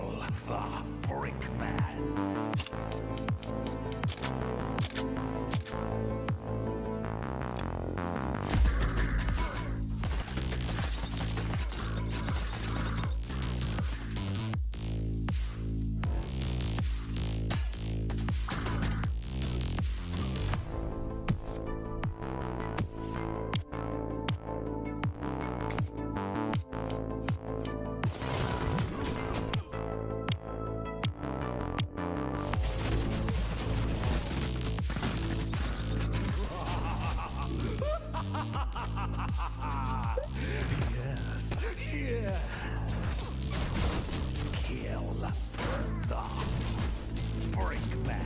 Kill the Brickman. Yes, yes. Kill the Brickman.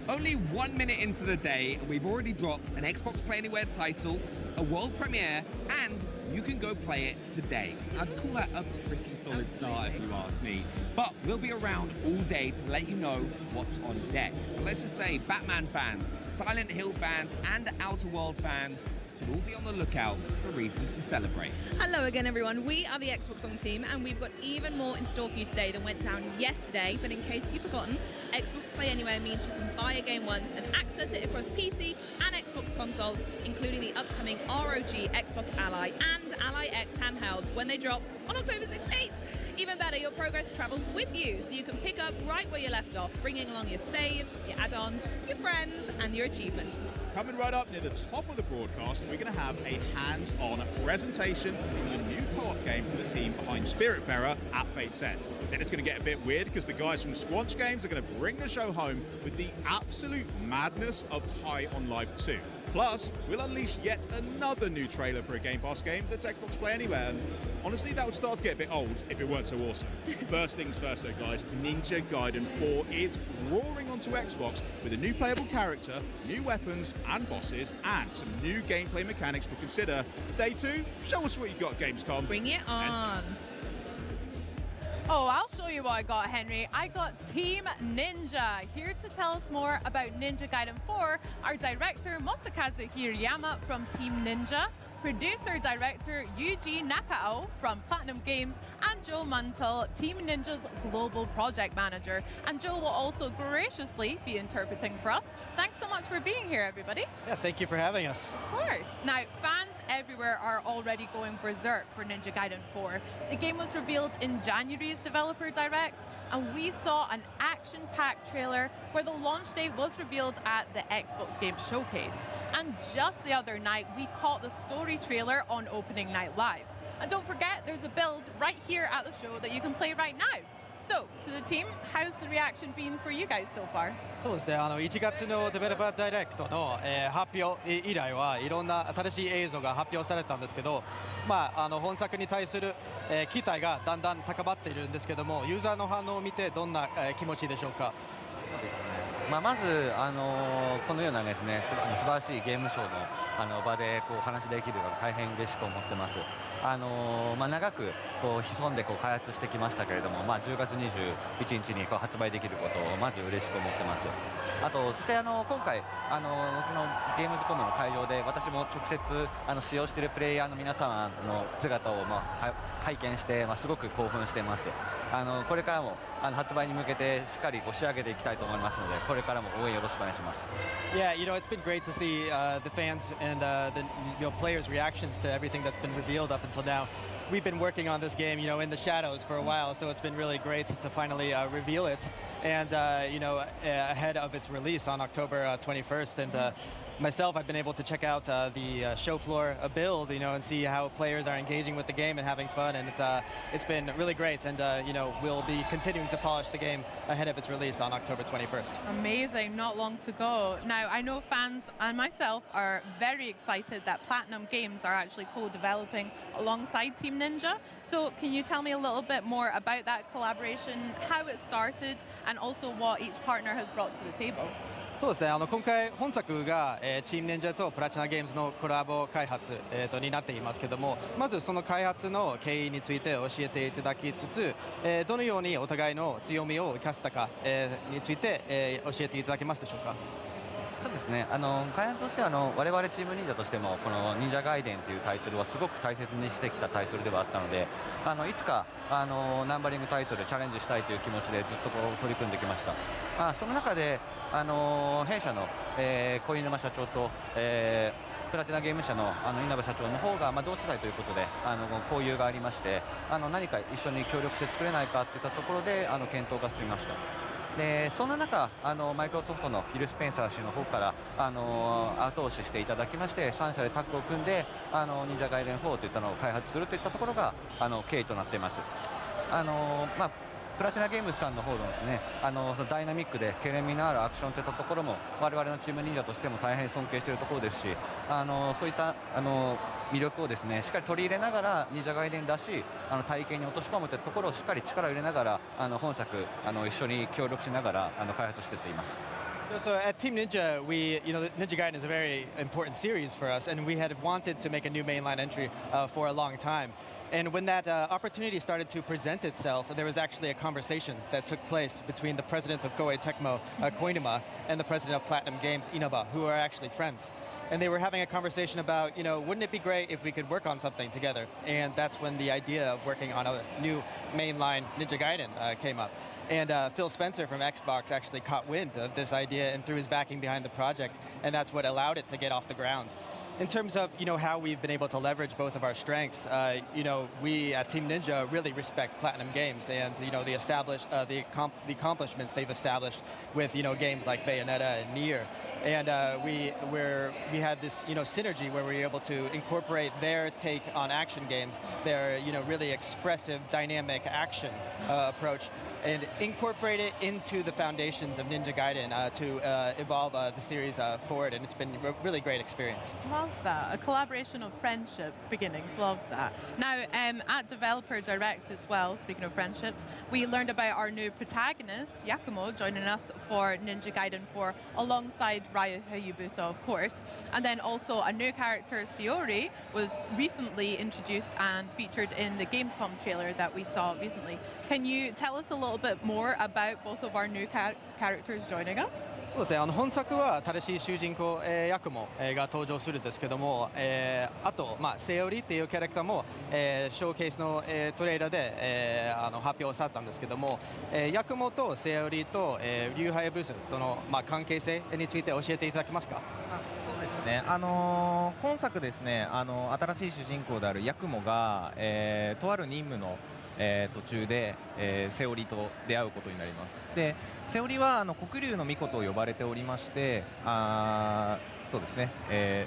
Only 1 minute into the day, and we've already dropped an Xbox Play Anywhere title, a world premiere, and you can go play it today. I'd call that a pretty solid start if you ask me. But we'll be around all day to let you know what's on deck. Let's just say Batman fans, Silent Hill fans, and Outer World fans should all be on the lookout for reasons to celebrate. Hello again, everyone. We are the Xbox On team, and we've got even more in store for you today than went down yesterday. But in case you've forgotten, Xbox Play Anywhere means you can buy a game once and access it across PC and Xbox consoles, including the upcoming ROG Xbox Ally and Ally X handhelds when they drop on October 16th. Even better, your progress travels with you, so you can pick up right where you left off, bringing along your saves, your add-ons, your friends, and your achievements. Coming right up near the top of the broadcast, we're going to have a hands-on presentation of a new co-op game from the team behind Spiritfarer at Fate's End. Then it's going to get a bit weird because the guys from Squanch Games are going to bring the show home with the absolute madness of High on Life 2. Plus, we'll unleash yet another new trailer for a Game Pass game that's Xbox Play Anywhere. And honestly, that would start to get a bit old if it weren't so awesome. First things first though, guys, Ninja Gaiden 4 is roaring onto Xbox with a new playable character, new weapons and bosses, and some new gameplay mechanics to consider. Day 2, show us what you got at Gamescom. Bring it on. Oh, I'll show you what I got, Henry. I got Team Ninja. Here to tell us more about Ninja Gaiden 4, our director Masakazu Hirayama from Team Ninja, producer-director Yuji Nakao from Platinum Games, and Joe Muntel, Team Ninja's global project manager. And Joe will also graciously be interpreting for us. Thanks so much for being here, everybody. Yeah, thank you for having us. Of course. Now, fans everywhere are already going berserk for Ninja Gaiden 4. The game was revealed in January's Developer Direct, and we saw an action-packed trailer where the launch date was revealed at the Xbox Game Showcase. And just the other night, we caught the story trailer on Opening Night Live. And don't forget, there's a build right here at the show that you can play right now. So, to the team, how's the reaction been for you guys so far? そうですね、1月のデベロッパーダイレクトの、発表以来はいろんな新しい映像が発表されたんですけど、本作に対する、期待がだんだん高まっているんですけども、ユーザーの反応を見てどんな、気持ちでしょうか。そうですね。まずこのようなですね、素晴らしいゲームショーの場でお話できるのが大変嬉しく思ってます。長く潜んで開発してきましたけれども、10月21日に発売できることをまず嬉しく思ってます。あとそして今回このゲームズコムの会場で私も直接使用しているプレイヤーの皆様の姿を拝見してすごく興奮しています。これからも発売に向けてしっかり仕上げていきたいと思いますので、これからも応援よろしくお願いします。Yeah, it's been great to see the fans and the players' reactions to everything that's been revealed up until now. We've been working on this game, in the shadows for a while, so it's been really great to finally reveal it, and ahead of its release on October 21st. And myself, I've been able to check out the show floor build, and see how players are engaging with the game and having fun, and it's been really great. And we'll be continuing to polish the game ahead of its release on October 21st. Amazing, not long to go. Now, I know fans and myself are very excited that Platinum Games are actually co-developing alongside Team Ninja. So can you tell me a little bit more about that collaboration, how it started, and also what each partner has brought to the table? そうですね、今回本作が、チームネンジャとプラチナゲームズのコラボ開発、になっていますけども、まずその開発の経緯について教えていただきつつ、どのようにお互いの強みを生かせたか、について、教えていただけますでしょうか。そうですね、開発としては我々チーム忍者としてもこの忍者ガイデンというタイトルはすごく大切にしてきたタイトルではあったので、いつかナンバリングタイトルチャレンジしたいという気持ちでずっと取り組んできました。その中で弊社の、小犬沼社長と、プラチナゲーム社の稲葉社長の方が、同世代ということで交流がありまして、何か一緒に協力して作れないかといったところで検討が進みました。でそんな中マイクロソフトのフィル・スペンサー氏の方から後押ししていただきまして、3社でタッグを組んで忍者ガイデン4といったのを開発するといったところが経緯となっています。プラチナゲームズさんの方のですねダイナミックでケレン味のあるアクションといったところも我々のチーム忍者としても大変尊敬しているところですし、そういった魅力をですねしっかり取り入れながら忍者ガイデンだし体験に落とし込むというところをしっかり力を入れながら本作一緒に協力しながら開発していっています。So at Team Ninja, Ninja Gaiden is a very important series for us, and we had wanted to make a new mainline entry for a long time. And when that opportunity started to present itself, there was actually a conversation that took place between the president of Koei Tecmo, Koinuma, and the president of Platinum Games, Inaba, who are actually friends. And they were having a conversation about, wouldn't it be great if we could work on something together? And that's when the idea of working on a new mainline Ninja Gaiden came up. And Phil Spencer from Xbox actually caught wind of this idea and threw his backing behind the project, and that's what allowed it to get off the ground. In terms of how we've been able to leverage both of our strengths, we at Team Ninja really respect Platinum Games and the accomplishments they've established with games like Bayonetta and Nier, and we had this synergy where we were able to incorporate their take on action games, their really expressive, dynamic action approach, and incorporate it into the foundations of Ninja Gaiden to evolve the series forward, and it's been a really great experience. Love that. A collaboration of friendship beginnings. Love that. Now, at Developer Direct as well, speaking of friendships, we learned about our new protagonist, Yakumo, joining us for Ninja Gaiden 4 alongside Ryu Hayabusa, of course. And then also a new character, Sayori, was recently introduced and featured in the Gamescom trailer that we saw recently. Can you tell us a little bit more about both of our new characters joining us? そうですね、本作は新しい主人公、ヤクモ、が登場するんですけども、あと、セオリっていうキャラクターも、ショーケースの、トレーラーで、発表されたんですけども、ヤクモとセオリと、リュウハヤブスとの、関係性について教えていただけますか？そうですね、今作ですね、新しい主人公であるヤクモが、とある任務の途中で、セオリと出会うことになります。でセオリは黒竜の巫女と呼ばれておりまして、そうですね、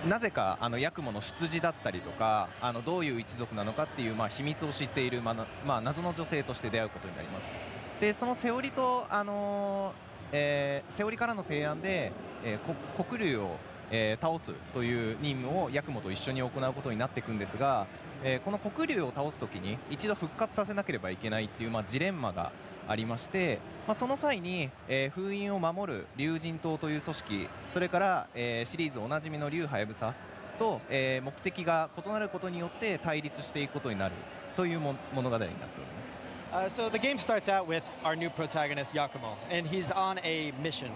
なぜかヤクモの出自だったりとかどういう一族なのかっていう、秘密を知っている、謎の女性として出会うことになります。でそのセオリと、セオリからの提案で、黒竜を倒すという任務をヤクモと一緒に行うことになっていくんですが、この黒竜を倒すときに一度復活させなければいけないっていう、ジレンマがありまして、その際に、封印を守る竜神党という組織、それから、シリーズおなじみの竜ハヤブサと、目的が異なることによって対立していくことになるという物語になっております。So the game starts out with our new protagonist Yakumo, and he's on a mission.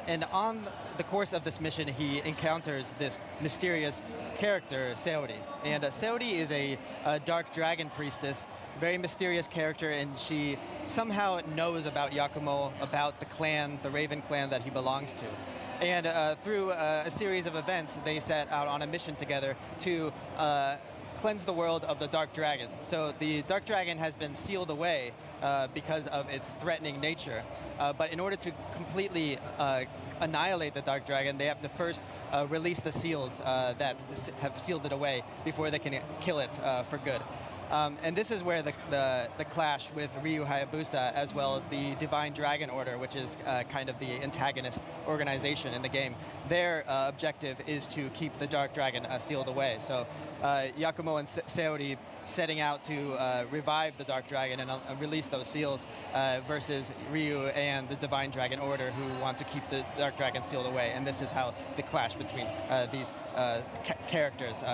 And on the course of this mission, he encounters this mysterious character, Seori. And Seori is a dark dragon priestess, very mysterious character, and she somehow knows about Yakumo, about the clan, the Raven clan that he belongs to. And through a series of events, they set out on a mission together to cleanse the world of the Dark Dragon. So the Dark Dragon has been sealed away because of its threatening nature. But in order to completely annihilate the Dark Dragon, they have to first release the seals that have sealed it away before they can kill it for good. And this is where the clash with Ryu Hayabusa, as well as the Divine Dragon Order, which is kind of the antagonist organization in the game. Their objective is to keep the Dark Dragon sealed away. So Yakumo and Seori setting out to revive the Dark Dragon and release those seals versus Ryu and the Divine Dragon Order, who want to keep the Dark Dragon sealed away. And this is how the clash between these characters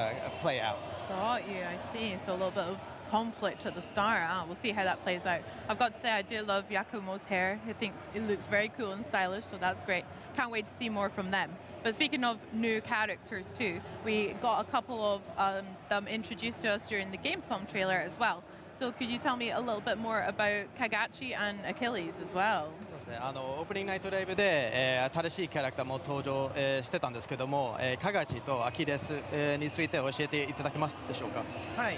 play out. Got you, I see. So a little bit of conflict at the start. We'll see how that plays out. I've got to say, I do love Yakumo's hair. I think it looks very cool and stylish, so that's great. Can't wait to see more from them. But speaking of new characters too, we got a couple of them introduced to us during the Gamescom trailer as well. So could you tell me a little bit more about Kagachi and Achilles as well? そうですね、オープニングナイトライブで、新しいキャラクターも登場、してたんですけども、カガチとアキレス、について教えていただけますでしょうか。はい、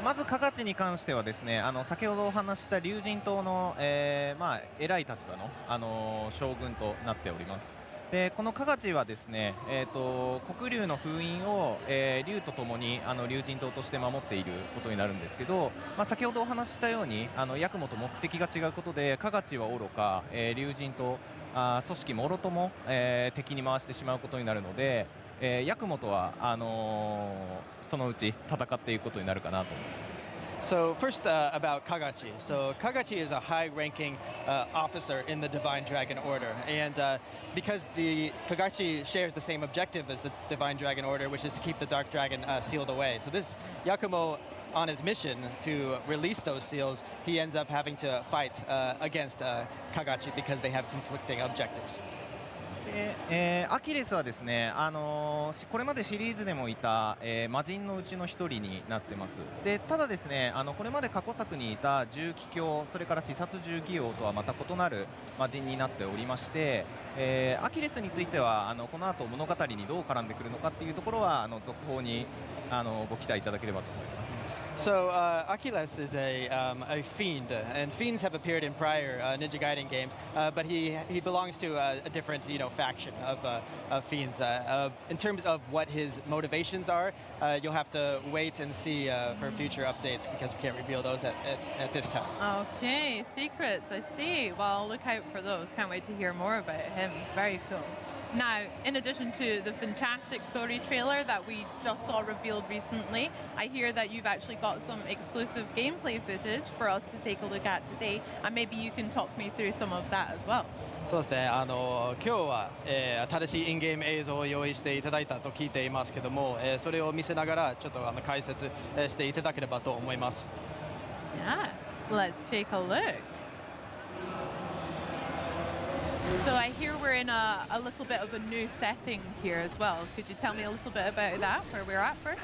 まずカガチに関してはですね、先ほどお話した竜神島の、まあ、偉い立場の、将軍となっております。でこのカガチはですね、黒竜の封印を、竜とともに竜神島として守っていることになるんですけど、まあ、先ほどお話ししたようにヤクモと目的が違うことでカガチは愚か、竜神島組織もろとも、敵に回してしまうことになるので、ヤクモとはそのうち戦っていくことになるかなと思います。So first about Kagachi. So Kagachi is a high-ranking officer in the Divine Dragon Order, and because the Kagachi shares the same objective as the Divine Dragon Order, which is to keep the Dark Dragon sealed away. So this Yakumo, on his mission to release those seals, he ends up having to fight against Kagachi because they have conflicting objectives. でアキレスはですね、これまでシリーズでもいた、魔人のうちの一人になってます。でただですね、これまで過去作にいた重機卿、それから視察重機王とはまた異なる魔人になっておりまして、アキレスについてはこの後物語にどう絡んでくるのかっていうところは続報にご期待いただければと思います。So Achilles is a fiend, and fiends have appeared in prior Ninja Gaiden games, but he belongs to a different faction of fiends. In terms of what his motivations are, you'll have to wait and see for future updates because we can't reveal those at this time. Okay, secrets, I see. Well, look out for those. Can't wait to hear more about him. Very cool. Now, in addition to the fantastic story trailer that we just saw revealed recently, I hear that you've actually got some exclusive gameplay footage for us to take a look at today, and maybe you can talk me through some of that as well. そうですね、今日は、新しいインゲーム映像を用意していただいたと聞いていますけども、それを見せながらちょっと解説、していただければと思います。Yeah, let's take a look. So I hear we're in a little bit of a new setting here as well. Could you tell me a little bit about that, where we're at first?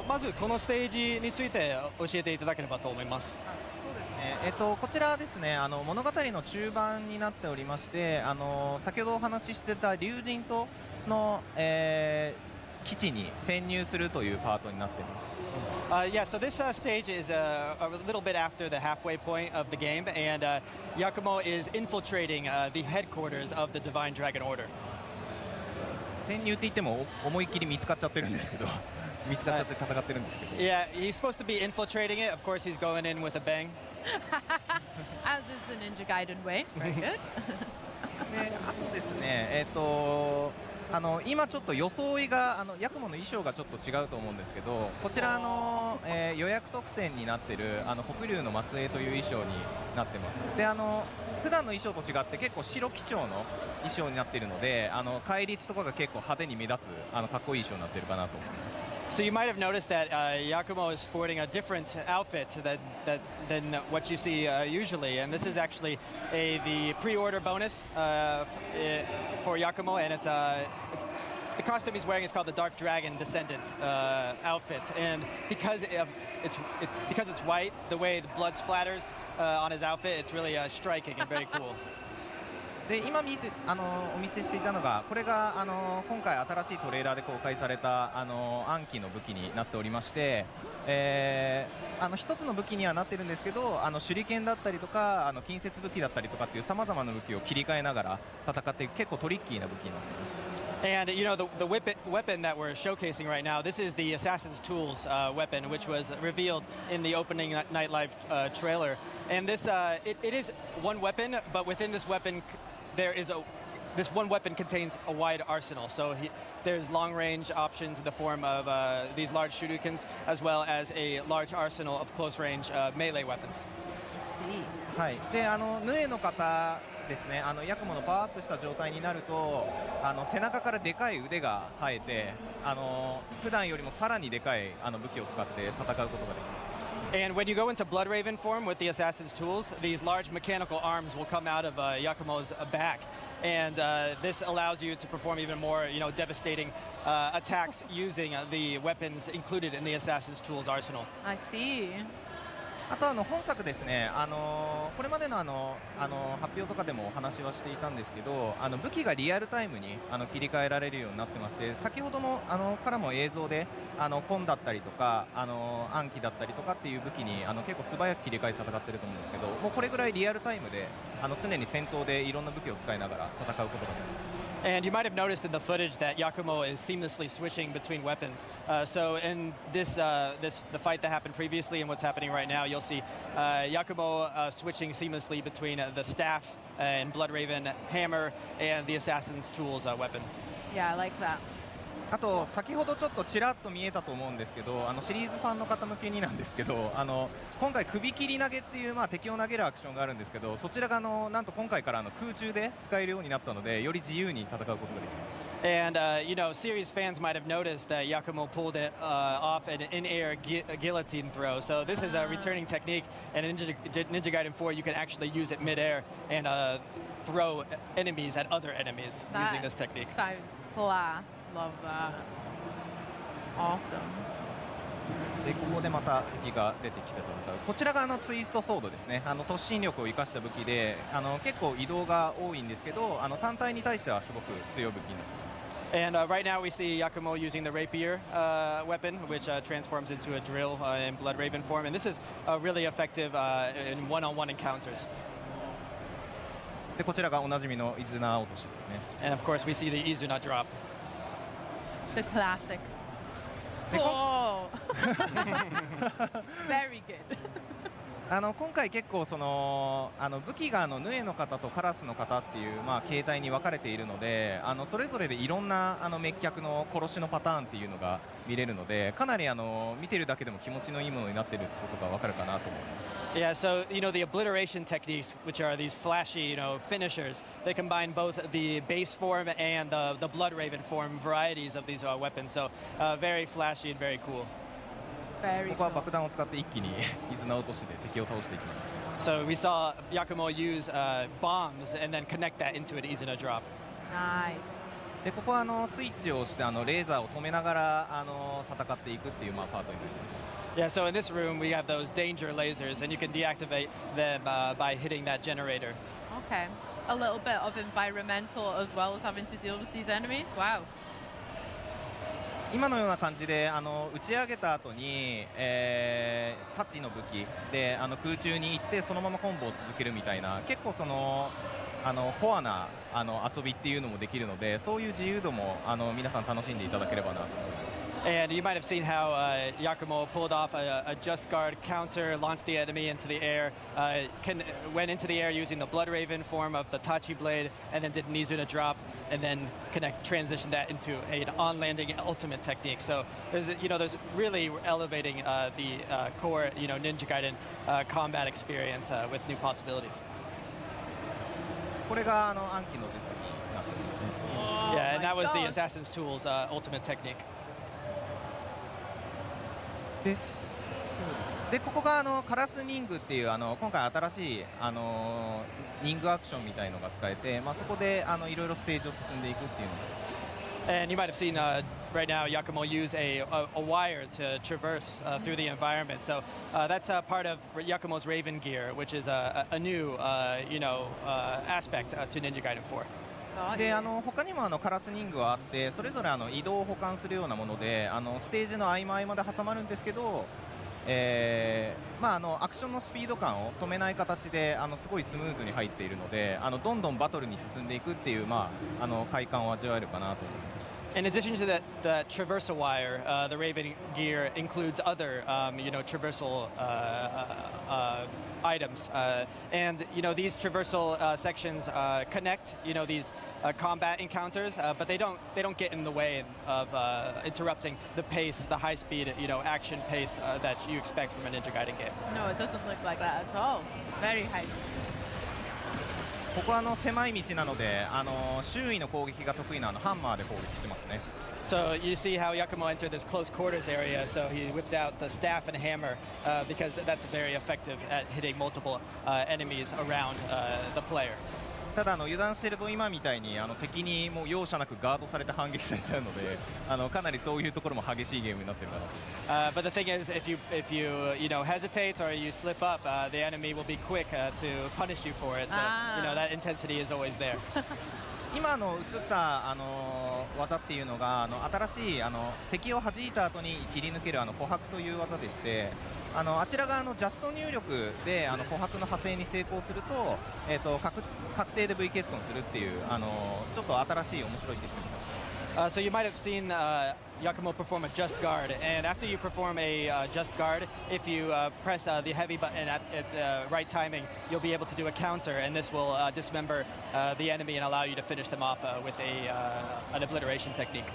まずこのステージについて教えていただければと思います。そうですね、こちらですね、物語の中盤になっておりまして、先ほどお話ししてた竜神島の、基地に潜入するというパートになっています。Yeah, so this stage is a little bit after the halfway point of the game, and Yakumo is infiltrating the headquarters of the Divine Dragon Order. 潜入って言っても思いっきり見つかっちゃってるんですけど見つかっちゃって戦ってるんですけど Yeah, he's supposed to be infiltrating it. Of course, he's going in with a bang. As is the Ninja Gaiden way. Very good. であとですね、今ちょっと装いがヤクモの衣装がちょっと違うと思うんですけど、こちら予約特典になっている黒竜の末裔という衣装になってます。で普段の衣装と違って結構白基調の衣装になっているので、返り血とかが結構派手に目立つかっこいい衣装になっているかなと思います。So you might have noticed that Yakumo is sporting a different outfit than what you see usually, and this is actually the pre-order bonus for Yakumo, and it's the costume he's wearing is called the Dark Dragon Descendant outfit, and because it's white, the way the blood splatters on his outfit, it's really striking and very cool. で今お見せしていたのが、これが今回新しいトレーラーで公開された暗記の武器になっておりまして、一つの武器にはなってるんですけど、手裏剣だったりとか近接武器だったりとかっていうさまざまな武器を切り替えながら戦っていく結構トリッキーな武器になっています。And the weapon that we're showcasing right now, this is the Assassin's Tools weapon, which was revealed in the opening night live trailer. And this it is one weapon, but within this weapon, this one weapon contains a wide arsenal. So there's long-range options in the form of these large shurikens, as well as a large arsenal of close-range melee weapons. はい。でヌエの方ですね、ヤクモのパワーアップした状態になると背中からでかい腕が生えて普段よりもさらにでかい武器を使って戦うことができます。And when you go into Blood Raven form with the Assassin's Tools, these large mechanical arms will come out of Yakumo's back. And this allows you to perform even more, devastating attacks using the weapons included in the Assassin's Tools arsenal. I see. あと本作ですね、これまでの発表とかでもお話はしていたんですけど、武器がリアルタイムに切り替えられるようになってまして、先ほどもからも映像でコンだったりとか暗記だったりとかっていう武器に結構素早く切り替えて戦ってると思うんですけど、もうこれぐらいリアルタイムで常に戦闘でいろんな武器を使いながら戦うことができます。And you might have noticed in the footage that Yakumo is seamlessly switching between weapons. So in the fight that happened previously and what's happening right now, you'll see Yakumo switching seamlessly between the staff and Blood Raven hammer and the Assassin's Tools weapon. Yeah, I like that. あと先ほどちょっとちらっと見えたと思うんですけど、シリーズファンの方向けになんですけど、今回首切り投げっていう敵を投げるアクションがあるんですけど、そちらがなんと今回から空中で使えるようになったので、より自由に戦うことができます。And, series fans might have noticed that Yakumo pulled it off an in-air guillotine throw. So this is a returning technique, and in Ninja Gaiden 4, you can actually use it mid-air and throw enemies at other enemies using this technique. Sounds class. Love that. Awesome. でここでまた敵が出てきてとこちらがツイストソードですね。突進力を生かした武器で結構移動が多いんですけど、単体に対してはすごく強い武器になっています。And right now we see Yakumo using the rapier weapon, which transforms into a drill in Blood Raven form. And this is really effective in one-on-one encounters. でこちらがおなじみのイズナ落としですね。And of course we see the Izuna drop. The classic. Oh! Very good. 今回結構武器がヌエの方とカラスの方っていう形態に分かれているので、それぞれでいろんな滅却の殺しのパターンっていうのが見れるので、かなり見てるだけでも気持ちのいいものになってるってことが分かるかなと思います。Yeah, so the obliteration techniques, which are these flashy, finishers, they combine both the base form and the Blood Raven form varieties of these weapons. So very flashy and very cool. ここは爆弾を使って一気にイズナ落としで敵を倒していきました。So we saw Yakumo use bombs and then connect that into an Izuna drop. Nice. でここはスイッチをしてレーザーを止めながら戦っていくっていうパートになります。Yeah, so in this room we have those danger lasers, and you can deactivate them by hitting that generator. Okay. A little bit of environmental as well as having to deal with these enemies. Wow. 今のような感じで打ち上げた後に、タッチの武器で空中に行ってそのままコンボを続けるみたいな、結構コアな遊びっていうのもできるので、そういう自由度も皆さん楽しんでいただければなと思います。And you might have seen how Yakumo pulled off a just guard counter, launched the enemy into the air, went into the air using the Blood Raven form of the Tachi blade, and then did an Izuna drop, and then transitioned that into an on-landing ultimate technique. So there's really elevating the core Ninja Gaiden combat experience with new possibilities. これが暗記の術になってますね。Yeah, and that was the Assassin's Tools ultimate technique. です。でここがカラスニングっていう今回新しいニングアクションみたいのが使えて、そこでいろいろステージを進んでいくっていうので。And you might have seen right now Yakumo use a wire to traverse through the environment. So that's part of Yakumo's Raven gear, which is a new aspect to Ninja Gaiden 4. で他にもカラスニングはあって、それぞれ移動を補完するようなものでステージの合間合間で挟まるんですけど、アクションのスピード感を止めない形ですごいスムーズに入っているのでどんどんバトルに進んでいくっていう快感を味わえるかなと思います。In addition to the traversal wire, the Raven gear includes other, traversal items, and these traversal sections connect, these combat encounters, but they don't get in the way of interrupting the pace, the high-speed, action pace that you expect from a Ninja Gaiden game. No, it doesn't look like that at all. Very high. ここは狭い道なので、周囲の攻撃が得意なハンマーで攻撃してますね。So you see how Yakumo entered this close quarters area, so he whipped out the staff and hammer because that's very effective at hitting multiple enemies around the player. ただ油断していると今みたいに敵にもう容赦なくガードされて反撃されちゃうのでかなりそういうところも激しいゲームになってるかなと。But the thing is, if you hesitate or you slip up, the enemy will be quick to punish you for it. So that intensity is always there. 今映った技っていうのが新しい敵を弾いた後に切り抜ける琥珀という技でして、あちらがジャスト入力で琥珀の派生に成功すると、確定で V 欠損するっていうちょっと新しい面白いシステムです。So you might have seen Yakumo perform a just guard, and after you perform a just guard, if you press the heavy button at the right timing, you'll be able to do a counter, and this will dismember the enemy and allow you to finish them off with an obliteration technique.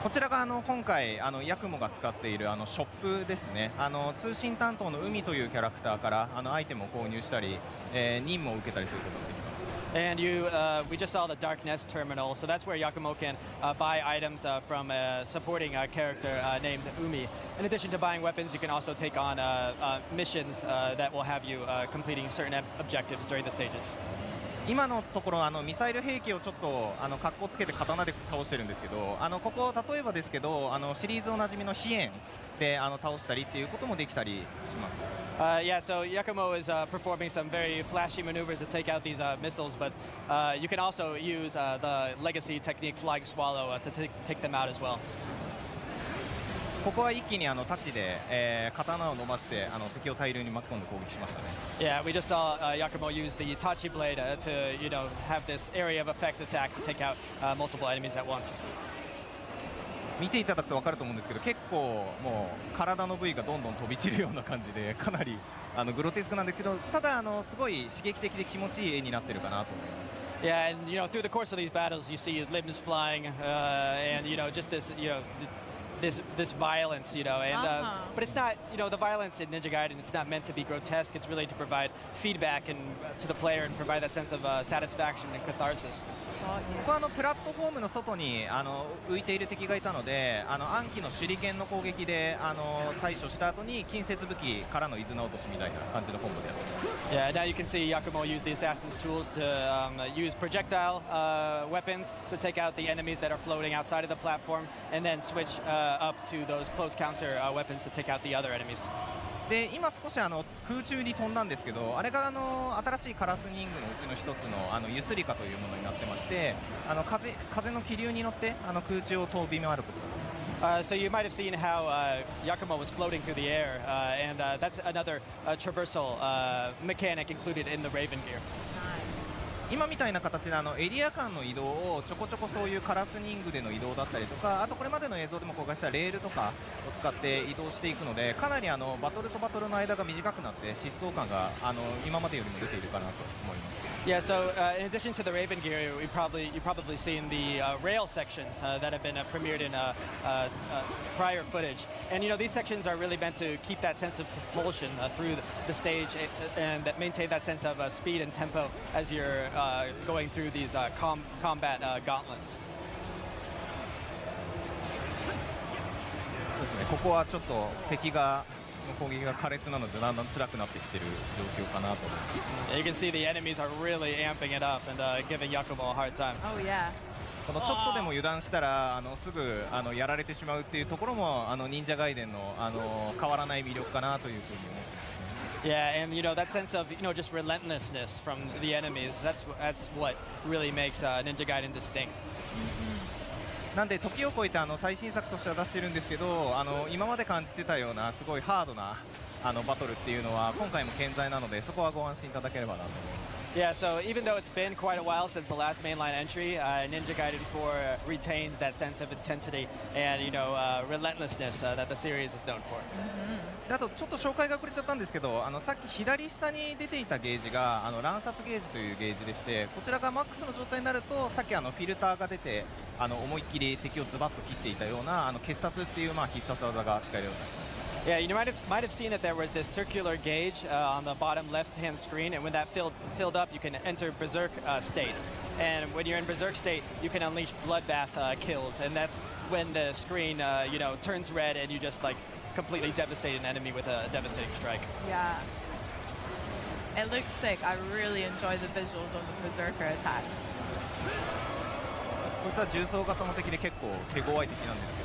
こちらが今回ヤクモが使っているショップですね。通信担当の海というキャラクターからアイテムを購入したり、任務を受けたりすることができます。And we just saw the Darkness terminal, so that's where Yakumo can buy items from a supporting character named Umi. In addition to buying weapons, you can also take on missions that will have you completing certain objectives during the stages. 今のところミサイル兵器をちょっとかっこつけて刀で倒してるんですけど、ここ例えばですけどシリーズおなじみの飛燕で倒したりっていうこともできたりします。Yeah, so Yakumo is performing some very flashy maneuvers to take out these missiles, but you can also use the legacy technique Flying Swallow to take them out as well. ここは一気にタッチで、刀を伸ばして敵を大量に巻き込んで攻撃しましたね。Yeah, we just saw Yakumo use the Tachi blade to have this area of effect attack to take out multiple enemies at once. 見ていただくと分かると思うんですけど、結構もう体の部位がどんどん飛び散るような感じでかなりグロテスクなんですけど、ただすごい刺激的で気持ちいい絵になってるかなと思います。Yeah, and through the course of these battles, you see limbs flying, and just this this violence, and but it's not, the violence in Ninja Gaiden, it's not meant to be grotesque. It's really to provide feedback and to the player and provide that sense of satisfaction and catharsis. ここはプラットフォームの外に浮いている敵がいたので、暗記の手裏剣の攻撃で対処した後に近接武器からの伊豆の落としみたいな感じのコンボでやってます。Yeah, now you can see Yakumo use the assassin's tools to use projectile weapons to take out the enemies that are floating outside of the platform, and then switch up to those close counter weapons to take out the other enemies. で今少し空中に飛んだんですけど、あれが新しいカラスニングのうちの一つのユスリカというものになってまして、風の気流に乗って空中を飛び回ることができます。So you might have seen how Yakumo was floating through the air, and that's another traversal mechanic included in the Raven gear. 今みたいな形でエリア間の移動をちょこちょこそういうカラスニングでの移動だったりとか、あとこれまでの映像でも公開したレールとかを使って移動していくので、かなりバトルとバトルの間が短くなって疾走感が今までよりも出ているかなと思います。Yeah, so in addition to the Raven gear, you've probably seen the rail sections that have been premiered in prior footage. And these sections are really meant to keep that sense of propulsion through the stage and that maintain that sense of speed and tempo as you're going through these combat gauntlets. そうですね、ここはちょっと敵が攻撃が苛烈なのでだんだん辛くなってきている状況かなと思います。You can see the enemies are really amping it up and giving Yakumo a hard time. Oh yeah. このちょっとでも油断したらすぐやられてしまうっていうところも忍者ガイデンの変わらない魅力かなというふうに思ってますね。Yeah, and that sense of just relentlessness from the enemies. That's what really makes Ninja Gaiden distinct. なんで時を超えて最新作としては出してるんですけど、今まで感じてたようなすごいハードなバトルっていうのは今回も健在なので、そこはご安心いただければなと思います。Yeah, so even though it's been quite a while since the last mainline entry, Ninja Gaiden 4 retains that sense of intensity and relentlessness that the series is known for. あとちょっと紹介が遅れちゃったんですけど、さっき左下に出ていたゲージが乱殺ゲージというゲージでして、こちらがマックスの状態になるとさっきフィルターが出て思いっきり敵をズバッと切っていたような決殺っていう必殺技が使えるようになります。Yeah, you might have seen that there was this circular gauge on the bottom left-hand screen, and when that filled up, you can enter Berserk state. And when you're in Berserk state, you can unleash Bloodbath kills, and that's when the screen, turns red, and you just like completely devastate an enemy with a devastating strike. Yeah. It looks sick. I really enjoy the visuals of the Berserker attack. こいつは重装型の敵で結構手強い敵なんですけ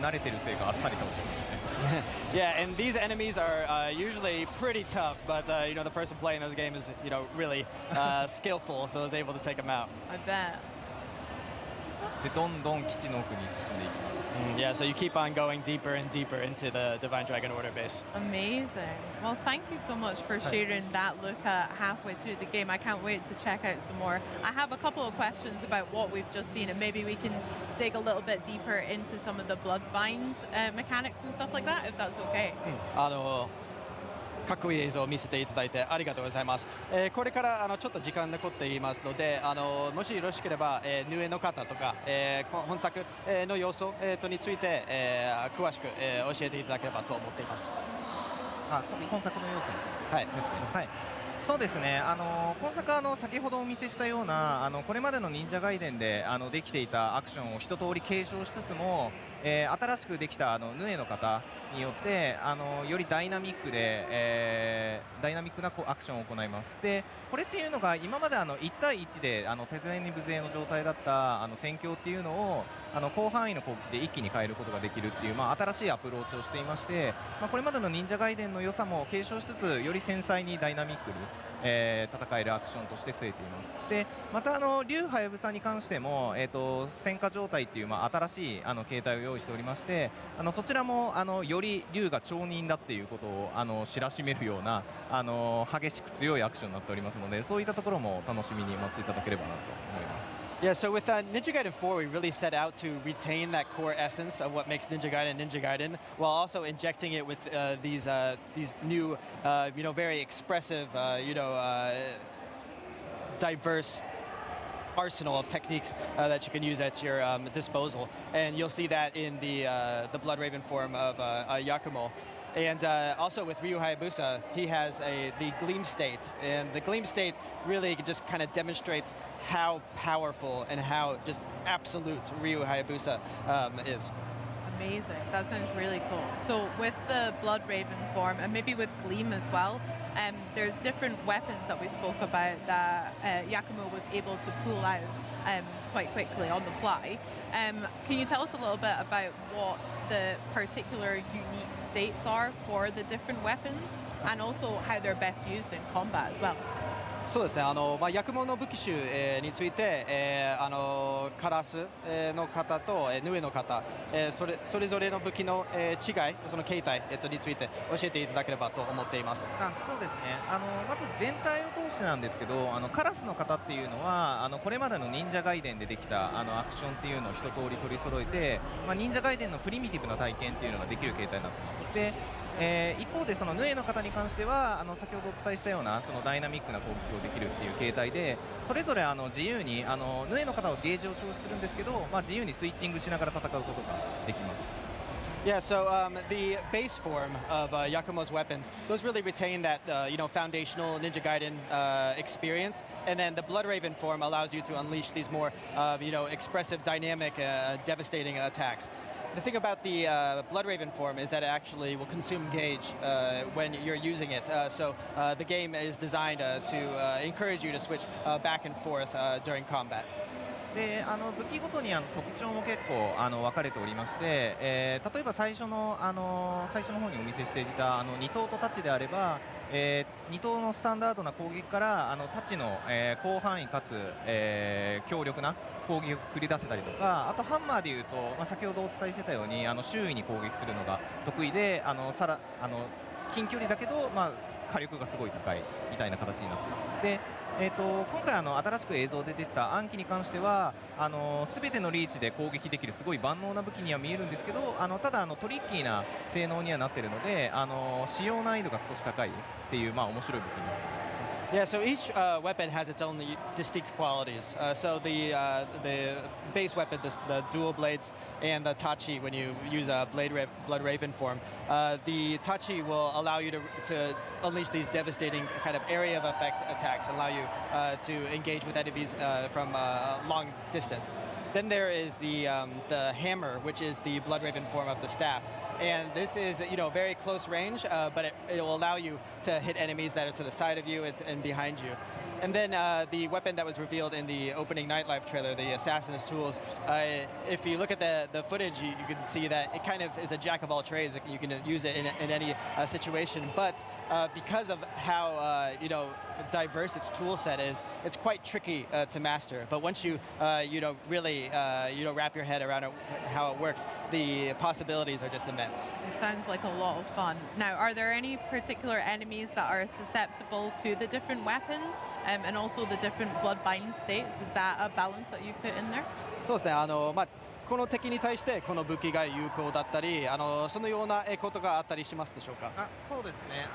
ど、慣れてるせいかあっさり倒してますね。Yeah, and these enemies are usually pretty tough, but the person playing this game is really skillful, so I was able to take them out. I bet. でどんどん基地の奥に進んでいきます。Yeah, so you keep on going deeper and deeper into the Divine Dragon Order base. Amazing. Well, thank you so much for sharing that look at halfway through the game. I can't wait to check out some more. I have a couple of questions about what we've just seen, and maybe we can dig a little bit deeper into some of the Bloodbind mechanics and stuff like that, if that's okay. かっこいい映像を見せていただいてありがとうございます。これからちょっと時間残っていますので、もしよろしければ、ヌエの方とか、本作の要素、について、詳しく、教えていただければと思っています。本作の要素について、はいですね。はい。そうですね。今作は先ほどお見せしたようなこれまでの忍者ガイデンでできていたアクションを一通り継承しつつも、新しくできたヌエの方によってよりダイナミックで、ダイナミックなアクションを行います。でこれっていうのが今まで1対1で手勢に無勢の状態だった戦況っていうのを広範囲の攻撃で一気に変えることができるっていう、新しいアプローチをしていまして、これまでの忍者ガイデンの良さも継承しつつより繊細にダイナミックに戦えるアクションとして据えています。でまた竜はやぶさに関しても、戦火状態っていう、新しい形態を用意しておりまして、そちらもより竜が町人だっていうことを知らしめるような激しく強いアクションになっておりますので、そういったところも楽しみにお待ちいただければなと思います。Yeah, so with Ninja Gaiden 4, we really set out to retain that core essence of what makes Ninja Gaiden, while also injecting it with these new, very expressive, diverse arsenal of techniques that you can use at your disposal. And you'll see that in the Blood Raven form of Yakumo. And also with Ryu Hayabusa, he has the Gleam State, and the Gleam State really just kind of demonstrates how powerful and how just absolute Ryu Hayabusa is. Amazing. That sounds really cool. So with the Blood Raven form, and maybe with Gleam as well, there's different weapons that we spoke about that Yakumo was able to pull out quite quickly on the fly. Can you tell us a little bit about what the particular unique states are for the different weapons, and also how they're best used in combat as well? そうですね、薬物の武器種、について、カラス、の方と、ヌエの方、それぞれの武器の、違い、その形態、について教えていただければと思っています。そうですね。まず全体を通してなんですけど、カラスの方っていうのはこれまでの忍者ガイデンでできたアクションっていうのを一通り取り揃えて、忍者ガイデンのプリミティブな体験っていうのができる形態になっています。で一方でそのヌエの方に関しては先ほどお伝えしたようなそのダイナミックな攻撃をできるっていう形態で、それぞれ自由にヌエの方はゲージを消費するんですけど、自由にスイッチングしながら戦うことができます。Yeah, so the base form of Yakumo's weapons, those really retain that foundational Ninja Gaiden experience, and then the Blood Raven form allows you to unleash these more expressive, dynamic, devastating attacks. The thing about the Blood Raven form is that it actually will consume gauge when you're using it. So the game is designed to encourage you to switch back and forth during combat. で武器ごとに特徴も結構分かれておりまして、例えば最初の方にお見せしていた2頭と太刀であれば、2頭のスタンダードな攻撃から太刀の、広範囲かつ、強力な攻撃を繰り出せたりとか、あとハンマーでいうと、先ほどお伝えしてたように周囲に攻撃するのが得意で近距離だけど、火力がすごい高いみたいな形になっています。で今回新しく映像で出た暗鬼に関しては全てのリーチで攻撃できるすごい万能な武器には見えるんですけど、ただトリッキーな性能にはなっているので使用難易度が少し高いっていう面白い武器になっています。Yeah, so each weapon has its own distinct qualities. So the base weapon, the dual blades, and the tachi, when you use a Blood Raven form, the tachi will allow you to unleash these devastating kind of area of effect attacks, allow you to engage with enemies from a long distance. Then there is the hammer, which is the Blood Raven form of the staff. And this is, very close range, but it will allow you to hit enemies that are to the side of you and behind you. And then the weapon that was revealed in the opening Nightlife trailer, the Assassin's Tools, if you look at the footage, you can see that it kind of is a jack of all trades. You can use it in any situation. But because of how diverse its tool set is, it's quite tricky to master. But once you really wrap your head around how it works, the possibilities are just immense. It sounds like a lot of fun. Now, are there any particular enemies that are susceptible to the different weapons and also the different bloodbind states? Is that a balance that you've put in there? そうですね。この敵に対してこの武器が有効だったり、そのようなことがあったりしますでしょうか。そうですね。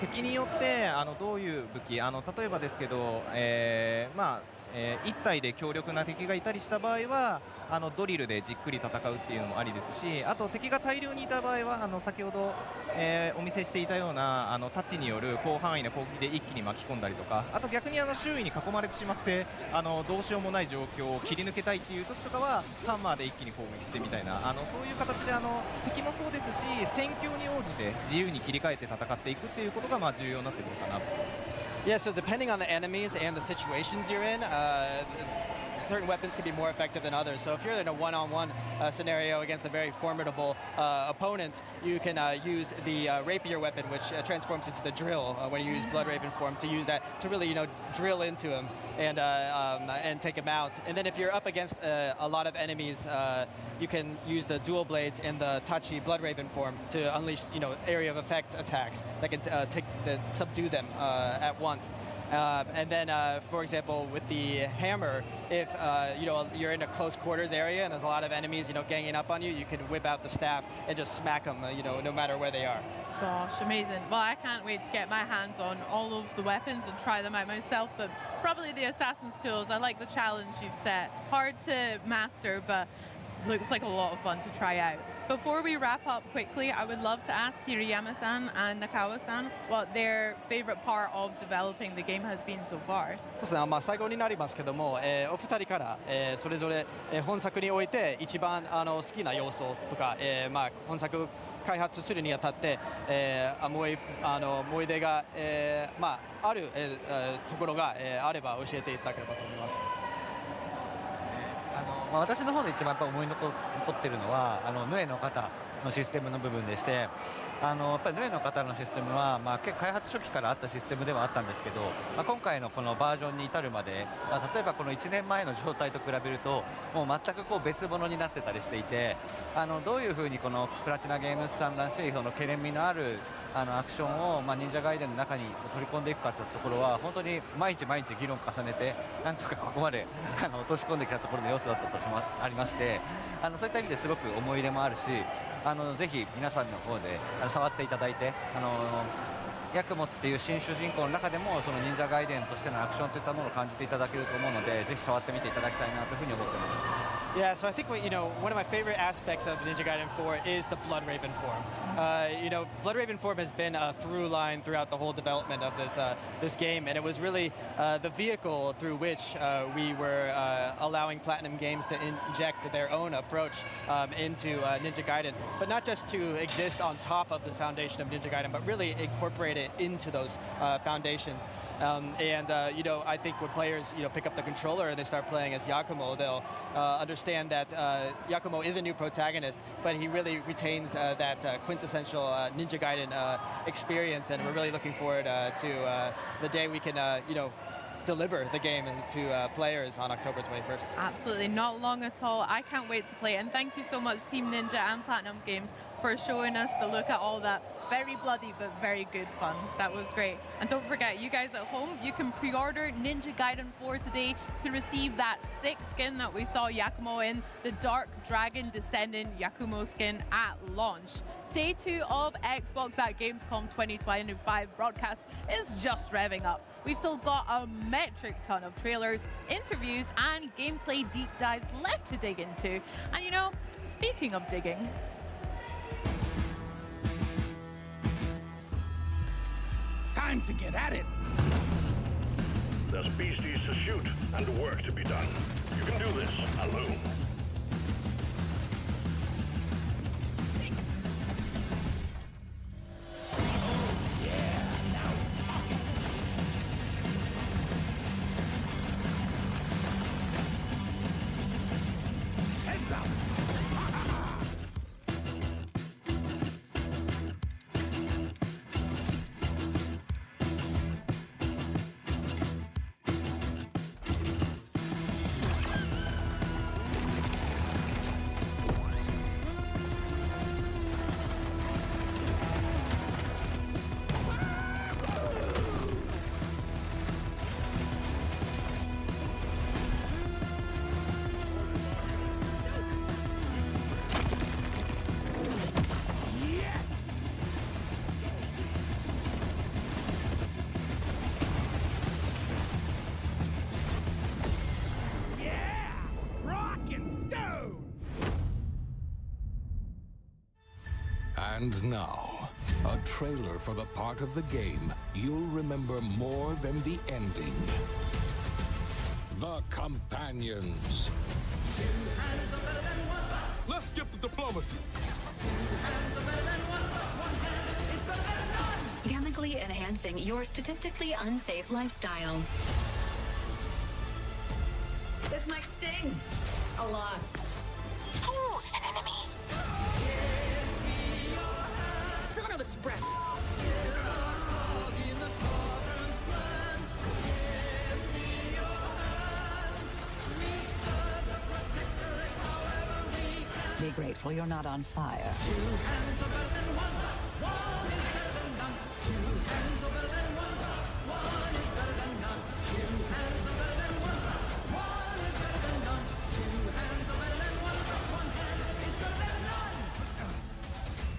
敵によってどういう武器、例えばですけど、1体で強力な敵がいたりした場合はドリルでじっくり戦うっていうのもありですし、あと敵が大量にいた場合は先ほど、お見せしていたような太刀による広範囲な攻撃で一気に巻き込んだりとか、あと逆に周囲に囲まれてしまってどうしようもない状況を切り抜けたいっていう時とかはハンマーで一気に攻撃してみたいなそういう形で敵もそうですし、戦況に応じて自由に切り替えて戦っていくっていうことが重要になってくるかな。Yeah, so depending on the enemies and the situations you're in, certain weapons can be more effective than others. So if you're in a one-on-one scenario against a very formidable opponent, you can use the rapier weapon, which transforms into the drill when you use Blood Raven form, to use that to really, drill into him and take him out. And then if you're up against a lot of enemies, you can use the dual blades in the Tachi Blood Raven form to unleash, area of effect attacks that can subdue them at once. And then, for example, with the hammer, if you're in a close quarters area and there's a lot of enemies, ganging up on you, you can whip out the staff and just smack them, no matter where they are. Gosh, amazing. Well, I can't wait to get my hands on all of the weapons and try them out myself, but probably the Assassin's Tools. I like the challenge you've set. Hard to master, but looks like a lot of fun to try out. Before we wrap up quickly, I would love to ask Hirayama-san and Nakawa-san what their favorite part of developing the game has been so far. そうですね。最後になりますけども、お二人から、それぞれ、本作において一番好きな要素とか、本作開発するにあたって、思い出が、ある、ところが、あれば教えていただければと思います。私の方で一番やっぱ思い残っているのはヌエの方のシステムの部分でして、やっぱりヌエの方のシステムは、結構開発初期からあったシステムではあったんですけど、今回のこのバージョンに至るまで、例えばこの1年前の状態と比べるともう全く別物になってたりしていて、どういうふうにこのプラチナゲームズさんらしいその懸念味のあるアクションを、忍者ガイデンの中に取り込んでいくかというところは本当に毎日議論を重ねてなんとかここまで落とし込んできたところの要素だったとありまして、そういった意味ですごく思い入れもあるし、ぜひ皆さんの方で触っていただいて、ヤクモっていう新主人公の中でもその忍者ガイデンとしてのアクションといったものを感じていただけると思うので、ぜひ触ってみていただきたいなというふうに思っています。Yeah, so I think one of my favorite aspects of Ninja Gaiden 4 is the Blood Raven form. Blood Raven form has been a through line throughout the whole development of this game, and it was really the vehicle through which we were allowing Platinum Games to inject their own approach into Ninja Gaiden, but not just to exist on top of the foundation of Ninja Gaiden, but really incorporate it into those foundations. I think when players pick up the controller and they start playing as Yakumo, they'll understand that Yakumo is a new protagonist, but he really retains that quintessential Ninja Gaiden experience, and we're really looking forward to the day we can deliver the game to players on October 21st. Absolutely, not long at all. I can't wait to play it, and thank you so much Team Ninja and Platinum Games for showing us the look at all that very bloody but very good fun. That was great. And don't forget, you guys at home, you can pre-order Ninja Gaiden 4 today to receive that thick skin that we saw Yakumo in, the Dark Dragon Descendant Yakumo skin at launch. Day 2 of Xbox at Gamescom 2025 broadcast is just revving up. We've still got a metric ton of trailers, interviews, and gameplay deep dives left to dig into. And you know, speaking of digging, Time to get at it. There's beasties to shoot and work to be done. You can do this alone. Heads up. And now, a trailer for the part of the game you'll remember more than the ending. The Companions. Let's skip the diplomacy. Chemically enhancing your statistically unsafe lifestyle. This might sting. A lot. Ooh, an enemy. Son of a spread. Be grateful you're not on fire.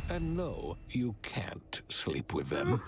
And no, you can't sleep with them.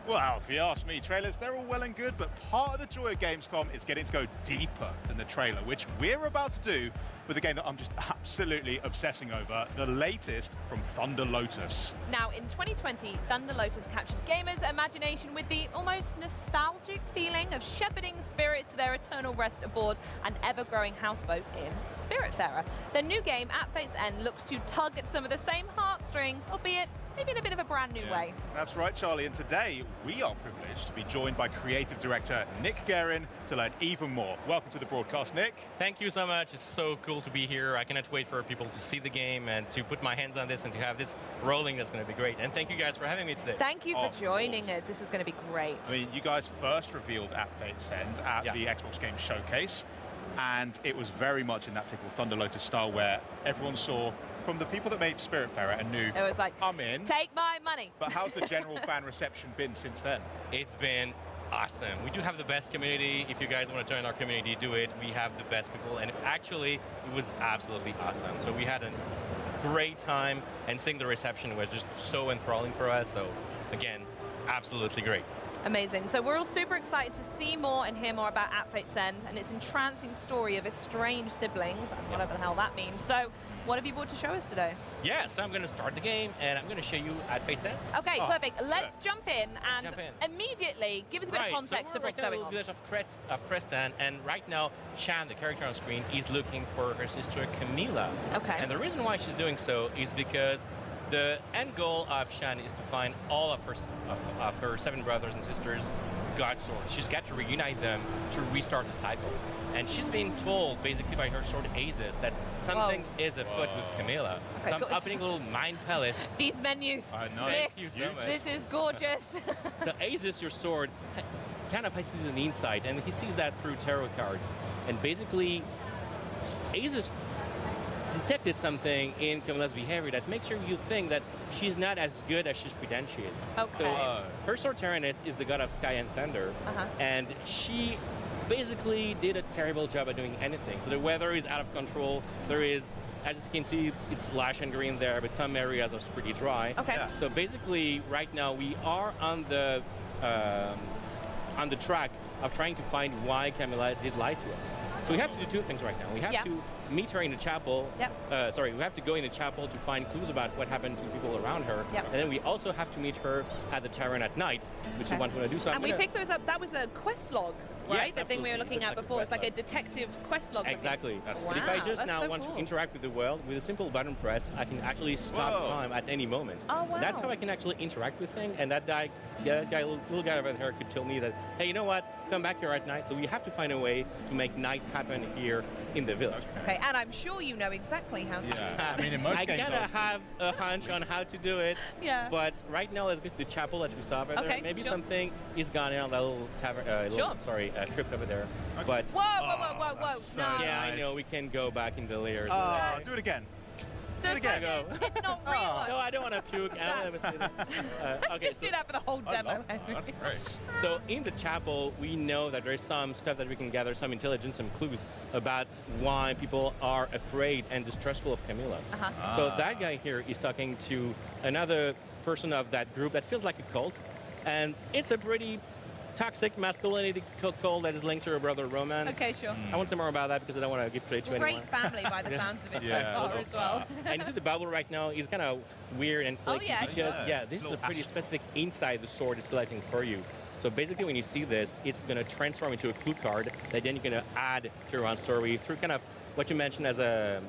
Well, if you ask me, trailers, they're all well and good, but part of the joy of Gamescom is getting to go deeper than the trailer, which we're about to do with a game that I'm just absolutely obsessing over, the latest from Thunder Lotus. Now, in 2020, Thunder Lotus captured gamers' imagination with the almost nostalgic feeling of shepherding spirits to their eternal rest aboard an ever-growing houseboat in Spiritfarer. The new game, At Fate's End, looks to tug at some of the same heartstrings, albeit maybe in a bit of a brand new way. That's right, Charlie, and today we are privileged to be joined by creative director Nick Guerin to learn even more. Welcome to the broadcast, Nick. Thank you so much. It's so cool to be here. I cannot wait for people to see the game and to put my hands on this and to have this rolling. That's going to be great. And thank you guys for having me today. Thank you for joining us. This is going to be great. I mean, you guys first revealed At Fate's End at the Xbox Game Showcase, and it was very much in that typical Thunder Lotus style where everyone saw from the people that made Spiritfarer and knew, it was like, I'm in. Take my money. But how's the general fan reception been since then? It's been awesome. We do have the best community. If you guys want to join our community, do it. We have the best people, and actually, it was absolutely awesome. So we had a great time, and seeing the reception was just so enthralling for us. So again, absolutely great. Amazing. So we're all super excited to see more and hear more about At Fate's End and its entrancing story of estranged siblings, whatever the hell that means. So what have you brought to show us today? Yeah, so I'm going to start the game, and I'm going to show you At Fate's End. Okay, perfect. Let's jump in and immediately give us a bit of context of what's going on. Village of Crestan, and right now, Shan, the character on screen, is looking for her sister Camilla. Okay. And the reason why she's doing so is because the end goal of Shan is to find all of her 7 brothers and sisters god swords. She's got to reunite them to restart the cycle. And she's being told, basically by her sword Aziz, that something is afoot with Camilla. Okay, Some opening a little mind palace. These menus. I know. Nick, Thank you so much. this is gorgeous. So Aziz, your sword, kind of has an insight, and he sees that through tarot cards. And basically, Aziz detected something in Camilla's behavior that makes you think that she's not as good as she's pretend she is. Okay. So her sword Tyrannus is the god of sky and thunder, and she basically did a terrible job at doing anything. So the weather is out of control. There is, as you can see, it's lush and green there, but some areas are pretty dry. Okay. Yeah. So basically, right now we are on the track of trying to find why Camilla did lie to us. So we have to do two things right now. We have to meet her in the chapel. Sorry, we have to go in the chapel to find clues about what happened to people around her. And then we also have to meet her at the tavern at night, which we want to do. So and we picked those up. That was a quest log, right? Yes, the thing we were looking at before. It's like a detective quest log. Exactly. Wow, But if I just that's now so want cool. to interact with the world, with a simple button press, I can actually stop time at any moment. Oh, wow. That's how I can actually interact with things. And that guy, little guy over there could tell me that, hey, you know what? Come back here at night. So we have to find a way to make night happen here in the village. Okay, and I'm sure you know exactly how to do that. I mean, in most I games, kind of have a hunch on how to do it. Yeah. But right now, let's get to the chapel that we saw over there. Okay, Maybe sure. something is gone in on that little tavern, trip over there. But Whoa! No. yeah, I know. We can go back in the layers. Do it again. So it's like it's not real. No, I don't want to puke. I don't want to Just do that for the whole demo. That's great. So in the chapel, we know that there's some stuff that we can gather, some intelligence, some clues about why people are afraid and distrustful of Camilla. So that guy here is talking to another person of that group that feels like a cult, and it's a pretty toxic masculinity cult that is linked to her brother Roman. Okay, sure. I won't say more about that because I don't want to give credit to anyone. Great family by the sounds of it so far as well. And you see the bubble right now is kind of weird and flaky because this is a pretty specific inside the sword is selecting for you. So basically when you see this, it's going to transform into a clue card that then you're going to add to your own story through kind of what you mentioned as a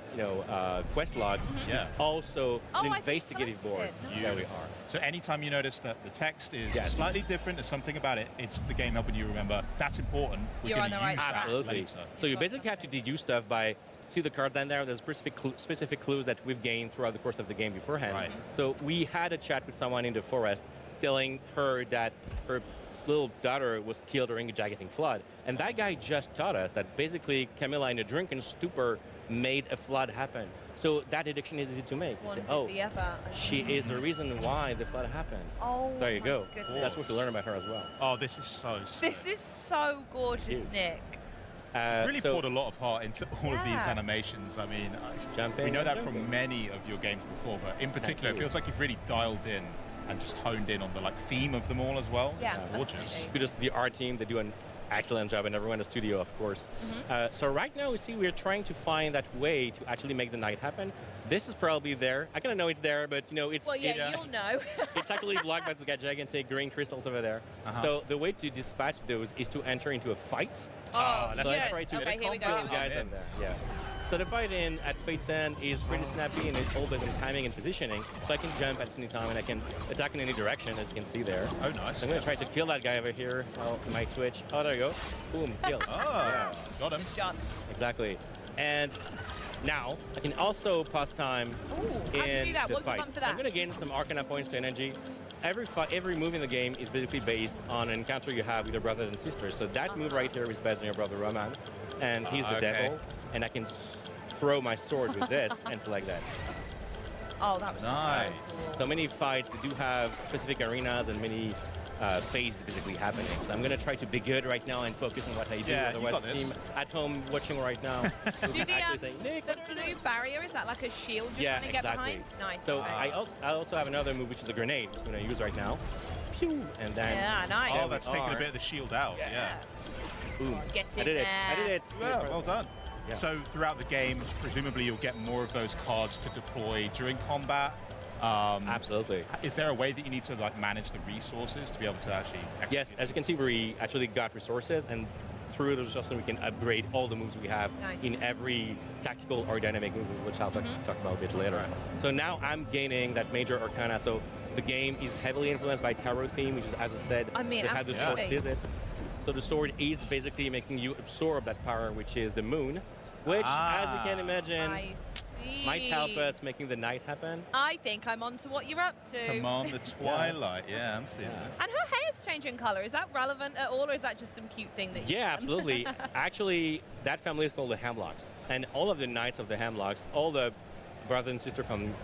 quest log is also an investigative board. There we are. So anytime you notice that the text is slightly different, there's something about it, it's the game helping you remember that's important. You're on the right track. Absolutely. So you basically have to deduce stuff by see the card down there. There's specific clues that we've gained throughout the course of the game beforehand. Right. So we had a chat with someone in the forest telling her that her little daughter was killed during a gigantic flood. And that guy just taught us that basically Camilla in a drunken stupor made a flood happen. So that deduction is easy to make. You say, oh, she is the reason why the flood happened. Oh, there you go. Goodness. That's what you learn about her as well. Oh, this is so sick. This is so gorgeous, Nick. Really poured a lot of heart into all of these animations. I mean, we know that from many of your games before, but in particular, it feels like you've really dialed in and just honed in on the theme of them all as well. Yeah, it's gorgeous. Just the art team, they do an excellent job, and everyone in the studio, of course. So right now, we see we're trying to find that way to actually make the night happen. This is probably there. I kind of know it's there, but it's well, you'll know. It's actually blocked by the gigantic green crystals over there. So the way to dispatch those is to enter into a fight. Let's try to here we go. those guys in there. Yeah. So the fight in at Fate's End is pretty snappy and it's all based on timing and positioning. So I can jump at any time and I can attack in any direction, as you can see there. Oh, nice. So I'm going to try to kill that guy over here. Oh, my twitch. Oh, there you go. Boom, kill. Got him. Shot. Exactly. And now I can also pass time in the fight. So I'm going to gain some Arcana points to energy. Every move in the game is basically based on an encounter you have with your brothers and sisters. So that move right here is based on your brother Roman, and he's the devil, and I can throw my sword with this and select that. Oh, that was nice. So cool. So many fights, they do have specific arenas and many phases basically happening. So I'm going to try to be good right now and focus on what I do. Otherwise, the team at home watching right now will actually say, Nick. The blue barrier, is that like a shield you're trying to get behind? Nice. So I also have another move, which is a grenade, which I'm going to use right now. Pew! And then... Yeah, nice. Oh, that's taking a bit of the shield out. Yeah. Boom. Get in I did there. it. I did it. Yeah, well done. Yeah. So throughout the game, presumably you'll get more of those cards to deploy during combat. Absolutely. Is there a way that you need to manage the resources to be able to actually execute? Yes, as you can see, we actually got resources, and through those resources we can upgrade all the moves we have in every tactical or dynamic move, which I'll talk about a bit later. So now I'm gaining that major arcana. So the game is heavily influenced by tarot theme, which is, as I said, I mean, they have the sword absolutely. sees it. So the sword is basically making you absorb that power, which is the moon, which, as you can imagine, I see. might help us making the night happen. I think I'm on to what you're up to. Command the twilight. Yeah, I'm seeing this. And her hair's changing colour. Is that relevant at all, or is that just some cute thing that you've Yeah, done? absolutely. Actually, that family is called the Hemlocks, and all of the knights of the Hemlocks, all the brother and sister from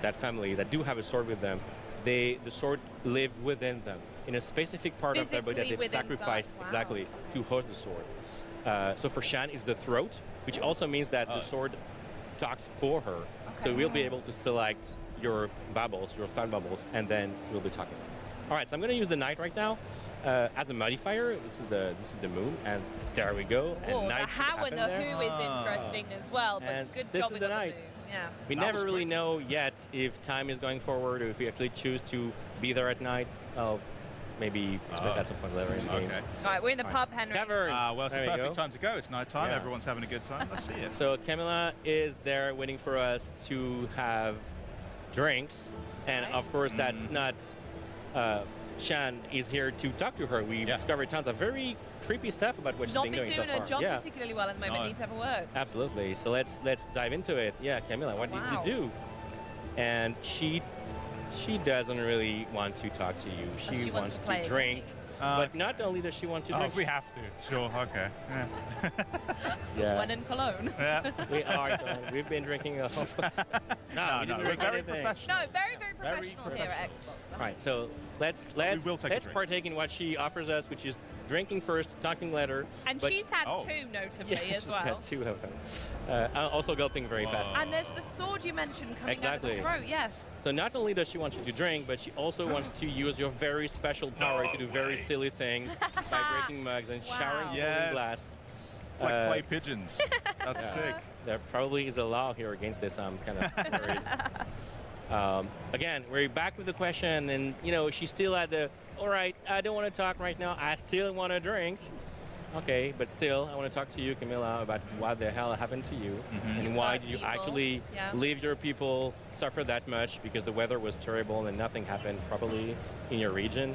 that family that do have a sword with them, the sword live within them in a specific part of their body that Physically they've within sacrificed inside. Wow. exactly to host the sword. So for Shan, it's the throat, which also means that the sword talks for her. So we'll be able to select your bubbles, your thought bubbles, and then we'll be talking. All right, so I'm going to use the knight right now as a modifier. This is the moon, and there we go. Oh, and the knight should how and happen the there. who is interesting as well, but And good this job is with the the knight. moon. Yeah. We never really know yet if time is going forward or if we actually choose to be there at night. I'll maybe expect that some point later in the game. All right, we're in the pub, Henry. Tavern. Well, it's There the we perfect go. time to go. It's night time. Yeah. Everyone's having a good time. Let's see it. So Camilla is there waiting for us to have drinks, and of course that's not. Shan is here to talk to her. We've discovered tons of very creepy stuff about what she's Not been been doing doing so her far. job Yeah, particularly well at the moment. No. Needs to have a word. absolutely. So let's dive into it. Yeah, Camilla, what did you do? And she doesn't really want to talk to you. She wants play to a drink. But not only does she want to drink. If we have to. Sure, okay. Yeah. Yeah. When in Cologne. Yeah. We are. We've been drinking a whole. No, we didn't we're drink very anything. professional. No, very, very professional here at Xbox. All right, so let's will take a drink. partake in what she offers us, which is drinking first, talking later. And but- she's had two, notably, Yeah, as she's well. got two of them. Also gulping very fast. And there's the sword you mentioned coming out of Exactly. the throat, yes. So not only does she want you to drink, but she also wants to use your very special power to do very silly things by breaking mugs and showering people Yes. in glass. It's like clay pigeons. That's sick. There probably is a law here against this. I'm kind of worried. Again, we're back with the question, and she's still at the. All right, I don't want to talk right now. I still want to drink. Okay, but still, I want to talk to you, Camilla, about what the hell happened to you, and why did you actually leave your people suffer that much because the weather was terrible and nothing happened properly in your region.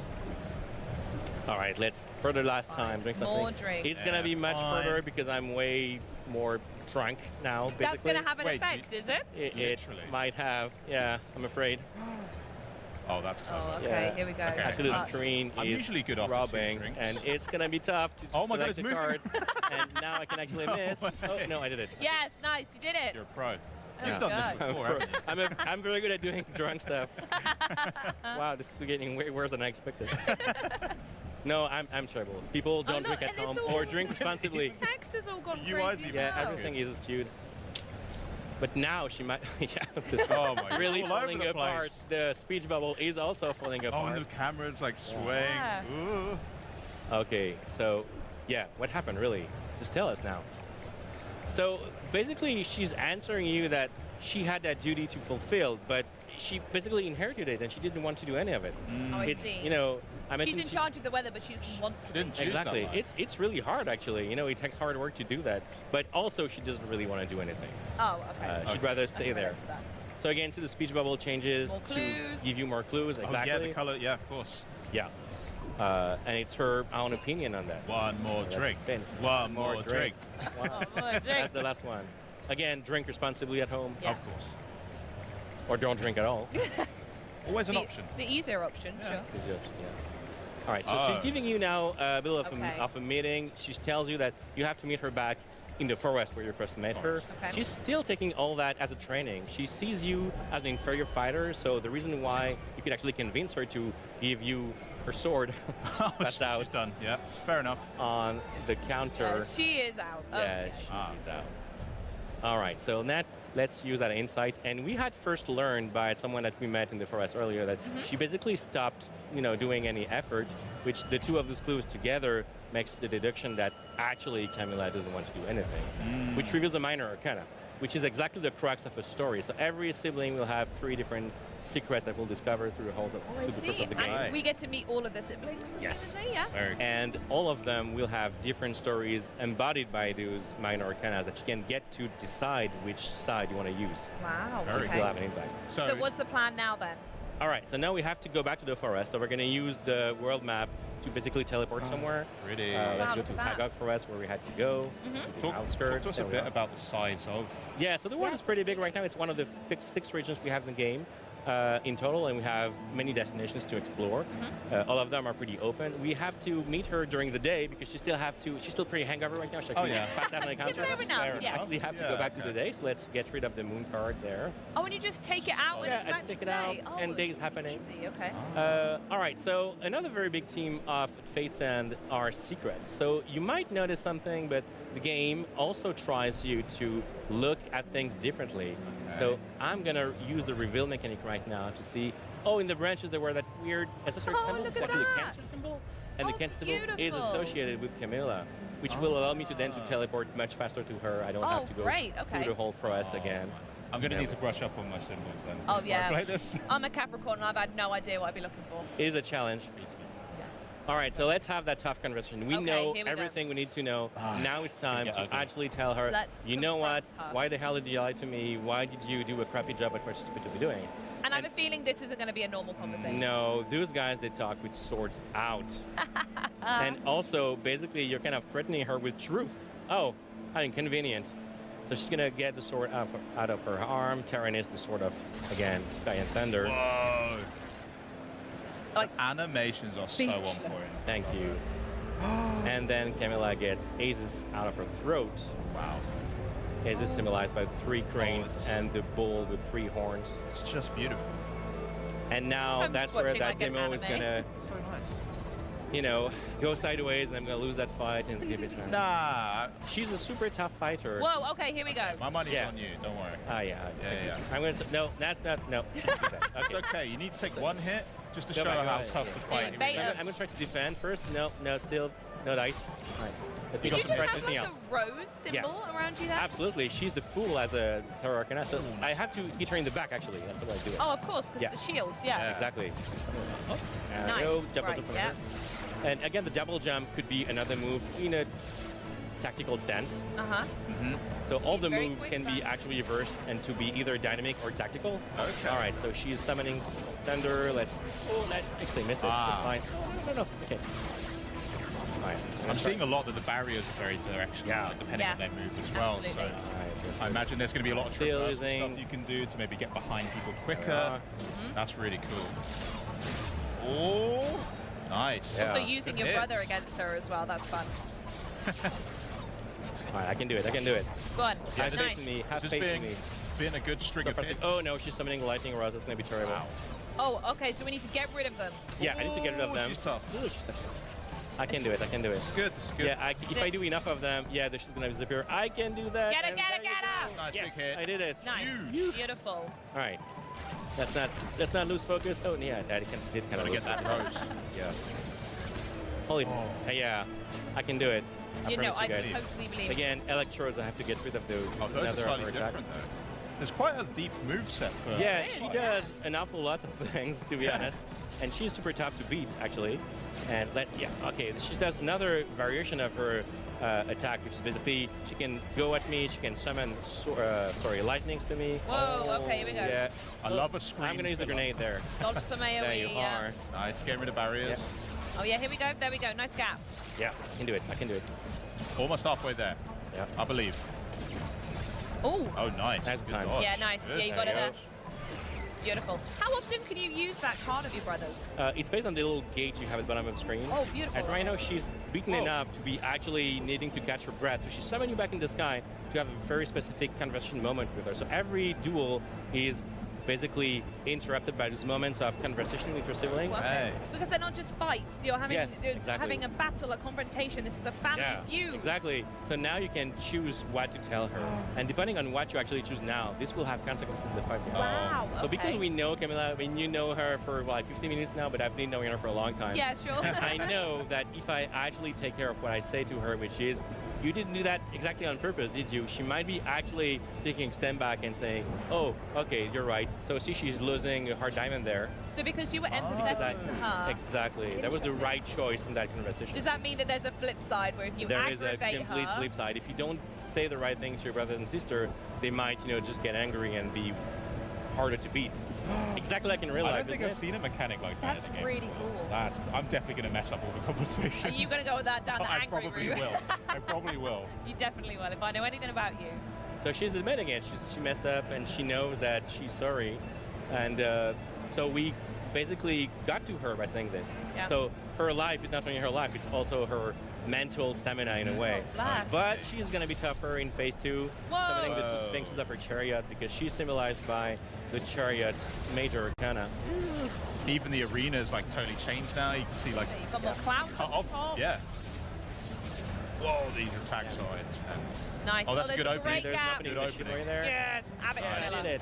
All right, let's, for the last time, drink something. More drink. It's going to be much harder because I'm way more drunk now, basically. That's going to have an effect, is it? It might have, yeah, I'm afraid. Oh, that's clever. Oh, okay, here we go. Actually, the screen I'm is usually good after rubbing, two drinks. and it's going to be tough to Oh my God, select it's the card. And now I can actually miss. Oh, no, I did it. Yes, nice, you did it. You're a pro. Yeah. You've done this before, haven't you? I'm very good at doing drunk stuff. Wow, this is getting way worse than I expected. No, I'm terrible. People don't drink at home or drink responsibly. Text has all gone UI's crazy. Yeah, as well. everything is skewed. But now she might, this Oh my God. really All over falling the apart. place. The speech bubble is also falling Oh, apart. and the camera's like swaying. Yeah. Ooh. Okay, so yeah, what happened really? Just tell us now. So basically, she's answering you that she had that duty to fulfill, but she basically inherited it and she didn't want to do any of it. Oh, I It's, see. I She's mentioned in charge of the weather, but she doesn't want to. Didn't choose exactly. that life. It's really hard actually. It takes hard work to do that, but also she doesn't really want to do anything. Oh, okay. She'd rather stay there. So again, so the speech bubble changes More to clues. give you more clues. Oh, Exactly. yeah, the color. Yeah, of course. Yeah. And it's her own opinion on that. One more That's drink. Finn. One more drink. Wow. More drink. That's the last one. Again, drink responsibly at home. Yeah. Of course. Or don't drink at all. Always an option. The easier option, sure. Is the option, yeah. All right, so she's giving you now a bit of a meeting. She tells you that you have to meet her back in the forest where you first met her. Okay. She's still taking all that as a training. She sees you as an inferior fighter, so the reason why you could actually convince her to give you her sword spat out She's done. Yeah, fair enough. on the counter. Yeah, she is out. Yeah, Okay. she's out. All right, so Nat, let's use that insight. And we had first learned by someone that we met in the forest earlier that she basically stopped, doing any effort, which the two of those clues together makes the deduction that actually Camilla doesn't want to do anything, which reveals a minor arcana, which is exactly the crux of a story. So every sibling will have 3 different secrets that we'll discover through the whole Oh, I through the course see. of the game. And we get to meet all of the siblings. Yes. Yeah. And all of them will have different stories embodied by those minor arcana that you can get to decide which side you want to use. Wow. Which Okay. will have an impact. So what's the plan now then? All right, so now we have to go back to the forest. So we're going to use the world map to basically teleport somewhere. Really? Let's go to Hagog Forest where we had to go. To the outskirts. Talk to us a bit about the size of... Yeah, so the world is pretty big right now. It's one of the 6 regions we have in the game. In total, and we have many destinations to explore. All of them are pretty open. We have to meet her during the day because she's still pretty hangover right now. She actually passed out on the counter. Actually have to go back to the day, so let's get rid of the moon card there. Oh, and you just take it out when it's back just take to it out, day. and day's happening. Easy. Okay. All right, so another very big theme of Fate's End are secrets. So you might notice something, but the game also tries you to look at things differently. So I'm gonna use the reveal mechanic right now to see, in the branches there were that weird esoteric symbol. It's actually a cancer symbol. And the cancer symbol is associated with Camilla, which will allow me to then to teleport much faster to her. I don't have to go through the whole forest again. I'm going to need to brush up on my symbols then. Oh, yeah. I play this. I'm a Capricorn and I've had no idea what I'd be looking for. It is a challenge. All right, so let's have that tough conversation. We know everything we need to know. Now it's time to actually tell her, you know what? Why the hell did you lie to me? Why did you do a crappy job at what you're supposed to be doing? And I have a feeling this isn't going to be a normal conversation. No, those guys, they talk with swords out. And also, basically, you're kind of threatening her with truth. Oh, how inconvenient. So she's going to get the sword out of her arm. Terran is the sword of, again, Sky and Thunder. Whoa. Like, animations are so on point. Thank you. And then Camilla gets aces out of her throat. Wow. Aces symbolized by 3 cranes and the bull with 3 horns. It's just beautiful. And now that's where that demo is gonna, go sideways, and I'm gonna lose that fight and skip it. Nah. She's a super tough fighter. Whoa, okay, here we go. My money's on you, don't worry. Yeah. I'm gonna, no, that's not, no. Okay. It's okay, you need to take 1 hit just to show her how tough the fight is. I'm gonna try to defend first. No, still, no dice. All right. Did you just have like a rose symbol around you there? Absolutely. She's the fool as a Terror Arcana. So I have to hit her in the back, actually. That's the way I do it. Oh, of course, because the shields, Exactly. Nice. Double jump from her. And again, the double jump could be another move in a tactical stance. So all the moves can be actually reversed and to be either dynamic or tactical. Okay. All right, so she's summoning Thunder. Let's... Oh, that actually missed it. That's fine. No. Okay. Right. I'm seeing a lot that the barriers are very directional, depending on their moves as well. Absolutely. So I imagine there's going to be a lot of traversal stuff you can do to maybe get behind people quicker. That's really cool. Oh, nice. Also using your brother against her as well. That's fun. All right, I can do it. Go on. Have faith in me. Have faith in me. Being a good string of hits. Oh no, she's summoning lightning rods. That's going to be terrible. Wow. Oh, okay, so we need to get rid of them. Yeah, I need to get rid of them. She's tough. Ooh, she's tough. I can do it. It's good. It's good. Yeah, if I do enough of them, she's going to disappear. I can do that. Get her! Nice Yes, big hit. I did it. Nice. Beautiful. All right. Let's not lose focus. Oh, yeah, that did kind of get that rose. Yeah. Holy. Yeah, I can do it. I promise you guys. totally believe Again, electrodes, I have to get rid of those. Oh, those are slightly different, though. There's quite a deep moveset for her. Yeah, she does an awful lot of things, to be honest. And she's super tough to beat, actually. And she does another variation of her attack, which is basically she can go at me, she can summon lightnings to me. Whoa, okay, here we go. Yeah. I love a screen. I'm going to use the grenade there. Dodge some AoE. There you are. Nice, getting rid of barriers. Oh yeah, here we go. There we go. Nice gap. Yeah, I can do it. Almost halfway there. Yeah. I believe. Oh, nice. That's Good time. dodge. yeah, nice. Good. Yeah, you got it there. Beautiful. How often can you use that card of your brother's? It's based on the little gauge you have at the bottom of the screen. Oh, beautiful. And right now she's beaten enough to be actually needing to catch her breath. So she's summoning you back in the sky to have a very specific conversation moment with her. So every duel is basically interrupted by these moments of conversation with your siblings. Hey. Because they're not just fights. You're having exactly. having a battle, a confrontation. This is a family feud. Exactly. So now you can choose what to tell her. And depending on what you actually choose now, this will have consequences in the fight. Wow. So because we know Camilla, you know her for like 15 minutes now, but I've been knowing her for a long time. Yeah, sure. I know that if I actually take care of what I say to her, which is, you didn't do that exactly on purpose, did you? She might be actually taking a step back and saying, oh, okay, you're right. So see, she's losing a hard diamond there. So because you were empathetic to her. Exactly. That was the right choice in that conversation. Does that mean that there's a flip side where if you there is aggravate a complete her, flip side. If you don't say the right thing to your brother and sister, they might, just get angry and be harder to beat. Exactly like in real life. I don't think isn't I've it? seen a mechanic like that That's in a game really before. cool. I'm definitely going to mess up all the conversations. Are you going to go with that down the I angry probably route? will. I probably will. You definitely will, if I know anything about you. So she's admitting it. She messed up, and she knows that she's sorry. And so we basically got to her by saying this. Yeah. So her life is not only her life; it's also her mental stamina in a way. blast. But she's going to be tougher in phase 2, summoning the two sphinxes of her chariot because she's symbolized by the chariot's major arcana. Even the arena's like totally changed now. You can see like You've got more clouds cut on off. top. Yeah. Whoa, these attacks are intense. Nice. Oh, that's a there's good opening. great There's gap. nothing Good to shoot opening. right there. Yes, have it, I Camilla. did it.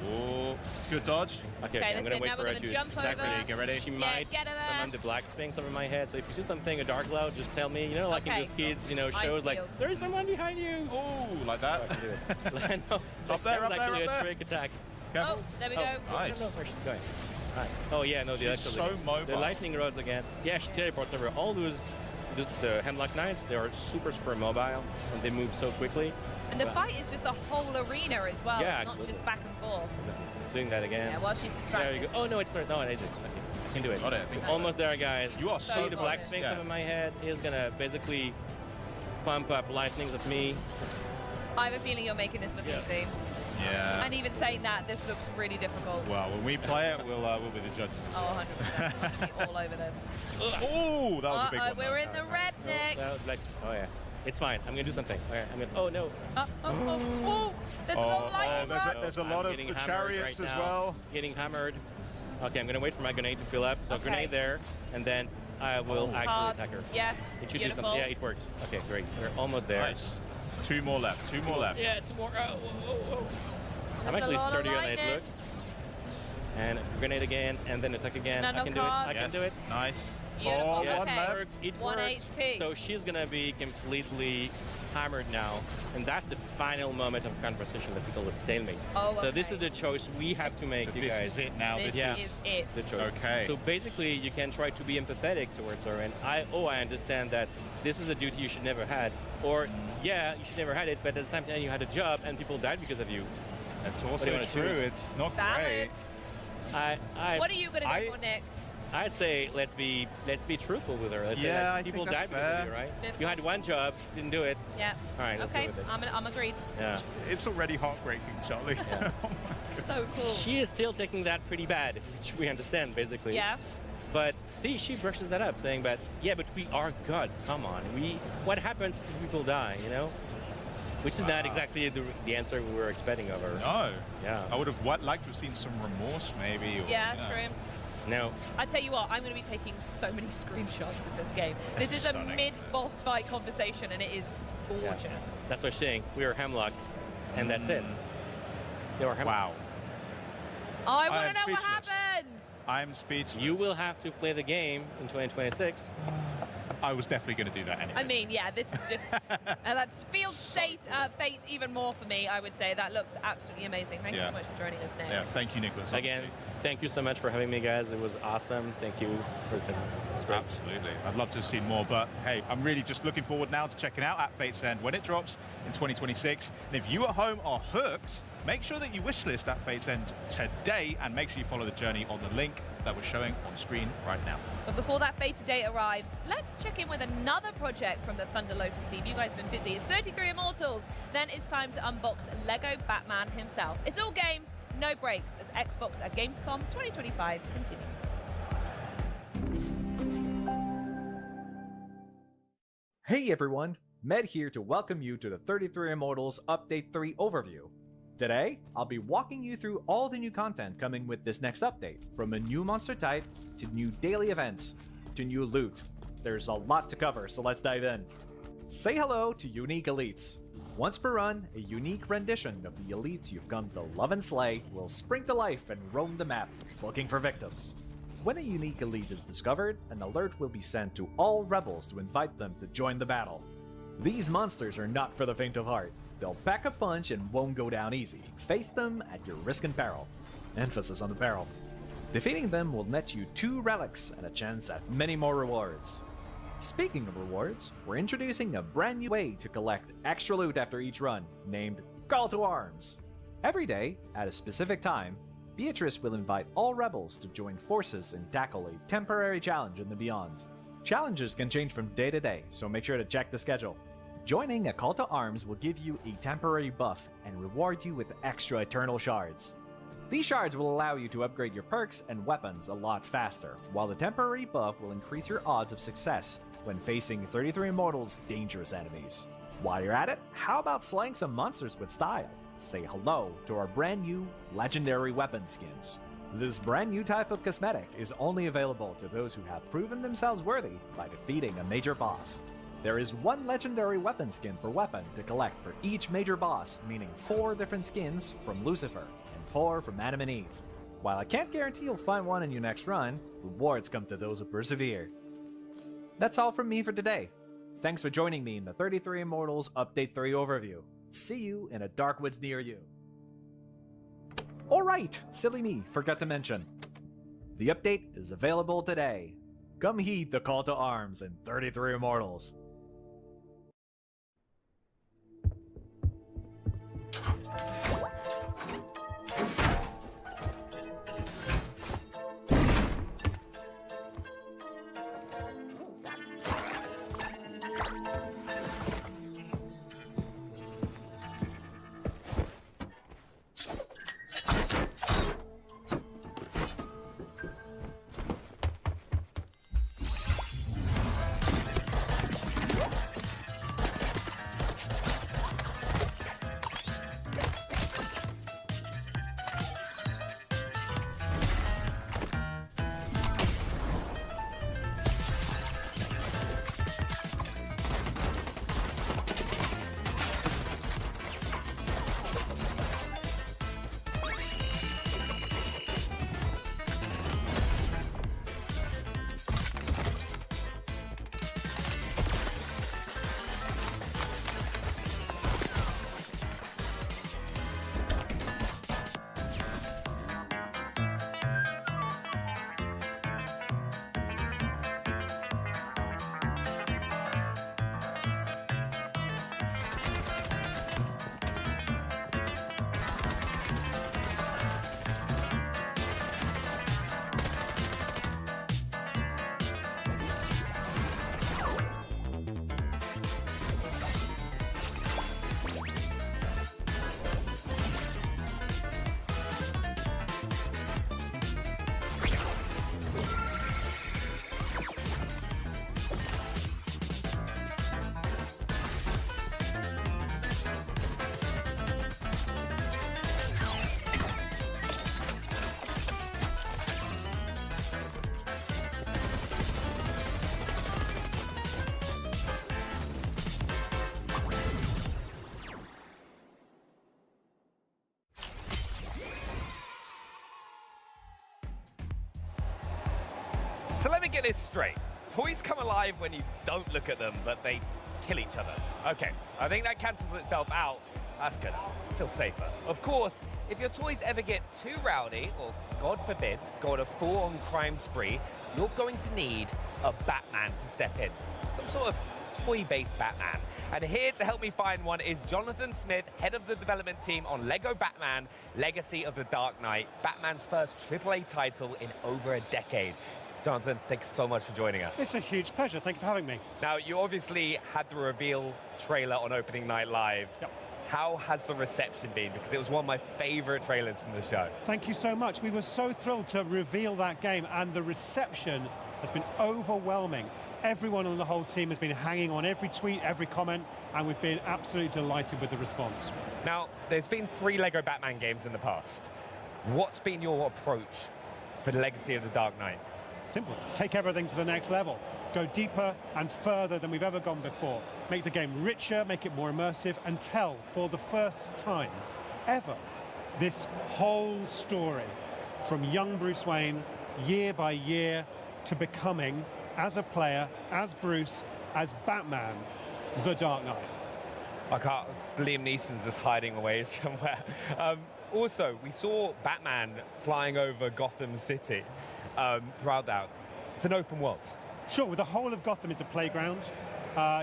Oh, good dodge. Okay, Okay, I'm that's gonna it. wait Now for we're her gonna to jump attack over. me. Get ready. She Yeah, might get her there. summon the black sphinx over my head. So if you see something, a dark cloud, just tell me. You know, like in Okay. those kids, you know, Ice shows like field. there is someone behind you. Oh, like that. I can do it. No, Up that there, was up there, actually up there. a trick attack. Careful. Oh, there we Oh, go. I Nice. don't know where she's going. Right. Oh yeah, no, the She's electro so again. mobile. The lightning rods again. Yeah, she teleports over. All those, the Hemlock Knights, they are super mobile and they move so quickly. And the But fight is just a whole arena as well. Yeah, it's not absolutely. just back and forth. Doing that again. Yeah, while she's There distracted. you go. Oh no, it's not. No, I did. Okay, I can do it. Got it, I think. Almost there, guys. You are See so the black close. sphinx Yeah. over my head is gonna basically pump up lightnings at me. I have a feeling you're making this look Yeah. easy. Yeah. And even saying that, this looks really difficult. Well, when we play it, we'll be the judges. Oh, 100%. I'm gonna be all over this. Oh, that was a big one. We're in the No, redneck. oh yeah. It's fine. I'm gonna do something. Okay, I'm gonna. Oh no. Oh, there's a little lightning rod. there's a I'm lot of getting the hammered chariots right as now. well. Getting hammered. Okay, I'm gonna wait for my grenade to fill up. So Okay. grenade there, and then I will actually Cards. attack her. Yes. It should Beautiful. do something. Yeah, it worked. Okay, great. We're almost there. Nice. Two more left. Two more left. Yeah, two more. Oh, whoa, whoa. I'm That's a actually lot of sturdier than it lightning. looks. And grenade again, and then attack again. Nano I can do it. cards. I can do it. Nice. Beautiful. Oh, Okay. one left. It One works. HP. So she's gonna be completely hammered now, and that's the final moment of conversation that we call a stalemate. Oh, So this okay. is the choice we have to make, So you this guys. is it now. This Yeah. is it. The choice. Okay. So basically, you can try to be empathetic towards her, and I understand that this is a duty you should never had, or yeah, you should never had it, but at the same time you had a job and people died because of you. That's do you also wanna true. choose? It's not great. Balance. What are you gonna I- go for, Nick? I'd say let's be truthful with her. Let's say Yeah, like, I people think died that's because of fair. you, right? That's You had one job, didn't do it. Yeah. All right, let's Okay, go with it. I'm agreed. Yeah. It's already heartbreaking, Charlie. Yeah. So cool. She is still taking that pretty bad, which we understand basically. Yeah. But see, she brushes that up, saying that yeah, but we are gods. Come on, what happens if people die? You know, which is not exactly the answer we were expecting of her. No. Yeah. I would have liked to have seen some remorse, maybe. Or, Yeah, you know. true. No. I tell you what, I'm going to be taking so many screenshots of this game. This is a Stunning. mid-boss fight conversation, and it is gorgeous. That's what I'm saying. We are Hemlock, and that's it. They were Hemlock. Wow. I I want to am know what speechless. happens. I'm speechless. You will have to play the game in 2026. I was definitely going to do that anyway. I mean, yeah, this is just that's field fate even more for me. I would say that looked absolutely amazing. Thank you Yeah. so much for joining us, Nick. Yeah, thank you, Nicholas. Again, thank you so much for having me, guys. It was awesome. Thank you for the segment. It was great. Absolutely. I'd love to have seen more, but hey, I'm really just looking forward now to checking out At Fate's End when it drops in 2026. And if you at home are hooked, make sure that you wishlist At Fate's End today, and make sure you follow the journey on the link that we're showing on screen right now. But before that fated date arrives, let's check in with another project from the Thunder Lotus team. You guys have been busy. It's 33 Immortals. Then it's time to unbox Lego Batman himself. It's all games, no breaks, as Xbox at Gamescom 2025 continues. Hey everyone, Med here to welcome you to the 33 Immortals Update 3 overview. Today, I'll be walking you through all the new content coming with this next update, from a new monster type, to new daily events, to new loot. There's a lot to cover, so let's dive in. Say hello to Unique Elites. Once per run, a unique rendition of the elites you've come to love and slay will spring to life and roam the map, looking for victims. When a unique elite is discovered, an alert will be sent to all rebels to invite them to join the battle. These monsters are not for the faint of heart. They'll pack a punch and won't go down easy. Face them at your risk and peril. Emphasis on the peril. Defeating them will net you 2 relics and a chance at many more rewards. Speaking of rewards, we're introducing a brand new way to collect extra loot after each run, named Call to Arms. Every day, at a specific time, Beatrice will invite all rebels to join forces and tackle a temporary challenge in the Beyond. Challenges can change from day to day, so make sure to check the schedule. Joining a call to arms will give you a temporary buff and reward you with extra Eternal Shards. These shards will allow you to upgrade your perks and weapons a lot faster, while the temporary buff will increase your odds of success when facing 33 Immortals' dangerous enemies. While you're at it, how about slaying some monsters with style? Say hello to our brand new legendary weapon skins. This brand new type of cosmetic is only available to those who have proven themselves worthy by defeating a major boss. There is one legendary weapon skin per weapon to collect for each major boss, meaning 4 different skins from Lucifer and 4 from Adam and Eve. While I can't guarantee you'll find one in your next run, rewards come to those who persevere. That's all from me for today. Thanks for joining me in the 33 Immortals Update 3 overview. See you in a dark woods near you. Alright, silly me, forgot to mention. The update is available today. Come heed the call to arms in 33 Immortals. So let me get this straight. Toys come alive when you don't look at them, but they kill each other. Okay, I think that cancels itself out. That's good. Feel safer. Of course, if your toys ever get too rowdy, or God forbid, go on a full-on crime spree, you're going to need a Batman to step in. Some sort of toy-based Batman. And here to help me find one is Jonathan Smith, head of the development team on Lego Batman, Legacy of the Dark Knight, Batman's first AAA title in over a decade. Jonathan, thanks so much for joining us. It's a huge pleasure. Thank you for having me. Now, you obviously had the reveal trailer on opening night live. Yep. How has the reception been? Because it was one of my favorite trailers from the show. Thank you so much. We were so thrilled to reveal that game, and the reception has been overwhelming. Everyone on the whole team has been hanging on every tweet, every comment, and we've been absolutely delighted with the response. Now, there's been 3 Lego Batman games in the past. What's been your approach for the Legacy of the Dark Knight? Simple. Take everything to the next level. Go deeper and further than we've ever gone before. Make the game richer, make it more immersive, and tell, for the first time ever, this whole story from young Bruce Wayne, year by year, to becoming, as a player, as Bruce, as Batman, the Dark Knight. I can't. Liam Neeson's just hiding away somewhere. Also, we saw Batman flying over Gotham City throughout that. It's an open world. Sure, with the whole of Gotham is a playground.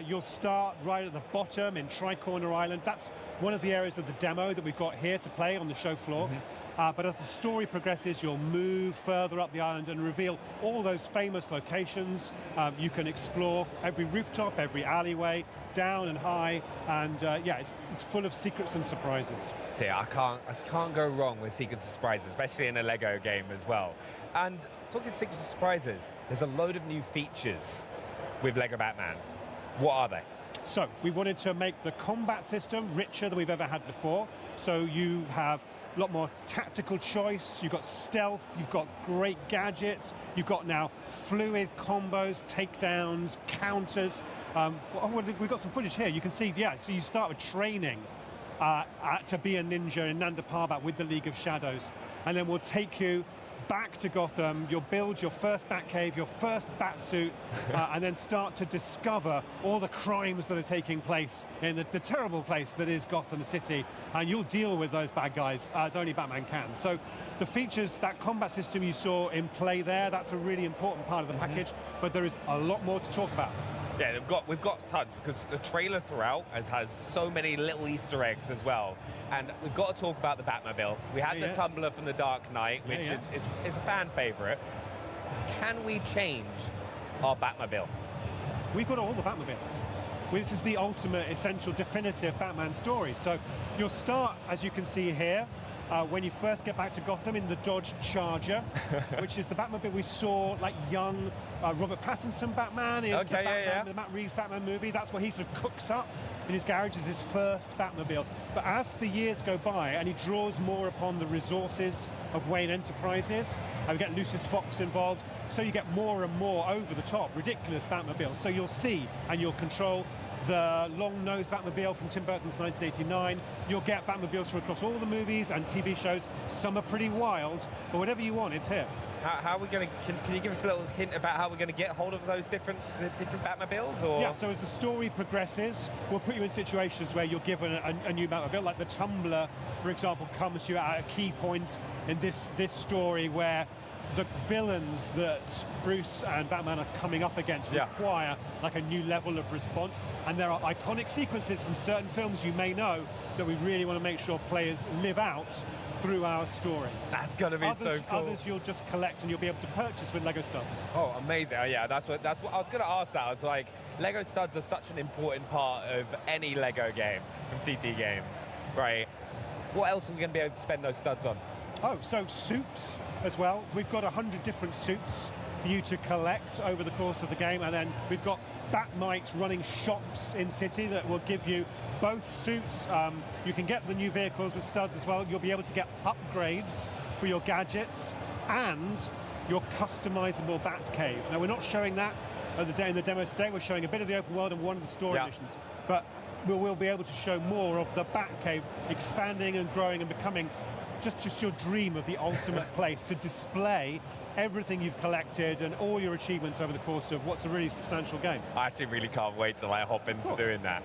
You'll start right at the bottom in Tri-Corner Island. That's one of the areas of the demo that we've got here to play on the show floor. But as the story progresses, you'll move further up the island and reveal all those famous locations. You can explore every rooftop, every alleyway, down and high, and yeah, it's full of secrets and surprises. See, I can't go wrong with secrets and surprises, especially in a Lego game as well. And talking secrets and surprises, there's a load of new features with Lego Batman. What are they? So we wanted to make the combat system richer than we've ever had before. So you have a lot more tactical choice, you've got stealth, you've got great gadgets, you've got now fluid combos, takedowns, counters. We've got some footage here. You can see, yeah, so you start with training to be a ninja in Nanda Parbat with the League of Shadows. And then we'll take you back to Gotham, you'll build your first Batcave, your first Batsuit, and then start to discover all the crimes that are taking place in the terrible place that is Gotham City, and you'll deal with those bad guys as only Batman can. So the features, that combat system you saw in play there, that's a really important part of the package, but there is a lot more to talk about. Yeah, we've got tons, because the trailer throughout has so many little Easter eggs as well. And we've got to talk about the Batmobile. We had the Tumbler from The Dark Knight, which is a fan favorite. Can we change our Batmobile? We've got all the Batmobiles. This is the ultimate, essential, definitive Batman story. So you'll start, as you can see here, when you first get back to Gotham in the Dodge Charger, which is the Batmobile we saw, like young Robert Pattinson Batman in the Matt Reeves Batman movie. That's where he sort of cooks up in his garage as his first Batmobile. But as the years go by and he draws more upon the resources of Wayne Enterprises, and we get Lucius Fox involved, so you get more and more over-the-top, ridiculous Batmobiles. So you'll see and you'll control the long-nosed Batmobile from Tim Burton's 1989. You'll get Batmobiles from across all the movies and TV shows. Some are pretty wild, but whatever you want, it's here. How are we going to? Can you give us a little hint about how we're going to get hold of those different Batmobiles? Or yeah. So as the story progresses, we'll put you in situations where you're given a new Batmobile, like the Tumbler, for example, comes to you at a key point in this story where the villains that Bruce and Batman are coming up against require like a new level of response, and there are iconic sequences from certain films you may know that we really want to make sure players live out through our story. That's gonna be so cool. Others you'll just collect and you'll be able to purchase with Lego studs. Oh, amazing! Oh, yeah, that's what I was gonna ask. That I was like, Lego studs are such an important part of any Lego game from TT Games, right? What else are we gonna be able to spend those studs on? Oh, so suits as well. We've got 100 different suits for you to collect over the course of the game, and then we've got Batmites running shops in City that will give you both suits. You can get the new vehicles with studs as well. You'll be able to get upgrades for your gadgets and your customizable Batcave. Now, we're not showing that in the demo today. We're showing a bit of the open world and one of the story missions, but we'll be able to show more of the Batcave expanding and growing and becoming just your dream of the ultimate place to display everything you've collected and all your achievements over the course of what's a really substantial game. I actually really can't wait till I hop into doing that.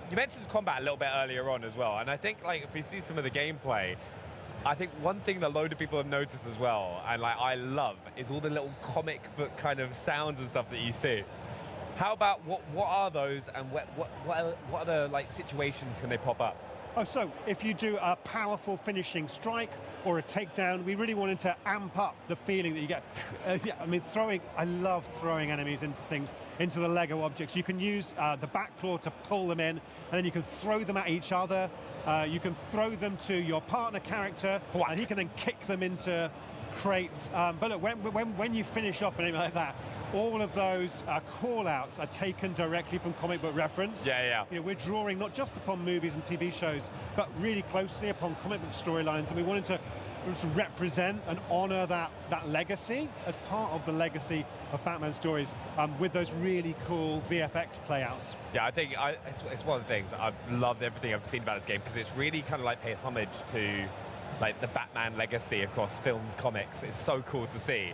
You mentioned combat a little bit earlier on as well, and I think like if we see some of the gameplay, I think one thing that a load of people have noticed as well, and like I love, is all the little comic book kind of sounds and stuff that you see. How about what are those, and what other like situations can they pop up? Oh, so if you do a powerful finishing strike or a takedown, we really wanted to amp up the feeling that you get. Yeah, I mean, I love throwing enemies into things, into the Lego objects. You can use the back claw to pull them in, and then you can throw them at each other. You can throw them to your partner character, and he can then kick them into crates. But look, when you finish off an enemy like that, all of those call-outs are taken directly from comic book reference. Yeah. You know, we're drawing not just upon movies and TV shows, but really closely upon comic book storylines, and we wanted to represent and honor that legacy as part of the legacy of Batman stories with those really cool VFX playouts. Yeah, I think it's one of the things I've loved everything I've seen about this game, because it's really kind of like paid homage to like the Batman legacy across films, comics. It's so cool to see.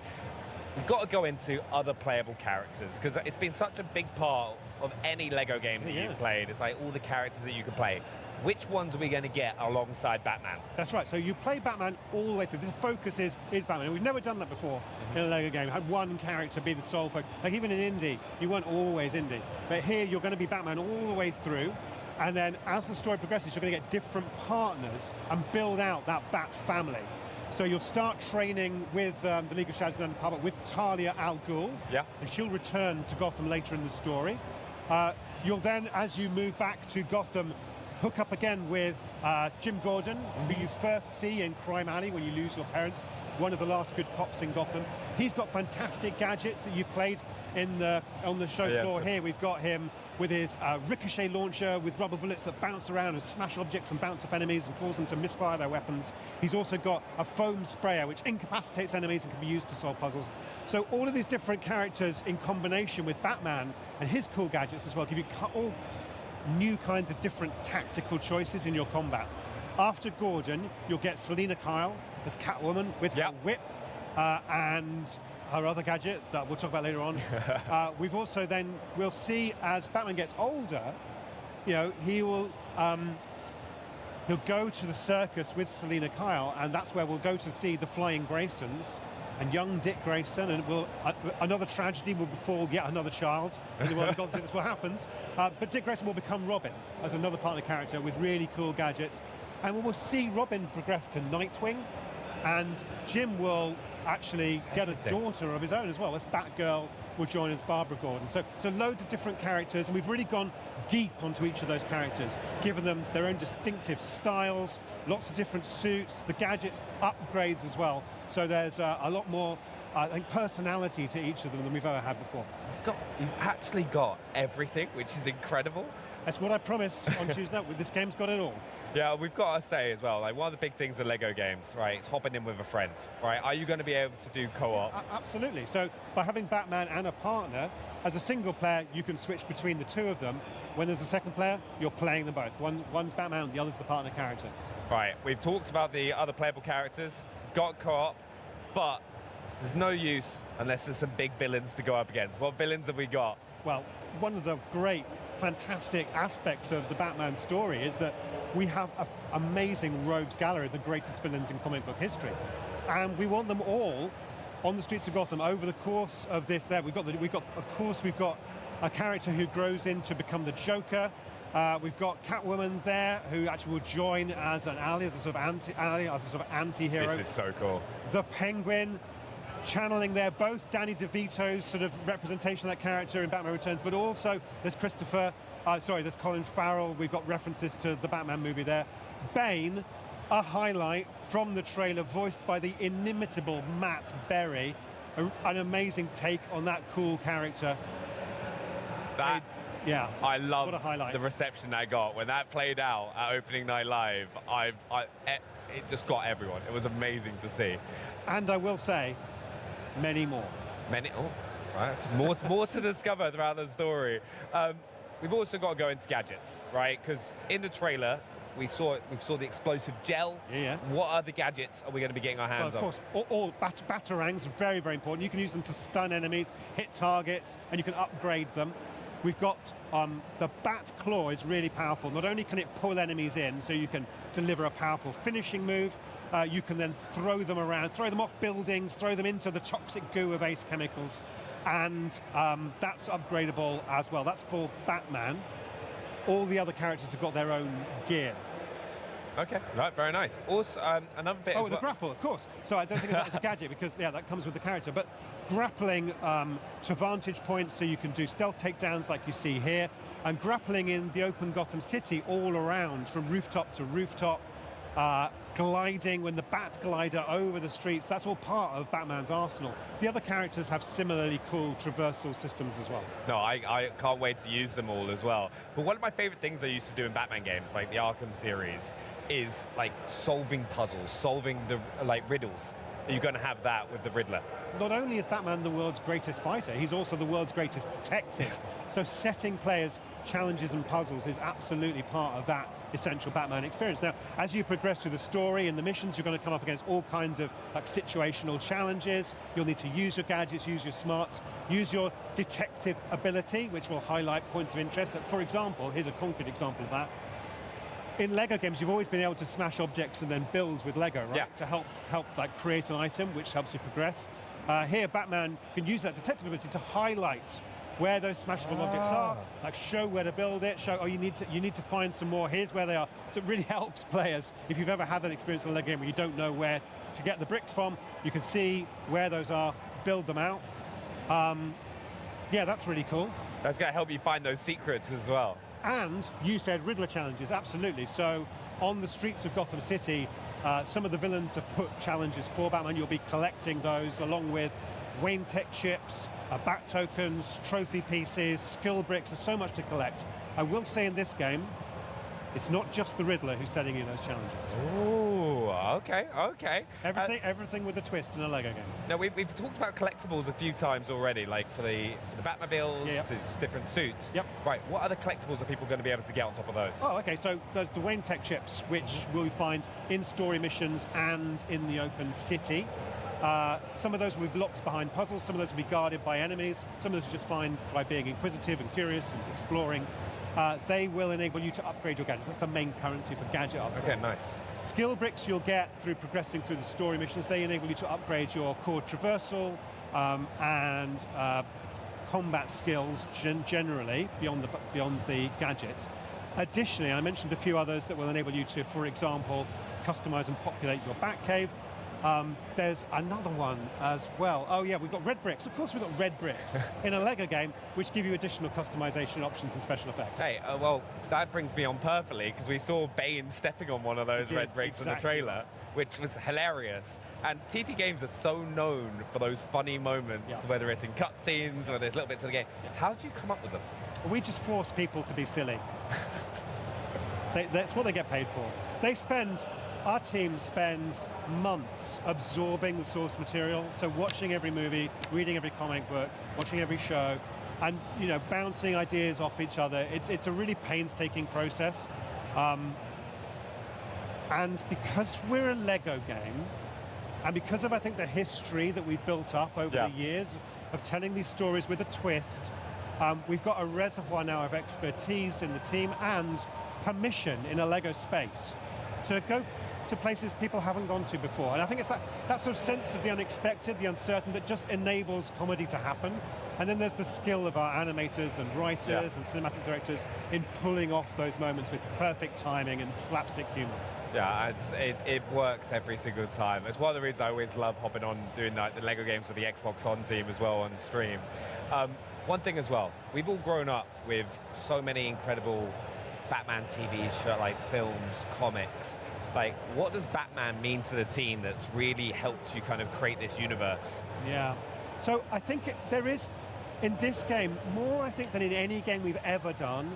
We've got to go into other playable characters, because it's been such a big part of any Lego game that you've played. It's like all the characters that you can play. which ones are we going to get alongside Batman? That's right. So you play Batman all the way through. The focus is Batman. We've never done that before in a Lego game. Had one character be the sole focus. Like even in Indy, you weren't always Indy. But here you're going to be Batman all the way through. And then as the story progresses, you're going to get different partners and build out that Bat family. So you'll start training with the League of Shadows and the Public with Talia Al Ghul. Yeah. And she'll return to Gotham later in the story. You'll then, as you move back to Gotham, hook up again with Jim Gordon, who you first see in Crime Alley when you lose your parents, one of the last good cops in Gotham. He's got fantastic gadgets that you've played on the show floor here. We've got him with his ricochet launcher with rubber bullets that bounce around and smash objects and bounce off enemies and cause them to misfire their weapons. He's also got a foam sprayer which incapacitates enemies and can be used to solve puzzles. So all of these different characters in combination with Batman and his cool gadgets as well give you all new kinds of different tactical choices in your combat. After Gordon, you'll get Selina Kyle as Catwoman with her whip and her other gadget that we'll talk about later on. We've also then, we'll see as Batman gets older, you know, he'll go to the circus with Selina Kyle, and that's where we'll go to see the Flying Graysons and young Dick Grayson, and another tragedy will befall yet another child in the world of Gotham. That's what happens. But Dick Grayson will become Robin as another partner character with really cool gadgets. And we'll see Robin progress to Nightwing, and Jim will actually get a daughter of his own as well. This Batgirl will join as Barbara Gordon. So loads of different characters, and we've really gone deep onto each of those characters, given them their own distinctive styles, lots of different suits, the gadgets, upgrades as well. So there's a lot more, I think, personality to each of them than we've ever had before. You've actually got everything, which is incredible. That's what I promised on Tuesday night. This game's got it all. Yeah, we've got to say as well, like one of the big things of Lego games, right, is hopping in with a friend, right? Are you going to be able to do co-op? Absolutely. So by having Batman and a partner, as a single player, you can switch between the two of them. When there's a second player, you're playing them both. One's Batman, the other's the partner character. Right, we've talked about the other playable characters, got co-op, but there's no use unless there's some big villains to go up against. What villains have we got? Well, one of the great, fantastic aspects of the Batman story is that we have an amazing rogues gallery of the greatest villains in comic book history, and we want them all on the streets of Gotham over the course of this. We've got a character who grows in to become the Joker. We've got Catwoman there, who actually will join as an Alias, as a sort of anti-hero. This is so cool. The Penguin, channeling there both Danny DeVito's sort of representation of that character in Batman Returns, but also there's there's Colin Farrell. We've got references to the Batman movie there. Bane, a highlight from the trailer, voiced by the inimitable Matt Berry. An amazing take on that cool character. I love the reception I got when that played out at opening night live. It just got everyone. It was amazing to see. And I will say, many more. Right. More to discover throughout the story. We've also got to go into gadgets, right? Because in the trailer, we saw the explosive gel. Yeah. What other gadgets are we going to be getting our hands on? Of course, all batarangs are very, very important. You can use them to stun enemies, hit targets, and you can upgrade them. We've got the Bat Claw is really powerful. Not only can it pull enemies in, so you can deliver a powerful finishing move, you can then throw them around, throw them off buildings, throw them into the toxic goo of Ace Chemicals, and that's upgradable as well. That's for Batman. All the other characters have got their own gear. Okay, right, very nice. Also, another bit. The grapple, of course. So I don't think that's a gadget because that comes with the character. But grappling to vantage points, so you can do stealth takedowns like you see here, and grappling in the open Gotham City all around from rooftop to rooftop. Gliding when the Bat Glider over the streets, that's all part of Batman's arsenal. The other characters have similarly cool traversal systems as well. No, I can't wait to use them all as well. But one of my favorite things I used to do in Batman games, like the Arkham series, is like solving puzzles, solving the riddles. Are you going to have that with the Riddler? Not only is Batman the world's greatest fighter, he's also the world's greatest detective. So setting players challenges and puzzles is absolutely part of that essential Batman experience. Now, as you progress through the story and the missions, you're going to come up against all kinds of situational challenges. You'll need to use your gadgets, use your smarts, use your detective ability, which will highlight points of interest. For example, here's a concrete example of that. in Lego games, you've always been able to smash objects and then build with Lego, right? Yeah. To help like create an item, which helps you progress. Here, Batman can use that detective ability to highlight where those smashable objects are, like show where to build it, show, oh, you need to find some more, here's where they are. So it really helps players. If you've ever had that experience in a Lego game where you don't know where to get the bricks from, you can see where those are, build them out. Yeah, that's really cool. That's going to help you find those secrets as well. And you said Riddler challenges, absolutely. So on the streets of Gotham City, some of the villains have put challenges for Batman. You'll be collecting those along with Wayne Tech chips, bat tokens, trophy pieces, skill bricks. There's so much to collect. I will say in this game, it's not just the Riddler who's setting you those challenges. Oh, okay. Everything with a twist in a Lego game. Now, we've talked about collectibles a few times already, like for the Batmobiles, to different suits. Yep. Right, what other collectibles are people going to be able to get on top of those? Oh, okay, so there's the Wayne Tech chips, which we'll find in story missions and in the open city. Some of those will be blocked behind puzzles, some of those will be guarded by enemies, some of those you just find by being inquisitive and curious and exploring. They will enable you to upgrade your gadgets. That's the main currency for gadget upgrade. Okay, nice. Skill bricks you'll get through progressing through the story missions. They enable you to upgrade your core traversal and combat skills generally beyond the gadgets. Additionally, I mentioned a few others that will enable you to, for example, customize and populate your Batcave. There's another one as well. Oh yeah, we've got red bricks. Of course we've got red bricks in a Lego game, which give you additional customization options and special effects. Hey, well, that brings me on perfectly, because we saw Bane stepping on one of those red bricks in the trailer, which was hilarious. And TT Games are so known for those funny moments, whether it's in cutscenes or there's little bits of the game. How do you come up with them? We just force people to be silly. That's what they get paid for. Our team spends months absorbing the source material, so watching every movie, reading every comic book, watching every show, and bouncing ideas off each other. It's a really painstaking process. And because we're a Lego game, and because of, I think, the history that we've built up over the years of telling these stories with a twist, we've got a reservoir now of expertise in the team and permission in a Lego space to go to places people haven't gone to before. And I think it's that sort of sense of the unexpected, the uncertain, that just enables comedy to happen. And then there's the skill of our animators and writers and cinematic directors in pulling off those moments with perfect timing and slapstick humor. Yeah, it works every single time. It's one of the reasons I always love hopping on doing the Lego games with the Xbox On team as well on stream. One thing as well, we've all grown up with so many incredible Batman TV show, like films, comics. Like, what does Batman mean to the team that's really helped you kind of create this universe? Yeah. So I think there is, in this game, more I think than in any game we've ever done,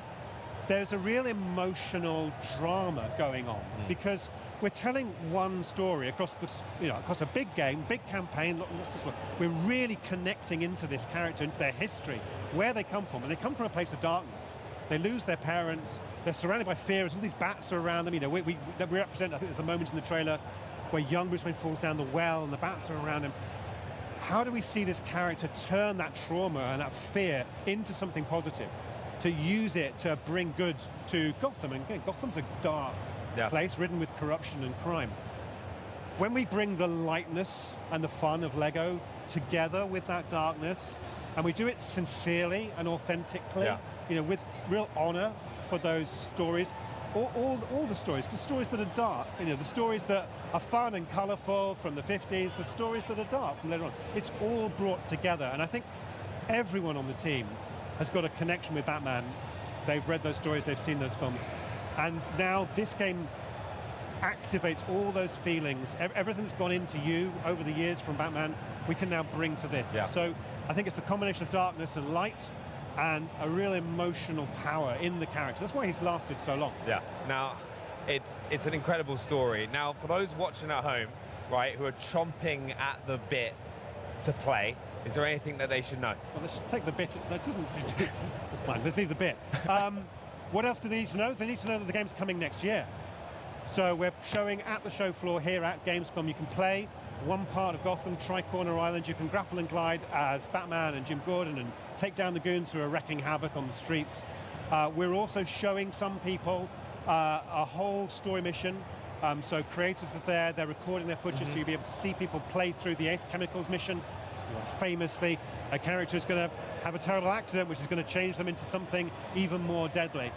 there's a real emotional drama going on because we're telling one story across across a big game, big campaign. We're really connecting into this character, into their history, where they come from, and they come from a place of darkness. They lose their parents. They're surrounded by fears. All these bats are around them. We represent. I think there's a moment in the trailer where young Bruce Wayne falls down the well, and the bats are around him. How do we see this character turn that trauma and that fear into something positive, to use it to bring good to Gotham? And again, Gotham's a dark place, ridden with corruption and crime. When we bring the lightness and the fun of Lego together with that darkness, and we do it sincerely and authentically, with real honor for those stories, all the stories that are dark, the stories that are fun and colorful from the 50s, the stories that are dark from later on. It's all brought together, and I think everyone on the team has got a connection with Batman. They've read those stories, they've seen those films, and now this game activates all those feelings. Everything that's gone into you over the years from Batman, we can now bring to this. So I think it's the combination of darkness and light and a real emotional power in the character. That's why he's lasted so long. Yeah. Now, it's an incredible story. Now, for those watching at home, right, who are chomping at the bit to play, is there anything that they should know? Well, let's take the bit. That's fine. Let's leave the bit. What else do they need to know? They need to know that the game's coming next year. So we're showing at the show floor here at Gamescom. You can play one part of Gotham, Tri-Corner Island. You can grapple and glide as Batman and Jim Gordon and take down the goons who are wreaking havoc on the streets. We're also showing some people a whole story mission. So creators are there, they're recording their footage, so you'll be able to see people play through the Ace Chemicals mission. Famously, a character is going to have a terrible accident, which is going to change them into something even more deadly.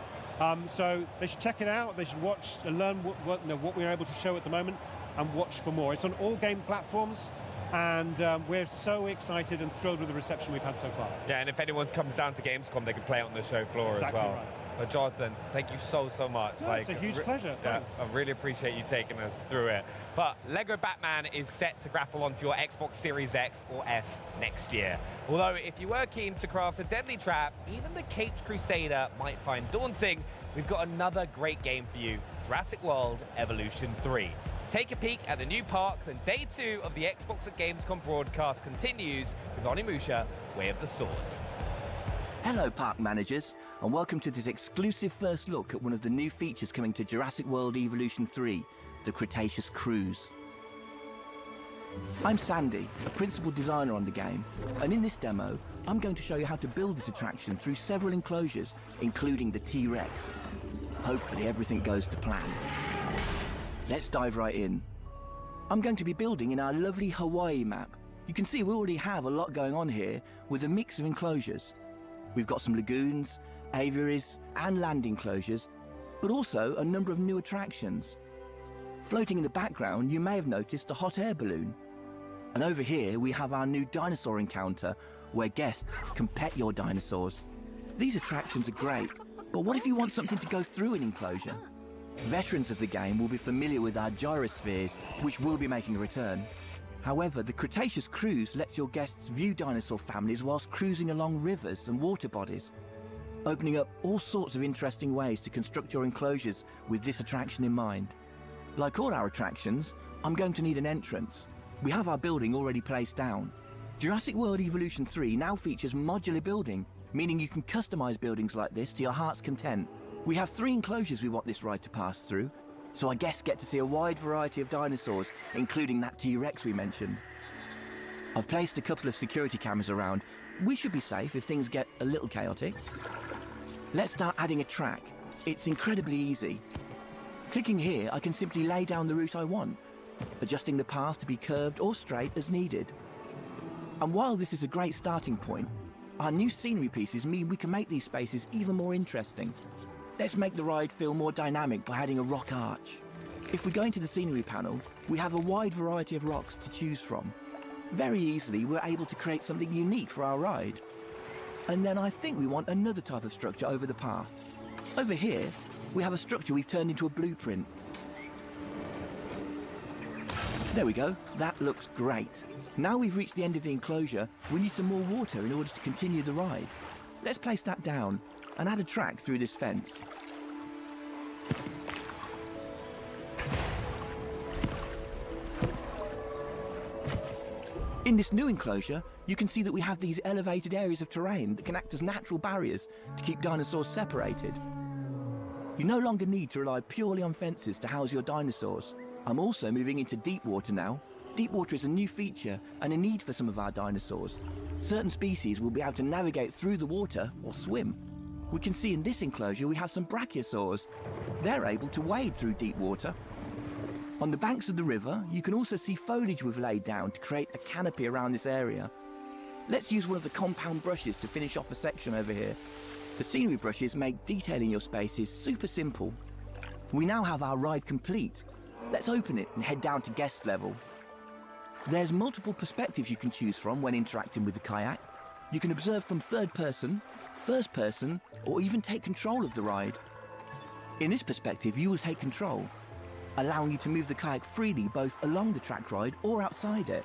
So they should check it out, they should watch and learn what we're able to show at the moment, and watch for more. It's on all game platforms, and we're so excited and thrilled with the reception we've had so far. Yeah, and if anyone comes down to Gamescom, they can play it on the show floor Exactly as well. right. But Jonathan, thank you so much. No, it's a huge pleasure. Yeah, Thanks. I really appreciate you taking us through it. But Lego Batman is set to grapple onto your Xbox Series X or S next year. Although if you were keen to craft a deadly trap, even the Caped Crusader might find daunting, we've got another great game for you, Jurassic World Evolution 3. Take a peek at the new park, and day 2 of the Xbox at Gamescom broadcast continues with Onimusha, Way of the Swords. Hello park managers, and welcome to this exclusive first look at one of the new features coming to Jurassic World Evolution 3, the Cretaceous Cruise. I'm Sandy, a principal designer on the game, and in this demo, I'm going to show you how to build this attraction through several enclosures, including the T-Rex. Hopefully everything goes to plan. Let's dive right in. I'm going to be building in our lovely Hawaii map. You can see we already have a lot going on here with a mix of enclosures. We've got some lagoons, aviaries, and land enclosures, but also a number of new attractions. Floating in the background, you may have noticed a hot air balloon. And over here, we have our new dinosaur encounter, where guests can pet your dinosaurs. These attractions are great, but what if you want something to go through an enclosure? Veterans of the game will be familiar with our gyrospheres, which will be making a return. However, the Cretaceous Cruise lets your guests view dinosaur families whilst cruising along rivers and water bodies, opening up all sorts of interesting ways to construct your enclosures with this attraction in mind. Like all our attractions, I'm going to need an entrance. We have our building already placed down. Jurassic World Evolution 3 now features modular building, meaning you can customize buildings like this to your heart's content. We have 3 enclosures we want this ride to pass through, so our guests get to see a wide variety of dinosaurs, including that T-Rex we mentioned. I've placed a couple of security cameras around. We should be safe if things get a little chaotic. Let's start adding a track. It's incredibly easy. Clicking here, I can simply lay down the route I want, adjusting the path to be curved or straight as needed. And while this is a great starting point, our new scenery pieces mean we can make these spaces even more interesting. Let's make the ride feel more dynamic by adding a rock arch. If we go into the scenery panel, we have a wide variety of rocks to choose from. Very easily, we're able to create something unique for our ride. And then I think we want another type of structure over the path. Over here, we have a structure we've turned into a blueprint. There we go, that looks great. Now we've reached the end of the enclosure, we need some more water in order to continue the ride. Let's place that down and add a track through this fence. In this new enclosure, you can see that we have these elevated areas of terrain that can act as natural barriers to keep dinosaurs separated. You no longer need to rely purely on fences to house your dinosaurs. I'm also moving into deep water now. Deep water is a new feature and a need for some of our dinosaurs. Certain species will be able to navigate through the water or swim. We can see in this enclosure we have some brachiosaurs. They're able to wade through deep water. On the banks of the river, you can also see foliage we've laid down to create a canopy around this area. Let's use one of the compound brushes to finish off a section over here. The scenery brushes make detailing your spaces super simple. We now have our ride complete. Let's open it and head down to guest level. There's multiple perspectives you can choose from when interacting with the kayak. You can observe from third person, first person, or even take control of the ride. In this perspective, you will take control, allowing you to move the kayak freely both along the track ride or outside it.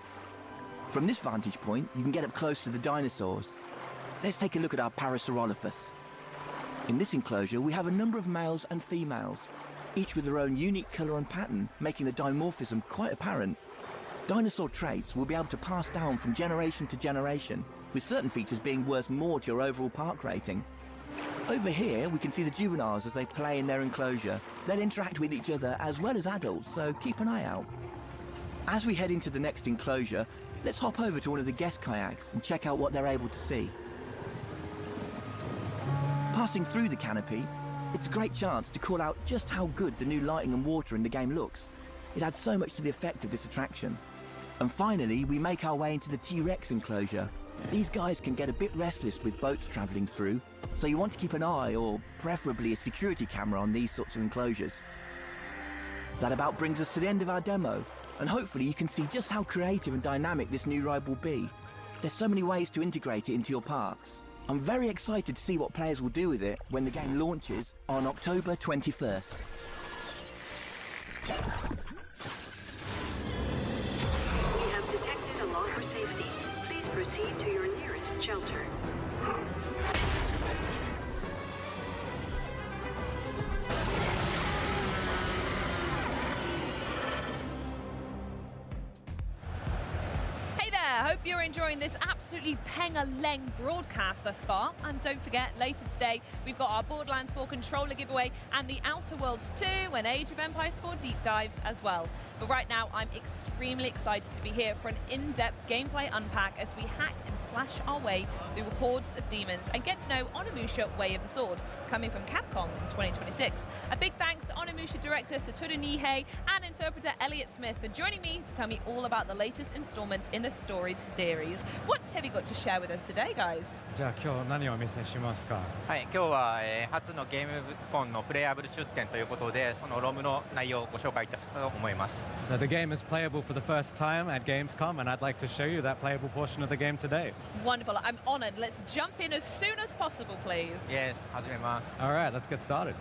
From this vantage point, you can get up close to the dinosaurs. Let's take a look at our Parasaurolophus. In this enclosure, we have a number of males and females, each with their own unique colour and pattern, making the dimorphism quite apparent. Dinosaur traits will be able to pass down from generation to generation, with certain features being worth more to your overall park rating. Over here, we can see the juveniles as they play in their enclosure. They'll interact with each other as well as adults, so keep an eye out. As we head into the next enclosure, let's hop over to one of the guest kayaks and check out what they're able to see. Passing through the canopy, It's a great chance to call out just how good the new lighting and water in the game looks. It adds so much to the effect of this attraction. And finally, we make our way into the T-Rex enclosure. These guys can get a bit restless with boats travelling through, so you want to keep an eye, or preferably a security camera, on these sorts of enclosures. That about brings us to the end of our demo, and hopefully you can see just how creative and dynamic this new ride will be. There's so many ways to integrate it into your parks. I'm very excited to see what players will do with it when the game launches on October 21st. We have detected a loss for safety. Please proceed to your nearest shelter. Hope you're enjoying this absolutely peng-a-leng broadcast thus far. And don't forget, later today, we've got our Borderlands 4 controller giveaway and the Outer Worlds 2 and Age of Empires 4 deep dives as well. But right now, I'm extremely excited to be here for an in-depth gameplay unpack as we hack and slash our way through hordes of demons and get to know Onimusha Way of the Sword, coming from Capcom in 2026. A big thanks to Onimusha director Satoru Nihei and interpreter Elliot Smith for joining me to tell me all about the latest installment in the storied series. What have you got to share with us today, guys? じゃあ今日何をお見せしますか。はい、今日は、初のゲームコンのプレイアブル出展ということで、そのロムの内容をご紹介いたしたと思います。So the game is playable for the first time at Gamescom, and I'd like to show you that playable portion of the game today. Wonderful. I'm honored. Let's jump in as soon as possible, please. Yes, 始めます。All right, let's get started.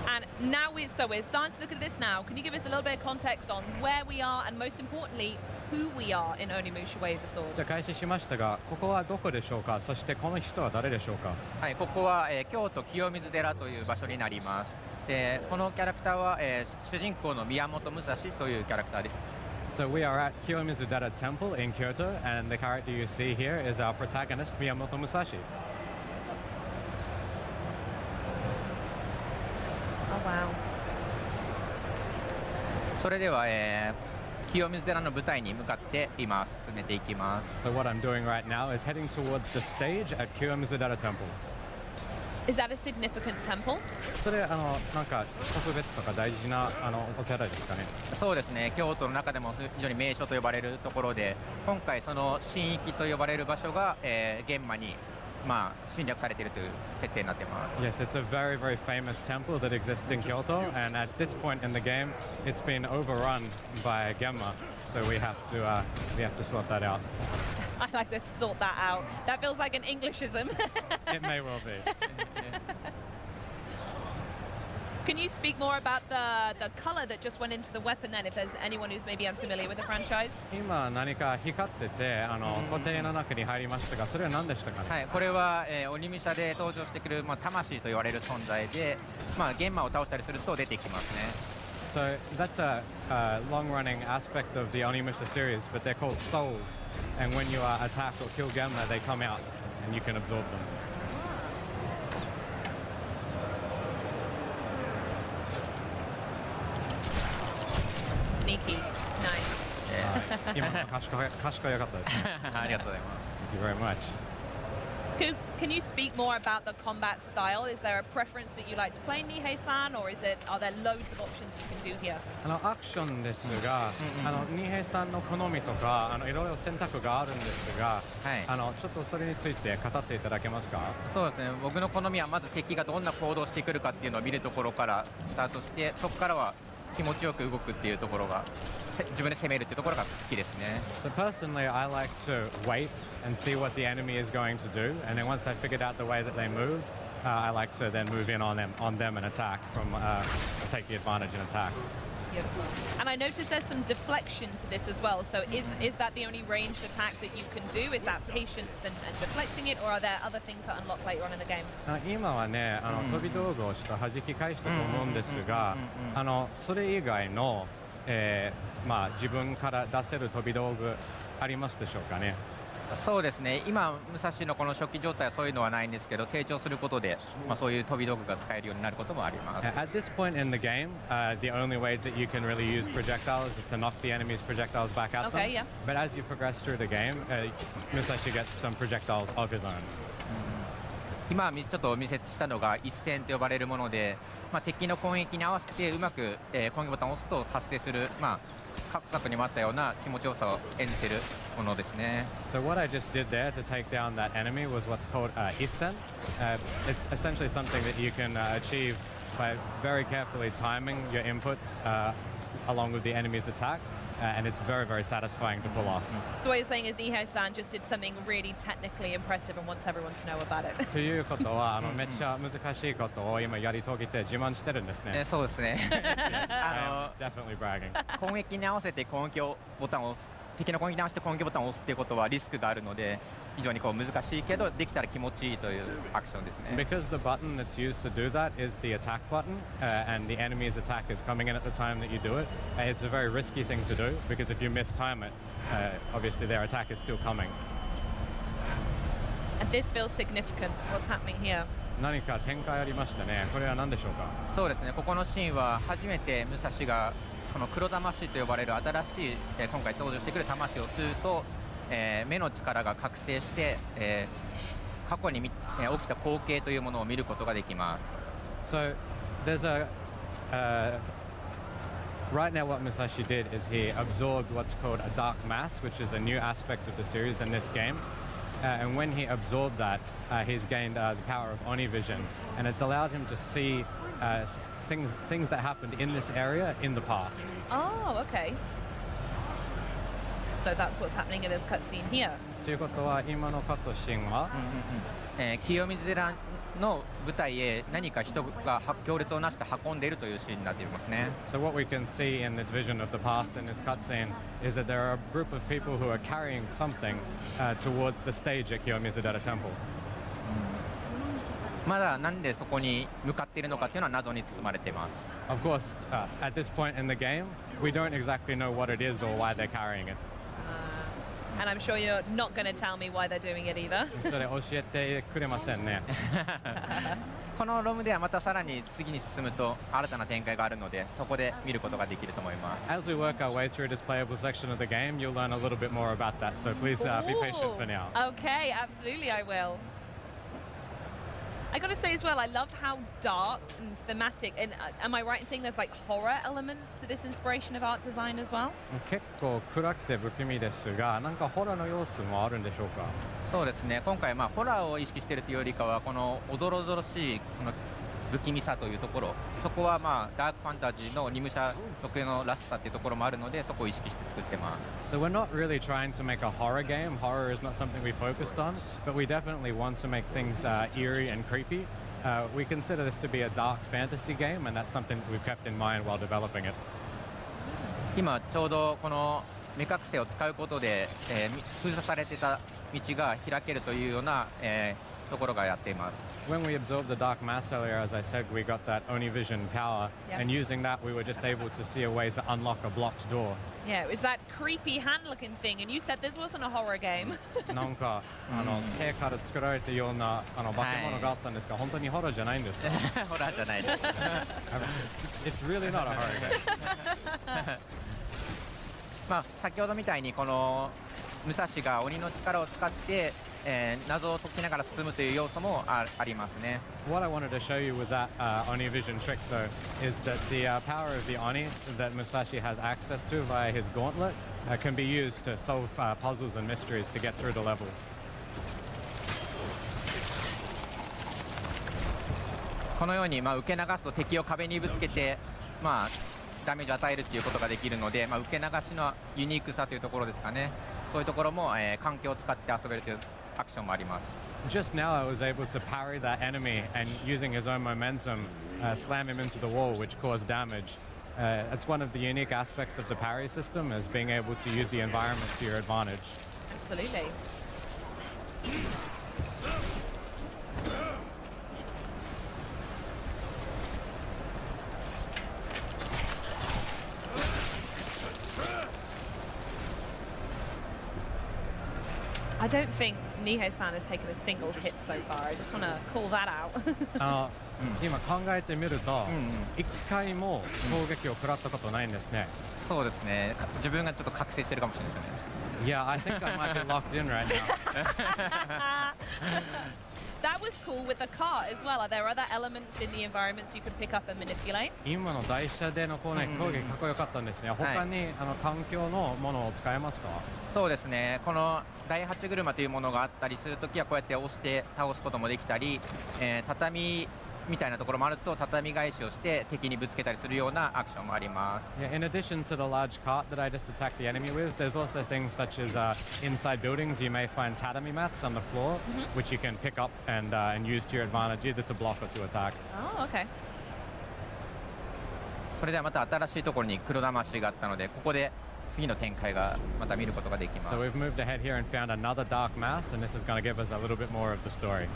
And now we're starting to look at this now. Can you give us a little bit of context on where we are and most importantly, who we are in Onimusha Way of the Sword? じゃあ開始しましたが、ここはどこでしょうか。そしてこの人は誰でしょうか。はい、ここは、京都清水寺という場所になります。で、このキャラクターは、主人公の宮本武蔵というキャラクターです。So we are at Kiyomizu-dera Temple in Kyoto, and the character you see here is our protagonist, Miyamoto Musashi. Oh wow. それでは、清水寺の舞台に向かって今進めていきます。So what I'm doing right now is heading towards the stage at Kiyomizu-dera Temple. Is that a significant temple? それなんか特別とか大事なお寺ですかね。そうですね。京都の中でも非常に名所と呼ばれるところで、今回その神域と呼ばれる場所が、現場に侵略されているという設定になっています。Yes, it's a very, very famous temple that exists in Kyoto, and at this point in the game, it's been overrun by Genma, so we have to sort that out. I like to sort that out. That feels like an Englishism. It may well be. Can you speak more about the color that just went into the weapon then, if there's anyone who's maybe unfamiliar with the franchise? 今何か光ってて固定の中に入りましたが、それは何でしたかね。はい、これは、鬼武者で登場してくる、魂と言われる存在で、玄魔を倒したりすると出てきますね。So that's a long-running aspect of the Onimusha series, but they're called souls. And when you attack or kill Genma, they come out, and you can absorb them. Sneaky. Nice. 今の賢いかったですね。ありがとうございます。Thank you very much. Can you speak more about the combat style? Is there a preference that you like to play Nihei-san, or are there loads of options you can do here? アクションですが、ニヘイさんの好みとかいろいろ選択があるんですが、ちょっとそれについて語っていただけますか。そうですね。僕の好みはまず敵がどんな行動をしてくるかっていうのを見るところからスタートして、そこからは気持ちよく動くっていうところが、自分で攻めるっていうところが好きですね。So personally, I like to wait and see what the enemy is going to do, and then once I figured out the way that they move, I like to then move in on them and attack take the advantage and attack. And I noticed there's some deflection to this as well. So is that the only ranged attack that you can do? Is that patience and deflecting it, or are there other things that unlock later on in the game? 今はね、飛び道具をした弾き返したと思うんですが、それ以外の自分から出せる飛び道具ありますでしょうかね。そうですね。今武蔵のこの初期状態はそういうのはないんですけど、成長することで、そういう飛び道具が使えるようになることもあります。At this point in the game, the only way that you can really use projectiles is to knock the enemy's projectiles back at them. Okay, yeah. But as you progress through the game, Musashi gets some projectiles of his own. 今ちょっと見せしたのが一戦と呼ばれるもので、敵の攻撃に合わせてうまく、攻撃ボタンを押すと発生する、各作にもあったような気持ちよさを演じているものですね。So what I just did there to take down that enemy was what's called issen. It's essentially something that you can achieve by very carefully timing your inputs along with the enemy's attack. And it's very, very satisfying to pull off. So what you're saying is Nihei-san just did something really technically impressive and wants everyone to know about it. ということは、めっちゃ難しいことを今やり遂げて自慢してるんですね。そうですね。Definitely bragging. 攻撃に合わせて攻撃ボタンを押す、敵の攻撃に合わせて攻撃ボタンを押すっていうことはリスクがあるので、非常に難しいけどできたら気持ちいいというアクションですね。Because the button that's used to do that is the attack button, and the enemy's attack is coming in at the time that you do it. It's a very risky thing to do because if you mistime it, obviously their attack is still coming. And this feels significant. What's happening here? 何か展開ありましたね。これは何でしょうか。そうですね。ここのシーンは初めて武蔵がこの黒魂と呼ばれる新しい、今回登場してくる魂を吸うと。目の力が覚醒して、過去に起きた光景というものを見ることができます。So there's a right now what Musashi did is he absorbed what's called a dark mass, which is a new aspect of the series in this game. And when he absorbed that, he's gained the power of Oni vision, and it's allowed him to see things that happened in this area in the past. Oh, okay. So that's what's happening in this cutscene here. ということは今のカットシーンは、清水寺の舞台へ何か人が行列をなして運んでいるというシーンになっていますね。So what we can see in this vision of the past in this cutscene is that there are a group of people who are carrying something towards the stage at Kiyomizudera Temple. まだなんでそこに向かっているのかというのは謎に包まれています。Of course, at this point in the game, we don't exactly know what it is or why they're carrying it. And I'm sure you're not going to tell me why they're doing it either. それ教えてくれませんね。このロムではまたさらに次に進むと新たな展開があるので、そこで見ることができると思います。As we work our way through this playable section of the game, you'll learn a little bit more about that. So please be patient for now. Okay, absolutely, I will. I got to say as well, I love how dark and thematic. And am I right in saying there's like horror elements to this inspiration of art design as well? 結構暗くて不気味ですが、なんかホラーの要素もあるんでしょうか。そうですね。今回ホラーを意識しているというよりかはこのおどろおどろしいその不気味さというところ、そこはダークファンタジーの二武者特有のらしさというところもあるので、そこを意識して作ってます。So we're not really trying to make a horror game. Horror is not something we focused on, but we definitely want to make things eerie and creepy. We consider this to be a dark fantasy game, and that's something that we've kept in mind while developing it. 今ちょうどこの目隠せを使うことで、封鎖されていた道が開けるというような、ところがやっています。When we absorbed the dark mass earlier, as I said, we got that Oni vision power, and using that, we were just able to see a way to unlock a blocked door. Yeah, it was that creepy hand-looking thing, and you said this wasn't a horror game. なんか手から作られたような化け物があったんですが、本当にホラーじゃないんですか？ホラーじゃないです。It's really not a horror game. 先ほどみたいにこの武蔵が鬼の力を使って、謎を解きながら進むという要素もありますね。What I wanted to show you with that Oni vision trick, though, is that the power of the Oni that Musashi has access to via his gauntlet can be used to solve puzzles and mysteries to get through the levels. このように受け流すと敵を壁にぶつけてダメージを与えるということができるので、受け流しのユニークさというところですかね。そういうところも、環境を使って遊べるというアクションもあります。Just now, I was able to parry that enemy and using his own momentum, slam him into the wall, which caused damage. It's one of the unique aspects of the parry system, is being able to use the environment to your advantage. Absolutely. I don't think Nihei-san has taken a single hit so far. I just want to call that out. 今考えてみると、一回も攻撃を食らったことないんですね。そうですね。自分がちょっと覚醒してるかもしれないですね。Yeah, I think I might be locked in right now. That was cool with the cart as well. Are there other elements in the environments you could pick up and manipulate? 今の台車での攻撃かっこよかったんですね。他に環境のものを使えますか？そうですね、この第8車というものがあったりするときはこうやって押して倒すこともできたり、畳みたいなところもあると畳返しをして敵にぶつけたりするようなアクションもあります。Yeah, in addition to the large cart that I just attacked the enemy with, there's also things such as inside buildings you may find tatami mats on the floor, which you can pick up and use to your advantage, either to block or to attack. Oh, okay. それではまた新しいところに黒魂があったので、ここで次の展開がまた見ることができます。So we've moved ahead here and found another dark mass, and this is going to give us a little bit more of the story.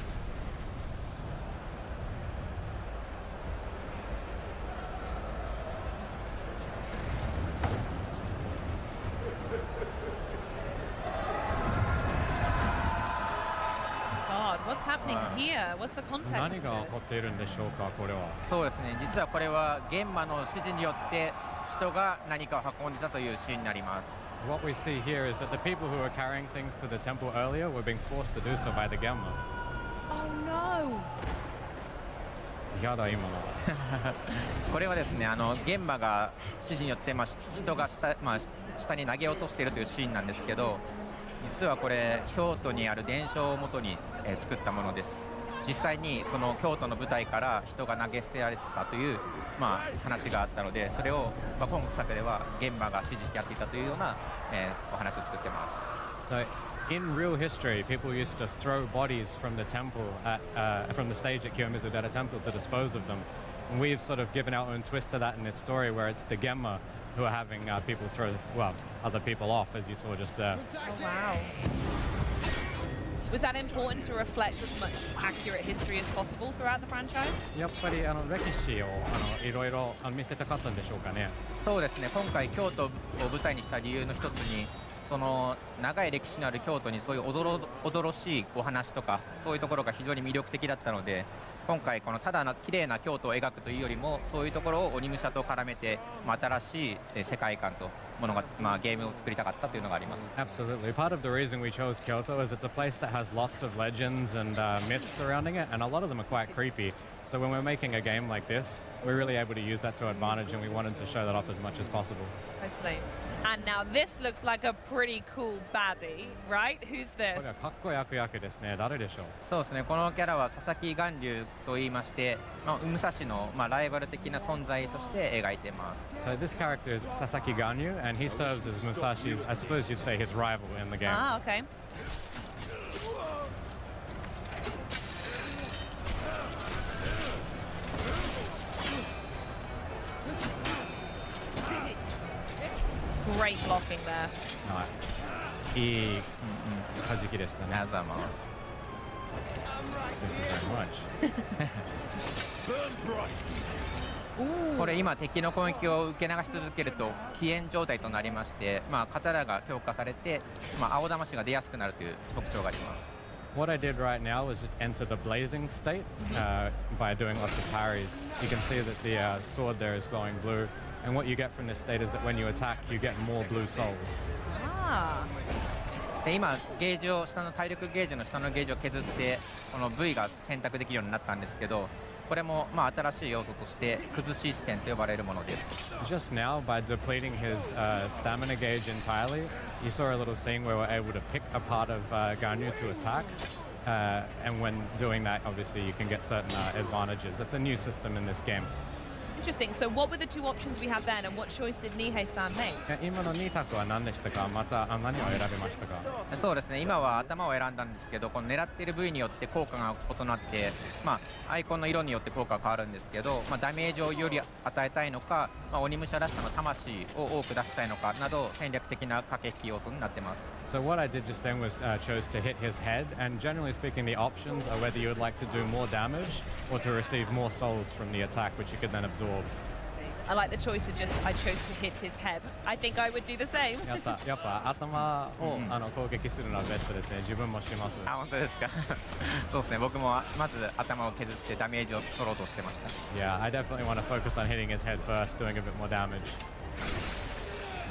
What's happening here? What's the context? 何が起こっているんでしょうか、これは。そうですね、実はこれは玄馬の指示によって人が何かを運んでたというシーンになります。What we see here is that the people who were carrying things to the temple earlier were being forced to do so by the Gemma. Oh no! やだ今の。これはですね、玄馬が指示によって、人が下に投げ落としているというシーンなんですけど、実はこれ京都にある伝承をもとに、作ったものです。実際にその京都の舞台から人が投げ捨てられてたという、話があったので、それを、今作では玄馬が指示してやっていたというような、お話を作ってます。So, in real history, people used to throw bodies from the temple from the stage at Kiyomizu-dera Temple to dispose of them. And we've sort of given our own twist to that in this story, where it's the Gemma who are having people throw, other people off, as you saw just there. Oh, wow. Was that important to reflect as much accurate history as possible throughout the franchise? やっぱり歴史をいろいろ見せたかったんでしょうかね。そうですね、今回京都を舞台にした理由の一つに、その長い歴史のある京都にそういうおどろしいお話とかそういうところが非常に魅力的だったので、今回このただの綺麗な京都を描くというよりも、そういうところを鬼武者と絡めて、新しい世界観とものが、ゲームを作りたかったというのがあります。Absolutely. Part of the reason we chose Kyoto is it's a place that has lots of legends and myths surrounding it, and a lot of them are quite creepy. So when we're making a game like this, we're really able to use that to advantage, and we wanted to show that off as much as possible. Totally. And now this looks like a pretty cool baddie, right? Who's this? これはかっこいい悪役ですね。誰でしょう？そうですね、このキャラは佐々木巌流と言いまして、武蔵の、ライバル的な存在として描いています。So this character is Sasaki Ganyu, and he serves as Musashi's, I suppose you'd say, his rival in the game. Ah, okay. Great blocking there. はい。いい弾きでしたね。ありがとうございます。Thank you very much. これ今敵の攻撃を受け流し続けると起煙状態となりまして、刀が強化されて、青魂が出やすくなるという特徴があります。What I did right now was just enter the blazing state by doing lots of parries. You can see that the sword there is glowing blue, and what you get from this state is that when you attack, you get more blue souls. Ah. で今ゲージを下の体力ゲージの下のゲージを削ってこの V が選択できるようになったんですけど、これも新しい要素として崩し視点と呼ばれるものです。Just now, by depleting his stamina gauge entirely, you saw a little scene where we're able to pick a part of Ganyu to attack. And when doing that, obviously, you can get certain advantages. That's a new system in this game. Interesting. So what were the two options we had then, and what choice did Nihei-san make? 今の2択は何でしたか？また何を選びましたか？そうですね、今は頭を選んだんですけど、この狙っている部位によって効果が異なって、アイコンの色によって効果が変わるんですけど、ダメージをより与えたいのか、鬼武者らしさの魂を多く出したいのかなど戦略的な駆け引き要素になってます。So what I did just then was chose to hit his head, and generally speaking, the options are whether you would like to do more damage or to receive more souls from the attack, which you could then absorb. I like the choice of just I chose to hit his head. I think I would do the same. やっぱ頭を攻撃するのはベストですね。自分もします。本当ですか。そうですね。僕もまず頭を削ってダメージを取ろうとしてました。Yeah, I definitely want to focus on hitting his head first, doing a bit more damage.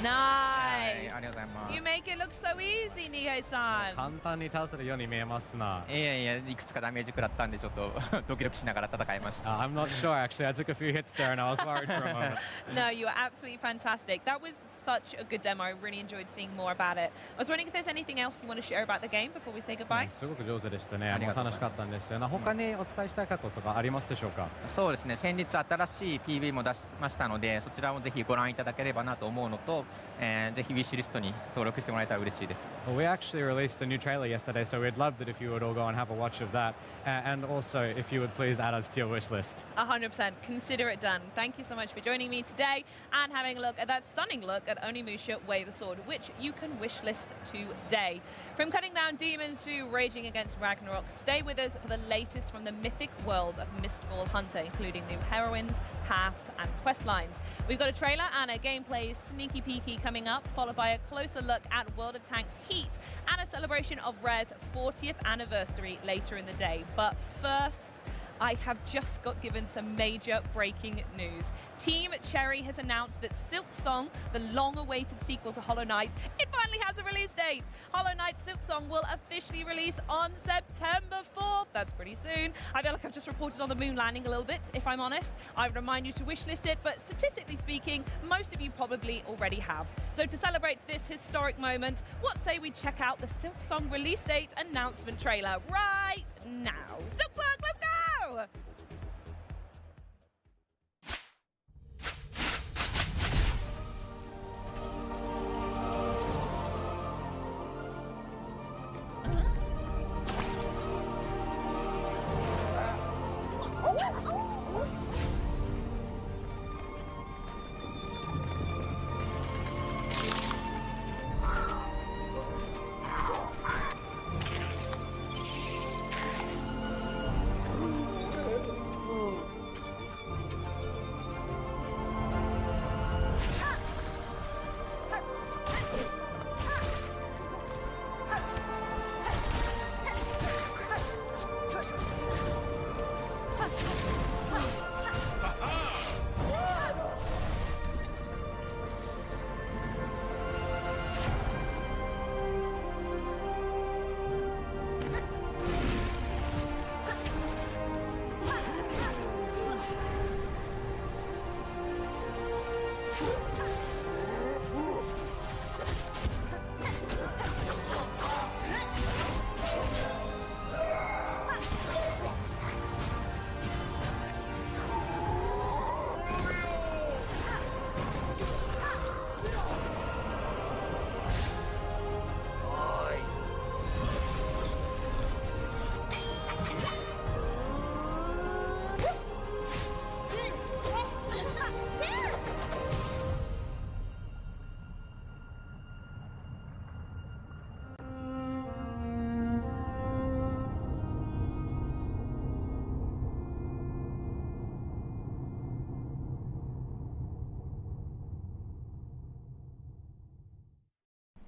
Nice. Nice. ありがとうございます。 You make it look so easy, Nihei-san. 簡単に倒せるように見えますな。いやいや、いくつかダメージ食らったんでちょっとドキドキしながら戦いました。I'm not sure actually. I took a few hits there and I was worried for a moment. No, you were absolutely fantastic. That was such a good demo. I really enjoyed seeing more about it. I was wondering if there's anything else you want to share about the game before we say goodbye. すごく上手でしたね。もう楽しかったんですよ。他にお伝えしたいこととかありますでしょうか。そうですね。先日新しい PV も出しましたので、そちらもぜひご覧いただければなと思うのと、ぜひウィッシュリストに登録してもらえたら嬉しいです。Well, we actually released a new trailer yesterday, so we'd love it if you would all go and have a watch of that, and also if you would please add us to your wish list. 100%. Consider it done. Thank you so much for joining me today and having a look at that stunning look at Onimusha Wave the Sword, which you can wishlist today. From cutting down demons to raging against Ragnarok, stay with us for the latest from the mythic world of Mistfall Hunter, including new heroines, paths, and quest lines. We've got a trailer and a gameplay sneaky peeky coming up, followed by a closer look at World of Tanks Heat and a celebration of Rare's 40th anniversary later in the day. But first, I have just got given some major breaking news. Team Cherry has announced that Silk Song, the long-awaited sequel to Hollow Knight, it finally has a release date. Hollow Knight Silk Song will officially release on September 4th. That's pretty soon. I feel like I've just reported on the moon landing a little bit, if I'm honest. I would remind you to wishlist it, but statistically speaking, most of you probably already have. So to celebrate this historic moment, what say we check out the Silk Song release date announcement trailer right now. Silk Song, let's go! "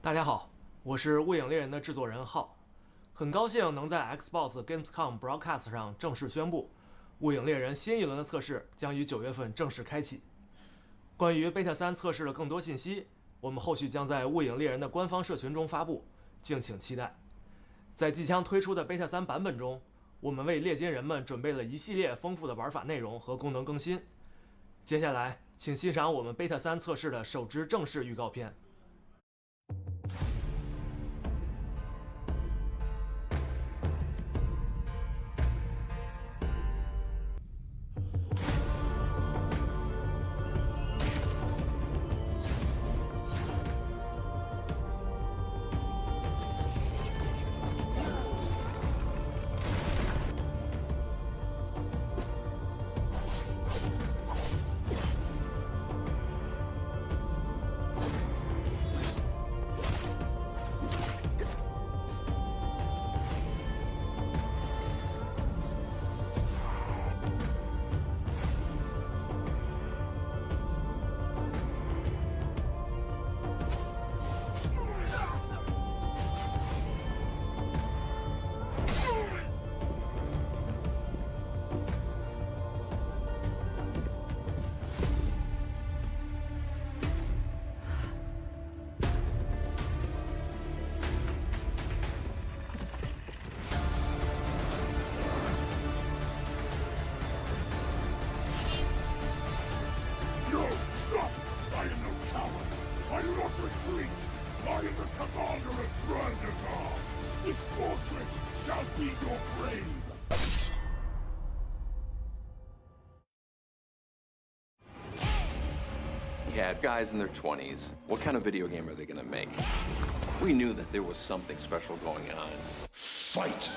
大家好，我是《雾影猎人》的制作人浩，很高兴能在 Xbox Gamescom Broadcast 上正式宣布，《雾影猎人》新一轮的测试将于9月份正式开启。关于 Beta 3测试的更多信息，我们后续将在《雾影猎人》的官方社群中发布，敬请期待。在即将推出的 Beta 3版本中，我们为猎金人们准备了一系列丰富的玩法内容和功能更新。接下来，请欣赏我们 Beta 3测试的首支正式预告片。retreat! I am the commander of Brandenburg! This fortress shall be your grave! Yeah, guys in their 20s. What kind of video game are they gonna make? We knew that there was something special going on. Fight!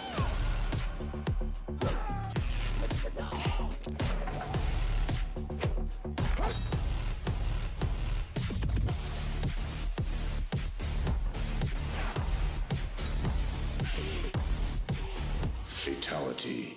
Fatality.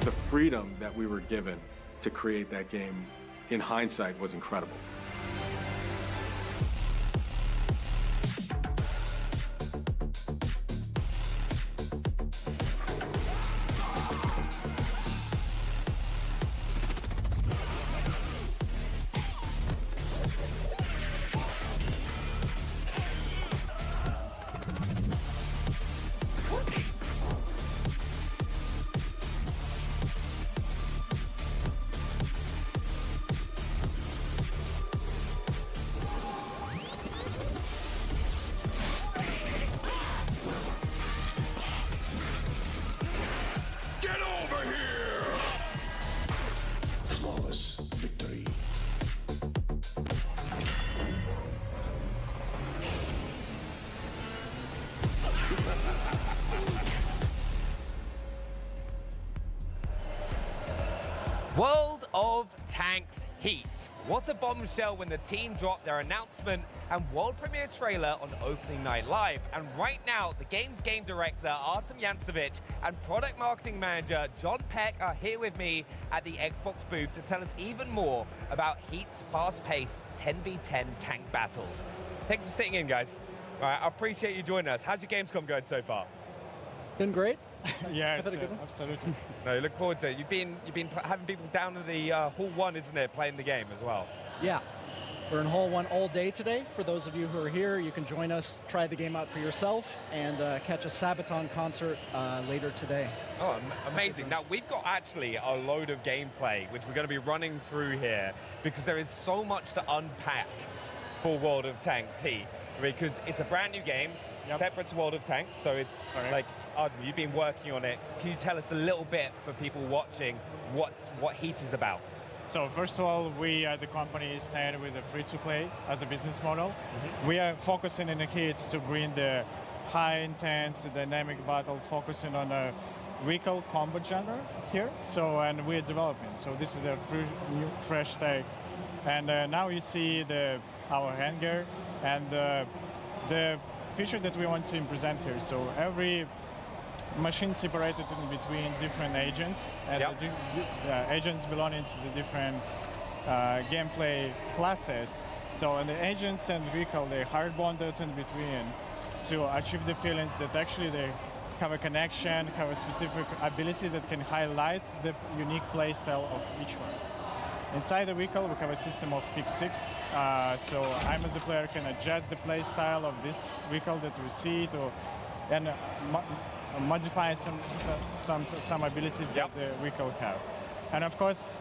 The freedom that we were given to create that game, in hindsight, was incredible. World of Tanks Heat. What a bombshell when the team dropped their announcement and world premiere trailer on opening night live. And right now, the game's game director, Artem Yantsevich, and product marketing manager, John Peck, are here with me at the Xbox booth to tell us even more about Heat's fast-paced 10v10 tank battles. Thanks for sitting in, guys. All right, I appreciate you joining us. How's your Gamescom going so far? Been great. Yeah, absolutely. No, you look forward to it. You've been having people down to the Hall 1, isn't it, playing the game as well? Yeah. We're in Hall 1 all day today. For those of you who are here, you can join us, try the game out for yourself, and catch a Sabaton concert later today. Oh, amazing. Now, we've got actually a load of gameplay, which we're going to be running through here, because there is so much to unpack for World of Tanks Heat, because it's a brand new game, separate to World of Tanks, so it's like, Artem, you've been working on it. Can you tell us a little bit for people watching what Heat is about? So first of all, we as the company started with a free-to-play as a business model. We are focusing in the Heat to bring the high intense, dynamic battle, focusing on a vehicle combat genre here. So, and we're developing. So this is a new, fresh take. And now you see our hangar and the feature that we want to present here. So every machine separated in between different agents, and the agents belonging to the different gameplay classes. So and the agents and vehicle, they hard bonded in between to achieve the feelings that actually they have a connection, have a specific ability that can highlight the unique play style of each one. Inside the vehicle, we have a system of pick 6. So I, as a player, can adjust the play style of this vehicle that we see and modify some abilities that the vehicle have. And of course,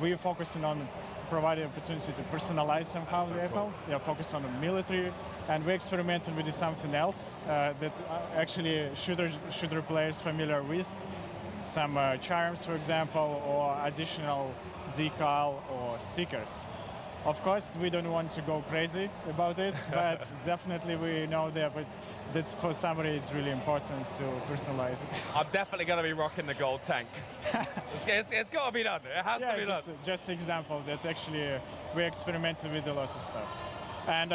we're focusing on providing opportunity to personalize somehow the vehicle. We are focused on the military, and we're experimenting with something else that actually shooter players familiar with. Some charms, for example, or additional decal or stickers. Of course, we don't want to go crazy about it, but definitely we know that for somebody it's really important to personalize it. I'm definitely going to be rocking the gold tank. It's got to be done. It has to be done. Just example that actually we experimented with a lot of stuff. And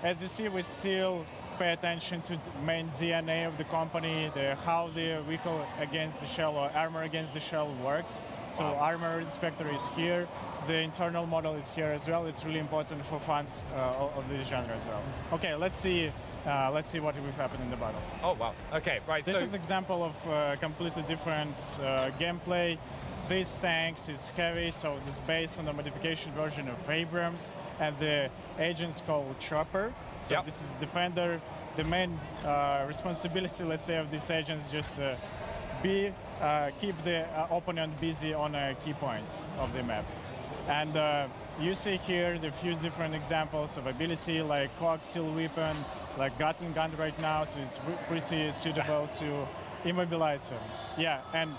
as you see, we still pay attention to the main DNA of the company, how the vehicle against the shell or armor against the shell works. So armor inspector is here. The internal model is here as well. It's really important for fans of this genre as well. Okay, let's see what will happen in the battle. Oh wow. Okay, right. This is example of completely different gameplay these tanks is heavy, so it's based on the modification version of Abrams, and the agent's called Chopper. So this is Defender. The main responsibility, let's say, of these agents is just keep the opponent busy on key points of the map. And you see here the few different examples of ability, like coaxial weapon, like Gatling gun right now, so it's pretty suitable to immobilize him. Yeah, and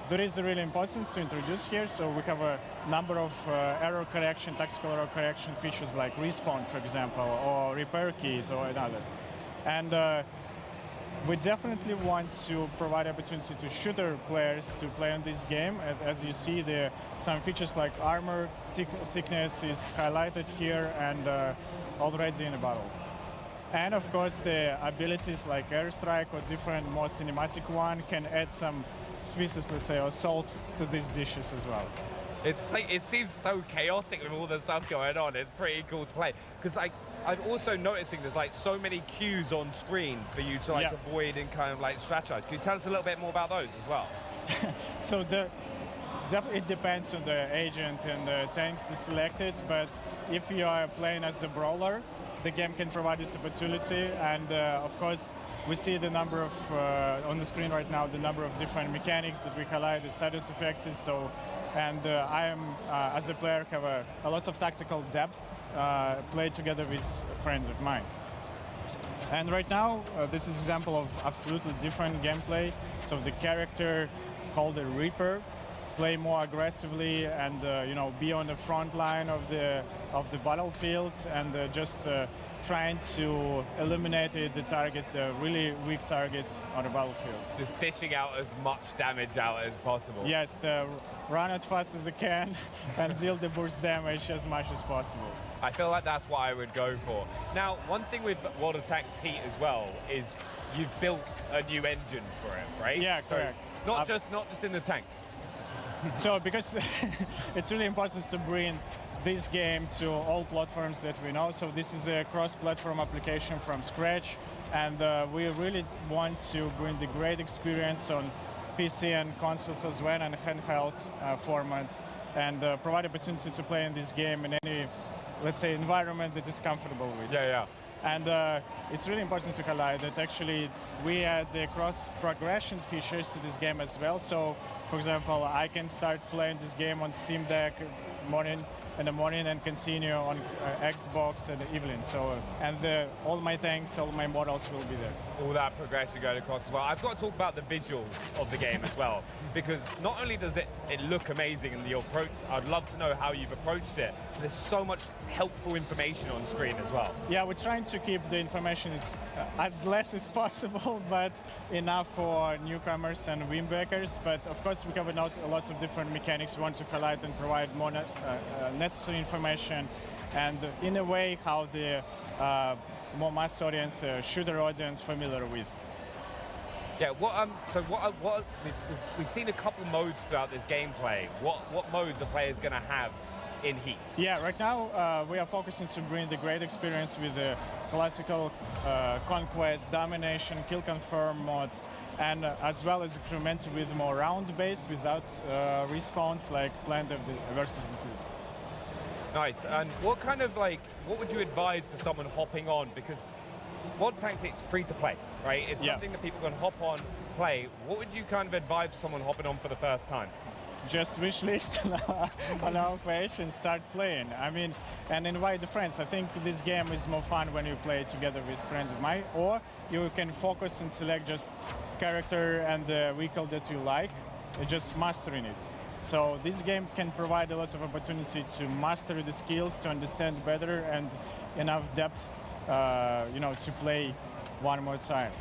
there is a really importance to introduce here. So we have a number of error correction, tactical error correction features like respawn, for example, or repair kit or another. And we definitely want to provide opportunity to shooter players to play on this game. As you see, some features like armor thickness is highlighted here and already in the battle. And of course, the abilities like airstrike or different, more cinematic one can add some species, let's say, or salt to these dishes as well. It seems so chaotic with all the stuff going on. It's pretty cool to play because I'm also noticing there's like so many cues on screen for you to like avoid and kind of like strategize. Can you tell us a little bit more about those as well? So definitely it depends on the agent and the tanks selected, but if you are playing as a brawler, the game can provide this opportunity, and of course we see the number of on the screen right now, the number of different mechanics that we highlight, the status effects. So, and I am as a player have a lot of tactical depth, play together with friends of mine. And right now this is an example of absolutely different gameplay. So the character called the Reaper play more aggressively and be on the front line of the battlefield and just trying to eliminate the targets, the really weak targets on the battlefield. Just dishing out as much damage out as possible. Yes, run as fast as I can and deal the burst damage as much as possible. I feel like that's what I would go for. Now, one thing with World of Tanks Heat as well is you've built a new engine for it, right? Yeah, correct. So not just in the tank. So because it's really important to bring this game to all platforms that we know. So this is a cross-platform application from scratch, and we really want to bring the great experience on PC and consoles as well, and handheld format, and provide opportunity to play in this game in any, let's say, environment that is comfortable with. Yeah. And it's really important to highlight that actually we add the cross-progression features to this game as well. So, for example, I can start playing this game on Steam Deck in the morning and continue on Xbox and Evelyn. So, and all my tanks, all my models will be there. All that progression going across as well. I've got to talk about the visuals of the game as well, because not only does it look amazing in the approach, I'd love to know how you've approached it. There's so much helpful information on screen as well. Yeah, we're trying to keep the information as less as possible, but enough for newcomers and windbreakers. But of course, we have a lot of different mechanics we want to highlight and provide more necessary information, and in a way how the more mass audience, shooter audience, familiar with. Yeah. We've seen a couple modes throughout this gameplay. What modes are players going to have in Heat? Yeah, right now we are focusing to bring the great experience with the classical conquest, domination, kill confirm mods, and as well as experimenting with more round-based without respawns like Plant versus Defuse. Nice. And what would you advise for someone hopping on? Because World of Tanks Heat's free to play, right? It's something that people can hop on, play. What would you kind of advise someone hopping on for the first time? Just wish list on our page and start playing. I mean, and invite the friends. I think this game is more fun when you play together with friends of mine, or you can focus and select just character and the vehicle that you like, and just mastering it. So this game can provide a lot of opportunity to master the skills, to understand better, and enough depth, to play one more time.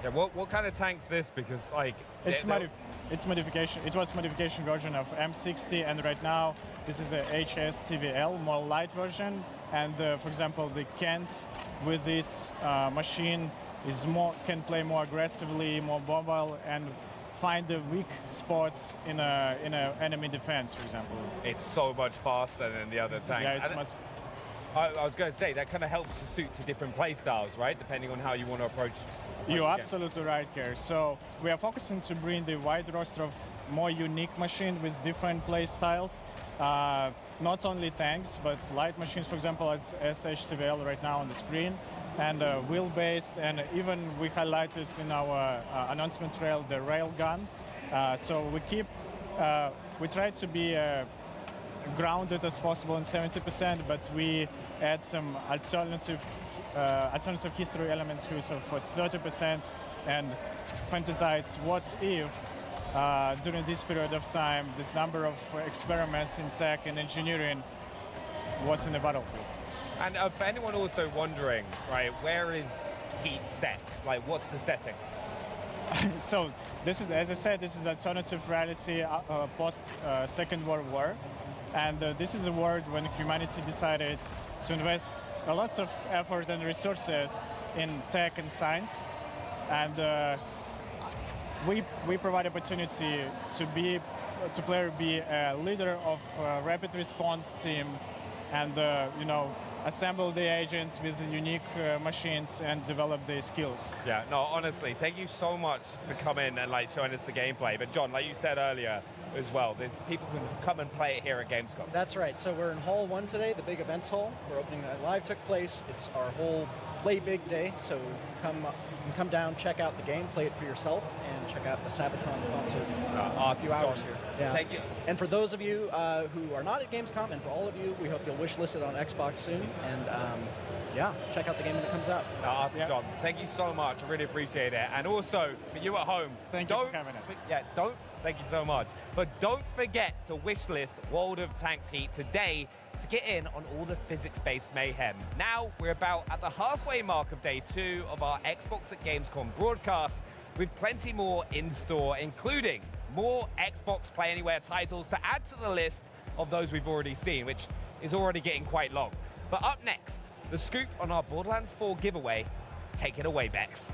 Yeah. What kind of tank's this? Because it's modification. It was modification version of M60, and right now this is a HS TVL, more light version. And for example, the Kent with this machine can play more aggressively, more mobile, and find the weak spots in a enemy defense, for example. It's so much faster than the other tanks. Yeah, it's much. I was going to say, that kind of helps to suit to different play styles, right? Depending on how you want to approach You're absolutely right here. So we are focusing to bring the wide roster of more unique machines with different play styles. Not only tanks, but light machines, for example, as SHCVL right now on the screen, and wheel-based, and even we highlighted in our announcement trail the railgun. So we try to be grounded as possible in 70%, but we add some alternative history elements here, so for 30%, and fantasize what if during this period of time this number of experiments in tech and engineering was in the battlefield. And for anyone also wondering, right, where is Heat set? Like, what's the setting? So this is, as I said, this is alternative reality post Second World War. And this is a world when humanity decided to invest a lot of effort and resources in tech and science. And we provide opportunity to player be a leader of a rapid response team, and assemble the agents with the unique machines and develop their skills. Yeah, no, honestly, thank you so much for coming and like showing us the gameplay. But John, like you said earlier as well, there's people who can come and play it here at Gamescom. That's right. So we're in Hall 1 today, the big events hall. We're opening that live took place. It's our whole Play Big day, so come down, check out the game, play it for yourself, and check out the Sabaton concert in a few hours here. Yeah. Thank you. And for those of you who are not at Gamescom, and for all of you, we hope you'll wish list it on Xbox soon, and check out the game when it comes out. John, thank you so much. I really appreciate it. And also, for you at home, thank you for coming in. Thank you so much. But don't forget to wish list World of Tanks Heat today to get in on all the physics-based mayhem. Now, we're about at the halfway mark of day 2 of our Xbox at Gamescom broadcast, with plenty more in store, including more Xbox Play Anywhere titles to add to the list of those we've already seen, which is already getting quite long. But up next, the scoop on our Borderlands 4 giveaway. Take it away, Bex.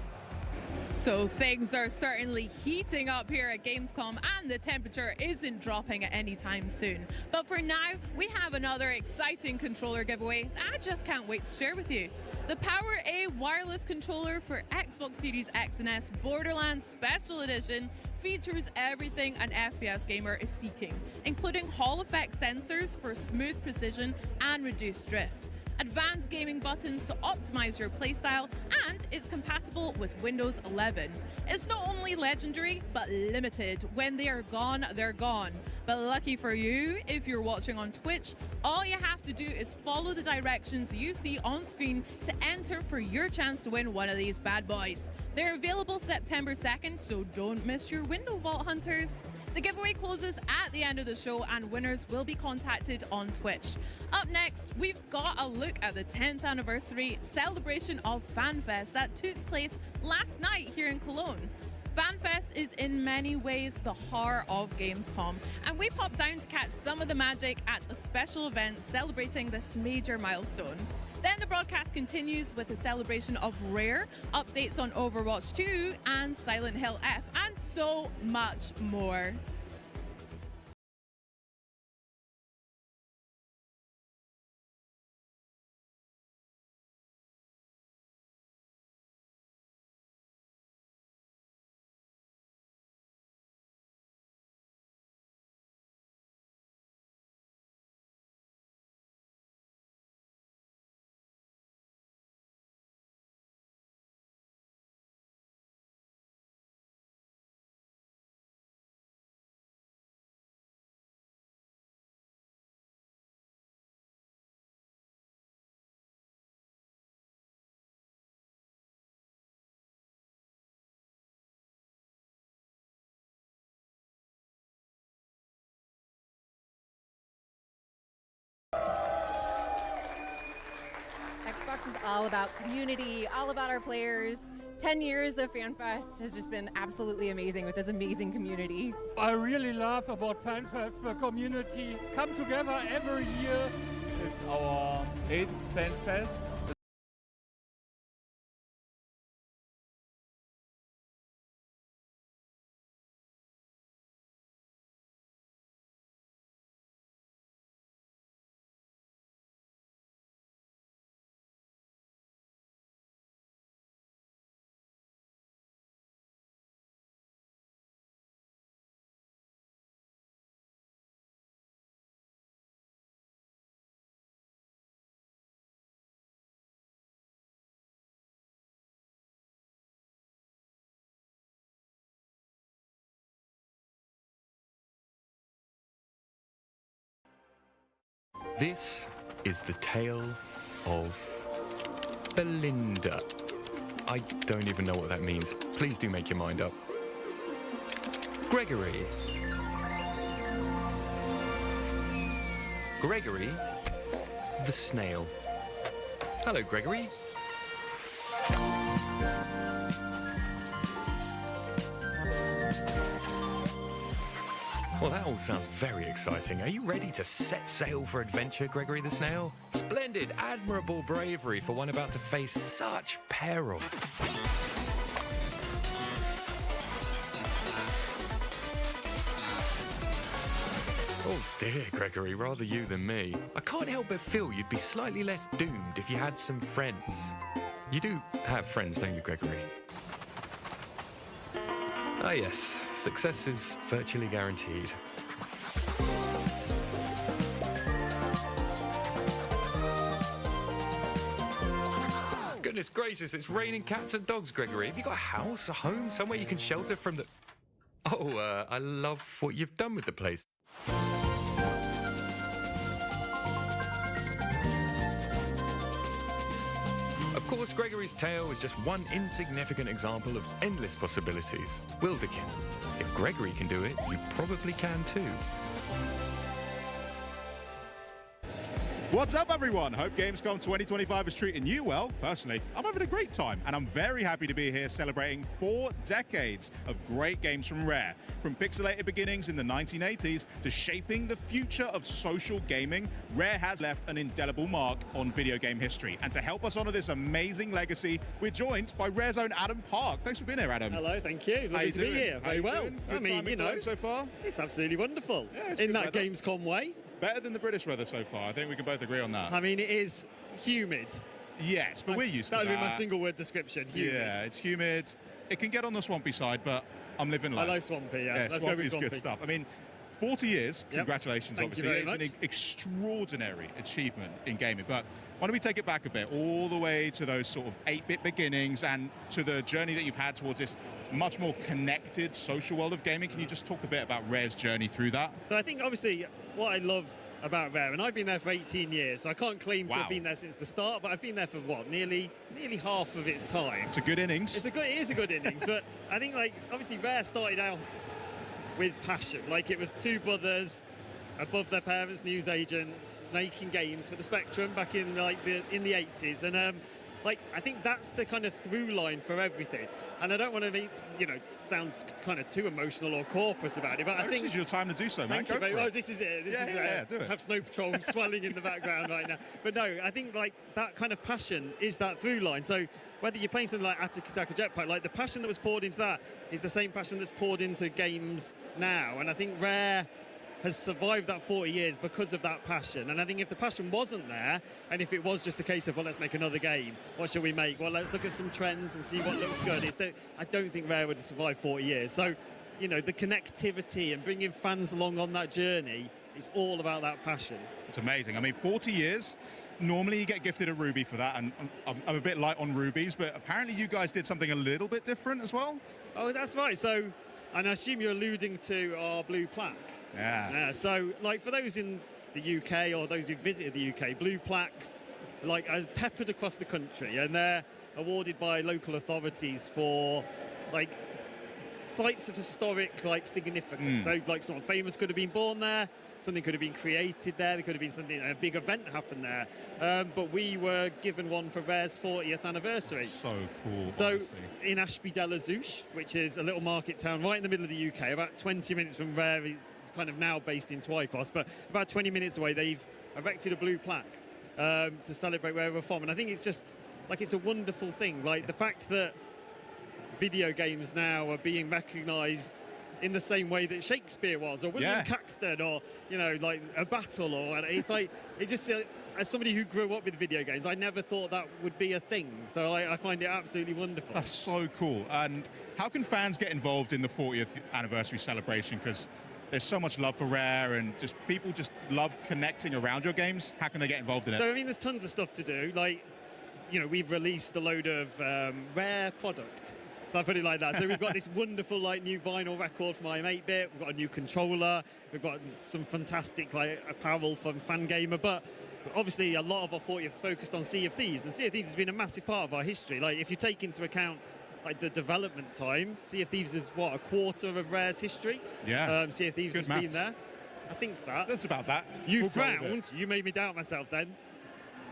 So things are certainly heating up here at Gamescom, and the temperature isn't dropping at any time soon. But for now, we have another exciting controller giveaway that I just can't wait to share with you. The Power A wireless controller for Xbox Series X and S Borderlands Special Edition features everything an FPS gamer is seeking, including Hall effect sensors for smooth precision and reduced drift, advanced gaming buttons to optimize your playstyle, and it's compatible with Windows 11. It's not only legendary, but limited. When they are gone, they're gone. But lucky for you, if you're watching on Twitch, all you have to do is follow the directions you see on screen to enter for your chance to win one of these bad boys. They're available September 2nd, so don't miss your window, Vault Hunters. The giveaway closes at the end of the show, and winners will be contacted on Twitch. Up next, we've got a look at the 10th anniversary celebration of FanFest that took place last night here in Cologne. FanFest is in many ways the heart of Gamescom, and we popped down to catch some of the magic at a special event celebrating this major milestone. Then the broadcast continues with a celebration of Rare, updates on Overwatch 2 and Silent Hill F, and so much more. Xbox is all about community, all about our players. 10 years of FanFest has just been absolutely amazing with this amazing community. I really love about FanFest, the community come together every year. It's our 8th FanFest. This is the tale of Belinda. I don't even know what that means. Please do make your mind up. Gregory. Gregory the snail. Hello, Gregory. Well, that all sounds very exciting. Are you ready to set sail for adventure, Gregory the Snail? Splendid, admirable bravery for one about to face such peril. Oh dear, Gregory, rather you than me. I can't help but feel you'd be slightly less doomed if you had some friends. You do have friends, don't you, Gregory? Ah yes, success is virtually guaranteed. Goodness gracious, it's raining cats and dogs, Gregory. Have you got a house, a home, somewhere you can shelter from the... Oh, I love what you've done with the place. Of course, Gregory's tale is just one insignificant example of endless possibilities. Wilderkin, if Gregory can do it, you probably can too. What's up, everyone? Hope Gamescom 2025 is treating you well. Personally, I'm having a great time, and I'm very happy to be here celebrating 4 decades of great games from Rare. From pixelated beginnings in the 1980s to shaping the future of social gaming, Rare has left an indelible mark on video game history. And to help us honor this amazing legacy, we're joined by Rare's own Adam Park. Thanks for being here, Adam. Hello, thank you. Lovely to be here. Very well. I mean, you know, so far, it's absolutely wonderful. Yeah, in that Gamescom way. Better than the British weather so far. I think we can both agree on that. I mean, it is humid. Yes, but we're used to that. That would be my single word description. Humid. Yeah, it's humid. It can get on the swampy side, but I'm living life. I like swampy, yeah. Let's swampy go with is swampy. Good stuff. I mean, 40 years, Yep. congratulations, Thank you obviously. very It's much. an extraordinary achievement in gaming. But why don't we take it back a bit, all the way to those sort of 8-bit beginnings and to the journey that you've had towards this much more connected social world of gaming. Can you just talk a bit about Rare's journey through that? So I think, obviously, what I love about Rare, and I've been there for 18 years, so I can't claim to have been there since the start, but I've been there for, what, nearly half of its time. It's a good innings. It is a good innings, but I think, like, obviously Rare started out with passion. Like, it was two brothers above their parents, newsagents, making games for the Spectrum back in, like, in the 80s, and like, I think that's the kind of through line for everything. And I don't want to, sound kind of too emotional or corporate about it, but I think... This is your time to do so, man. Thank you very much. This is it. This is it. Do it. Have Snow Patrol swelling in the background right now. But no, I think, like, that kind of passion is that through line. So whether you're playing something like Attack Jetpack, like, the passion that was poured into that is the same passion that's poured into games now. And I think Rare has survived that 40 years because of that passion. And I think if the passion wasn't there, and if it was just a case of, well, let's make another game, what shall we make? Well, let's look at some trends and see what looks good. I don't think Rare would have survived 40 years. So, the connectivity and bringing fans along on that journey is all about that passion. It's amazing. I mean, 40 years, normally you get gifted a ruby for that, and I'm a bit light on rubies, but apparently you guys did something a little bit different as well? Oh, that's right. So, and I assume you're alluding to our blue plaque. Yeah. So, like, for those in the UK or those who visited the UK, blue plaques, like, are peppered across the country, and they're awarded by local authorities for, like, sites of historic, like, significance. So, like, someone famous could have been born there, something could have been created there, there could have been a big event happened there. But we were given one for Rare's 40th anniversary. That's so cool. So honestly. in Ashby-de-la-Zouch, which is a little market town right in the middle of the UK, about 20 minutes from Rare, it's kind of now based in Twycross, but about 20 minutes away, they've erected a blue plaque to celebrate where we're from. And I think it's just, like, it's a wonderful thing. Like, the fact that video games now are being recognised in the same way that Shakespeare was, or William Caxton, or, like a battle, or it's like, it just, as somebody who grew up with video games, I never thought that would be a thing. So I find it absolutely wonderful. That's so cool. And how can fans get involved in the 40th anniversary celebration? Because there's so much love for Rare, and just people just love connecting around your games. How can they get involved in it? So, I mean, there's tons of stuff to do. Like, we've released a load of Rare product I'll put it like that. So we've got this wonderful like new vinyl record from IM8-bit. We've got a new controller. We've got some fantastic like apparel from Fangamer. But obviously a lot of our 40th is focused on Sea of Thieves, and Sea of Thieves has been a massive part of our history. Like if you take into account like the development time, Sea of Thieves is what, a quarter of Rare's history? Yeah. Sea of Thieves has been there. I think that. That's about that. You frowned. You made me doubt myself then.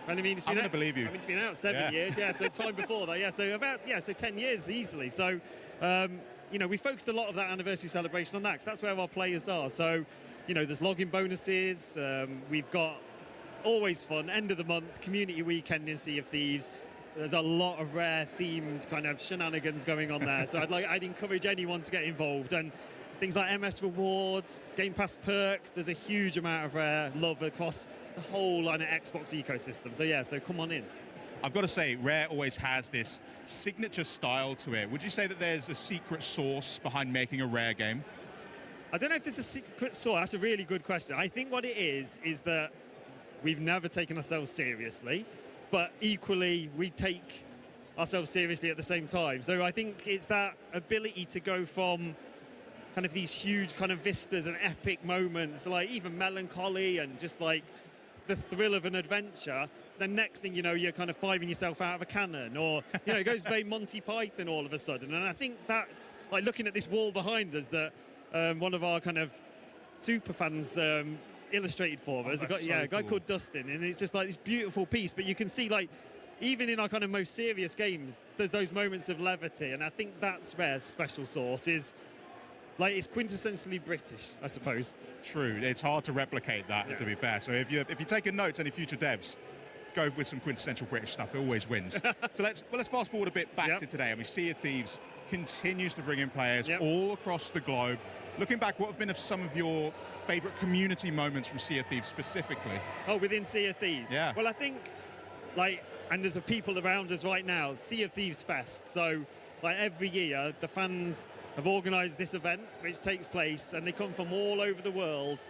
And I mean, it's been I'm going to believe you. I mean, it's been out 7 years, so time before that, so 10 years easily. So, you know, we focused a lot of that anniversary celebration on that because that's where our players are. So, you know, there's login bonuses. We've got always fun, end of the month, community weekend in Sea of Thieves. There's a lot of Rare themed kind of shenanigans going on there. So I'd encourage anyone to get involved. And things like MS rewards, Game Pass perks, there's a huge amount of Rare love across the whole Xbox ecosystem. So yeah, so come on in. I've got to say, Rare always has this signature style to it. Would you say that there's a secret sauce behind making a Rare game? I don't know if there's a secret sauce. That's a really good question. I think what it is that we've never taken ourselves seriously, but equally we take ourselves seriously at the same time. So I think it's that ability to go from kind of these huge kind of vistas and epic moments, like even melancholy and just like the thrill of an adventure. The next thing you know, you're kind of fiving yourself out of a cannon, or you know, it goes very Monty Python all of a sudden. And I think that's like looking at this wall behind us that one of our kind of super fans illustrated for us. A guy called Dustin, and it's just like this beautiful piece. But you can see like even in our kind of most serious games, there's those moments of levity, and I think that's Rare's special sauce is. Like, it's quintessentially British, I suppose. True. It's hard to replicate that, to be fair. So if you're taking notes, any future devs, go with some quintessential British stuff. It always wins. So let's fast forward a bit back to today. I mean, Sea of Thieves continues to bring in players all across the globe. Looking back, what have been some of your favourite community moments from Sea of Thieves specifically? Oh, within Sea of Thieves? Yeah. Well, I think, like, and there's people around us right now, Sea of Thieves Fest. So, like, every year, the fans have organised this event, which takes place, and they come from all over the world,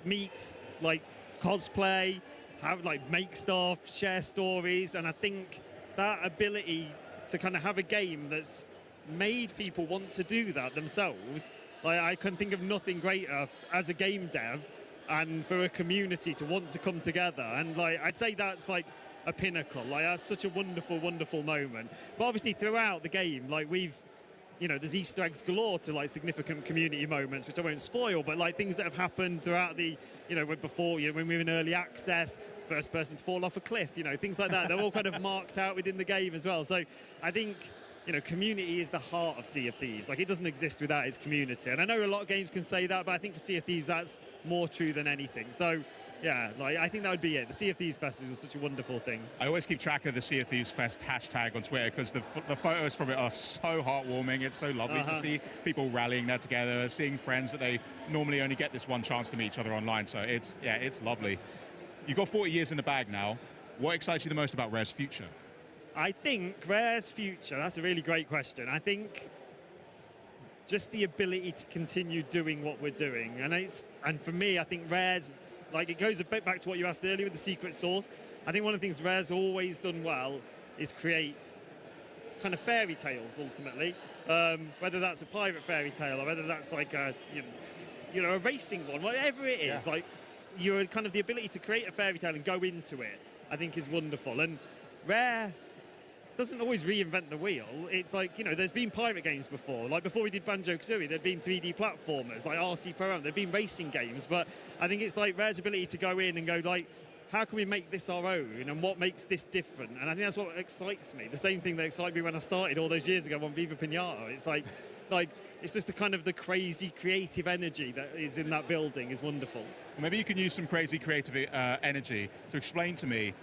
meet, like, cosplay, have, like, make stuff, share stories, and I think that ability to kind of have a game that's made people want to do that themselves, like, I can think of nothing greater as a game dev and for a community to want to come together, and, like, I'd say that's, like, a pinnacle. Like, that's such a wonderful, wonderful moment. But obviously throughout the game, like, you know, there's Easter eggs galore to like significant community moments, which I won't spoil, but like things that have happened throughout the, you know, before, you know, when we were in early access, first person to fall off a cliff, you know, things like that. They're all kind of marked out within the game as well. So I think, you know, community is the heart of Sea of Thieves. Like, it doesn't exist without its community. And I know a lot of games can say that, but I think for Sea of Thieves, that's more true than anything. So yeah, like, I think that would be it. The Sea of Thieves Fest is such a wonderful thing. I always keep track of the Sea of Thieves Fest hashtag on Twitter because the photos from it are so heartwarming. It's so lovely to see people rallying there together, seeing friends that they normally only get this one chance to meet each other online. So it's lovely. You've got 40 years in the bag now. What excites you the most about Rare's future? I think Rare's future, that's a really great question. I think just the ability to continue doing what we're doing. And for me, I think Rare's, like, it goes a bit back to what you asked earlier with the secret sauce. I think one of the things Rare's always done well is create kind of fairy tales, ultimately. Whether that's a pirate fairy tale or whether that's like a, you know, a racing one, whatever it is, like, you're kind of the ability to create a fairy tale and go into it, I think is wonderful. And Rare doesn't always reinvent the wheel. It's like, you know, there's been pirate games before. Like, before we did Banjo-Kazooie, there'd been 3D platformers, like RC Pro-Am, there'd been racing games, but I think it's like Rare's ability to go in and go, like, how can we make this our own, and what makes this different? And I think that's what excites me. The same thing that excited me when I started all those years ago on Viva Pinata. It's like, it's just the kind of the crazy creative energy that is in that building is wonderful. Well, maybe you can use some crazy creative energy to explain to me,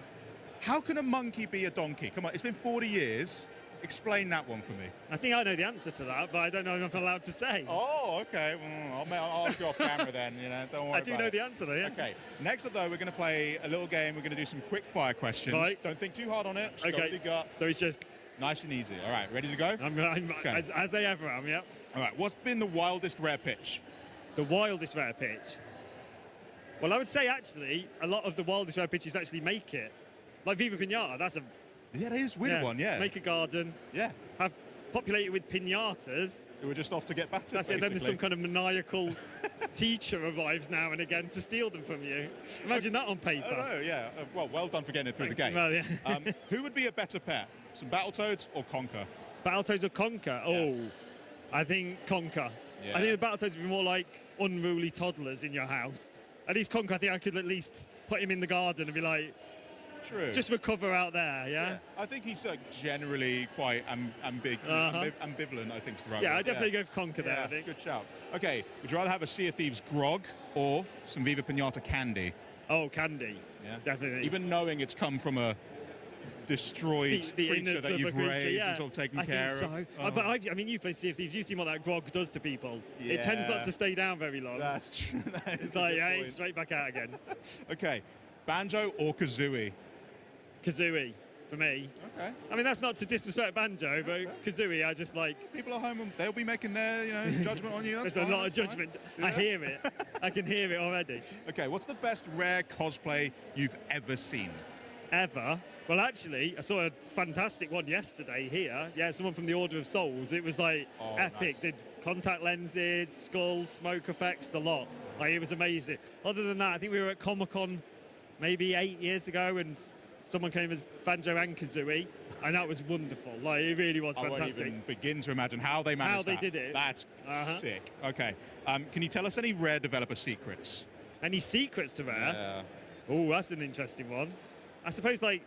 how can a monkey be a donkey? Come on, it's been 40 years. Explain that one for me. I think I know the answer to that, but I don't know if I'm allowed to say. Oh, okay. Well, I'll ask you off camera then, you know, don't worry I do know the answer though, yeah. Okay, next up though, we're going to play a little game. We're going to do some quick fire questions. Right. Don't think too hard on it. Just go with your gut. So it's just... Nice and easy. All right, ready to go? I'm okay. as I ever am, yeah. All right, what's been the wildest Rare pitch? The wildest Rare pitch? Well, I would say actually, a lot of the wildest Rare pitches actually make it. Like Viva Pinata, that's a... Yeah, that is a weird one, yeah. Make a garden. Yeah. Have populated with pinatas. Who were just off to get battered, That's it. Then there's some kind of maniacal teacher arrives now and again to steal them from you. Imagine that on paper. Oh, no, yeah. Well done for getting it through the game. Well, yeah. Who would be a better pair? Some Battletoads or Conker? Battletoads or Conker? Oh, I think Conker. Yeah. I think the Battletoads would be more like unruly toddlers in your house. At least Conker, I think I could at least put him in the garden and be like, true. Just recover out there, yeah? I think he's generally quite ambivalent, I think, is the right Yeah, word. I'd definitely go for Conker there, I think. Good shout. Okay, would you rather have a Sea of Thieves grog or some Viva Pinata candy? Oh, candy. Yeah, definitely. Even knowing it's come from a destroyed the creature that you've raised and sort of taken care of. of. Oh. But I mean, you've played Sea of Thieves. You've seen what that grog does to people. It tends not to stay down very long. That's true. It's like, hey, straight back out again. Okay, Banjo or Kazooie? Kazooie, for me. Okay. I mean, that's not to disrespect Banjo, but Kazooie, I just like... People at home, they'll be making their judgment on you. That's There's fine, a lot of judgment. I hear it. I can hear it already. Okay, what's the best rare cosplay you've ever seen? Ever? Well, actually, I saw a fantastic one yesterday here. Yeah, someone from the Order of Souls. It was like epic. Nice. Did contact lenses, skulls, smoke effects, the lot. Like, it was amazing. Other than that, I think we were at Comic-Con maybe 8 years ago, and someone came as Banjo and Kazooie, and that was wonderful. Like, it really was fantastic. I won't even begin to imagine how they managed How they did it. That's sick. Okay. Can you tell us any Rare developer secrets? Any secrets to Rare? Yeah. Oh, that's an interesting one. I suppose, like,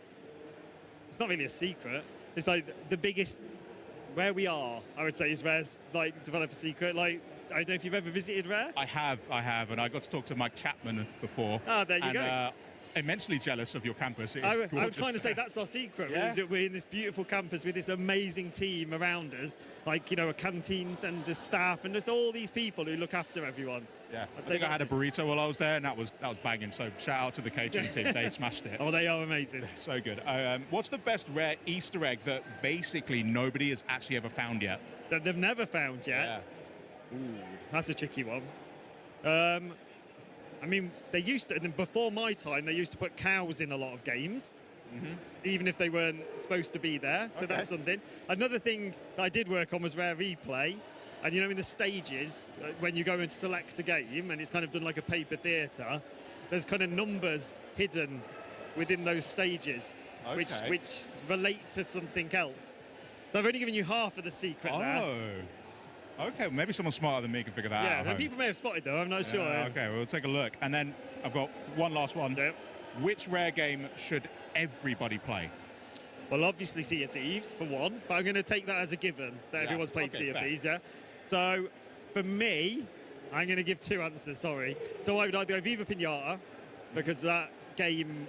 it's not really a secret. It's like the biggest, where we are, I would say, is Rare's like developer secret. Like, I don't know if you've ever visited Rare. I have, and I got to talk to Mike Chapman before. Ah, there you go. Immensely jealous of your campus. It is I was gorgeous trying to say there. that's our secret. Yeah. Is that we're in this beautiful campus with this amazing team around us, like, a canteens and just staff and just all these people who look after everyone. Yeah, I think I had a burrito while I was there, and that was banging. So shout out to the catering team; they smashed it. Oh, they are amazing. So good. What's the best Rare Easter egg that basically nobody has actually ever found yet? That they've never found yet. Yeah. Ooh, that's a tricky one. I mean, they used to, and before my time, they used to put cows in a lot of games, even if they weren't supposed to be there. So that's something. Another thing that I did work on was Rare Replay. And in the stages, when you go and select a game, and it's kind of done like a paper theatre, there's kind of numbers hidden within those stages, which relate to something else. So I've only given you half of the secret there. Okay, well, maybe someone smarter than me can figure that out. Yeah, people may have spotted though, I'm not sure. Okay, we'll take a look. And then I've got one last one. Yep. Which Rare game should everybody play? Well, obviously Sea of Thieves, for one, but I'm going to take that as a given, that everyone's played Sea of Thieves, yeah? So, for me, I'm going to give two answers, sorry. So I would either go Viva Pinata, because that game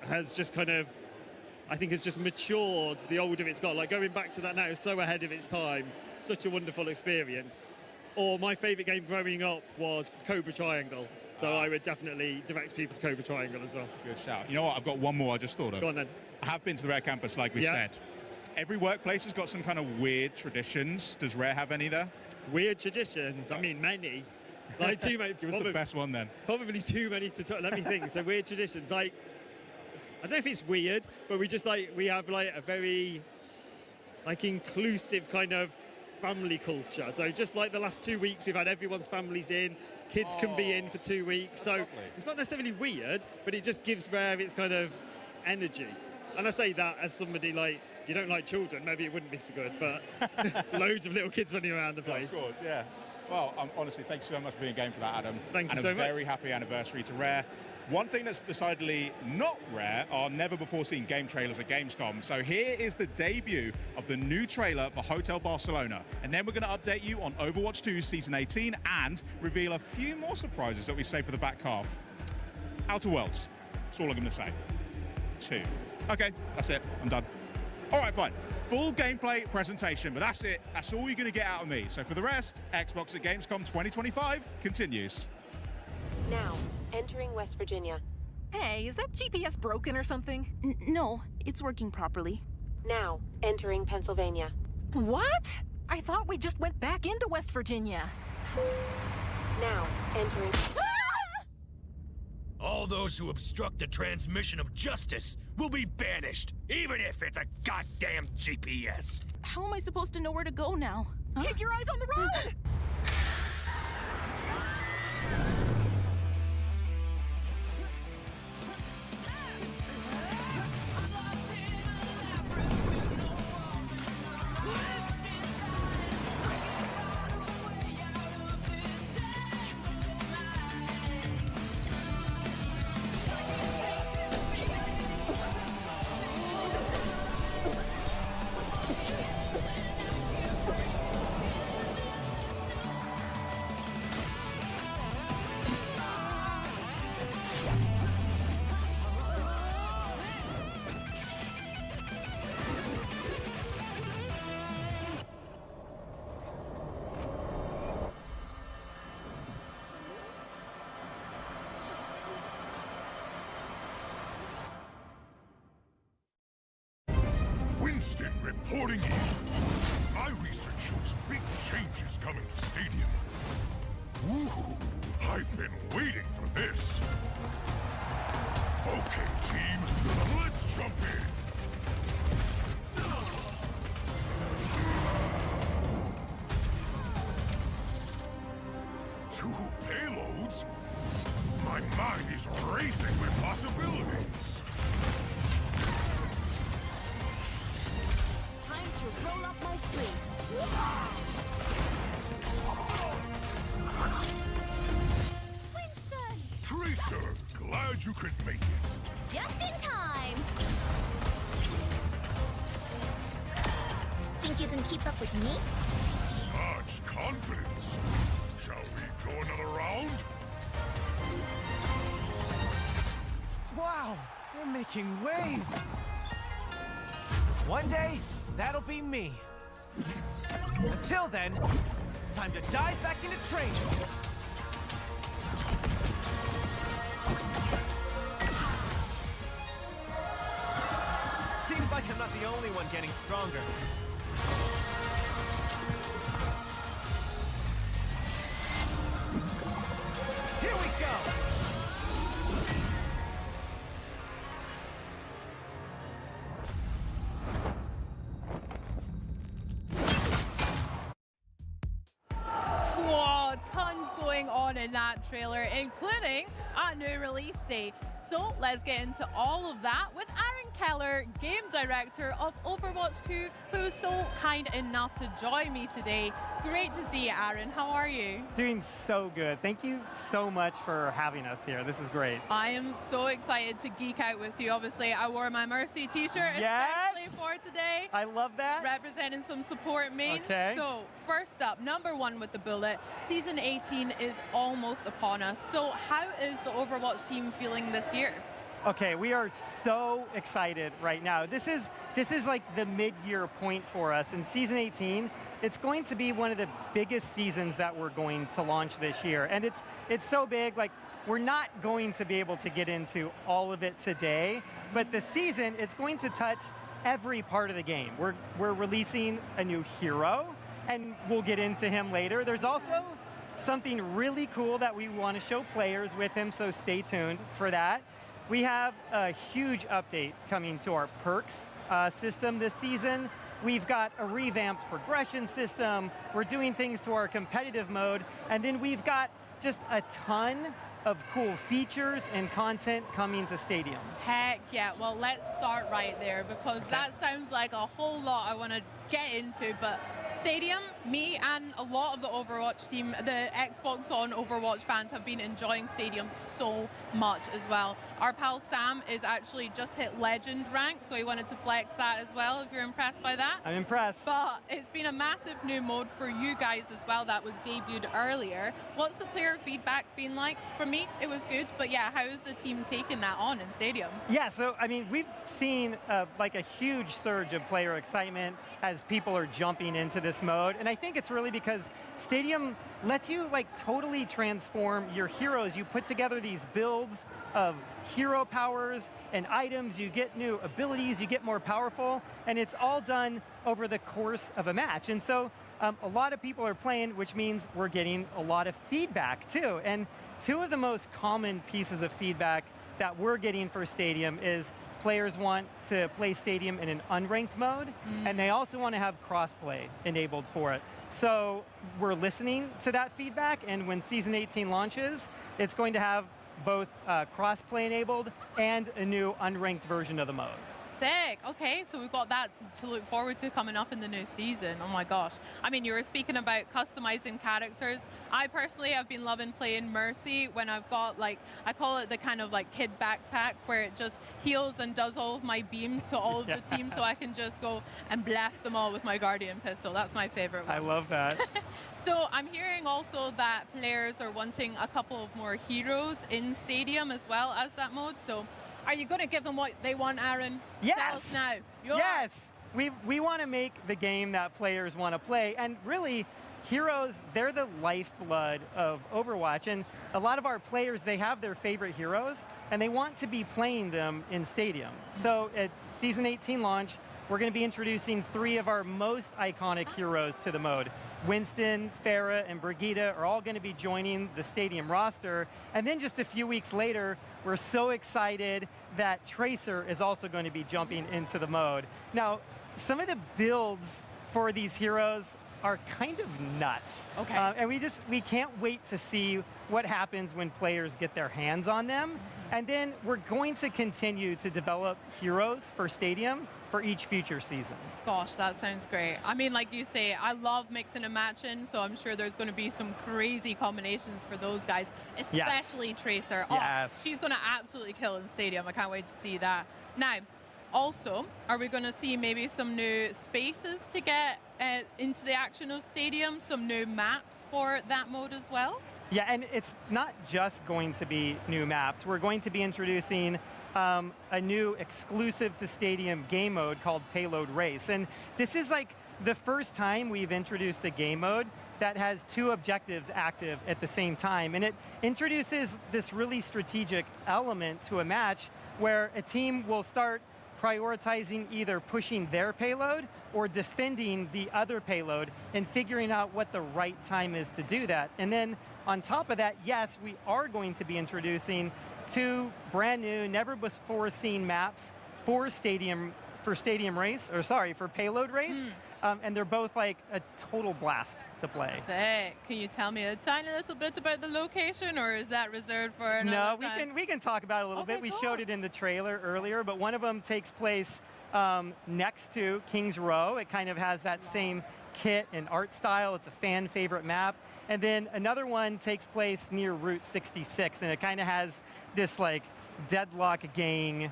has just kind of, I think has just matured the older it's got. Like, going back to that now, so ahead of its time, such a wonderful experience. Or my favourite game growing up was Cobra Triangle. So I would definitely direct people to Cobra Triangle as well. Good shout. You know what? I've got one more I just thought of. Go on then. I have been to the Rare campus, like we said. Every workplace has got some kind of weird traditions. Does Rare have any there? Weird traditions? I mean, many. Like, too many. Give us the best one then. Probably too many to talk. Let me think. So weird traditions. Like, I don't know if it's weird, but we just we have like a very inclusive kind of family culture. So just like the last 2 weeks, we've had everyone's families in. Kids can be in for 2 weeks. So it's not necessarily weird, but it just gives Rare its kind of energy. And I say that as somebody if you don't like children, maybe it wouldn't be so good, but loads of little kids running around the place. Of course, yeah. Well, honestly, thanks so much for being game for that, Adam. Thank you so much. And a very happy anniversary to Rare. One thing that's decidedly not Rare are never-before-seen game trailers at Gamescom. So here is the debut of the new trailer for Hotel Barcelona. And then we're going to update you on Overwatch 2 Season 18 and reveal a few more surprises that we save for the back half. Outer Worlds. That's all I'm going to say. 2. Okay, that's it. I'm done. All right, fine. Full gameplay presentation, but that's it. That's all you're going to get out of me. So for the rest, Xbox at Gamescom 2025 continues. Now, entering West Virginia. Hey, is that GPS broken or something? No, it's working properly. Now, entering Pennsylvania. What? I thought we just went back into West Virginia. Now, entering... All those who obstruct the transmission of justice will be banished, even if it's a goddamn GPS. How am I supposed to know where to go now? Huh? Keep your eyes on the road! Winston reporting in. My research shows big changes coming to Stadium. Ooh, I've been waiting for this. Okay, team, let's jump in. Two payloads? My mind is racing with possibilities. Roll up my sleeves. Winston! Tracer, glad you could make it. Just in time. Think you can keep up with me? Such confidence. Shall we go another round? Wow, they're making waves. One day, that'll be me. Until then, time to dive back into training. Seems like I'm not the only one getting stronger. Here we go! Whoa, tons going on in that trailer, including a new release date. So let's get into all of that with Aaron Keller, game director of Overwatch 2, who's so kind enough to join me today. Great to see you, Aaron. How are you? Doing so good. Thank you so much for having us here. This is great. I am so excited to geek out with you. Obviously, I wore my Mercy t-shirt especially for today. I love that. Representing some support mains. Okay. So first up, number one with the bullet. Season 18 is almost upon us. So how is the Overwatch team feeling this year? Okay, we are so excited right now. This is like the mid-year point for us. In Season 18, it's going to be one of the biggest seasons that we're going to launch this year. And it's so big, like we're not going to be able to get into all of it today, but the season, it's going to touch every part of the game. We're releasing a new hero, and we'll get into him later. There's also something really cool that we want to show players with him, so stay tuned for that. We have a huge update coming to our perks system this season. We've got a revamped progression system. We're doing things to our competitive mode. And then we've got just a ton of cool features and content coming to Stadium. Heck yeah. Well, let's start right there because that sounds like a whole lot I want to get into. But Stadium, me and a lot of the Overwatch team, the Xbox On Overwatch fans have been enjoying Stadium so much as well. Our pal Sam is actually just hit Legend rank, so he wanted to flex that as well, if you're impressed by that. I'm impressed. But it's been a massive new mode for you guys as well that was debuted earlier. What's the player feedback been like? For me, it was good, but yeah, how's the team taking that on in Stadium? Yeah, so I mean, we've seen like a huge surge of player excitement as people are jumping into this mode, and I think it's really because Stadium lets you like totally transform your heroes. You put together these builds of hero powers and items, you get new abilities, you get more powerful, and it's all done over the course of a match. And so a lot of people are playing, which means we're getting a lot of feedback too. And two of the most common pieces of feedback that we're getting for Stadium is players want to play Stadium in an unranked mode, and they also want to have crossplay enabled for it. So we're listening to that feedback, and when Season 18 launches, it's going to have both crossplay enabled and a new unranked version of the mode. Sick. Okay, so we've got that to look forward to coming up in the new season. Oh my gosh. I mean, you were speaking about customizing characters. I personally have been loving playing Mercy when I've got, like, I call it the kind of like kid backpack where it just heals and does all of my beams to all of the teams, so I can just go and blast them all with my Guardian pistol. That's my favorite one. I love that. So I'm hearing also that players are wanting a couple of more heroes in Stadium as well as that mode. So are you going to give them what they want, Aaron? Yes. Tell us now. Yes. We want to make the game that players want to play. And really, heroes, they're the lifeblood of Overwatch. And a lot of our players, they have their favorite heroes, and they want to be playing them in Stadium. So at Season 18 launch, we're going to be introducing 3 of our most iconic heroes to the mode. Winston, Pharah, and Brigitte are all going to be joining the Stadium roster. And then just a few weeks later, we're so excited that Tracer is also going to be jumping into the mode. Now, some of the builds for these heroes are kind of nuts. Okay. And we can't wait to see what happens when players get their hands on them. And then we're going to continue to develop heroes for Stadium for each future season. Gosh, that sounds great. I mean, like you say, I love mixing and matching, so I'm sure there's going to be some crazy combinations for those guys, especially Tracer. Yes. Oh, she's going to absolutely kill in Stadium. I can't wait to see that. Now, also, are we going to see maybe some new spaces to get into the action of Stadium, some new maps for that mode as well? Yeah, and it's not just going to be new maps. We're going to be introducing a new exclusive to Stadium game mode called Payload Race. And this is like the first time we've introduced a game mode that has 2 objectives active at the same time. And it introduces this really strategic element to a match where a team will start prioritizing either pushing their payload or defending the other payload and figuring out what the right time is to do that. And then on top of that, yes, we are going to be introducing 2 brand new, never before seen maps for Stadium Race, or sorry, for Payload Race. And they're both like a total blast to play. Sick. Can you tell me a tiny little bit about the location, or is that reserved for another time? No, we can talk about it a little bit. We showed it in the trailer earlier, but one of them takes place next to King's Row. It kind of has that same kit and art style. It's a fan favorite map. And then another one takes place near Route 66, and it kind of has this like Deadlock gang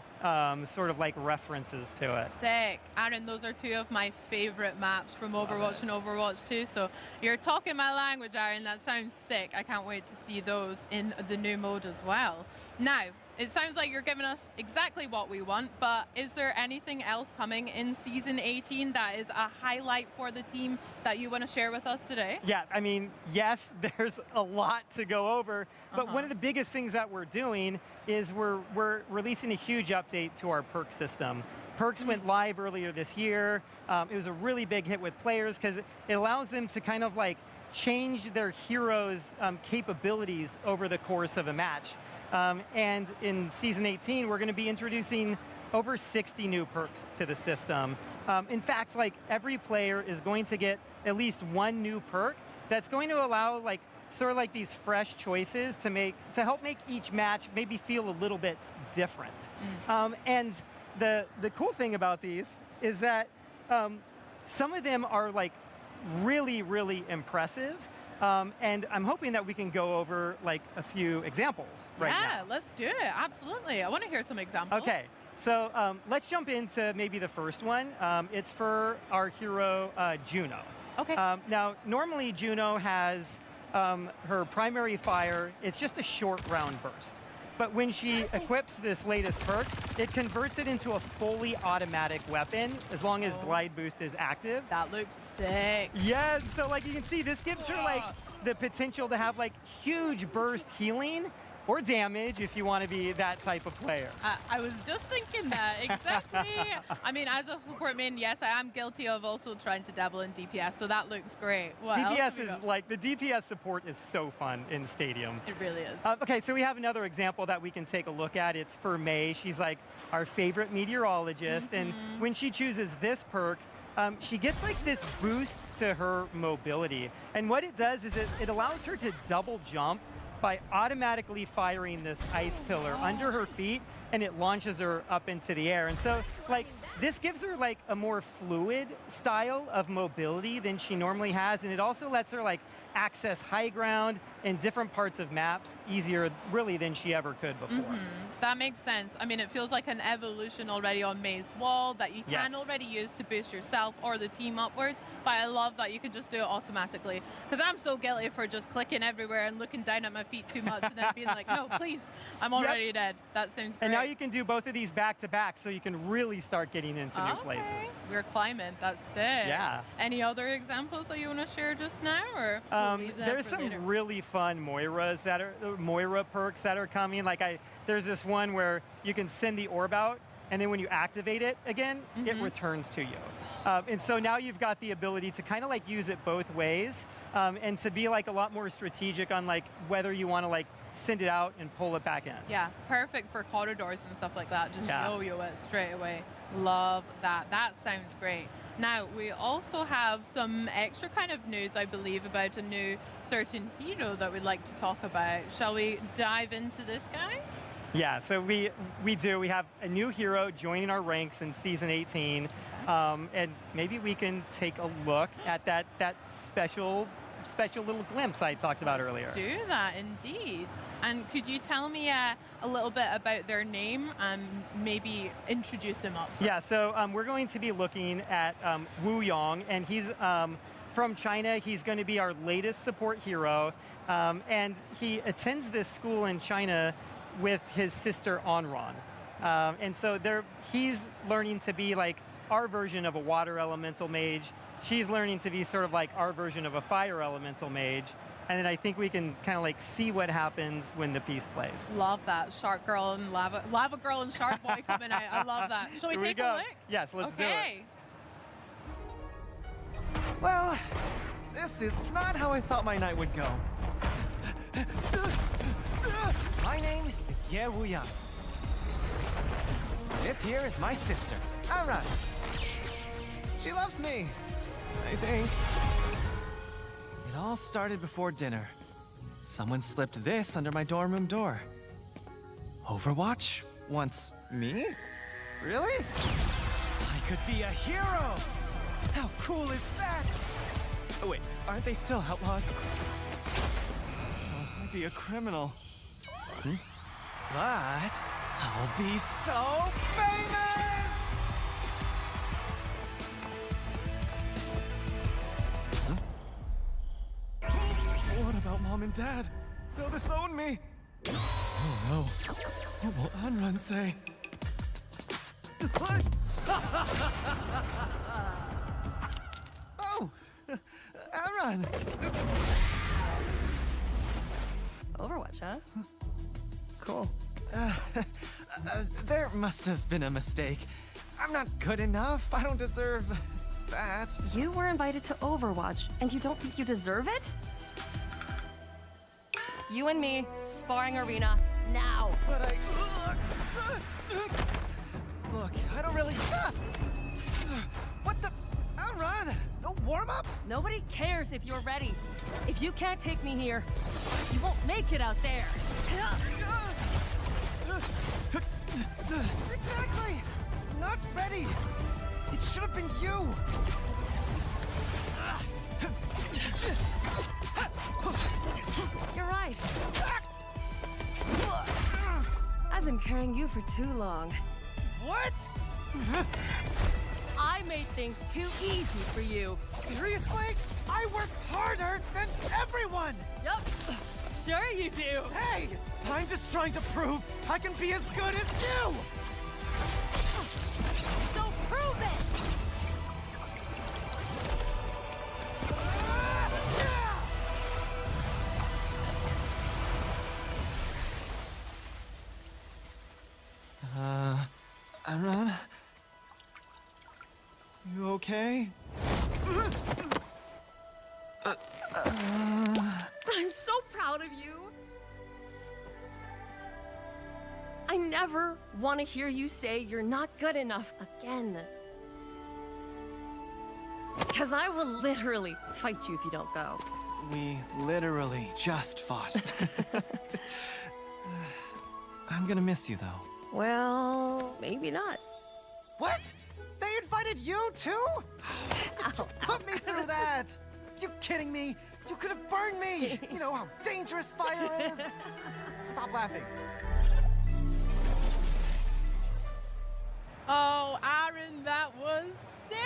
sort of like references to it. Sick. Aaron, those are 2 of my favorite maps from Overwatch and Overwatch 2. So you're talking my language, Aaron. That sounds sick. I can't wait to see those in the new mode as well. Now, it sounds like you're giving us exactly what we want, but is there anything else coming in Season 18 that is a highlight for the team that you want to share with us today? Yeah, I mean, yes, there's a lot to go over, but one of the biggest things that we're doing is we're releasing a huge update to our perk system. Perks went live earlier this year. It was a really big hit with players because it allows them to kind of like change their heroes' capabilities over the course of a match. And in Season 18, we're going to be introducing over 60 new perks to the system. In fact, like every player is going to get at least 1 new perk that's going to allow like sort of like these fresh choices to help make each match maybe feel a little bit different. And the cool thing about these is that some of them are like really, really impressive. And I'm hoping that we can go over like a few examples right now. Yeah, let's do it. Absolutely. I want to hear some examples. Okay, so let's jump into maybe the first one. It's for our hero, Juno. Okay. Now, normally Juno has her primary fire. It's just a short round burst. But when she equips this latest perk, it converts it into a fully automatic weapon as long as glide boost is active. That looks sick. Yes, so like you can see, this gives her like the potential to have like huge burst healing or damage if you want to be that type of player. I was just thinking that, exactly. I mean, as a support main, yes, I am guilty of also trying to dabble in DPS, so that looks great. What else have DPS we is got? like, the DPS support is so fun in Stadium. It really is. Okay, so we have another example that we can take a look at. It's for May. She's like our favorite meteorologist, and when she chooses this perk, she gets like this boost to her mobility. And what it does is it allows her to double jump by automatically firing this ice pillar under her feet, and it launches her up into the air. And so, like, this gives her like a more fluid style of mobility than she normally has, and it also lets her like access high ground in different parts of maps easier really than she ever could before. That makes sense. I mean, it feels like an evolution already on May's wall that you can Yes. already use to boost yourself or the team upwards, but I love that you can just do it automatically. Because I'm so guilty for just clicking everywhere and looking down at my feet too much and then being like, no, please, I'm already dead. That sounds great. And now you can do both of these back to back, so you can really start getting into new places. We're climbing. That's sick. Yeah. Any other examples that you want to share just now, or we'll leave that There's for some later? really fun Moiras that are Moira perks that are coming. Like there's this one where you can send the orb out, and then when you activate it again, it returns to you. And so now you've got the ability to kind of like use it both ways, and to be like a lot more strategic on like whether you want to like send it out and pull it back in. Yeah, perfect for corridors and stuff like that. Just Yeah. yo-yo it straight away. Love that. That sounds great. Now, we also have some extra kind of news, I believe, about a new certain hero that we'd like to talk about. Shall we dive into this guy? Yeah, so we do. We have a new hero joining our ranks in Season 18, and maybe we can take a look at that special little glimpse I talked about earlier. Do that, indeed. And could you tell me a little bit about their name and maybe introduce him up? Yeah, so we're going to be looking at Wu Yong, and he's from China. He's going to be our latest support hero, and he attends this school in China with his sister Onran. And so he's learning to be like our version of a water elemental mage. She's learning to be sort of like our version of a fire elemental mage. And then I think we can kind of like see what happens when the piece plays. Love that. Shark girl and lava girl and shark boy coming out. I love that. Shall we Here we take go. a look? Yes, let's do it. Okay. Well, this is not how I thought my night would go. My name is Ye Wuyang. This here is my sister, Amran. She loves me, I think. It all started before dinner. Someone slipped this under my dorm room door. Overwatch wants me? Really? I could be a hero! How cool is that? Oh wait, aren't they still outlaws? I'd be a criminal. But I'll be so famous! What about Mom and Dad? They'll disown me. Oh no. What will Anran say? Oh! Anran! Overwatch, huh? Cool. There must have been a mistake. I'm not good enough. I don't deserve that. You were invited to Overwatch, and you don't think you deserve it? You and me, sparring arena, now. But I... Look, I don't really... What the... Anran! No warm-up? Nobody cares if you're ready. If you can't take me here, you won't make it out there. Exactly! I'm not ready! It should have been you! You're right. I've been carrying you for too long. What? I made things too easy for you. Seriously? I work harder than everyone! Yup. Sure you do. Hey! I'm just trying to prove I can be as good as you! So prove it! Amron? You okay? I'm so proud of you. I never want to hear you say you're not good enough again. Because I will literally fight you if you don't go. We literally just fought. I'm gonna miss you, though. Well, maybe not. What? They invited you, too? Put me through that! You kidding me? You could have burned me! You know how dangerous fire is! Stop laughing. Oh, Aaron, that was sick!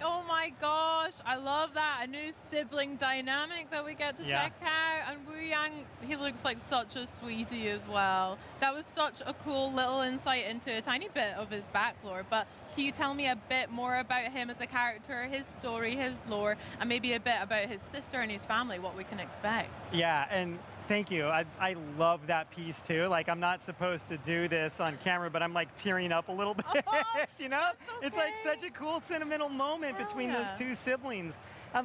Oh my gosh, I love that. A new sibling dynamic that we get to check out. And Wu Yang, he looks like such a sweetie as well. That was such a cool little insight into a tiny bit of his backlore. But can you tell me a bit more about him as a character, his story, his lore, and maybe a bit about his sister and his family, what we can expect? Yeah, and thank you. I love that piece too. Like, I'm not supposed to do this on camera, but I'm like tearing up a little bit, you know? Okay. It's like such a cool sentimental moment between those two siblings.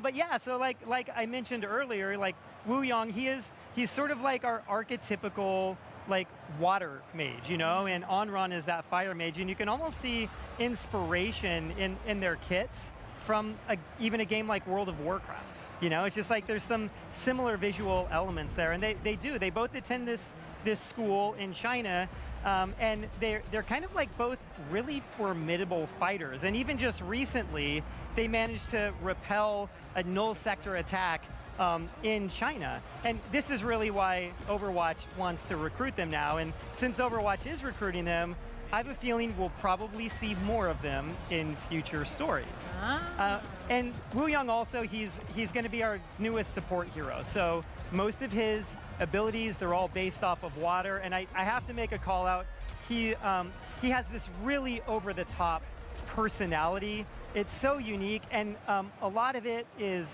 But yeah, so like I mentioned earlier, like Wu Yang, he's sort of like our archetypical like water mage, you know, and Onron is that fire mage, and you can almost see inspiration in their kits from even a game like World of Warcraft. You know, it's just like there's some similar visual elements there, and they both attend this school in China, and they're kind of like both really formidable fighters, and even just recently they managed to repel a null sector attack in China. And this is really why Overwatch wants to recruit them now. And since Overwatch is recruiting them, I have a feeling we'll probably see more of them in future stories. And Wu Yang also, he's going to be our newest support hero. So most of his abilities, they're all based off of water. And I have to make a call out. He has this really over-the-top personality. It's so unique, and a lot of it is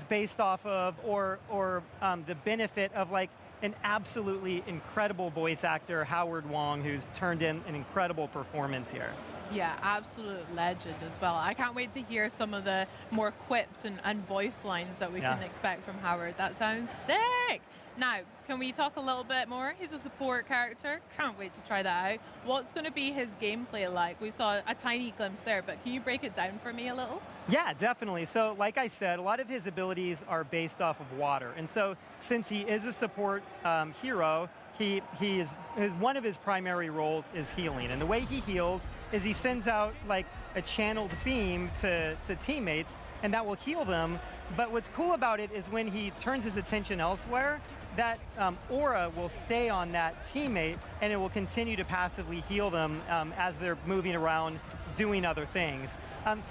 based off of or the benefit of like an absolutely incredible voice actor, Howard Wong, who's turned in an incredible performance here. Yeah, absolute legend as well. I can't wait to hear some of the more quips and voice lines that we can expect from Howard. That sounds sick! Now, can we talk a little bit more? He's a support character. Can't wait to try that out. What's going to be his gameplay like? We saw a tiny glimpse there, but can you break it down for me a little? Yeah, definitely. So like I said, a lot of his abilities are based off of water. And so since he is a support hero, one of his primary roles is healing. And the way he heals is he sends out like a channeled beam to teammates, and that will heal them. But what's cool about it is when he turns his attention elsewhere, that aura will stay on that teammate, and it will continue to passively heal them as they're moving around doing other things.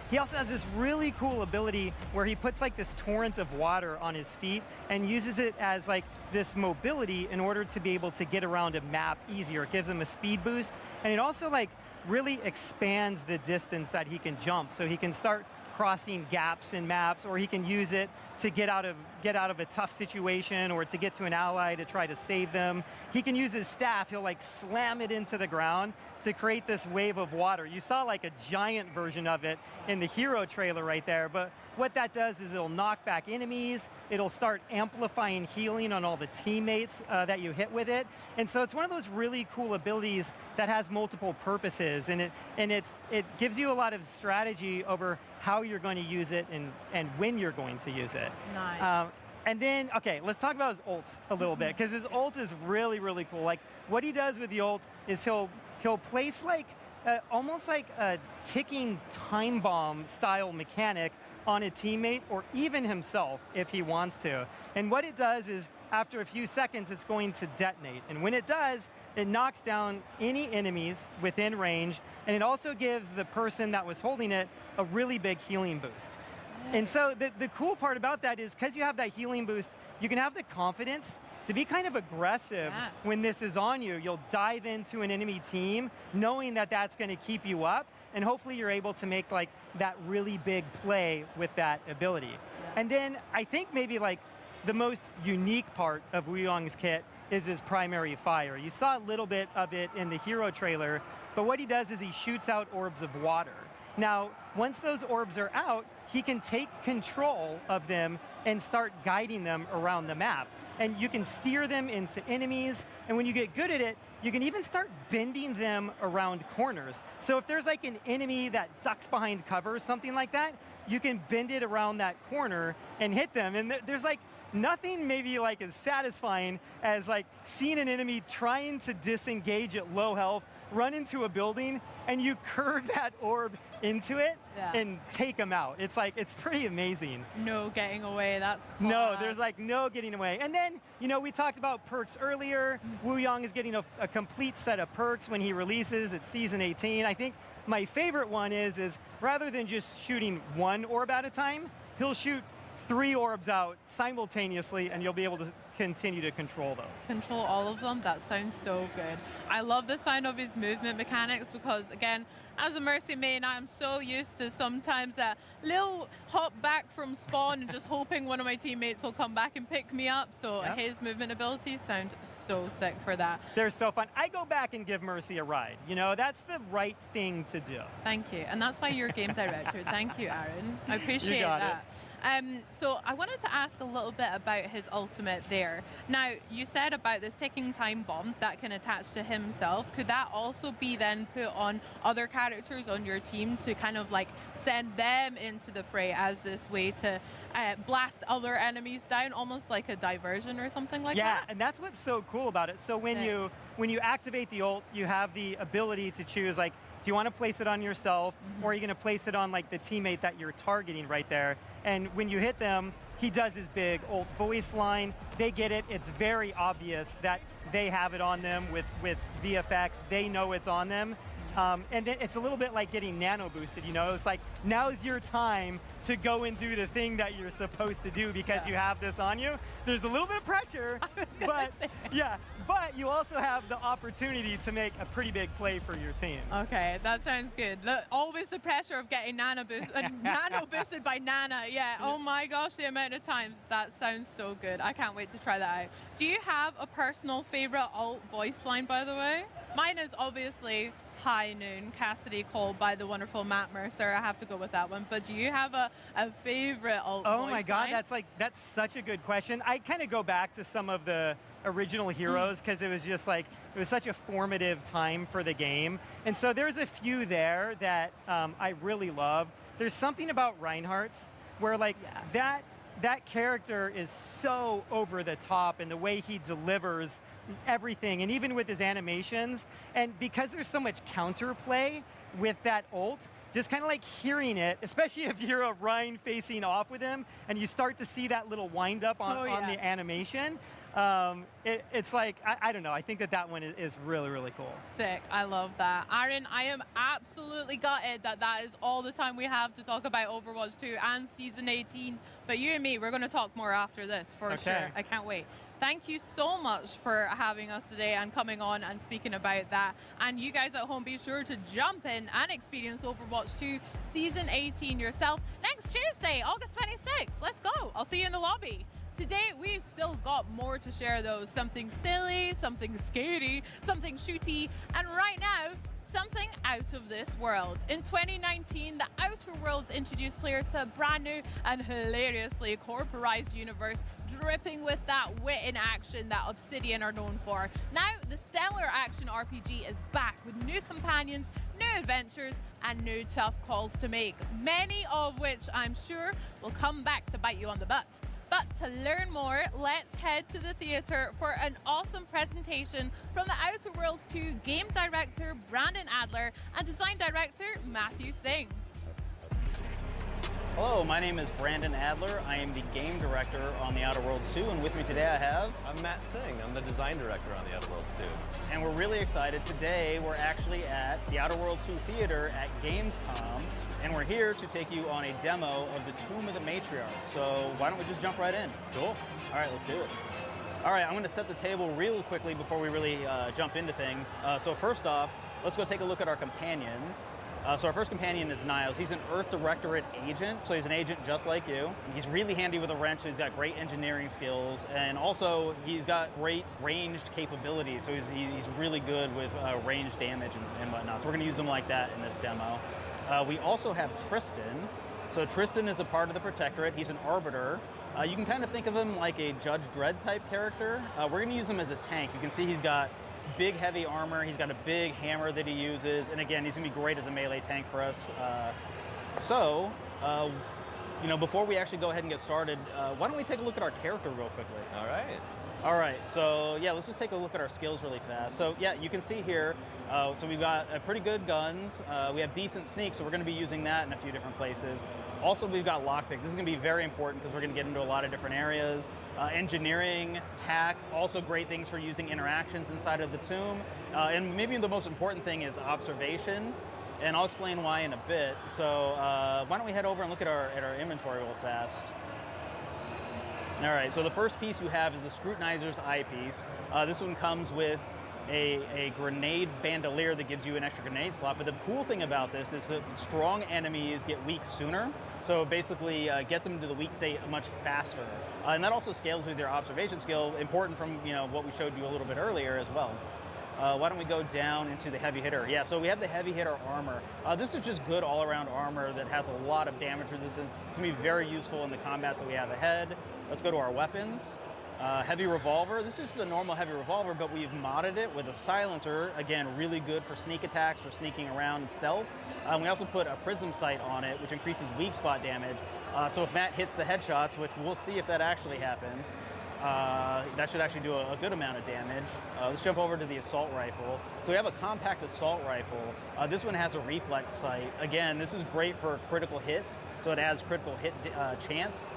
He also has this really cool ability where he puts like this torrent of water on his feet and uses it as like this mobility in order to be able to get around a map easier. It gives him a speed boost, and it also like really expands the distance that he can jump, so he can start crossing gaps in maps, or he can use it to get out of a tough situation, or to get to an ally to try to save them. He can use his staff, he'll like slam it into the ground to create this wave of water. You saw like a giant version of it in the hero trailer right there, but what that does is it'll knock back enemies, it'll start amplifying healing on all the teammates that you hit with it. And so it's one of those really cool abilities that has multiple purposes, and it gives you a lot of strategy over how you're going to use it and when you're going to use it. Nice. And then, okay, let's talk about his ult a little bit, because his ult is really, really cool. Like, what he does with the ult is he'll place like almost like a ticking time bomb style mechanic on a teammate, or even himself if he wants to. And what it does is, after a few seconds, it's going to detonate. And when it does, it knocks down any enemies within range, and it also gives the person that was holding it a really big healing boost. And so the cool part about that is, because you have that healing boost, you can have the confidence to be kind of aggressive when this is on you. You'll dive into an enemy team knowing that that's going to keep you up, and hopefully you're able to make like that really big play with that ability. And then I think maybe like the most unique part of Wu Yang's kit is his primary fire. You saw a little bit of it in the hero trailer, but what he does is he shoots out orbs of water. Now, once those orbs are out, he can take control of them and start guiding them around the map. And you can steer them into enemies, and when you get good at it, you can even start bending them around corners. So if there's like an enemy that ducks behind cover, something like that, you can bend it around that corner and hit them. And there's like nothing maybe like as satisfying as like seeing an enemy trying to disengage at low health, run into a building, and you curve that orb into it and take them out. It's like, it's pretty amazing. No getting away, that's class. No, there's like no getting away. And then, you know, we talked about perks earlier. Wu Yang is getting a complete set of perks when he releases at Season 18. I think my favorite one is rather than just shooting one orb at a time, he'll shoot 3 orbs out simultaneously, and you'll be able to continue to control those. Control all of them? That sounds so good. I love the sound of his movement mechanics because, again, as a Mercy main, I'm so used to sometimes that little hop back from spawn and just hoping one of my teammates will come back and pick me up. So his movement abilities sound so sick for that. They're so fun. I go back and give Mercy a ride. You know, that's the right thing to do. Thank you. And that's why you're game director. Thank you, Aaron. I appreciate You got that. So I wanted to ask a little bit about his ultimate there. Now, you said about this ticking time bomb that can attach to himself. Could that also be then put on other characters on your team to kind of like send them into the fray as this way to blast other enemies down, almost like a diversion or something like that? Yeah, and that's what's so cool about it. So when you activate the ult, you have the ability to choose, like, do you want to place it on yourself, or are you going to place it on like the teammate that you're targeting right there? And when you hit them, he does his big ult voice line. They get it. It's very obvious that they have it on them with VFX. They know it's on them. And then it's a little bit like getting nano boosted, you know? It's like, now's your time to go and do the thing that you're supposed to do because you have this on you. There's a little bit of pressure, but you also have the opportunity to make a pretty big play for your team. Okay, that sounds good. Always the pressure of getting nano boosted by Nana. Yeah, oh my gosh, the amount of times. That sounds so good. I can't wait to try that out. Do you have a personal favorite alt voice line, by the way? Mine is obviously High Noon, Cassidy called by the wonderful Matt Mercer. I have to go with that one. But do you have a favorite alt voice my God, line? that's such a good question. I kind of go back to some of the original heroes because it was just like, it was such a formative time for the game. And so there's a few there that I really love. There's something about Reinhardt's where like that character is so over the top in the way he delivers everything, and even with his animations. And because there's so much counterplay with that ult, just kind of like hearing it, especially if you're a Ryan facing off with him and you start to see that little wind up on the animation, it's like, I don't know, I think that one is really, really cool. Sick, I love that. Aaron, I am absolutely gutted that is all the time we have to talk about Overwatch 2 and Season 18, but you and me, we're going to talk more after this, for sure. I can't wait. Thank you so much for having us today and coming on and speaking about that. And you guys at home, be sure to jump in and experience Overwatch 2 Season 18 yourself next Tuesday, August 26th. Let's go. I'll see you in the lobby. Today, we've still got more to share though. Something silly, something scary, something shooty, and right now, something out of this world. In 2019, the Outer Worlds introduced players to a brand new and hilariously corporized universe dripping with that wit in action that Obsidian are known for. Now, the stellar action RPG is back with new companions, new adventures, and new tough calls to make, many of which I'm sure will come back to bite you on the butt. But to learn more, let's head to the theater for an awesome presentation from the Outer Worlds 2 game director Brandon Adler and design director Matthew Singh. Hello, my name is Brandon Adler. I am the game director on the Outer Worlds 2, and with me today I have... I'm Matt Singh. I'm the design director on the Outer Worlds 2. And we're really excited. Today we're actually at the Outer Worlds 2 Theater at Gamescom, and we're here to take you on a demo of the Tomb of the Matriarch. So why don't we just jump right in? Cool. All right, let's do it. All right, I'm going to set the table real quickly before we really jump into things. So first off, let's go take a look at our companions. So our first companion is Niles. He's an Earth Directorate agent, so he's an agent just like you. He's really handy with a wrench, so he's got great engineering skills, and also he's got great ranged capabilities, so he's really good with ranged damage and whatnot. So we're gonna use him like that in this demo. We also have Tristan. So Tristan is a part of the Protectorate. He's an Arbiter. You can kind of think of him like a Judge Dredd type character. We're gonna use him as a tank. You can see he's got big heavy armor, he's got a big hammer that he uses, and again, he's gonna be great as a melee tank for us. You know, before we actually go ahead and get started, why don't we take a look at our character real quickly? All right. All right, so yeah, let's just take a look at our skills really fast. So yeah, you can see here, so we've got pretty good guns. We have decent sneak, so we're gonna be using that in a few different places. Also, we've got lockpick. This is gonna be very important because we're gonna get into a lot of different areas. Engineering, hack, also great things for using interactions inside of the tomb. And maybe the most important thing is observation, and I'll explain why in a bit. So why don't we head over and look at our inventory real fast. All right, so the first piece you have is the Scrutinizer's eyepiece. This one comes with a grenade bandolier that gives you an extra grenade slot, but the cool thing about this is that strong enemies get weak sooner, so basically gets them to the weak state much faster. And that also scales with your observation skill, important from what we showed you a little bit earlier as well. Why don't we go down into the heavy hitter? Yeah, so we have the heavy hitter armor. This is just good all-around armor that has a lot of damage resistance. It's gonna be very useful in the combats that we have ahead. Let's go to our weapons. Heavy revolver. This is just a normal heavy revolver, but we've modded it with a silencer. Again, really good for sneak attacks, for sneaking around and stealth. We also put a prism sight on it, which increases weak spot damage. So if Matt hits the headshots, which we'll see if that actually happens, that should actually do a good amount of damage. Let's jump over to the assault rifle. So we have a compact assault rifle. This one has a reflex sight. Again, this is great for critical hits, so it adds critical hit chance.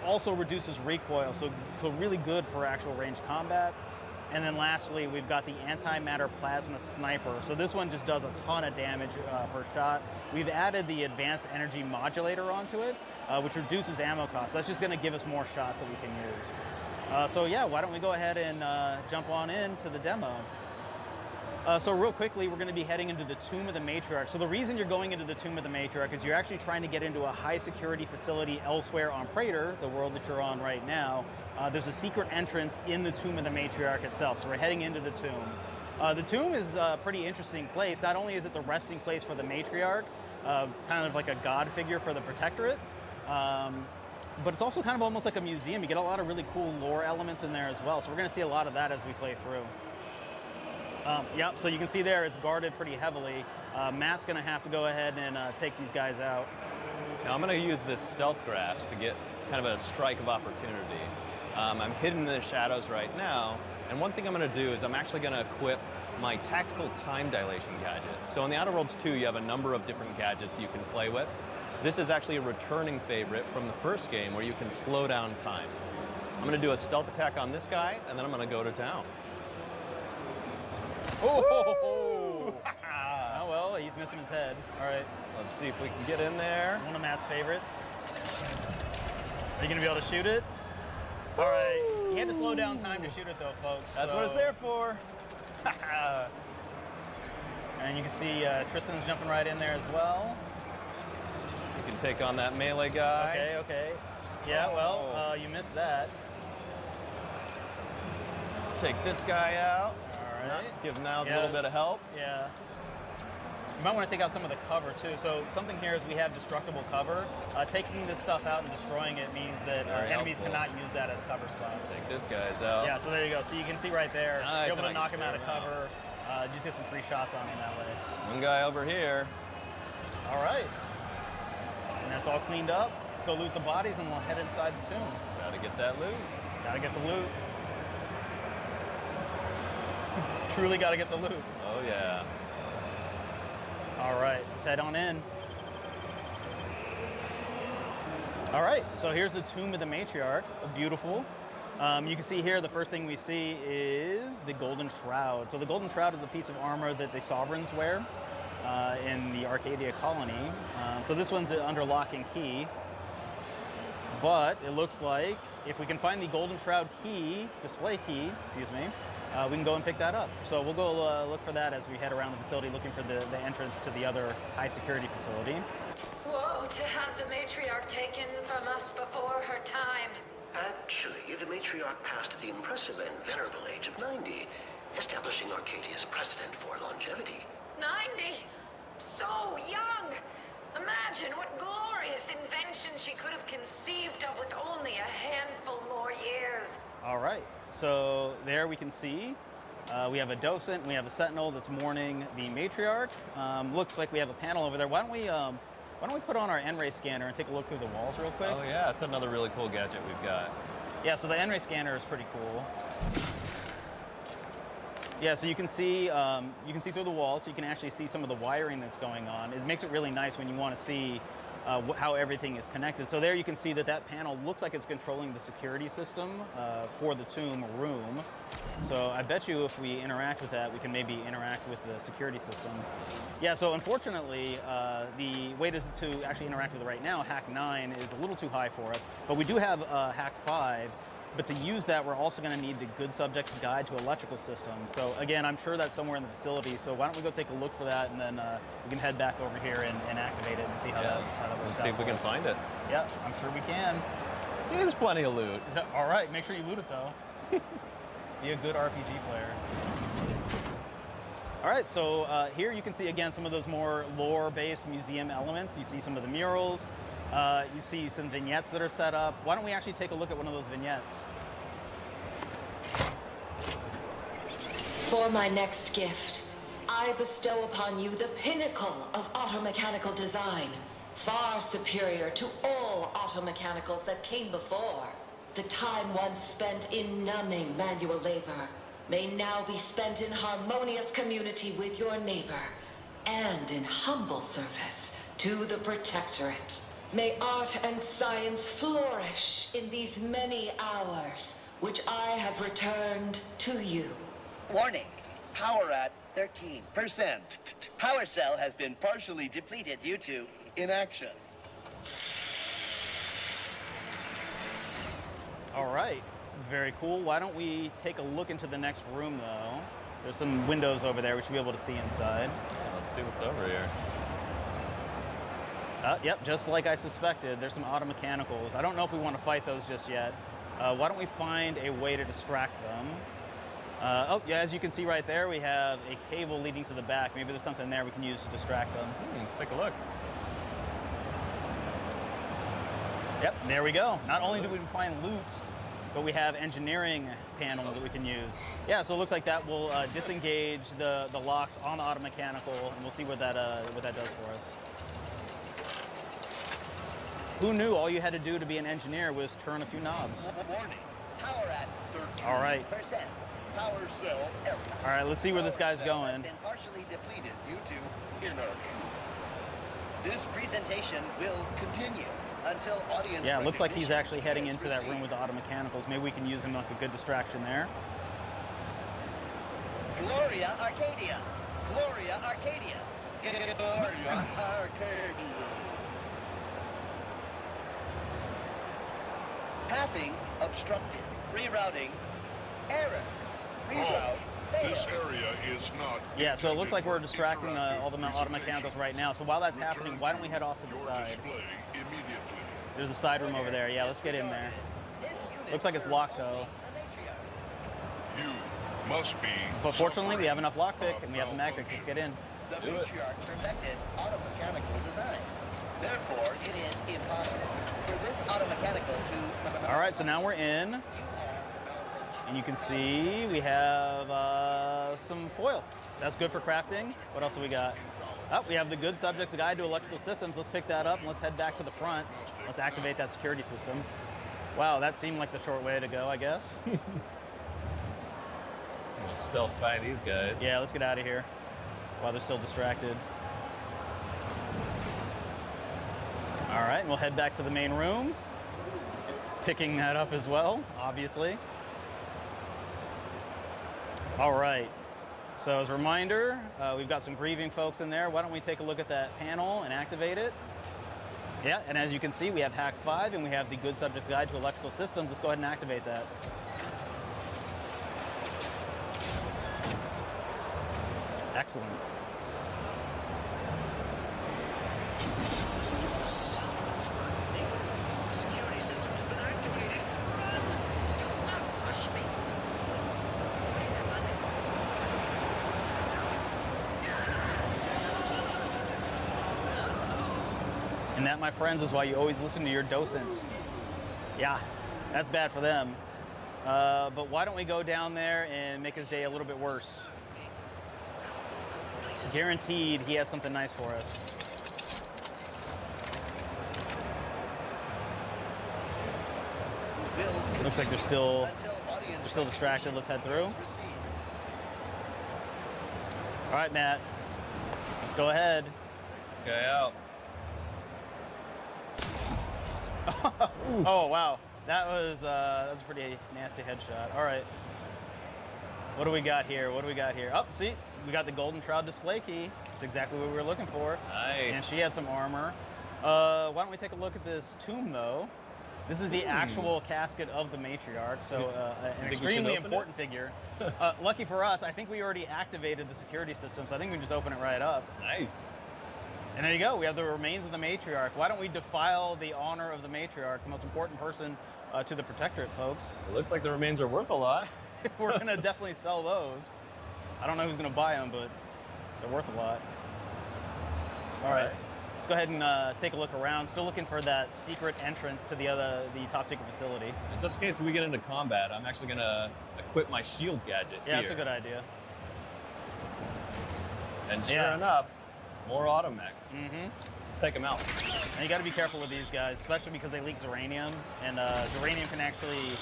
Also reduces recoil, so really good for actual range combat. And then lastly, we've got the antimatter plasma sniper. So this one just does a ton of damage per shot. We've added the advanced energy modulator onto it, which reduces ammo costs. That's just gonna give us more shots that we can use. So yeah, why don't we go ahead and jump on into the demo. So real quickly, we're going to be heading into the Tomb of the Matriarch. So the reason you're going into the Tomb of the Matriarch is you're actually trying to get into a high security facility elsewhere on Praetor, the world that you're on right now. There's a secret entrance in the Tomb of the Matriarch itself, so we're heading into the tomb. The tomb is a pretty interesting place. Not only is it the resting place for the Matriarch, kind of like a god figure for the Protectorate, but it's also kind of almost like a museum. You get a lot of really cool lore elements in there as well, so we're going to see a lot of that as we play through. Yep, so you can see there it's guarded pretty heavily. Matt's gonna have to go ahead and take these guys out. Now I'm gonna use this stealth grass to get kind of a strike of opportunity. I'm hidden in the shadows right now, and one thing I'm gonna do is I'm actually gonna equip my tactical time dilation gadget. So in the Outer Worlds 2, you have a number of different gadgets you can play with. This is actually a returning favorite from the first game where you can slow down time. I'm gonna do a stealth attack on this guy, and then I'm gonna go to town. Oh, well, he's missing his head. All right. Let's see if we can get in there. One of Matt's favorites. Are you going to be able to shoot it? All right. You had to slow down time to shoot it, though, folks. That's what it's there for. And you can see Tristan's jumping right in there as well. You can take on that melee guy. Okay. Yeah, well, you missed that. Let's take this guy out. All right. Give Niles a little bit of help. Yeah. You might want to take out some of the cover too. So something here is we have destructible cover. Taking this stuff out and destroying it means that enemies cannot use that as cover spots. Take this guy's out. Yeah, so there you go. So you can see right there, nice. you're able to knock him out of cover. Just get some free shots on him that way. One guy over here. All right. And that's all cleaned up. Let's go loot the bodies and we'll head inside the tomb. Gotta get that loot. Gotta get the loot. Truly got to get the loot. Oh, yeah. All right, let's head on in. All right, so here's the Tomb of the Matriarch. Beautiful. You can see here the first thing we see is the Golden Shroud. So the Golden Shroud is a piece of armor that the Sovereigns wear in the Arcadia colony. So this one's under lock and key. But it looks like if we can find the Golden Shroud key, display key, excuse me, we can go and pick that up. So we'll go look for that as we head around the facility, looking for the entrance to the other high security facility. Whoa, to have the matriarch taken from us before her time. Actually, the matriarch passed at the impressive and venerable age of 90, establishing Arcadia's precedent for longevity. 90? So young! Imagine what glorious inventions she could have conceived of with only a handful more years. All right, so there we can see we have a docent, we have a sentinel that's mourning the matriarch. Looks like we have a panel over there. Why don't we put on our N-ray scanner and take a look through the walls real quick? Oh yeah, that's another really cool gadget we've got. Yeah, so the N-ray scanner is pretty cool. Yeah, so you can see through the walls, so you can actually see some of the wiring that's going on. It makes it really nice when you want to see how everything is connected. So there you can see that panel looks like it's controlling the security system for the tomb room. So I bet you if we interact with that, we can maybe interact with the security system. Yeah, so unfortunately, the way to actually interact with it right now, Hack 9, is a little too high for us. But we do have Hack 5. But to use that, we're also going to need the Good Subject's Guide to Electrical Systems. So again, I'm sure that's somewhere in the facility. So why don't we go take a look for that, and then we can head back over here and activate it and see how that works. Let's see if we can find it. Yeah, I'm sure we can. See, there's plenty of loot. All right, make sure you loot it though. Be a good RPG player. All right, so here you can see again some of those more lore-based museum elements. You see some of the murals. You see some vignettes that are set up. Why don't we actually take a look at one of those vignettes? For my next gift, I bestow upon you the pinnacle of automechanical design, far superior to all automechanicals that came before. The time once spent in numbing manual labor may now be spent in harmonious community with your neighbor and in humble service to the Protectorate. May art and science flourish in these many hours, which I have returned to you. Warning, power at 13%. Power cell has been partially depleted due to inaction. All right, very cool. Why don't we take a look into the next room though? There's some windows over there we should be able to see inside. Yeah, let's see what's over here. Yep, just like I suspected, there's some automechanicals. I don't know if we want to fight those just yet. Why don't we find a way to distract them? Oh, yeah, as you can see right there, we have a cable leading to the back. Maybe there's something there we can use to distract them. Let's take a look. Yep, there we go. Not only do we find loot, but we have engineering panel that we can use. Yeah, so it looks like that will disengage the locks on the automechanical, and we'll see what that does for us. Who knew all you had to do to be an engineer was turn a few knobs? Warning, power at 13%. All right. Power cell error. All right, let's see where this guy's going. Has been partially depleted due to inertia. This presentation will continue until audience. Yeah, it looks like he's actually heading into that room with the automechanicals. Maybe we can use him like a good distraction there. Gloria Arcadia. Gloria Arcadia. Gloria Arcadia. Pathing obstructed. Rerouting. Error. Reroute. This area is not. Yeah, so it looks like we're distracting all the automechanicals right now. So while that's happening, why don't we head off to the side? There's a side room over there. Yeah, let's get in there. Looks like it's locked though. You must be. But fortunately, we have enough lockpick and we have the magnets. Let's get in. The matriarch perfected automechanical design. Therefore, it is impossible for this automechanical to. All right, so now we're in. And you can see we have some foil. That's good for crafting. What else do we got? Oh, we have the Good Subject's Guide to Electrical Systems. Let's pick that up and let's head back to the front. Let's activate that security system. Wow, that seemed like the short way to go, I guess. Stealth by these guys. Yeah, let's get out of here while they're still distracted. All right, and we'll head back to the main room. Picking that up as well, obviously. All right, so as a reminder, we've got some grieving folks in there. Why don't we take a look at that panel and activate it? Yeah, and as you can see, we have Hack 5 and we have the Good Subject's Guide to Electrical Systems. Let's go ahead and activate that. Excellent. Security system's been activated. Run! Do not push me. And that, my friends, is why you always listen to your docents. Yeah, that's bad for them. But why don't we go down there and make his day a little bit worse? Guaranteed he has something nice for us. Looks like they're still distracted. Let's head through. All right, Matt. Let's go ahead. This guy out. Oh, wow. That was a pretty nasty headshot. All right. What do we got here? What do we got here? Oh, see, we got the Golden Shroud display key. That's exactly what we were looking for. Nice. And she had some armor. Why don't we take a look at this tomb, though? This is the actual casket of the matriarch, so an extremely important figure. Lucky for us, I think we already activated the security system, so I think we can just open it right up. Nice. And there you go, we have the remains of the matriarch. Why don't we defile the honor of the matriarch, the most important person to the protectorate, folks? It looks like the remains are worth a lot. We're gonna definitely sell those. I don't know who's gonna buy them, but they're worth a lot. All right. Let's go ahead and take a look around. Still looking for that secret entrance to the top secret facility. And just in case we get into combat, I'm actually gonna equip my shield gadget here. Yeah, that's a good idea. And sure enough, more automechs. Mm-hmm. Let's take them out. And you got to be careful with these guys, especially because they leak Zeranium, and Zeranium can actually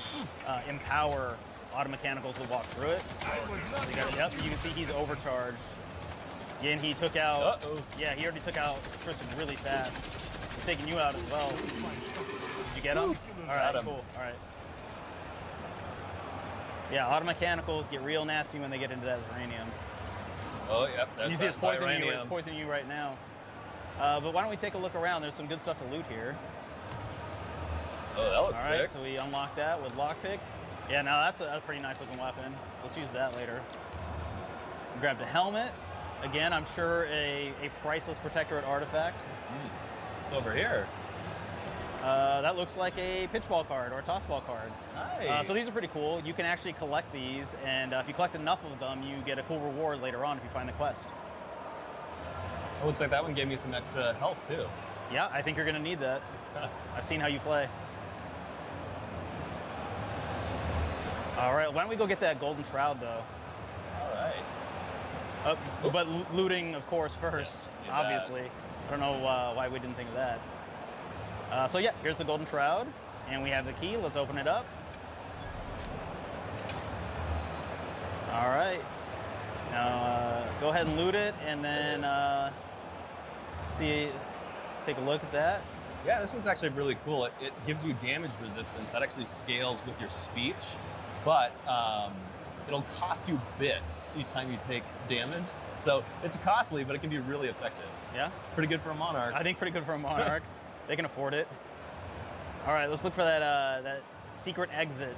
empower automechanicals to walk through it. Yep, you can see he's overcharged. Yeah, and he took out. Yeah, he already took out Tristan really fast. He's taking you out as well. Did you get him? All right, cool. All right. Yeah, automechanicals get real nasty when they get into that Zeranium. Oh, yep. You see it's poisoning you. It's poisoning you right now. But why don't we take a look around? There's some good stuff to loot here. Oh, that looks sick. All right, sick. so we unlocked that with lockpick. Yeah, now that's a pretty nice looking weapon. Let's use that later. We grabbed a helmet. Again, I'm sure a priceless protectorate artifact. It's over here. That looks like a pitchball card or a tossball card. Nice. So these are pretty cool. You can actually collect these, and if you collect enough of them, you get a cool reward later on if you find the quest. It looks like that one gave me some extra health too. Yeah, I think you're gonna need that. I've seen how you play. All right, why don't we go get that Golden Shroud though? All right. But looting, of course, first, obviously. I don't know why we didn't think of that. So yeah, here's the Golden Shroud, and we have the key. Let's open it up. All right. Now go ahead and loot it, and then let's take a look at that. Yeah, this one's actually really cool. It gives you damage resistance. That actually scales with your speech, but it'll cost you bits each time you take damage. So it's costly, but it can be really effective. Yeah? Pretty good for a Monarch. I think pretty good for a Monarch. They can afford it. All right, let's look for that secret exit.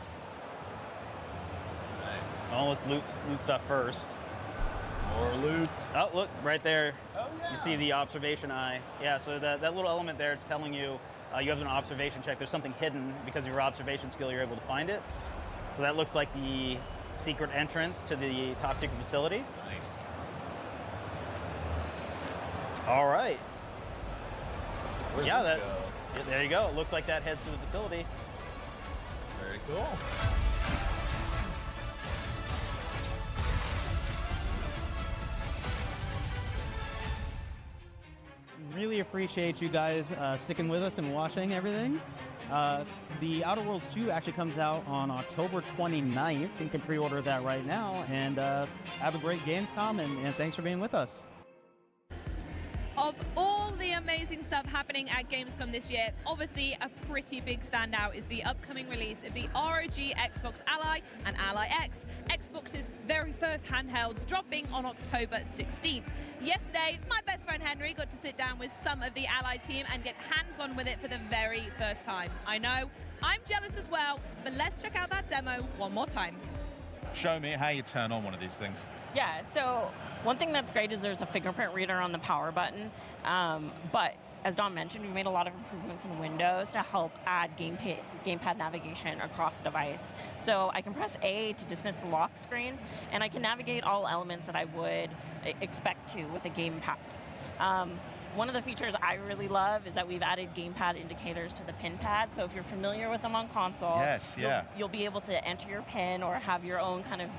All right. Well, let's loot stuff first. More loot. Oh, look, right there. Oh, yeah. You see the observation eye. Yeah, so that little element there is telling you you have an observation check. There's something hidden because of your observation skill. You're able to find it. So that looks like the secret entrance to the top secret facility. Nice. All right. Where's yeah, this go? Yeah, there you go. It looks like that heads to the facility. Very cool. Really appreciate you guys sticking with us and watching everything. The Outer Worlds 2 actually comes out on October 29th. You can pre-order that right now. And have a great Gamescom, and thanks for being with us. Of all the amazing stuff happening at Gamescom this year, obviously a pretty big standout is the upcoming release of the ROG Xbox Ally and Ally X, Xbox's very first handhelds, dropping on October 16th. Yesterday, my best friend Henry got to sit down with some of the Ally team and get hands-on with it for the very first time. I know, I'm jealous as well, but let's check out that demo one more time. Show me how you turn on one of these things. Yeah, so One thing that's great is there's a fingerprint reader on the power button, but as Dom mentioned, we made a lot of improvements in Windows to help add gamepad navigation across the device. So I can press A to dismiss the lock screen, and I can navigate all elements that I would expect to with a gamepad. One of the features I really love is that we've added gamepad indicators to the pin pad. So if you're familiar with them on console, you'll be able to enter your pin or have your own kind of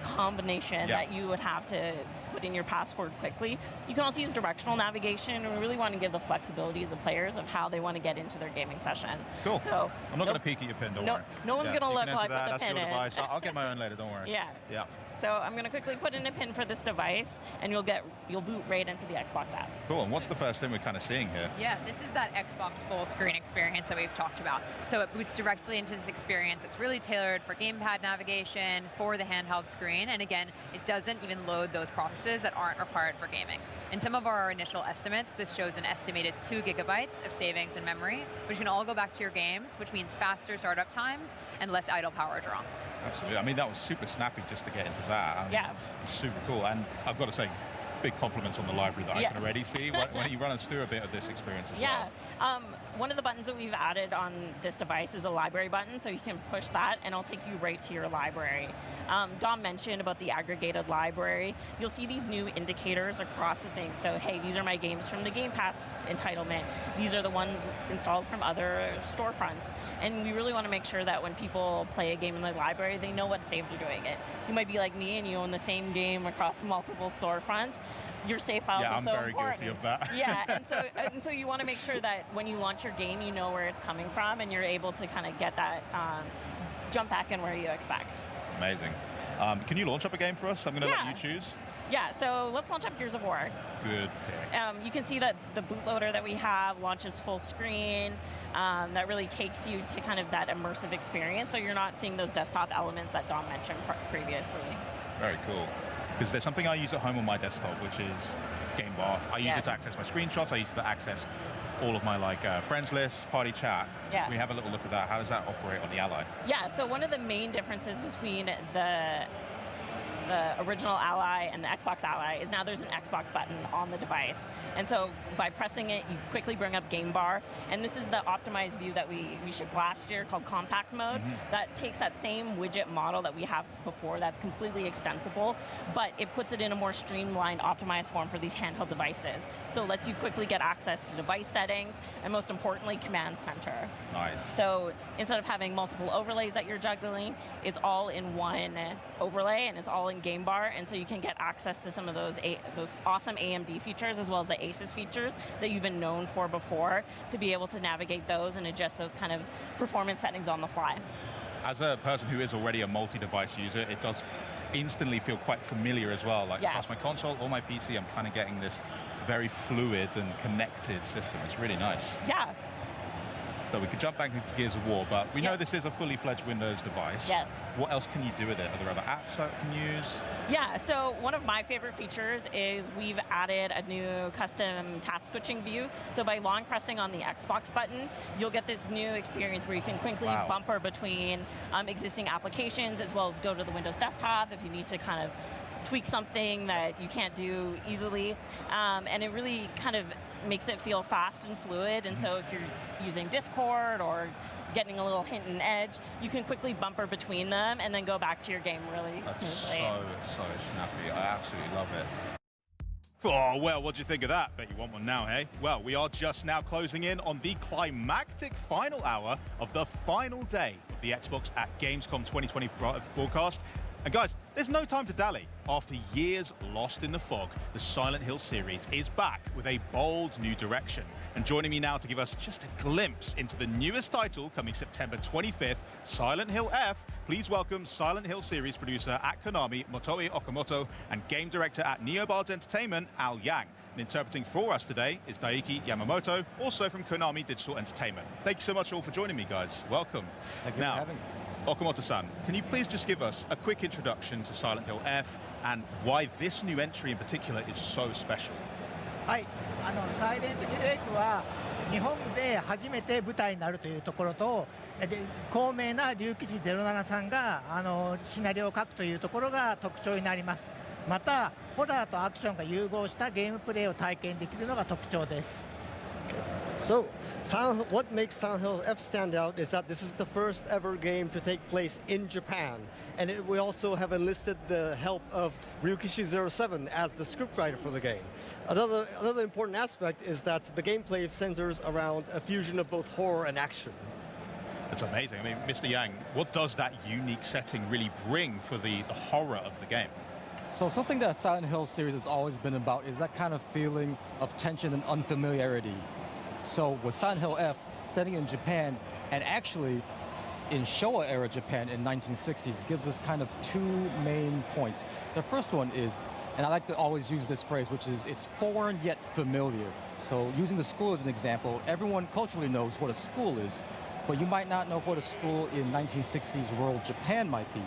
combination that you would have to put in your password quickly. You can also use directional navigation, and we really want to give the flexibility to the players of how they want to get into their gaming session. Cool. So I'm not going to peek at your pin, don't worry. No one's going to look like what the pin is. Device. I'll get my own later, don't worry. Yeah. So I'm going to quickly put in a pin for this device, and you'll boot right into the Xbox app. Cool. And what's the first thing we're kind of seeing here? Yeah, this is that Xbox full screen experience that we've talked about. So it boots directly into this experience. It's really tailored for gamepad navigation, for the handheld screen, and again, it doesn't even load those processes that aren't required for gaming. In some of our initial estimates, this shows an estimated 2 gigabytes of savings in memory, which can all go back to your games, which means faster startup times and less idle power draw. Absolutely. I mean, that was super snappy just to get into that. I mean, super cool. And I've got to say, big compliments on the library that I can already see. Why don't you run us through a bit of this experience as well? One of the buttons that we've added on this device is a library button, so you can push that and it'll take you right to your library. Dom mentioned about the aggregated library. You'll see these new indicators across the thing. So, hey, these are my games from the Game Pass entitlement. These are the ones installed from other storefronts. And we really want to make sure that when people play a game in the library, they know what save they're doing it. You might be like me and you own the same game across multiple storefronts. Your save files are so important. I'm very guilty of that. And so you want to make sure that when you launch your game, you know where it's coming from, and you're able to kind of get that jump back in where you expect. Amazing. Can you launch up a game for us? I'm going to let you choose. Yeah, so let's launch up Gears of War. Good. You can see that the bootloader that we have launches full screen. That really takes you to kind of that immersive experience, so you're not seeing those desktop elements that Dom mentioned previously. Very cool. Because there's something I use at home on my desktop, which is Game Bar. I use it to access my screenshots. I use it to access all of my friends lists, party chat. We have a little look at that. How does that operate on the Ally? Yeah, so one of the main differences between the original Ally and the Xbox Ally is now there's an Xbox button on the device. And so by pressing it, you quickly bring up Game Bar. And this is the optimized view that we shipped last year called Compact Mode. That takes that same widget model that we have before that's completely extensible, but it puts it in a more streamlined, optimized form for these handheld devices. So it lets you quickly get access to device settings, and most importantly, Command Center. Nice. So instead of having multiple overlays that you're juggling, it's all in one overlay, and it's all in Game Bar, and so you can get access to some of those awesome AMD features as well as the Asus features that you've been known for before, to be able to navigate those and adjust those kind of performance settings on the fly. As a person who is already a multi-device user, it does instantly feel quite familiar as well. Like across my console or my PC, I'm kind of getting this very fluid and connected system. It's really nice. Yeah. So we could jump back into Gears of War, but we know this is a fully fledged Windows device. Yes. What else can you do with it? Are there other apps that you can use? Yeah, so one of my favorite features is we've added a new custom task switching view. So by long pressing on the Xbox button, you'll get this new experience where you can quickly bumper between existing applications, as well as go to the Windows desktop if you need to kind of tweak something that you can't do easily. And it really kind of makes it feel fast and fluid. And so if you're using Discord or getting a little hint and edge, you can quickly bumper between them and then go back to your game really smoothly. So snappy. I absolutely love it. Oh, well, what do you think of that? Bet you want one now, hey? Well, we are just now closing in on the climactic final hour of the final day of the Xbox at Gamescom 2020 broadcast. And guys, there's no time to dally. After years lost in the fog, the Silent Hill series is back with a bold new direction. And joining me now to give us just a glimpse into the newest title coming September 25th, Silent Hill F, please welcome Silent Hill series producer at Konami, Motoi Okamoto, and game director at Neobards Entertainment, Al Yang. And interpreting for us today is Daiki Yamamoto, also from Konami Digital Entertainment. Thank you so much all for joining me, guys. Welcome. Thank you for having us. Okamoto-san, can you please just give us a quick introduction to Silent Hill F and why this new entry in particular is so special? はい、サイレントヒル F は日本で初めて舞台になるというところと、高名な竜騎士07さんがシナリオを書くというところが特徴になります。またホラーとアクションが融合したゲームプレイを体験できるのが特徴です。So, what makes Silent Hill F stand out is that this is the first ever game to take place in Japan, and we also have enlisted the help of Ryukishi07 as the scriptwriter for the game. Another important aspect is that the gameplay centers around a fusion of both horror and action. That's amazing. I mean, Mr. Yang, what does that unique setting really bring for the horror of the game? So something that Silent Hill series has always been about is that kind of feeling of tension and unfamiliarity. So with Silent Hill F setting in Japan, and actually in Showa-era Japan in 1960s, gives us kind of two main points. The first one is, and I like to always use this phrase, which is it's foreign yet familiar. So using the school as an example, everyone culturally knows what a school is, but you might not know what a school in 1960s rural Japan might be.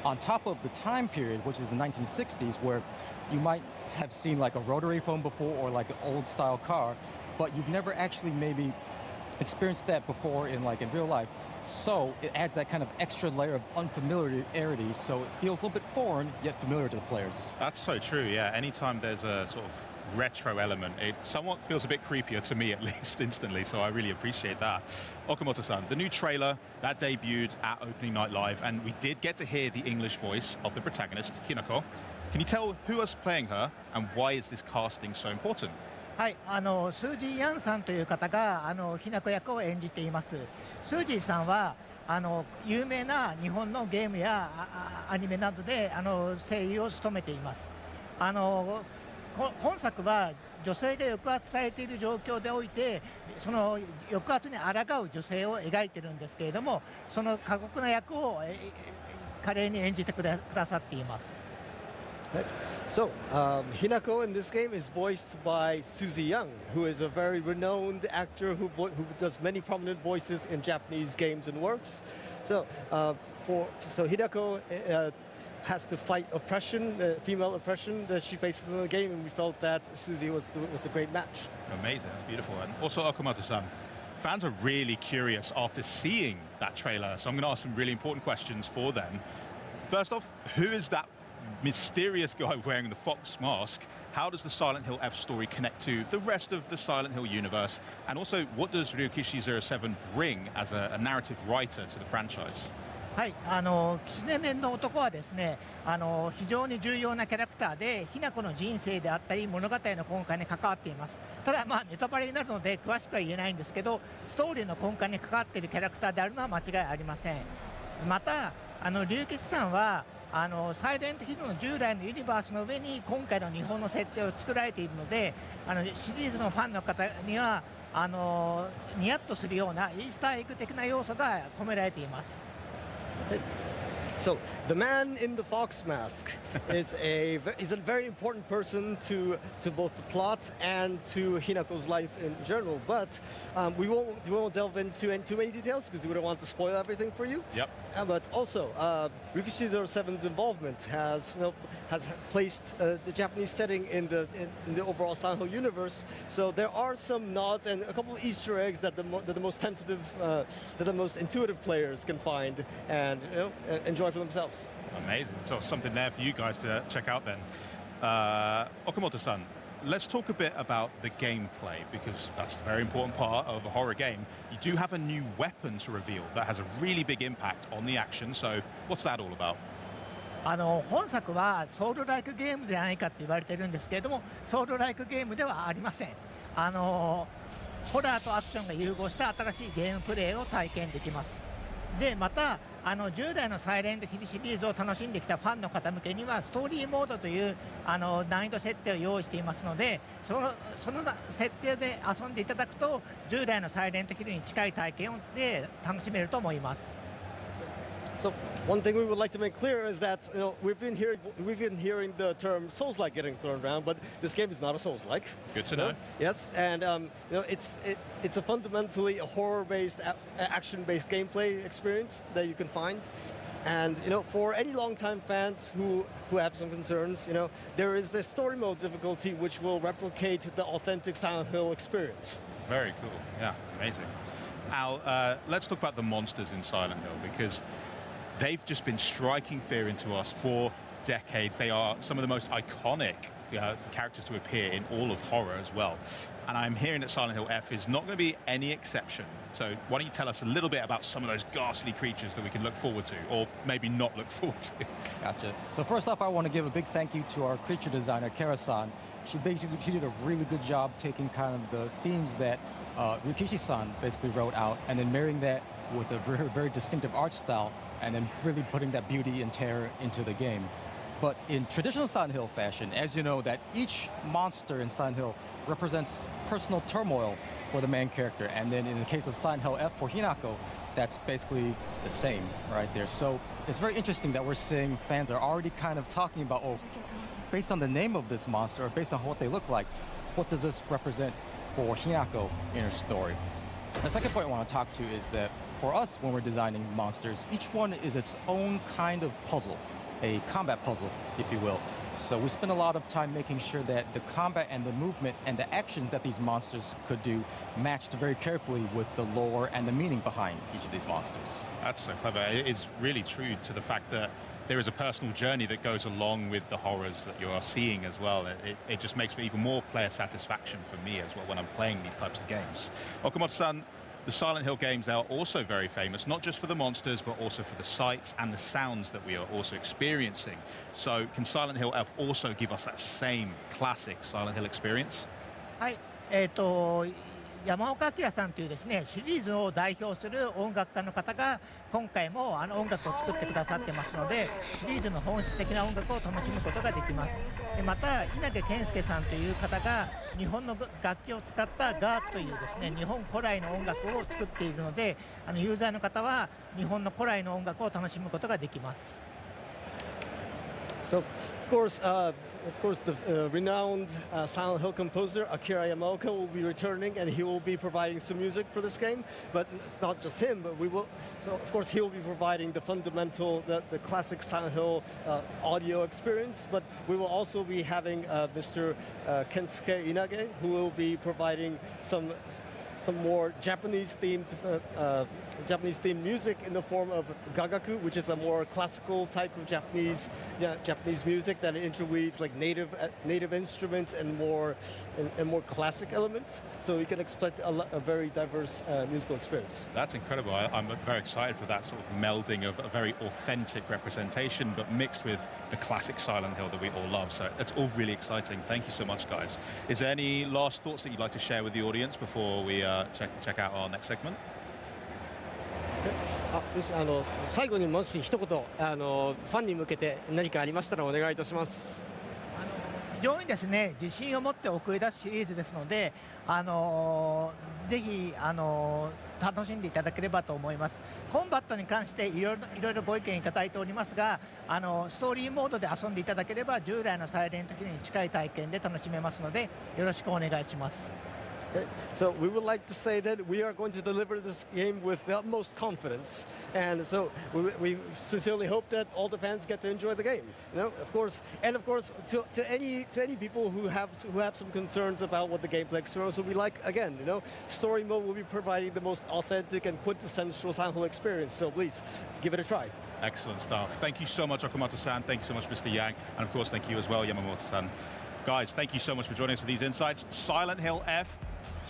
On top of the time period, which is the 1960s, where you might have seen like a rotary phone before or like an old style car, but you've never actually maybe experienced that before in real life. So it adds that kind of extra layer of unfamiliarity, so it feels a little bit foreign yet familiar to the players. That's so true, yeah. Anytime there's a sort of retro element, it somewhat feels a bit creepier to me, at least instantly, so I really appreciate that. Okamoto-san, the new trailer that debuted at Opening Night Live, and we did get to hear the English voice of the protagonist, Hinako. Can you tell who is playing her and why is this casting so important? はい、スージー・ヤンさんという方がひなこ役を演じています。スージーさんは有名な日本のゲームやアニメなどで声優を務めています。本作は女性が抑圧されている状況でおいて、その抑圧に抗う女性を描いているんですけれども、その過酷な役を華麗に演じてくださっています。So, Hinako in this game is voiced by Suzy Young, who is a very renowned actor who does many prominent voices in Japanese games and works. So, Hinako has to fight oppression, female oppression that she faces in the game, and we felt that Suzy was a great match. Amazing, that's beautiful. And also, Okamoto-san, fans are really curious after seeing that trailer, so I'm going to ask some really important questions for them. First off, who is that mysterious guy wearing the fox mask? How does the Silent Hill F story connect to the rest of the Silent Hill universe? And also, what does Ryukishi07 bring as a narrative writer to the franchise? はい、キツネ面の男はですね、非常に重要なキャラクターで、ひなこの人生であったり物語の根幹に関わっています。ただネタバレになるので詳しくは言えないんですけど、ストーリーの根幹に関わっているキャラクターであるのは間違いありません。また龍吉さんはサイレントヒルの従来のユニバースの上に今回の日本の設定を作られているので、シリーズのファンの方にはニヤッとするようなイースターエッグ的な要素が込められています。So the man in the fox mask is a very important person to both the plot and to Hinako's life in general. But we won't delve into too many details because we don't want to spoil everything for you. Yep. But also, Ryukishi07's involvement has placed the Japanese setting in the overall Silent Hill universe. So there are some nods and a couple of Easter eggs that the most tentative, that the most intuitive players can find and enjoy for themselves. Amazing. So something there for you guys to check out then. Okamoto-san, let's talk a bit about the gameplay because that's a very important part of a horror game. You do have a new weapon to reveal that has a really big impact on the action. So what's that all about? 本作はソウルライクゲームではないかって言われているんですけれども、ソウルライクゲームではありません。ホラーとアクションが融合した新しいゲームプレイを体験できます。でまた従来のサイレントヒルシリーズを楽しんできたファンの方向けにはストーリーモードという難易度設定を用意していますので、その設定で遊んでいただくと従来のサイレントヒルに近い体験で楽しめると思います。So one thing we would like to make clear is that we've been hearing the term Souls-like getting thrown around, but this game is not a Souls-like. Good to know. Yes, and it's a fundamentally a horror-based, action-based gameplay experience that you can find. And for any long-time fans who have some concerns, there is this story mode difficulty which will replicate the authentic Silent Hill experience. Very cool. Yeah, amazing. Al, let's talk about the monsters in Silent Hill because they've just been striking fear into us for decades. They are some of the most iconic characters to appear in all of horror as well. And I'm hearing that Silent Hill F is not going to be any exception. So why don't you tell us a little bit about some of those ghastly creatures that we can look forward to, or maybe not look forward to? Gotcha. So first off, I want to give a big thank you to our creature designer, Kara-san. She did a really good job taking kind of the themes that Rikishi-san basically wrote out, and then marrying that with a very, very distinctive art style, and then really putting that beauty and terror into the game. But in traditional Silent Hill fashion, as you know, that each monster in Silent Hill represents personal turmoil for the main character. And then in the case of Silent Hill F for Hinako, that's basically the same right there. So it's very interesting that we're seeing fans are already kind of talking about, oh, based on the name of this monster, or based on what they look like, what does this represent for Hinako in her story? The second point I want to talk to is that for us, when we're designing monsters, each one is its own kind of puzzle, a combat puzzle, if you will. So we spend a lot of time making sure that the combat and the movement and the actions that these monsters could do matched very carefully with the lore and the meaning behind each of these monsters. That's so clever. It is really true to the fact that there is a personal journey that goes along with the horrors that you are seeing as well. It just makes for even more player satisfaction for me as well when I'm playing these types of games. Okamoto-san, the Silent Hill games are also very famous, not just for the monsters, but also for the sights and the sounds that we are also experiencing. So can Silent Hill F also give us that same classic Silent Hill experience? はい、山岡明さんというですね、シリーズを代表する音楽家の方が今回も音楽を作ってくださってますので、シリーズの本質的な音楽を楽しむことができます。また稲毛健介さんという方が日本の楽器を使ったガープというですね、日本古来の音楽を作っているので、ユーザーの方は日本の古来の音楽を楽しむことができます。So, of course, the renowned Silent Hill composer Akira Yamaoka will be returning, and he will be providing some music for this game. But it's not just him, but we will. So, of course, he will be providing the fundamental, the classic Silent Hill audio experience. But we will also be having Mr. Kensuke Inage, who will be providing some more Japanese-themed music in the form of gagaku, which is a more classical type of Japanese music that interweaves like native instruments and more classic elements. So you can expect a very diverse musical experience. That's incredible. I'm very excited for that sort of melding of a very authentic representation, but mixed with the classic Silent Hill that we all love. So it's all really exciting. Thank you so much, guys. Is there any last thoughts that you'd like to share with the audience before we check out our next segment? 最後にもし一言ファンに向けて何かありましたらお願いいたします。非常にですね、自信を持って送り出すシリーズですので、ぜひ楽しんでいただければと思います。コンバットに関していろいろご意見いただいておりますが、ストーリーモードで遊んでいただければ従来のサイレントヒルに近い体験で楽しめますので、よろしくお願いします。Okay. So we would like to say that we are going to deliver this game with the utmost confidence, and so we sincerely hope that all the fans get to enjoy the game. You know, of course, to any people who have some concerns about what the gameplay experience will be like, again, you know, story mode will be providing the most authentic and quintessential Silent Hill experience. So please give it a try. Excellent stuff. Thank you so much, Okamoto-san. Thank you so much, Mr. Yang, and of course, thank you as well, Yamamoto-san. Guys, thank you so much for joining us for these insights. Silent Hill F,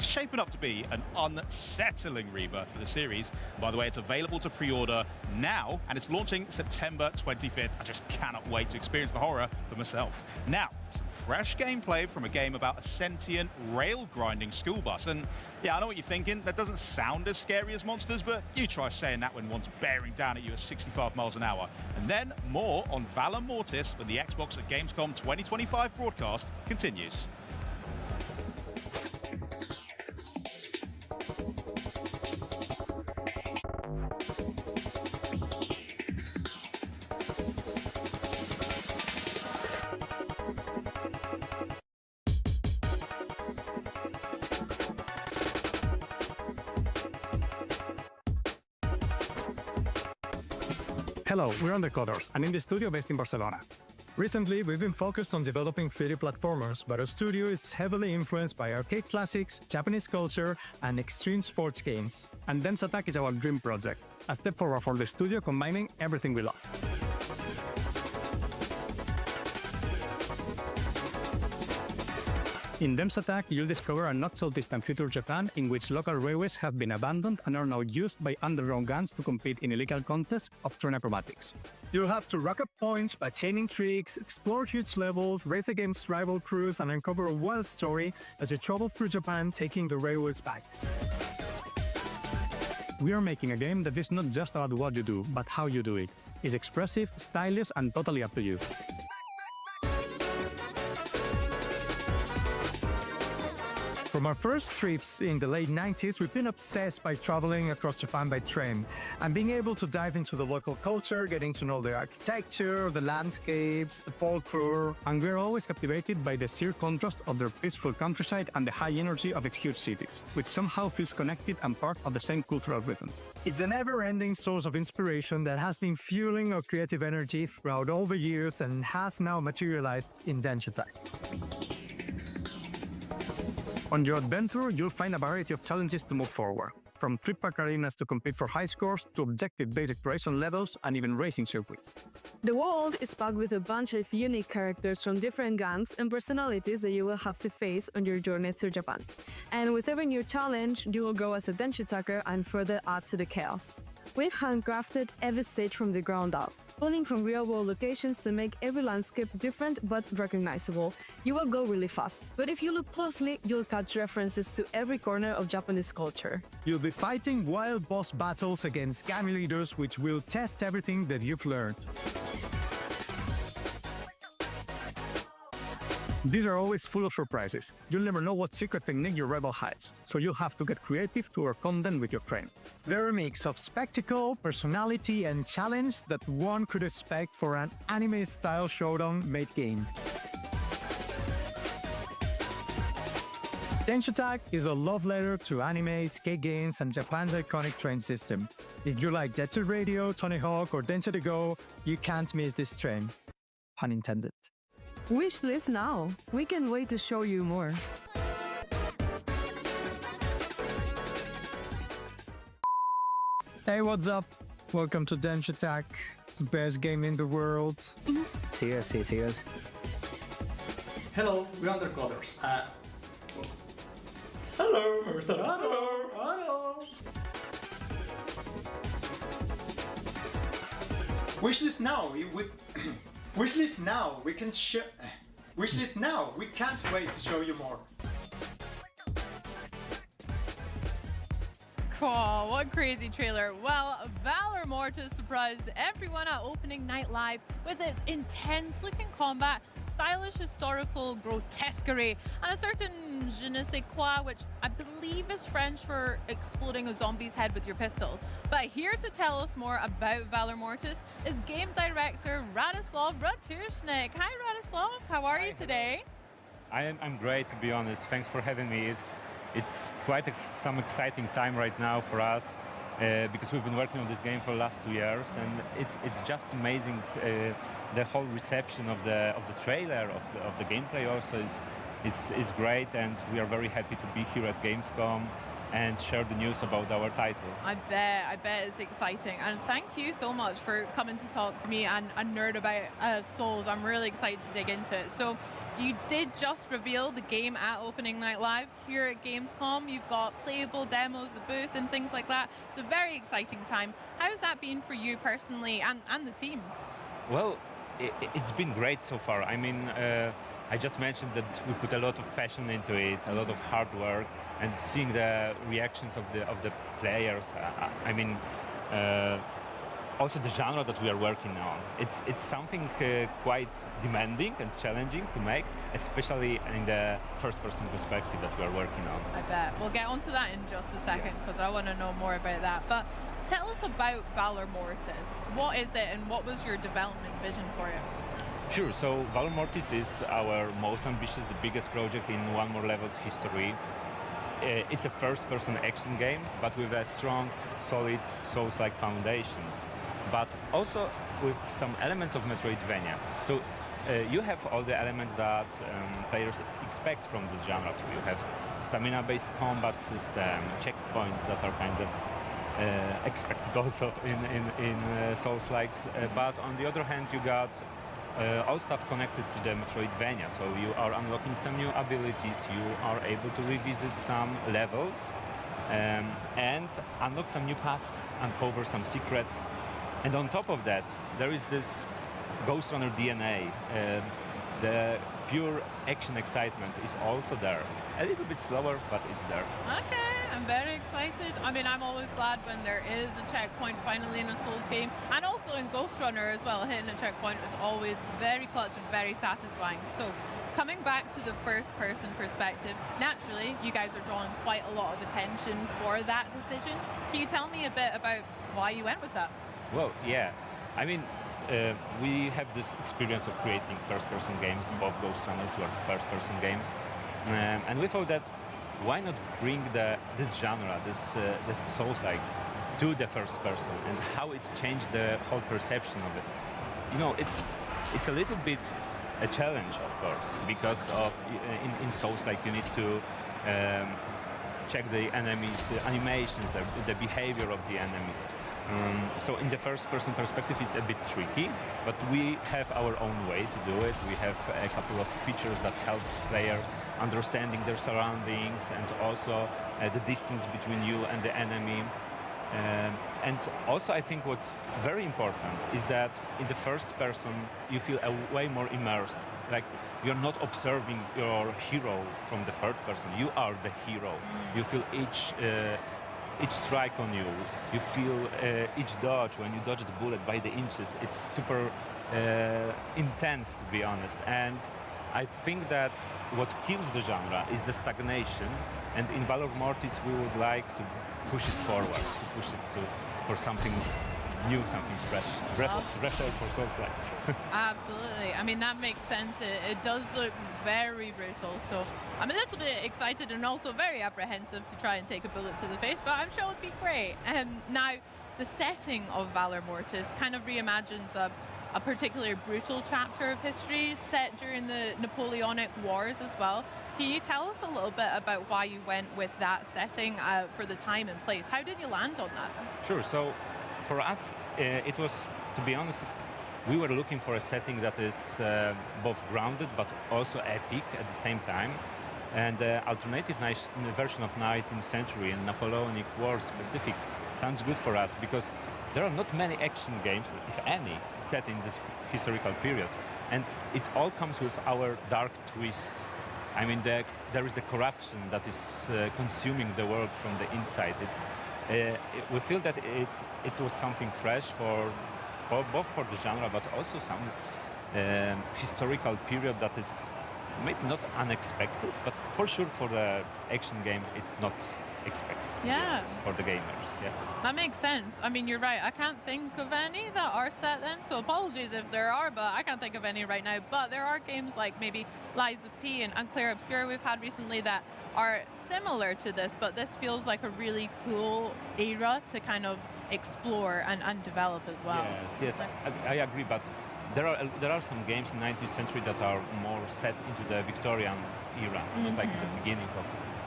shaping up to be an unsettling rebirth for the series. By the way, it's available to pre-order now, and it's launching September 25th. I just cannot wait to experience the horror for myself. Now, some fresh gameplay from a game about a sentient rail-grinding school bus. And yeah, I know what you're thinking. That doesn't sound as scary as monsters, but you try saying that when one's bearing down at you at 65 miles an hour. And then more on Valor Mortis when the Xbox at Gamescom 2025 broadcast continues. Hello, we're Undercoders, and in the studio based in Barcelona. Recently, we've been focused on developing 3D platformers, but our studio is heavily influenced by arcade classics, Japanese culture, and extreme sports games. And Dense Attack is our dream project, a step forward for the studio combining everything we love. In Dem's Attack, you'll discover a not-so-distant future Japan in which local railways have been abandoned and are now used by underground gangs to compete in illegal contests of train acrobatics. You'll have to rack up points by chaining tricks, explore huge levels, race against rival crews, and uncover a wild story as you travel through Japan taking the railways back. We are making a game that is not just about what you do, but how you do it. It's expressive, stylish, and totally up to you. From our first trips in the late 90s, we've been obsessed by traveling across Japan by train and being able to dive into the local culture, getting to know the architecture, the landscapes, the folklore, and we're always captivated by the sheer contrast of their peaceful countryside and the high energy of its huge cities, which somehow feels connected and part of the same cultural rhythm. It's a never-ending source of inspiration that has been fueling our creative energy throughout all the years and has now materialized in Den's Attack. On your adventure, you'll find a variety of challenges to move forward, from trip-pack arenas to compete for high scores, to objective-based exploration levels, and even racing circuits. The world is packed with a bunch of unique characters from different gangs and personalities that you will have to face on your journey through Japan. And with every new challenge, you will grow as a Denshi attacker and further add to the chaos. We've handcrafted every stage from the ground up, pulling from real-world locations to make every landscape different but recognizable. You will go really fast, but if you look closely, you'll catch references to every corner of Japanese culture. You'll be fighting wild boss battles against gang leaders, which will test everything that you've learned. These are always full of surprises. You'll never know what secret technique your rival hides, so you'll have to get creative to overcome them with your train. They're a mix of spectacle, personality, and challenge that one could expect for an anime-style showdown made game. Denshi Attack is a love letter to anime, skate games, and Japan's iconic train system. If you like Jet Set Radio, Tony Hawk, or Denshi to Go, you can't miss this train. Pun intended. Wishlist now. We can't wait to show you more. Hey, what's up? Welcome to Denshi Attack. It's the best game in the world. Serious. Hello, we're undercovers. Hello, hello. Wishlist now. Wishlist now. Wishlist now. We can't wait to show you more. Cool, what a crazy trailer. Well, Valor Mortis surprised everyone at opening night live with its intense looking combat, stylish historical grotesquerie, and a certain je ne sais quoi, which I believe is French for exploding a zombie's head with your pistol. But here to tell us more about Valor Mortis is game director Radoslav Ratushnik. Hi Radoslav, how are you today? I'm great, to be honest. Thanks for having me. It's quite some exciting time right now for us because we've been working on this game for the last 2 years, and it's just amazing. The whole reception of the trailer, of the gameplay also is great, and we are very happy to be here at Gamescom and share the news about our title. I bet it's exciting, and thank you so much for coming to talk to me and nerd about Souls. I'm really excited to dig into it. So you did just reveal the game at opening night live here at Gamescom. You've got playable demos, the booth and things like that. It's a very exciting time. How's that been for you personally and the team? Well, it's been great so far. I mean, I just mentioned that we put a lot of passion into it, a lot of hard work, and seeing the reactions of the players. I mean, also the genre that we are working on. It's something quite demanding and challenging to make, especially in the first-person perspective that we are working on. I bet. We'll get onto that in just a second because I want to know more about that. But tell us about Valor Mortis. What is it and what was your development vision for it? Sure, so Valor Mortis is our most ambitious, the biggest project in One More Level's history. It's a first-person action game, but with a strong, solid Souls-like foundations, but also with some elements of Metroidvania. So you have all the elements that players expect from this genre. So you have stamina-based combat system, checkpoints that are kind of expected also in Souls-likes, but on the other hand you got all stuff connected to the Metroidvania. So you are unlocking some new abilities, you are able to revisit some levels, and unlock some new paths, uncover some secrets. And on top of that, there is this Ghost Runner DNA. The pure action excitement is also there. A little bit slower, but it's there. Okay, I'm very excited. I mean, I'm always glad when there is a checkpoint finally in a Souls game, and also in Ghost Runner as well. Hitting a checkpoint is always very clutch and very satisfying. So, coming back to the first-person perspective, naturally, you guys are drawing quite a lot of attention for that decision. Can you tell me a bit about why you went with that? Well, yeah. I mean, we have this experience of creating first-person games, both Ghost Runners were first-person games, and we thought that why not bring this genre, this Souls-like, to the first person, and how it changed the whole perception of it. You know, it's a little bit a challenge, of course, because of in Souls-like you need to check the enemies, the animations, the behavior of the enemies. So in the first-person perspective, it's a bit tricky, but we have our own way to do it. We have a couple of features that help players understanding their surroundings and also the distance between you and the enemy. And also, I think what's very important is that in the first person, you feel way more immersed. Like, you're not observing your hero from the third person. You are the hero. You feel each strike on you. You feel each dodge when you dodge the bullet by the inches. It's super intense, to be honest. And I think that what kills the genre is the stagnation. And in Valor Mortis, we would like to push it forward, to push it for something new, something fresh. Breath air for Souls-likes. Absolutely. I mean, that makes sense. It does look very brutal. So I'm a little bit excited and also very apprehensive to try and take a bullet to the face, but I'm sure it would be great. Now, the setting of Valor Mortis kind of reimagines a particular brutal chapter of history set during the Napoleonic Wars as well. Can you tell us a little bit about why you went with that setting for the time and place? How did you land on that? Sure. So for us, it was, to be honest, we were looking for a setting that is both grounded but also epic at the same time. And the alternative version of 19th century and Napoleonic Wars specific sounds good for us because there are not many action games, if any, set in this historical period. And it all comes with our dark twist. I mean, there is the corruption that is consuming the world from the inside. We feel that it was something fresh for both for the genre, but also some historical period that is maybe not unexpected, but for sure for the action game, it's not expected. Yeah. For the gamers, yeah. That makes sense. I mean, you're right. I can't think of any that are set then, so apologies if there are, but I can't think of any right now. But there are games like maybe Lies of P and Unclear Obscura we've had recently that are similar to this, but this feels like a really cool era to kind of explore and develop as well. Yes, I agree, but there are some games in 19th century that are more set into the Victorian era, not like the beginning of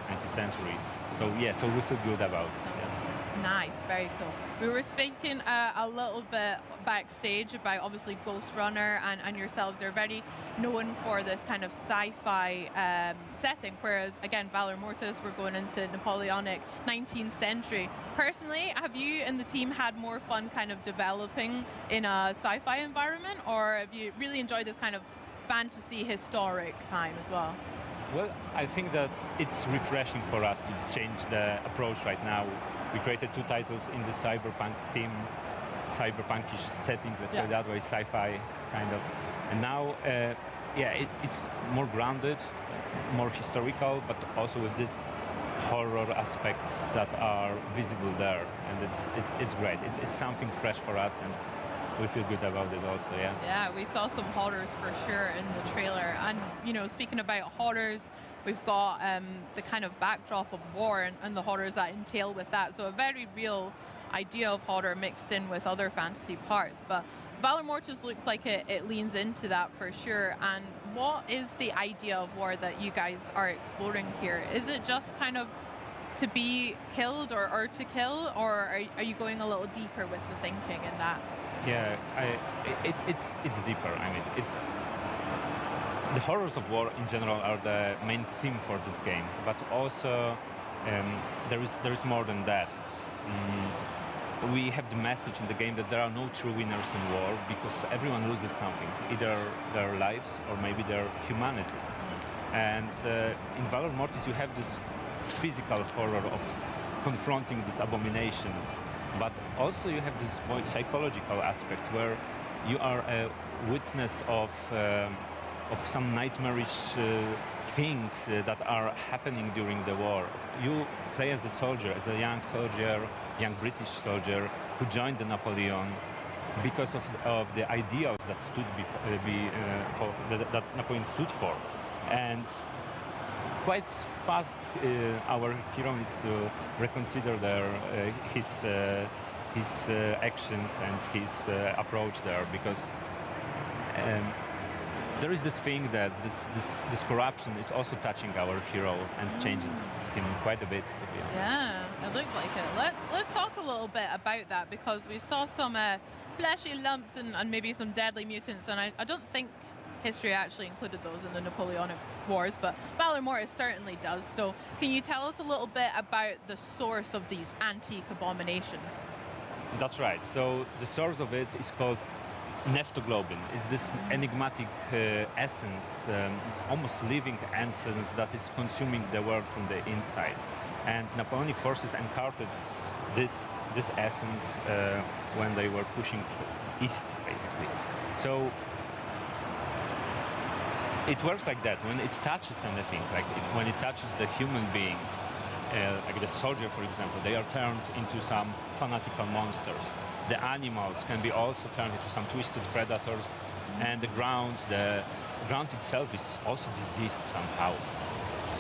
19th century. So yeah, so we feel good about it. Yeah. Nice, very cool. We were speaking a little bit backstage about obviously Ghost Runner and yourselves. They're very known for this kind of sci-fi setting, whereas again, Valor Mortis, we're going into Napoleonic 19th century. Personally, have you and the team had more fun kind of developing in a sci-fi environment, or have you really enjoyed this kind of fantasy historic time as well? Well, I think that it's refreshing for us to change the approach right now. We created 2 titles in the cyberpunk theme, cyberpunkish setting, let's go that way, sci-fi kind of. And now, it's more grounded, more historical, but also with these horror aspects that are visible there. And it's great. It's something fresh for us, and we feel good about it also, yeah. Yeah, we saw some horrors for sure in the trailer. And, you know, speaking about horrors, we've got the kind of backdrop of war and the horrors that entail with that. So a very real idea of horror mixed in with other fantasy parts. But Valor Mortis looks like it leans into that for sure. And what is the idea of war that you guys are exploring here? Is it just kind of to be killed or to kill, or are you going a little deeper with the thinking in that? Yeah, it's deeper. I mean, it's the horrors of war in general are the main theme for this game, but also there is more than that. We have the message in the game that there are no true winners in war because everyone loses something, either their lives or maybe their humanity. And in Valor Mortis you have this physical horror of confronting these abominations, but also you have this more psychological aspect where you are a witness of some nightmarish things that are happening during the war. You play as a soldier, as a young soldier, young British soldier who joined the Napoleon because of the ideals that stood that Napoleon stood for. And quite fast, our hero needs to reconsider his actions and his approach there, because there is this thing that this corruption is also touching our hero and changes him quite a bit, to be honest. Yeah, it looked like it. Let's talk a little bit about that, because we saw some fleshy lumps and maybe some deadly mutants, and I don't think history actually included those in the Napoleonic Wars, but Valor Mortis certainly does. So can you tell us a little bit about the source of these antique abominations? That's right. So the source of it is called neptoglobin. It's this enigmatic essence, almost living essence that is consuming the world from the inside. And Napoleonic forces encountered this essence when they were pushing east, basically. So it works like that. When it touches anything, like when it touches the human being, like the soldier, for example, they are turned into some fanatical monsters. The animals can be also turned into some twisted predators, and the ground itself is also diseased somehow.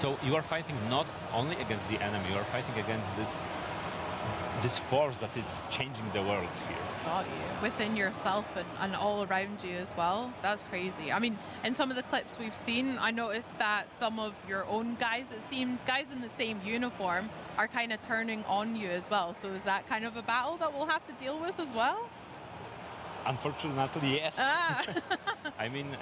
So you are fighting not only against the enemy, you are fighting against this force that is changing the world here. Got you. Within yourself and all around you as well. That's crazy. I mean, in some of the clips we've seen, I noticed that some of your own guys, it seemed, guys in the same uniform, are kind of turning on you as well. So is that kind of a battle that we'll have to deal with as well? Unfortunately, yes. I mean,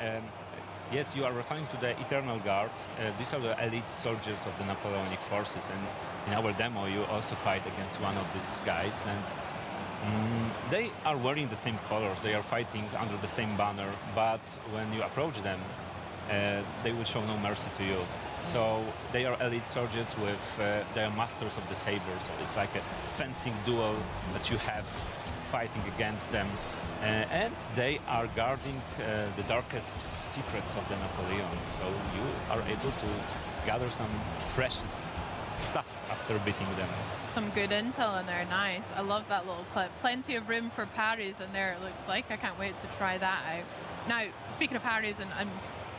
yes, you are referring to the Eternal Guard. These are the elite soldiers of the Napoleonic forces, and in our demo you also fight against one of these guys, and they are wearing the same colors, they are fighting under the same banner, but when you approach them, they will show no mercy to you. So they are elite soldiers with, they are masters of the saber, so it's like a fencing duel that you have fighting against them. And they are guarding the darkest secrets of the Napoleon, so you are able to gather some precious stuff after beating them. Some good intel in there, nice. I love that little clip. Plenty of room for parries in there, it looks like. I can't wait to try that out. Now, speaking of parries and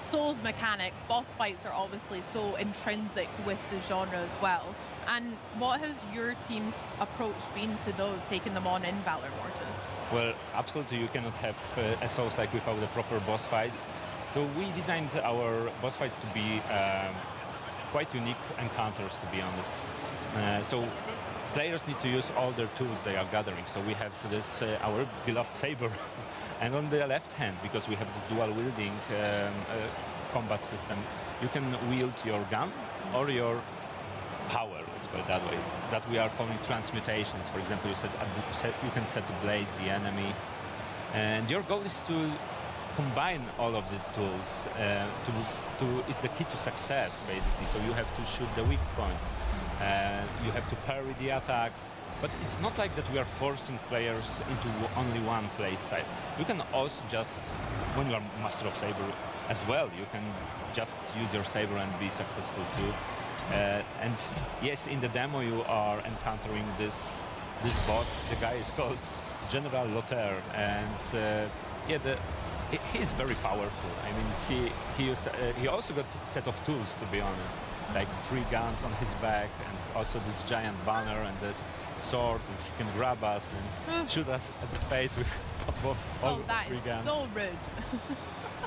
Souls mechanics, boss fights are obviously so intrinsic with the genre as well. And what has your team's approach been to those, taking them on in Valor Mortis? Well, absolutely, you cannot have a Souls-like without the proper boss fights. So we designed our boss fights to be quite unique encounters, to be honest. So players need to use all their tools they are gathering. So we have this, our beloved saber, and on the left hand, because we have this dual wielding combat system, you can wield your gun or your power, let's put it that way, that we are calling transmutations. For example, you can set to blaze the enemy, and your goal is to combine all of these tools. It's the key to success, basically. So you have to shoot the weak points, you have to parry the attacks, but it's not like that we are forcing players into only one play style. You can also just, when you are Master of Saber as well, you can just use your saber and be successful too. And yes, in the demo you are encountering this boss. The guy is called General Lothair, and he's very powerful. I mean, he also got a set of tools, to be honest, like 3 guns on his back, and also this giant banner and this sword, and he can grab us and shoot us at the face with all 3 guns. That is so rude.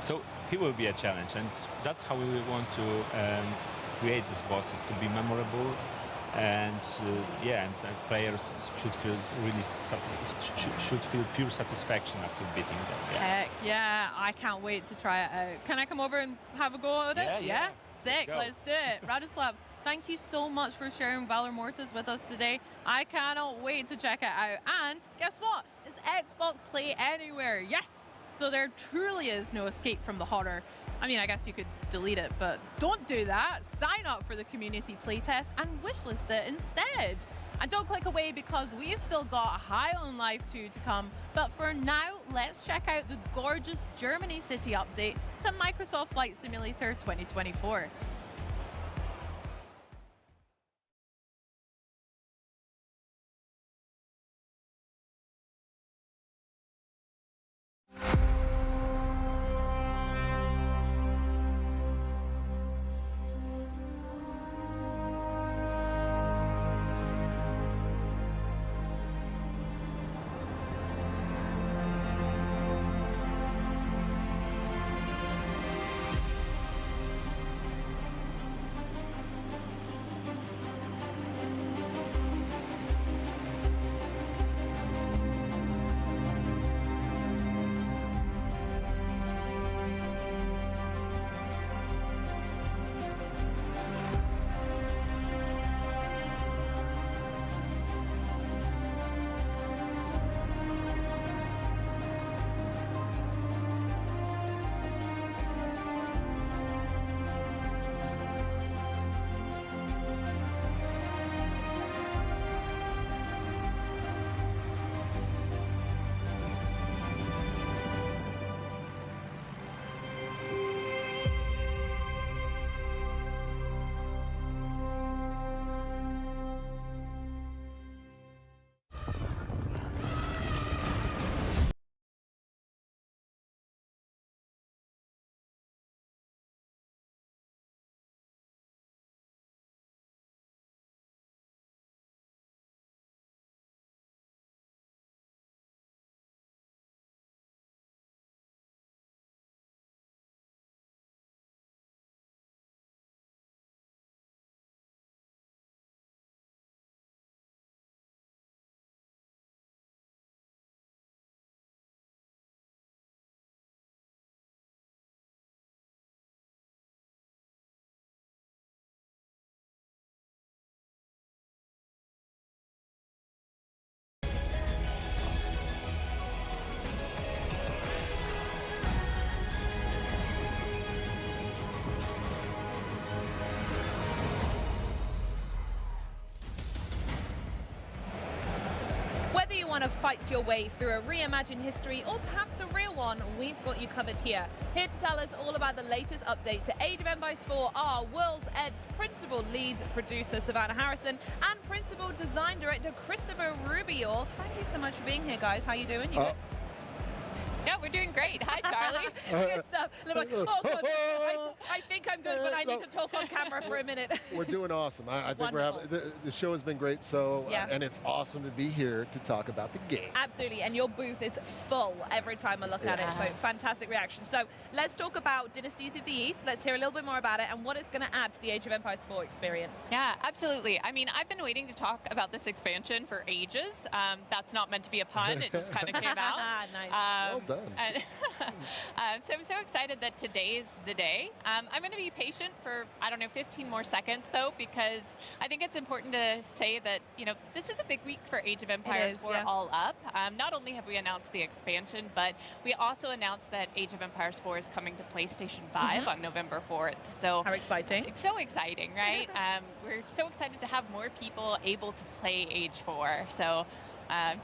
So he will be a challenge, and that's how we want to create these bosses, to be memorable, and players should feel really should feel pure satisfaction after beating them. Yeah. Heck yeah, I can't wait to try it out. Can I come over and have a go at it? Yeah. Sick, let's do it. Radislav, thank you so much for sharing Valor Mortis with us today. I cannot wait to check it out. And guess what? It's Xbox Play Anywhere. Yes! So there truly is no escape from the horror. I mean, I guess you could delete it, but don't do that. Sign up for the community playtest and wishlist it instead. And don't click away because we've still got High on Life 2 to come. But for now, let's check out the gorgeous Germany City update to Microsoft Flight Simulator 2024. Whether you want to fight your way through a reimagined history or perhaps a real one, we've got you covered here. Here to tell us all about the latest update to Age of Empires 4 are World's Ed's principal lead producer Savannah Harrison and principal design director Christopher Rubio. Thank you so much for being here, guys. How you doing, you guys? Yeah, we're doing great. Hi, Charlie. Good stuff. Like, oh, God, I think I'm good, but I need to talk on camera for a minute. We're doing awesome. I think we're having the show has been great. So and it's awesome to be here to talk about the game. Absolutely, and your booth is full every time I look at it. So fantastic reaction. So let's talk about Dynasties of the East. Let's hear a little bit more about it and what it's going to add to the Age of Empires 4 experience. Yeah, absolutely. I mean, I've been waiting to talk about this expansion for ages. That's not meant to be a pun. It just kind of came out. Nice. Well done. So I'm so excited that today's the day. I'm going to be patient for, I don't know, 15 more seconds, though, because I think it's important to say that, you know, this is a big week for Age of Empires 4 All Up. Not only have we announced the expansion, but we also announced that Age of Empires 4 is coming to PlayStation 5 on November 4th. So how exciting. It's so exciting, right? We're so excited to have more people able to play Age 4. So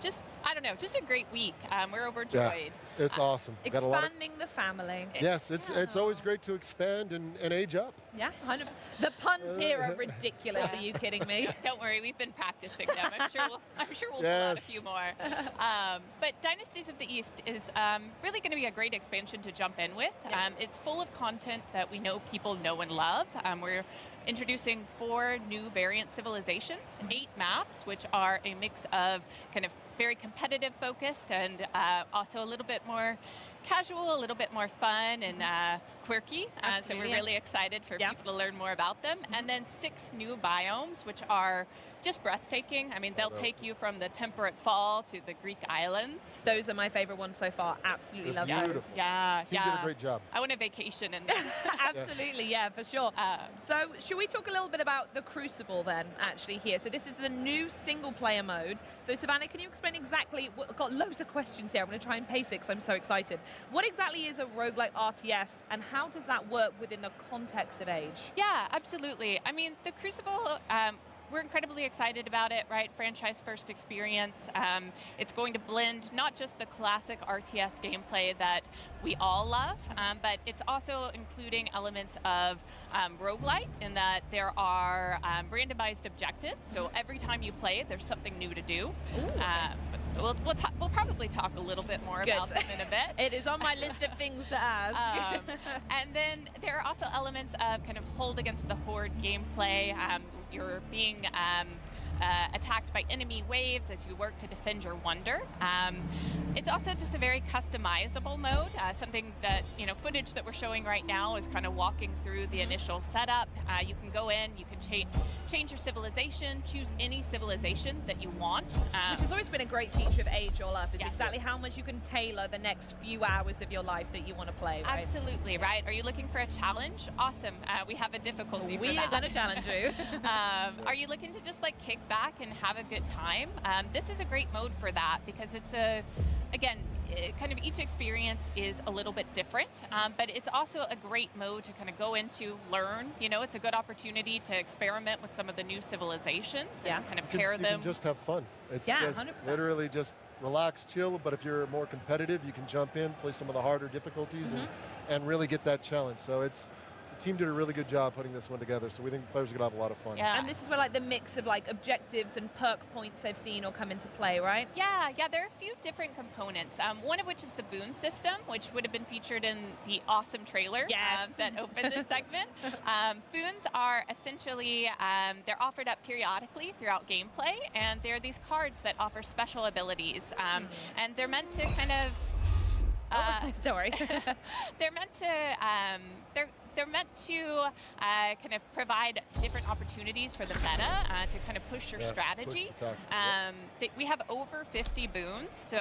just, I don't know, just a great week. We're overjoyed. Yeah, it's awesome. Expanding the family. Yes, it's always great to expand and age up. Yeah, 100%. The puns here are ridiculous. Are you kidding me? Don't worry, we've been practicing them. I'm sure we'll pull out a few more. But Dynasties of the East is really going to be a great expansion to jump in with. It's full of content that we know people know and love. We're introducing 4 new variant civilizations, 8 maps, which are a mix of kind of very competitive focused and also a little bit more casual, a little bit more fun and quirky. So we're really excited for people to learn more about them. And then 6 new biomes, which are just breathtaking. I mean, they'll take you from the temperate fall to the Greek islands. Those are my favorite ones so far. Absolutely love those. Yeah, Team did a great job. I want a vacation in there. Absolutely, yeah, for sure. So should we talk a little bit about the Crucible then, actually, here? So this is the new single-player mode. So Savannah, can you explain exactly, I've got loads of questions here. I'm going to try and pace it because I'm so excited. What exactly is a roguelike RTS, and how does that work within the context of Age? Yeah, absolutely. I mean, the Crucible, we're incredibly excited about it, right? Franchise first experience. It's going to blend not just the classic RTS gameplay that we all love, but it's also including elements of roguelite in that there are randomized objectives. So every time you play, there's something new to do. We'll probably talk a little bit more about them in a bit. It is on my list of things to ask. And then there are also elements of kind of hold against the horde gameplay. You're being attacked by enemy waves as you work to defend your wonder. It's also just a very customizable mode, something that, footage that we're showing right now is kind of walking through the initial setup. You can go in, you can change your civilization, choose any civilization that you want. Which has always been a great feature of Age All Up, is exactly how much you can tailor the next few hours of your life that you want to play, right? Absolutely, right? Are you looking for a challenge? Awesome. We have a difficulty for that. We are going to challenge you. Are you looking to just kick back and have a good time? This is a great mode for that because it's again, kind of each experience is a little bit different, but it's also a great mode to kind of go into, learn. It's a good opportunity to experiment with some of the new civilizations and kind of pair them. You can just have fun. It's just 100%. literally just relax, chill, but if you're more competitive, you can jump in, play some of the harder difficulties and really get that challenge. So the team did a really good job putting this one together, so we think players are going to have a lot of fun. Yeah. And this is where the mix of objectives and perk points I've seen all come into play, right? Yeah, there are a few different components. One of which is the boon system, which would have been featured in the awesome trailer that opened this segment. Boons are essentially, they're offered up periodically throughout gameplay, and they're these cards that offer special abilities. And they're meant to kind of... don't worry. They're meant to... They're meant to kind of provide different opportunities for the meta to kind of push your strategy. We have over 50 boons, so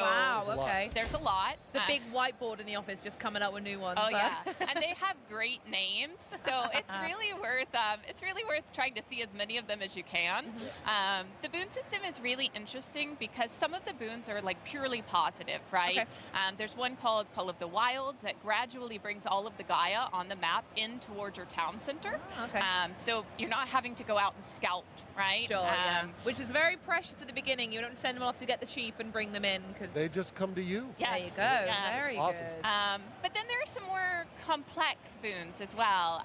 there's a lot. It's a big whiteboard in the office just coming up with new ones. Oh yeah, and they have great names, so it's really worth trying to see as many of them as you can. The boon system is really interesting because some of the boons are purely positive, right? There's one called Call of the Wild that gradually brings all of the Gaia on the map in towards your town center. So you're not having to go out and scout, right? Sure, which is very precious at the beginning. You don't send them off to get the cheap and bring them in because they just come to you. Yes. There you go. Yes. Very awesome. Good. But then there are some more complex boons as well,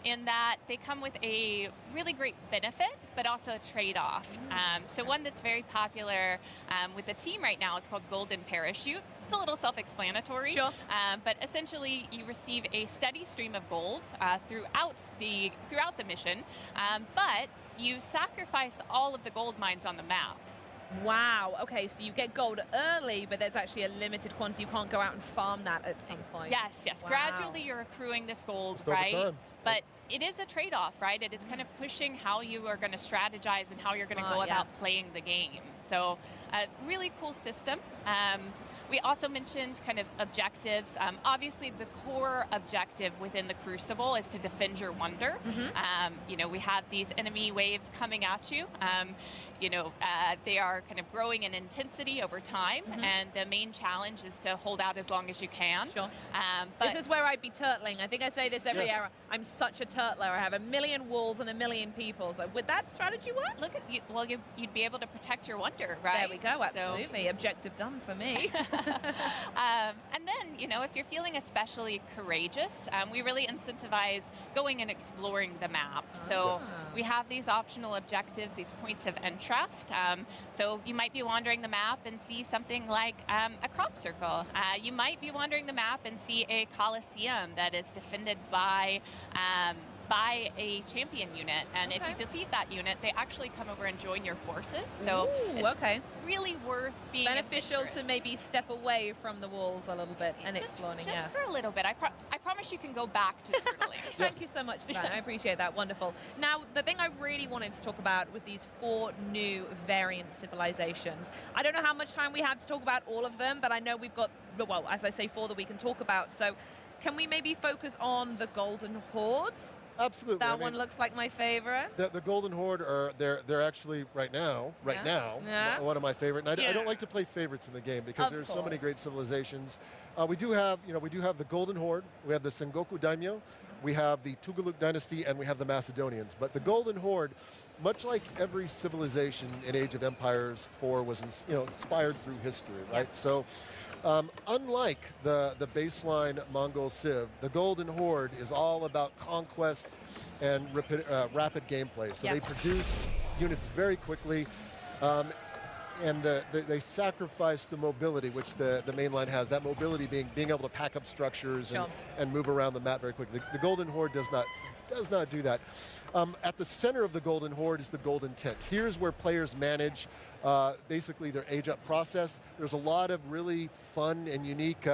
in that they come with a really great benefit, but also a trade-off. So one that's very popular with the team right now is called Golden Parachute. It's a little self-explanatory, but essentially you receive a steady stream of gold throughout the mission, but you sacrifice all of the gold mines on the map. Wow, okay, so you get gold early, but there's actually a limited quantity. You can't go out and farm that at some point. Yes. Wow. Gradually you're accruing this gold, right? But it is a trade-off, right? It is kind of pushing how you are going to strategize and how you're going to go about playing the game. So a really cool system. We also mentioned kind of objectives. Obviously, the core objective within the Crucible is to defend your wonder. We have these enemy waves coming at you. They are kind of growing in intensity over time, and the main challenge is to hold out as long as you can. This is where I'd be turtling. I think I say this every hour. I'm such a turtler. I have a million walls and a million people. So would that strategy work? Look at you. Well, you'd be able to protect your wonder, right? There we go. Absolutely. Objective done for me. And then, if you're feeling especially courageous, we really incentivize going and exploring the map. So we have these optional objectives, these points of interest. So you might be wandering the map and see something like a crop circle. You might be wandering the map and see a coliseum that is defended by buy a champion unit, and if you defeat that unit, they actually come over and join your forces. So it's really worth being beneficial to maybe step away from the walls a little bit and exploring. Just for a little bit. I promise you can go back to turtling. Thank you so much, Savannah. I appreciate that. Wonderful. Now, the thing I really wanted to talk about was these 4 new variant civilizations. I don't know how much time we have to talk about all of them, but I know we've got, well, as I say, 4 that we can talk about. So can we maybe focus on the Golden Hordes? Absolutely. That one looks like my favorite. The Golden Horde they're actually right now one of my favorite. And I don't like to play favorites in the game because there's so many great civilizations. We do have the Golden Horde, we have the Sengoku Daimyo, we have the Tugaluk Dynasty, and we have the Macedonians. But the Golden Horde, much like every civilization in Age of Empires 4 was inspired through history, right? So unlike the baseline Mongol Civ, the Golden Horde is all about conquest and rapid gameplay. So they produce units very quickly, and they sacrifice the mobility, which the mainline has. That mobility being able to pack up structures and move around the map very quickly. The Golden Horde does not do that. At the center of the Golden Horde is the Golden Tent. Here's where players manage basically their age-up process. There's a lot of really fun and unique,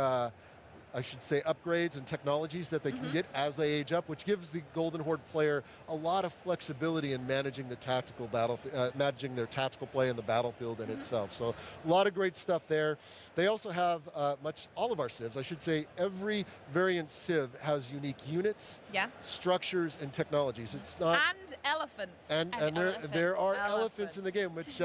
I should say, upgrades and technologies that they can get as they age up, which gives the Golden Horde player a lot of flexibility in managing the tactical managing their tactical play in the battlefield in itself. So a lot of great stuff there. They also have all of our civs. I should say every variant civ has unique units, structures, and technologies. It's not elephants. And there are elephants in the game, which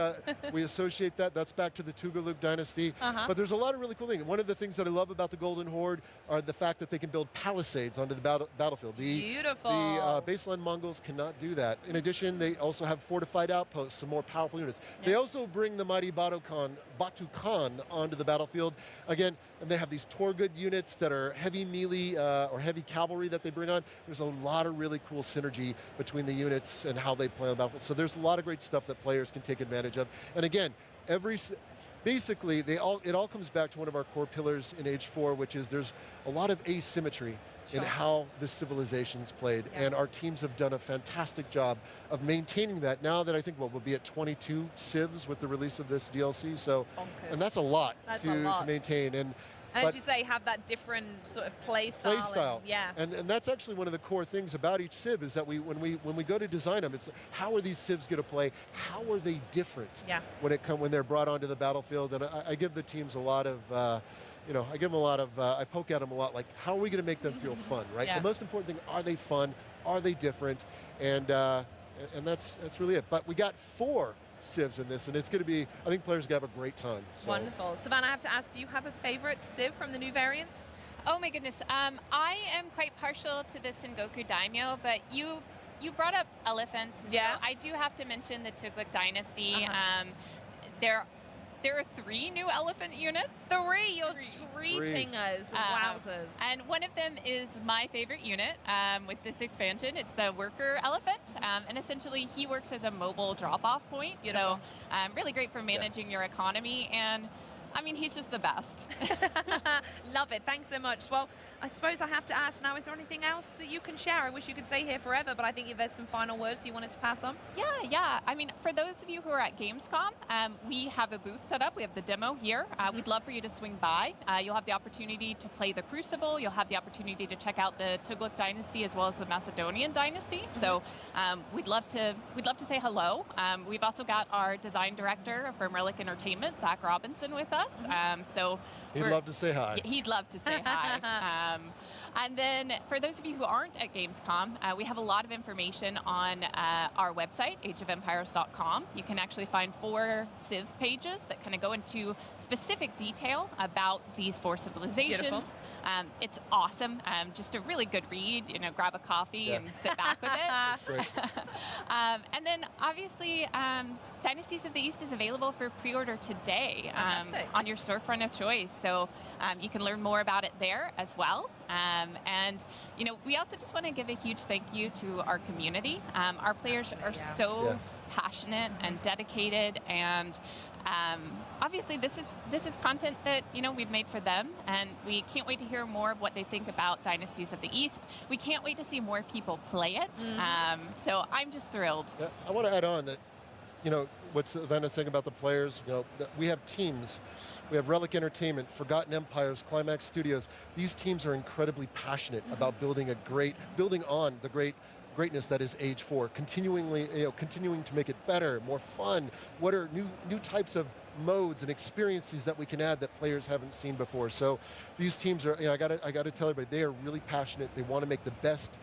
we associate that's back to the Tugaluk Dynasty. But there's a lot of really cool things. One of the things that I love about the Golden Horde are the fact that they can build palisades onto the battlefield. Beautiful. The baseline Mongols cannot do that. In addition, they also have fortified outposts, some more powerful units. They also bring the mighty Batu Khan onto the battlefield. Again, and they have these Torgud units that are heavy melee or heavy cavalry that they bring on. There's a lot of really cool synergy between the units and how they play on the battlefield. So there's a lot of great stuff that players can take advantage of. And again, basically, it all comes back to one of our core pillars in Age 4, which is there's a lot of asymmetry in how the civilization's played. And our teams have done a fantastic job of maintaining that. Now that I think, we'll be at 22 civs with the release of this DLC. So, and that's a lot to maintain. And as you say, have that different sort of play style. And that's actually one of the core things about each civ is that when we go to design them, it's how are these civs going to play? How are they different when they're brought onto the battlefield? And I give the teams a lot of, I give them a lot of, I poke at them a lot, like how are we going to make them feel fun, right? The most important thing, are they fun? Are they different? And that's really it. But we got 4 civs in this, and it's going to be, I think players are going to have a great time. So. Wonderful. Savannah, I have to ask, do you have a favorite civ from the new variants? Oh my goodness. I am quite partial to the Sengoku Daimyo, but you brought up elephants. So I do have to mention the Tugaluk Dynasty. There are 3 new elephant units. 3? You're treating us. Wowzers. And one of them is my favorite unit with this expansion. It's the worker elephant. And essentially, he works as a mobile drop-off point. Beautiful. So really great for managing your economy. And I mean, he's just the best. Love it. Thanks so much. Well, I suppose I have to ask now, is there anything else that you can share? I wish you could stay here forever, but I think if there's some final words you wanted to pass on. Yeah. I mean, for those of you who are at Gamescom, we have a booth set up. We have the demo here. We'd love for you to swing by. You'll have the opportunity to play the Crucible. You'll have the opportunity to check out the Tugaluk Dynasty as well as the Macedonian Dynasty. So we'd love to say hello. We've also got our design director from Relic Entertainment, Zach Robinson, with us. So he'd love to say hi. He'd love to say hi. And then for those of you who aren't at Gamescom, we have a lot of information on our website, ageofempires.com. You can actually find 4 civ pages that kind of go into specific detail about these 4 civilizations. It's awesome. Just a really good read. Grab a coffee and sit back with it. Great. And then obviously, Dynasties of the East is available for pre-order today on your storefront of choice. So you can learn more about it there as well. And we also just want to give a huge thank you to our community. Our players are so passionate and dedicated, and Obviously, this is content that we've made for them, and we can't wait to hear more of what they think about Dynasties of the East. We can't wait to see more people play it. So I'm just thrilled. Yeah, I want to add on that, what Savannah's saying about the players. That we have teams. We have Relic Entertainment, Forgotten Empires, Climax Studios. These teams are incredibly passionate about building on the greatness that is Age 4, continuing to make it better, more fun. What are new types of modes and experiences that we can add that players haven't seen before? So these teams are, I got to tell everybody, they are really passionate. They want to make the best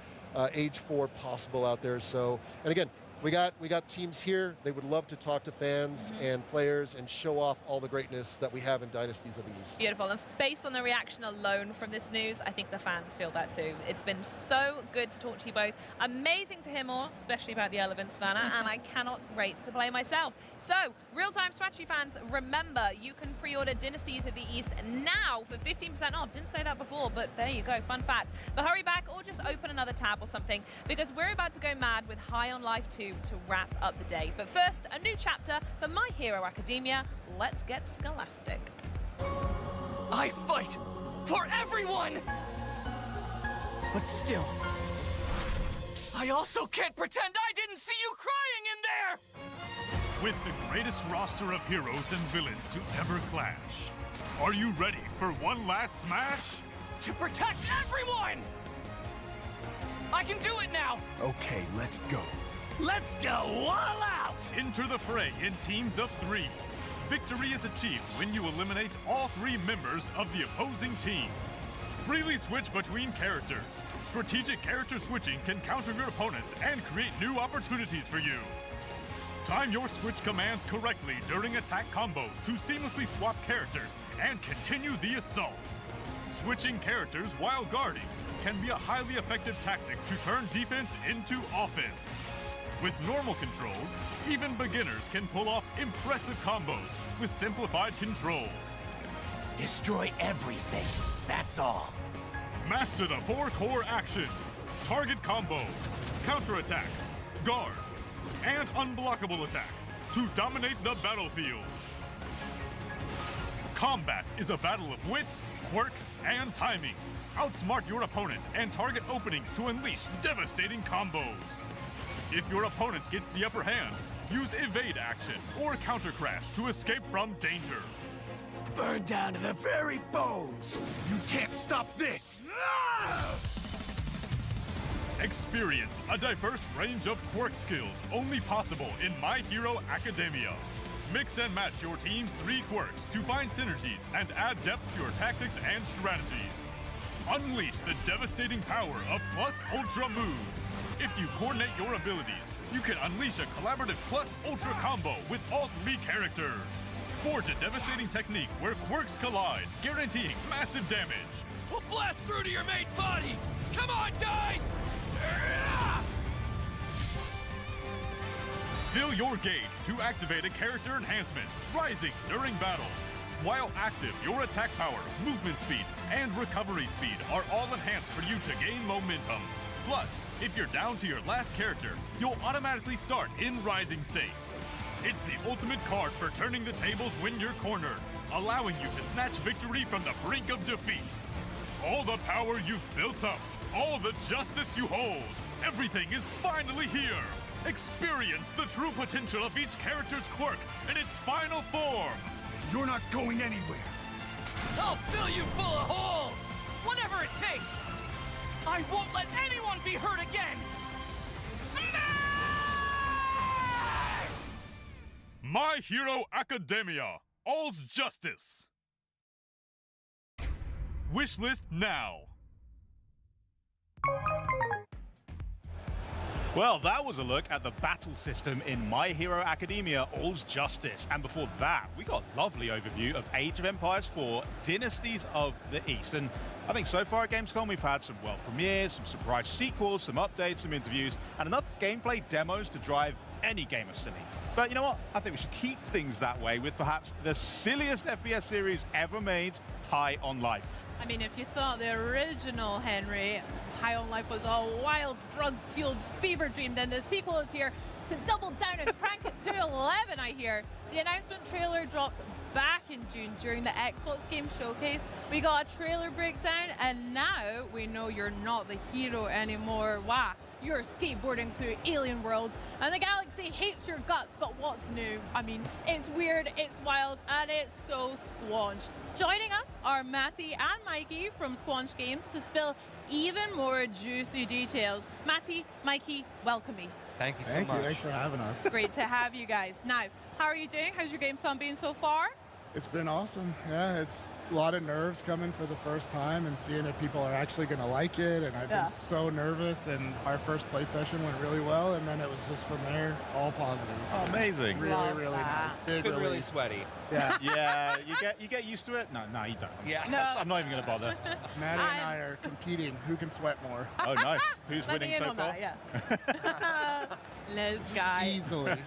Age 4 possible out there. So, and again, we got teams here. They would love to talk to fans and players and show off all the greatness that we have in Dynasties of the East. Beautiful. And based on the reaction alone from this news, I think the fans feel that too. It's been so good to talk to you both. Amazing to hear more, especially about the elements, Savannah, and I cannot wait to play myself. So, real-time strategy fans, remember, you can pre-order Dynasties of the East now for 15% off. Didn't say that before, but there you go, fun fact. But hurry back or just open another tab or something, because we're about to go mad with High on Life 2 to wrap up the day. But first, a new chapter for My Hero Academia. Let's get scholastic. I fight for everyone! But still, I also can't pretend I didn't see you crying in there! With the greatest roster of heroes and villains to ever clash, are you ready for one last smash? To protect everyone! I can do it now! Okay, let's go. Let's go all out! Enter the fray in teams of 3. Victory is achieved when you eliminate all 3 members of the opposing team. Freely switch between characters. Strategic character switching can counter your opponents and create new opportunities for you. Time your switch commands correctly during attack combos to seamlessly swap characters and continue the assault. Switching characters while guarding can be a highly effective tactic to turn defense into offense. With normal controls, even beginners can pull off impressive combos with simplified controls. Destroy everything, that's all. Master the 4 core actions: target combo, counterattack, guard, and unblockable attack to dominate the battlefield. Combat is a battle of wits, quirks, and timing. Outsmart your opponent and target openings to unleash devastating combos. If your opponent gets the upper hand, use evade action or counter crash to escape from danger. Burn down to the very bones! You can't stop this! Experience a diverse range of quirk skills only possible in My Hero Academia. Mix and match your team's 3 quirks to find synergies and add depth to your tactics and strategies. Unleash the devastating power of Plus Ultra moves. If you coordinate your abilities, you can unleash a collaborative Plus Ultra combo with all 3 characters. Forge a devastating technique where quirks collide, guaranteeing massive damage. We'll blast through to your main body! Come on, Dice! Fill your gauge to activate a character enhancement, rising during battle. While active, your attack power, movement speed, and recovery speed are all enhanced for you to gain momentum. Plus, if you're down to your last character, you'll automatically start in rising state. It's the ultimate card for turning the tables when you're cornered, allowing you to snatch victory from the brink of defeat. All the power you've built up, all the justice you hold, everything is finally here. Experience the true potential of each character's quirk in its final form. You're not going anywhere. I'll fill you full of holes! Whatever it takes! I won't let anyone be hurt again! Smash! My Hero Academia, all's justice. Wishlist now. Well, that was a look at the battle system in My Hero Academia All's Justice. And before that, we got a lovely overview of Age of Empires 4 Dynasties of the East. And I think so far at Gamescom, we've had some world premieres, some surprise sequels, some updates, some interviews, and enough gameplay demos to drive any gamer silly. But you know what? I think we should keep things that way with perhaps the silliest FPS series ever made, High on Life. I mean, if you thought the original Henry, High on Life was a wild, drug-fueled fever dream, then the sequel is here to double down and crank it to 11, I hear. The announcement trailer dropped back in June during the Xbox Game Showcase. We got a trailer breakdown, and now we know you're not the hero anymore. Wow, you're skateboarding through alien worlds, and the galaxy hates your guts, but what's new? I mean, it's weird, it's wild, and it's so Squanch. Joining us are Matty and Mikey from Squanch Games to spill even more juicy details. Matty, Mikey, welcome me. Thank you so much. Thanks for having us. Great to have you guys. Now, how are you doing? How's your Gamescom been so far? It's been awesome. Yeah, it's a lot of nerves coming for the first time and seeing if people are actually going to like it. And I've been so nervous, and our first play session went really well, and then it was just from there, all positive. Oh, amazing. Really, really nice. It's been really sweaty. Yeah. Yeah, you get used to it? No, you don't. Yeah. No. I'm not even going to bother. Maddie and I are competing. Who can sweat more? Oh, nice. Who's Let winning me in so on far? that, yeah. Liz guy. Easily.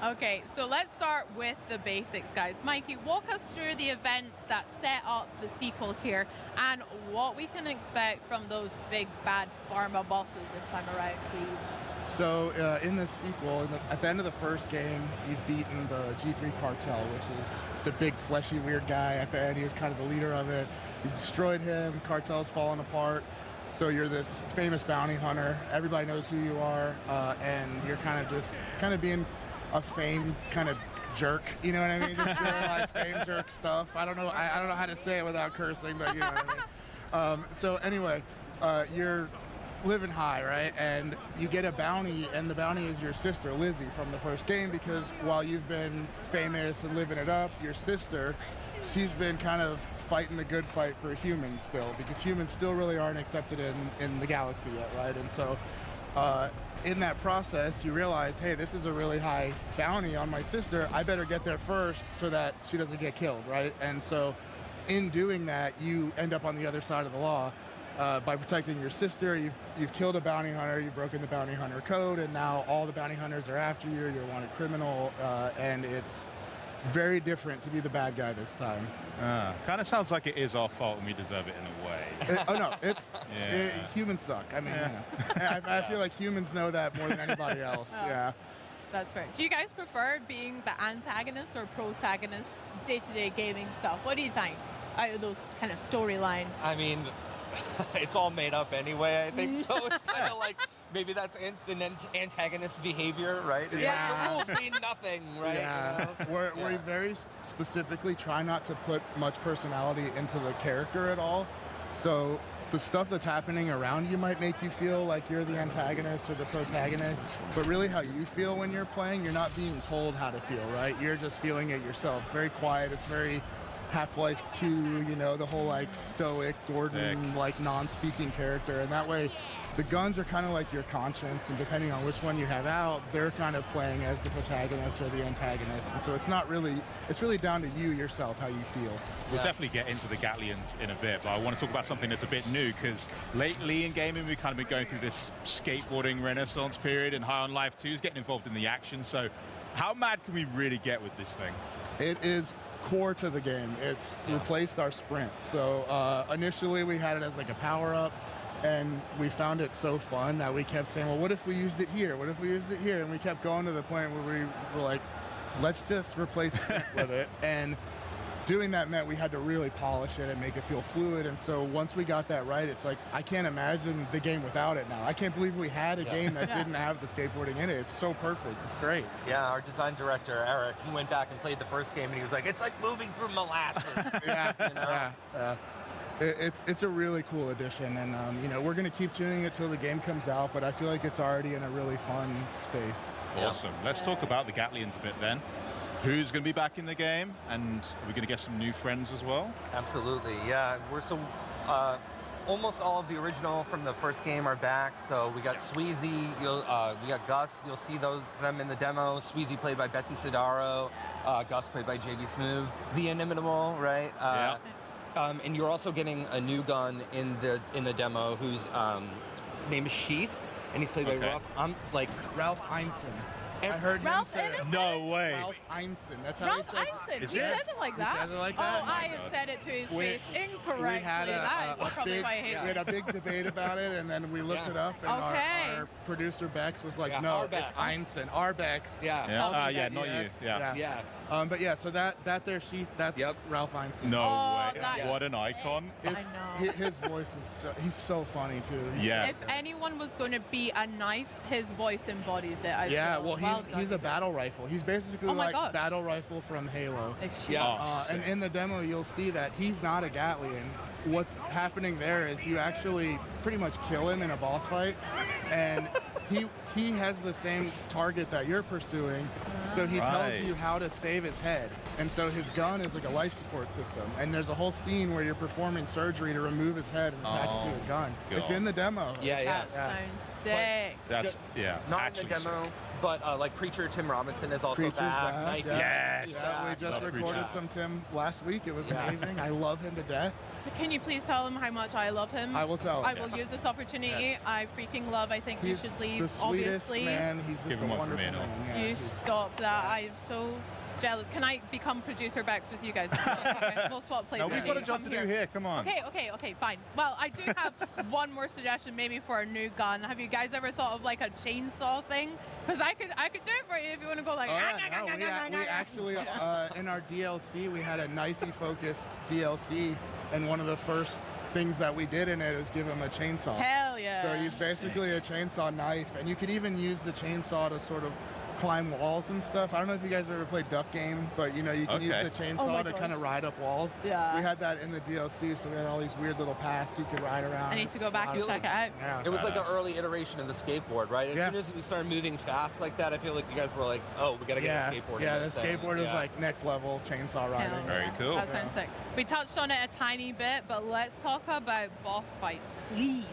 Okay, so let's start with the basics, guys. Mikey, walk us through the events that set up the sequel here and what we can expect from those big bad pharma bosses this time around, please. So in the sequel, at the end of the first game, you've beaten the G3 cartel, which is the big fleshy weird guy. At the end, he was kind of the leader of it. You destroyed him, cartel's fallen apart. So you're this famous bounty hunter. Everybody knows who you are, and you're kind of being a fame kind of jerk. You know what I mean? Just doing like fame jerk stuff. I don't know how to say it without cursing, but you know what I mean. So anyway, you're living high, right? And you get a bounty, and the bounty is your sister, Lizzie, from the first game, because while you've been famous and living it up, your sister, she's been kind of fighting the good fight for humans still, because humans still really aren't accepted in the galaxy yet, right? And so in that process, you realize, hey, this is a really high bounty on my sister. I better get there first so that she doesn't get killed, right? And so in doing that, you end up on the other side of the law. By protecting your sister, you've killed a bounty hunter, you've broken the bounty hunter code, and now all the bounty hunters are after you, you're a wanted criminal, and it's very different to be the bad guy this time. Kind of sounds like it is our fault and we deserve it in a way. Oh no, humans suck. I mean, you know, I feel like humans know that more than anybody else. Yeah. That's fair. Do you guys prefer being the antagonist or protagonist day-to-day gaming stuff? What do you think out of those kind of storylines? I mean, it's all made up anyway, I think. So it's kind of like, maybe that's an antagonist behavior, right? It's Yeah. like the rules mean nothing, right? Yeah. You know? We very specifically try not to put much personality into the character at all. So the stuff that's happening around you might make you feel like you're the antagonist or the protagonist, but really how you feel when you're playing, you're not being told how to feel, right? You're just feeling it yourself. Very quiet. It's very Half-Life 2, you know, the whole like stoic Gordon, like non-speaking character, and that way the guns are kind of like your conscience, and depending on which one you have out, they're kind of playing as the protagonist or the antagonist, and so it's really down to you yourself how you feel. We'll definitely get into the Gatlians in a bit, but I want to talk about something that's a bit new, because lately in gaming we've kind of been going through this skateboarding renaissance period, and High on Life 2 is getting involved in the action. So how mad can we really get with this thing? It is core to the game. It's replaced our sprint. So initially we had it as like a power-up, and we found it so fun that we kept saying, well, what if we used it here? What if we used it here? And we kept going to the point where we were like, let's just replace sprint with it. And doing that meant we had to really polish it and make it feel fluid. And so once we got that right, it's like, I can't imagine the game without it now. I can't believe we had a game that didn't have the skateboarding in it. It's so perfect. It's great. Yeah, our design director, Eric, he went back and played the first game, and he was like, it's like moving through molasses. You know? It's a really cool addition, and you know, we're going to keep tuning it till the game comes out, but I feel like it's already in a really fun space. Awesome. Let's talk about the Gatlians a bit then. Who's going to be back in the game, and are we going to get some new friends as well? Absolutely, yeah. Almost all of the original from the first game are back. So we got Sweezy, we got Gus. You'll see them in the demo. Sweezy played by Betsy Sidaro, Gus played by JB Smoove, the Inimitable, right? And you're also getting a new gun in the demo whose name is Sheath, and he's played by Ralph Ineson. I heard Ralph him say it. Ineson? No way. Ralph Ineson. That's how Ralph he says Ineson. Is He it? says it like that. He says it like that? Oh, I have said it to his We- face incorrectly. We had That is probably big, why I hate we had it. a big debate about it, and then we looked Yeah. it up, and Okay. our producer Bex was like, Yeah, "No, Arbex. it's Einstein, Arbex." Yeah. Yeah. Also Yeah, got not you. EX. Yeah. Yeah. But yeah, so that there sheet, that's Ralph Ineson. No Oh, way. that What an icon. It's, I know. His voice is he's so funny too. Yeah. If anyone was going to be a knife, his voice embodies it. Yeah, feel. well, he's a battle rifle. He's basically Oh my like God. battle rifle from Halo. Yeah. And in the demo, you'll see that he's not a Gatlian. What's happening there is you actually pretty much kill him in a boss fight, and he has the same target that you're pursuing, so he Right. tells you how to save his head. And so his gun is like a life support system. And there's a whole scene where you're performing surgery to remove his head and attach it to his gun. God. It's in the demo. Yeah, yeah. That sounds sick. That's, yeah. Not actually in the demo, but like Preacher Tim Robinson is also Preacher's back. back, Knifey. yeah. Yes. Yeah, we just Love recorded Preacher. some Tim last week. It was Yeah. amazing. I love him to death. Can you please tell him how much I love him? I will tell him. I will use this opportunity. Yes. I freaking love. I think He's you should leave. the sweetest Obviously, man. He's just Give a him one for wonderful me, no? man. Yeah, you he's- stop that. I am so jealous. Can I become producer Bex with you guys? Okay, we'll swap places. No, we've got a job to do here. Come on. Okay, fine. Well, I do have one more suggestion, maybe for a new gun. Have you guys ever thought of like a chainsaw thing? Because I could do it for you if you want to go like. Oh, yeah, no, we actually in our DLC we had a knifey focused DLC, and one of the first things that we did in it was give him a chainsaw. Hell yeah. So he's basically a chainsaw knife, and you could even use the chainsaw to sort of climb walls and stuff. I don't know if you guys ever played Duck Game, but you know you can use Okay. the chainsaw to kind of ride up walls. Yeah. We had that in the DLC, so we had all these weird little paths you could ride around. I need to go back and check it out. Yeah. It was like an early iteration of the skateboard, right? As Yeah. soon as we started moving fast like that, I feel like you guys were like, oh, we got to get a skateboard. Yeah, in the this thing. skateboard is Yeah. like next level chainsaw riding. Hell Very cool. That sounds sick. We touched on it a tiny bit, but let's talk about boss fights, please.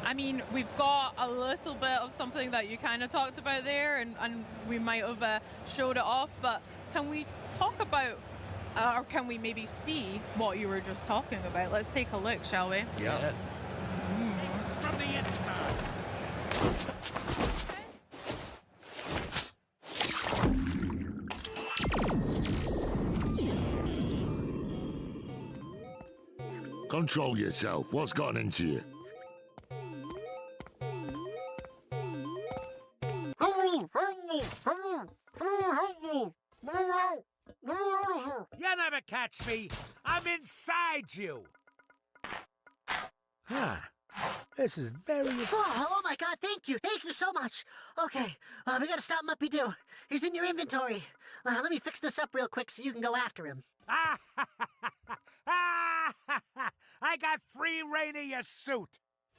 I mean, we've got a little bit of something that you kind of talked about there, and we might have showed it off, but can we talk about, or can we maybe see what you were just talking about? Let's take a look, shall we? Yes. It's from the inside. Control yourself. What's gotten into you? You never catch me. I'm inside you. This is very... Oh my God, thank you so much. Okay, we gotta stop Muppy Doo. He's in your inventory. Let me fix this up real quick so you can go after him. I got free reign of your suit.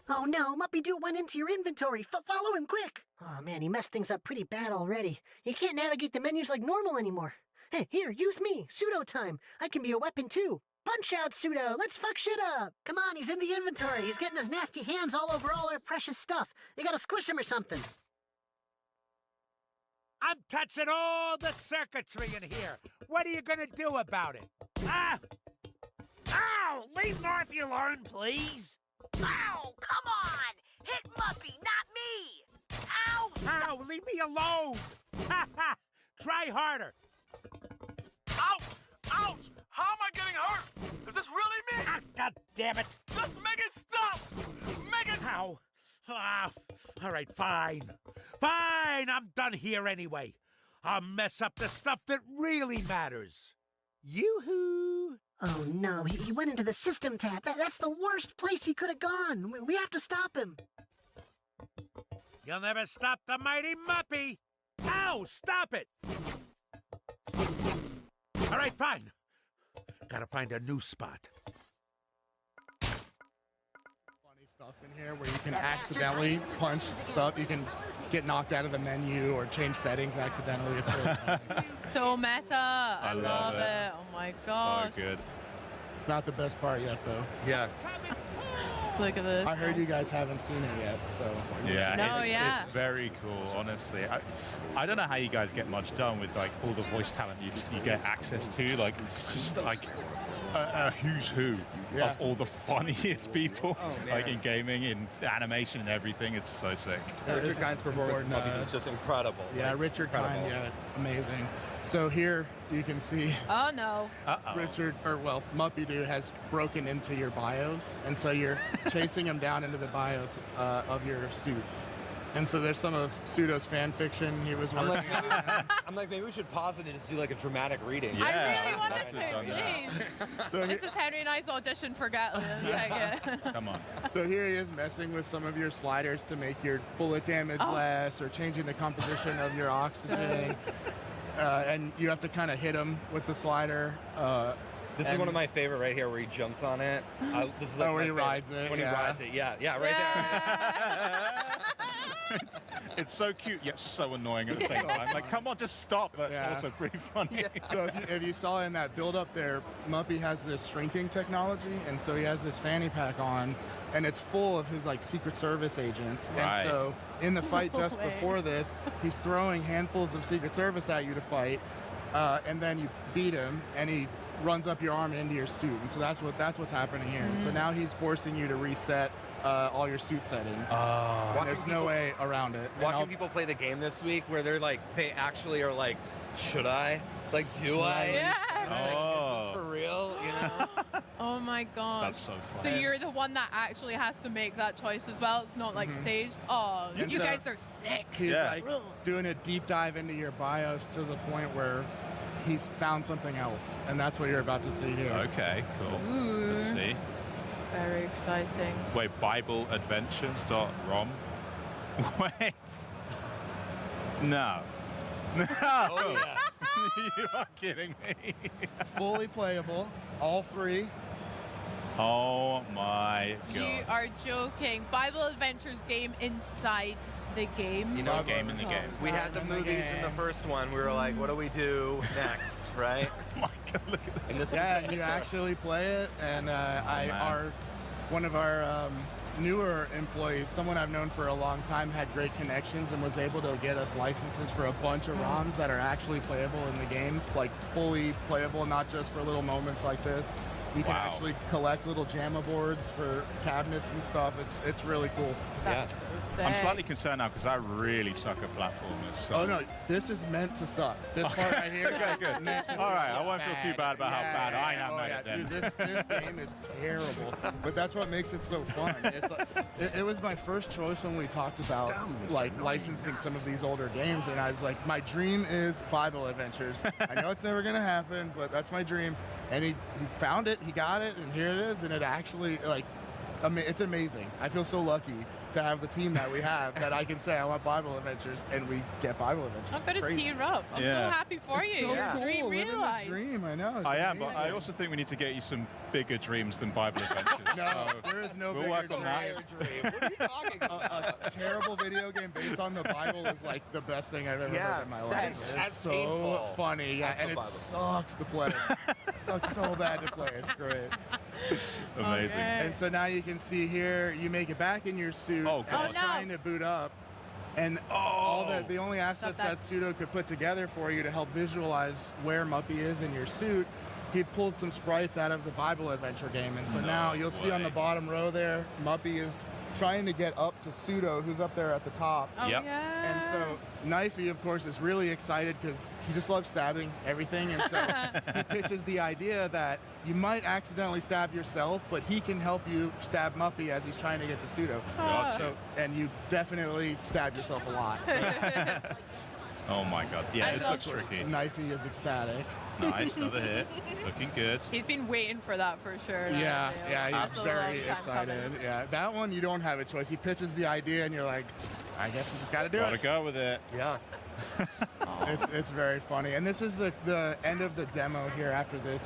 Oh no, Muppy Doo went into your inventory. Follow him quick. Oh man, he messed things up pretty bad already. You can't navigate the menus like normal anymore. Hey, here, use me. Pseudo time. I can be a weapon too. Punch out, Pseudo. Let's fuck shit up. Come on, he's in the inventory. He's getting his nasty hands all over all our precious stuff. You gotta squish him or something. I'm touching all the circuitry in here. What are you gonna do about it? Ah! Ow! Leave Morphy alone, please. Ow! Come on! Hit Muppy, not me! Ow! Ow! Leave me alone! Ha ha! Try harder. Ouch! Ouch! How am I getting hurt? Is this really me? Ah, God damn it! Just make it stop! Make it... Ow! Ah, all right, fine. Fine, I'm done here anyway. I'll mess up the stuff that really matters. Yoo-hoo! Oh no, he went into the system tab. That's the worst place he could have gone. We have to stop him. You'll never stop the mighty Muppy! Ow! Stop it! All right, fine. Gotta find a new spot. Funny stuff in here where you can accidentally punch stuff. You can get knocked out of the menu or change settings accidentally. It's really funny. So meta. I love it. it. Oh my gosh. So good. It's not the best part yet, though. Yeah. Look at this. I heard you guys haven't seen it yet, so. Yeah, it's very cool, honestly. I don't know how you guys get much done with like all the voice talent you get access to. Like, just like a who's who of all the funniest people, like in gaming, in animation, and everything. It's so sick. Richard Kind's performance is just incredible. Yeah, Richard Kind, amazing. So here you can see Richard, Muppy Doo has broken into your BIOS, and so you're chasing him down into the BIOS of your suit. And so there's some of Pseudo's fan fiction he was working on. I'm like, maybe we should pause it and just do like a dramatic reading. Yeah. I really wanted to, please. So this is Henry and I's audition for Gatland. Come on. So here he is messing with some of your sliders to make your bullet damage less, or changing the composition of your oxygen. And you have to kind of hit him with the slider. This is one of my favorite right here, where he jumps on it. This is like where he rides it. When he rides it, right there. It's so cute yet so annoying at the same time. Like, come on, just stop, but also pretty funny. So if you saw in that build up there, Muppy has this shrinking technology, and so he has this fanny pack on, and it's full of his like Secret Service agents. Right. And so in the fight just before this, he's throwing handfuls of Secret Service at you to fight, and then you beat him, and he runs up your arm into your suit, and so that's what's happening here. So now he's forcing you to reset all your suit settings. And there's no way around it. Watching people play the game this week, where they're like, they actually are like, should I? Like, do I? Yeah. Like, is this for real? You know? Oh my god. That's so fun. So you're the one that actually has to make that choice as well. It's not like staged. Oh, And you so guys are sick. He's like doing a deep dive into your BIOS to the point where he's found something else, and that's what you're about to see here. Okay, cool. Ooh. Let's see. Very exciting. Wait, BibleAdventures.rom? Wait. No. No. Oh, yes. You are kidding me. Fully playable, all three. Oh my god. You are joking. Bible Adventures game inside the game. You know, game in the game. We had the movies in the first one. We were like, what do we do next, right? Oh my god, look at And this Yeah, you actually play it, and one of our newer employees, someone I've known for a long time, had great connections and was able to get us licenses for a bunch of ROMs that are actually playable in the game, like fully playable, not just for little moments like this. You can actually collect little JAMA boards for cabinets and stuff. It's really cool. That's so sick. I'm slightly concerned now because I really suck at platformers. So. Oh no, this is meant to suck. This part right here. Okay, good. All right, I won't feel too bad about how bad I am at it then. Dude, this game is terrible, but that's what makes it so fun. It's like, it was my first choice when we talked about like licensing some of these older games, and I was like, my dream is Bible Adventures. I know it's never gonna happen, but that's my dream. And he found it, he got it, and here it is, and it actually, like, it's amazing. I feel so lucky to have the team that we have that I can say I want Bible Adventures, and we get Bible Adventures. I'm going to tear up. I'm so happy for you. So Your cool. dream realized. Dream, I know. I am, but I also think we need to get you some bigger dreams than Bible Adventures. No, there is no we'll bigger work on that. dream. What are you talking about? A terrible video game based on the Bible is like the best thing I've ever heard in my life. That's It's so painful. funny, and it sucks to play. It sucks so bad to play. It's great. Amazing. Okay. And so now you can see here, you make it back in your suit. Oh, God. and trying to boot up. And all the only assets that Pseudo could put together for you to help visualize where Muppy is in your suit, he pulled some sprites out of the Bible Adventure game. And so now you'll see on the bottom row there, Muppy is trying to get up to Pseudo, who's up there at the top. Oh, yeah. And so Knifey, of course, is really excited because he just loves stabbing everything. And so he pitches the idea that you might accidentally stab yourself, but he can help you stab Muppy as he's trying to get to Pseudo. Gotcha. And you definitely stab yourself a lot. Oh my god. Yeah, this looks tricky. Knifey is ecstatic. Nice, another hit. Looking good. He's been waiting for that for sure. Yeah, That's he's a long very time excited. coming. Yeah, that one you don't have a choice. He pitches the idea and you're like, I guess we just gotta do Gotta it. go with it. Yeah. It's very funny. And this is the end of the demo here. After this,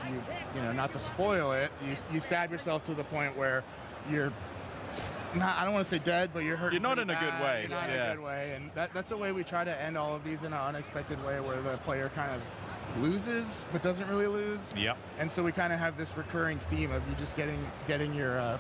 you know, not to spoil it, you stab yourself to the point where you're not, I don't want to say dead, but you're hurt. You're not in a good way. You're not in a good way. And that's the way we try to end all of these in an unexpected way where the player kind of loses but doesn't really lose. Yep. And so we kind of have this recurring theme of you just getting your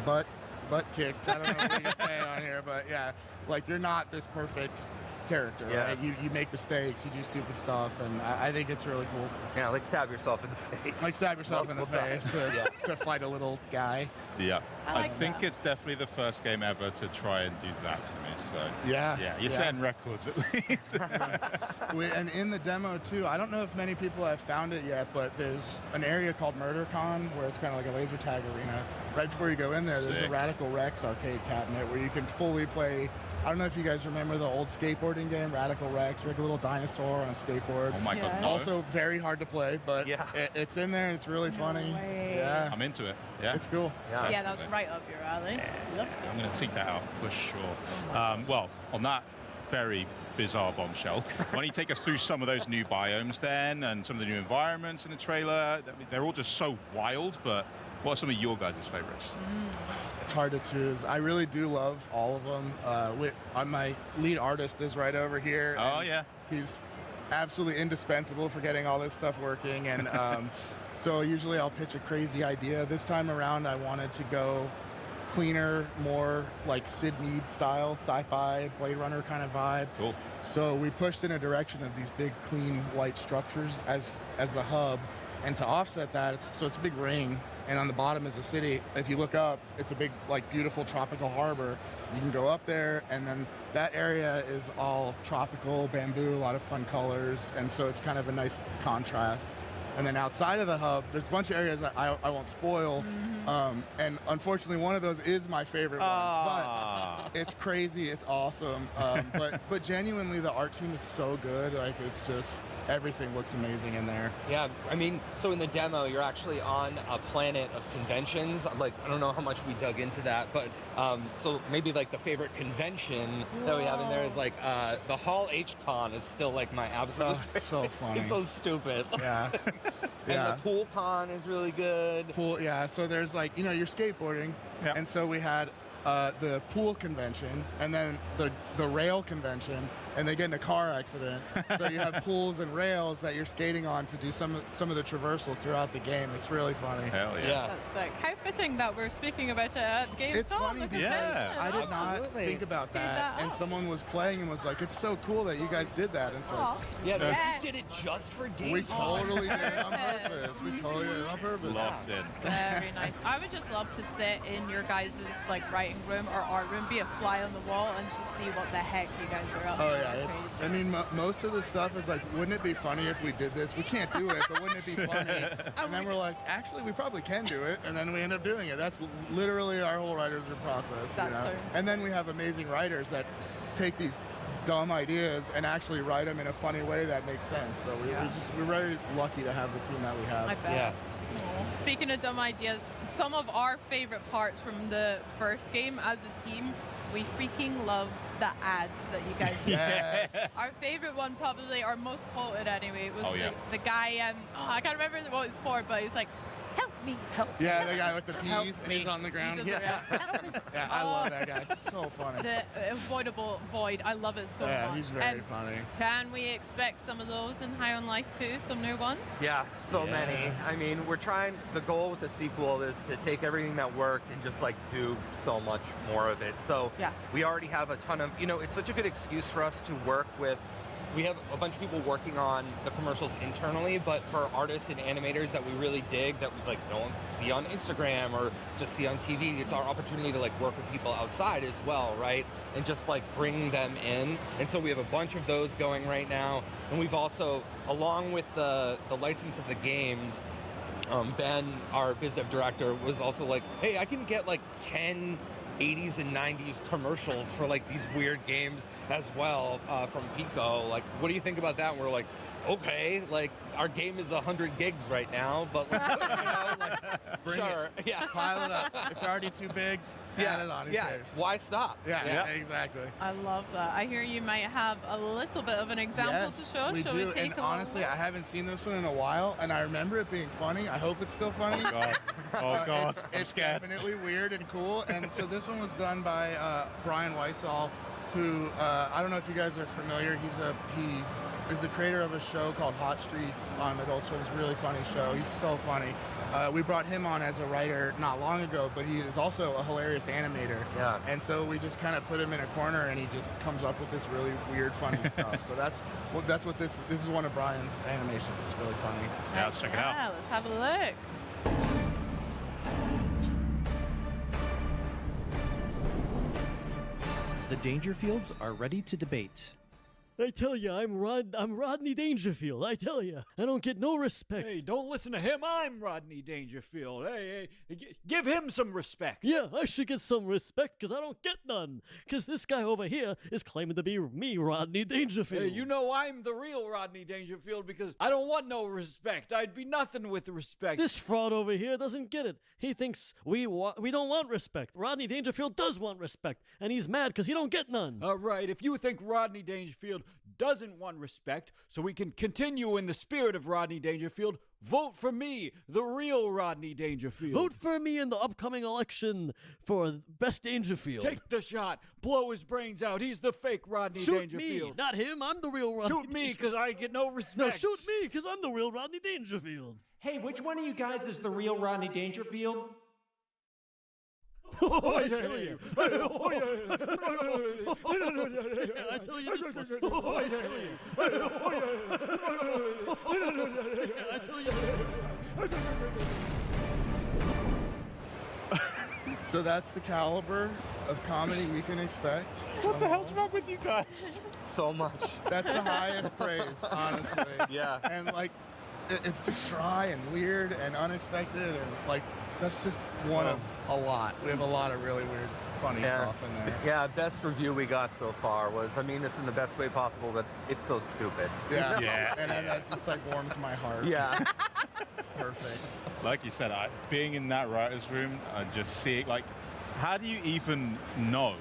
butt butt kicked. I don't know what you can say on here, but yeah, like you're not this perfect character. Yeah. Right? You make mistakes, you do stupid stuff, and I think it's really cool. Yeah, like stab yourself in the face. Like stab yourself in the face to fight a little guy. Yeah, I I think it's definitely the first game ever to try and do that to me. So Yeah. you're setting records at least. And in the demo too, I don't know if many people have found it yet, but there's an area called MurderCon where it's kind of like a laser tag arena. Right before you go in there, there's a Sick. Radical Rex arcade cabinet where you can fully play. I don't know if you guys remember the old skateboarding game, Radical Rex, like a little dinosaur on a skateboard. Oh my God, no. Also very hard to play, but it's in there and it's really funny. Yeah. I'm into it. Yeah, it's cool. Yeah, that was right up your alley. Love stuff. I'm going to seek that out for sure. Well, on that very bizarre bombshell, why don't you take us through some of those new biomes then, and some of the new environments in the trailer? I mean, they're all just so wild, but what are some of your guys' favorites? It's hard to choose. I really do love all of them. My lead artist is right over here. Oh, and yeah. He's absolutely indispensable for getting all this stuff working. And so usually I'll pitch a crazy idea. This time around, I wanted to go cleaner, more like Sid Mead style, sci-fi, Blade Runner kind of vibe. Cool. So we pushed in a direction of these big, clean, white structures as the hub. And to offset that, it's a big ring. And on the bottom is a city. If you look up, it's a big, like, beautiful tropical harbor. You can go up there, and then that area is all tropical, bamboo, a lot of fun colors, and so it's kind of a nice contrast. And then outside of the hub, there's a bunch of areas that I won't spoil, and unfortunately one of those is my favorite one. But it's crazy, it's awesome, but genuinely the art team is so good, like it's just, everything looks amazing in there. Yeah, I mean, so in the demo, you're actually on a planet of conventions. Like, I don't know how much we dug into that, but so maybe like the favorite convention that we have in there is like the Hall H-Con is still like my absolute favorite. So funny. It's so stupid. Yeah. And the Pool Con is really good. Yeah, so there's like, you're skateboarding, and so we had the pool convention, and then the rail convention, and they get in a car accident. So you have pools and rails that you're skating on to do some of the traversal throughout the game. It's really funny. Hell yeah. That's sick. How fitting that we're speaking about it at gamescom. It's funny because I did not think about that, and someone was playing and was like, "It's so cool that you guys did that." And so, you did it just for gamescom. We totally did it on purpose. We totally did it on purpose. Locked in. Very nice. I would just love to sit in your guys' like writing room or art room, be a fly on the wall, and just see what the heck you guys are up to. Oh yeah, I mean, most of the stuff is like, wouldn't it be funny if we did this? We can't do it, but wouldn't it be funny? And then we're like, actually, we probably can do it, and then we end up doing it. That's literally our whole writer's process. And then we have amazing writers that take these dumb ideas and actually write them in a funny way that makes sense. So we're very lucky to have the team that we have. I bet. Yeah. Speaking of dumb ideas, some of our favorite parts from the first game as a team, we freaking love the ads that you guys made. Yes. Our favorite one, probably our most quoted anyway, was the guy, I can't remember what it's for, but he's like, help me. Help me. Yeah, the guy with the peas and he's on the ground. Yeah, I love that guy. So funny. The avoidable void. I love it so much. Yeah, he's very funny. Can we expect some of those in High on Life too? Some new ones? Yeah, so many. I mean, the goal with the sequel is to take everything that worked and just like do so much more of it. So we already have a ton of, it's such a good excuse for us to work with. We have a bunch of people working on the commercials internally, but for artists and animators that we really dig, that we like don't see on Instagram or just see on TV, it's our opportunity to like work with people outside as well, right? And just like bring them in. And so we have a bunch of those going right now. And we've also, along with the license of the games, Ben, our biz dev director, was also like, hey, I can get like 10 80s and 90s commercials for like these weird games as well from Pico. Like, what do you think about that? And we're like, okay, like our game is 100 gigs right now, but like, Bring sure, it. Pile it up. It's already too big. Add it on. Who cares? Why stop? Yeah, exactly. I love that. I hear you might have a little bit of an example to show. We Shall do. we take And a honestly, I haven't seen this one in a while, and I remember it being funny. I hope it's still funny. Oh God. It's definitely weird and cool. And so this one was done by Brian Weissall, who I don't know if you guys are familiar. He is the creator of a show called Hot Streets on Adult Swim's really funny show. He's so funny. We brought him on as a writer not long ago, but he is also a hilarious animator. Yeah. And so we just kind of put him in a corner, and he just comes up with this really weird, funny stuff. So that's what this is one of Brian's animations. It's really funny. Yeah, let's check it out. Yeah, let's have a look. The Dangerfields are ready to debate. I tell you, I'm Rodney Dangerfield. I tell you, I don't get no respect. Hey, don't listen to him. I'm Rodney Dangerfield. Hey, give him some respect. Yeah, I should get some respect because I don't get none. Because this guy over here is claiming to be me, Rodney Dangerfield. Hey, you know I'm the real Rodney Dangerfield because I don't want no respect. I'd be nothing with respect. This fraud over here doesn't get it. He thinks we don't want respect. Rodney Dangerfield does want respect, and he's mad because he don't get none. All right, if you think Rodney Dangerfield doesn't want respect, so we can continue in the spirit of Rodney Dangerfield, vote for me, the real Rodney Dangerfield. Vote for me in the upcoming election for Best Dangerfield. Take the shot. Blow his brains out. He's the fake Rodney Dangerfield. Shoot me, not him. I'm the real Rodney Shoot me, because I get no respect. No, shoot me, because I'm the real Rodney Dangerfield. Hey, which one of you guys is the real Rodney Dangerfield? Oh, I tell you. I tell you this one. Oh, I tell you. I tell you. So that's the caliber of comedy we can expect. What the hell's wrong with you guys? So much. That's the highest praise, honestly. Yeah. And like, it's just dry and weird and unexpected, and like, that's just one of a lot. We have a lot of really weird, funny stuff in there. Yeah, best review we got so far was, I mean this in the best way possible, but it's so stupid. Yeah, yeah. And that just like warms my heart. Yeah. Perfect. Like you said, being in that writer's room and just seeing, like, how do you even know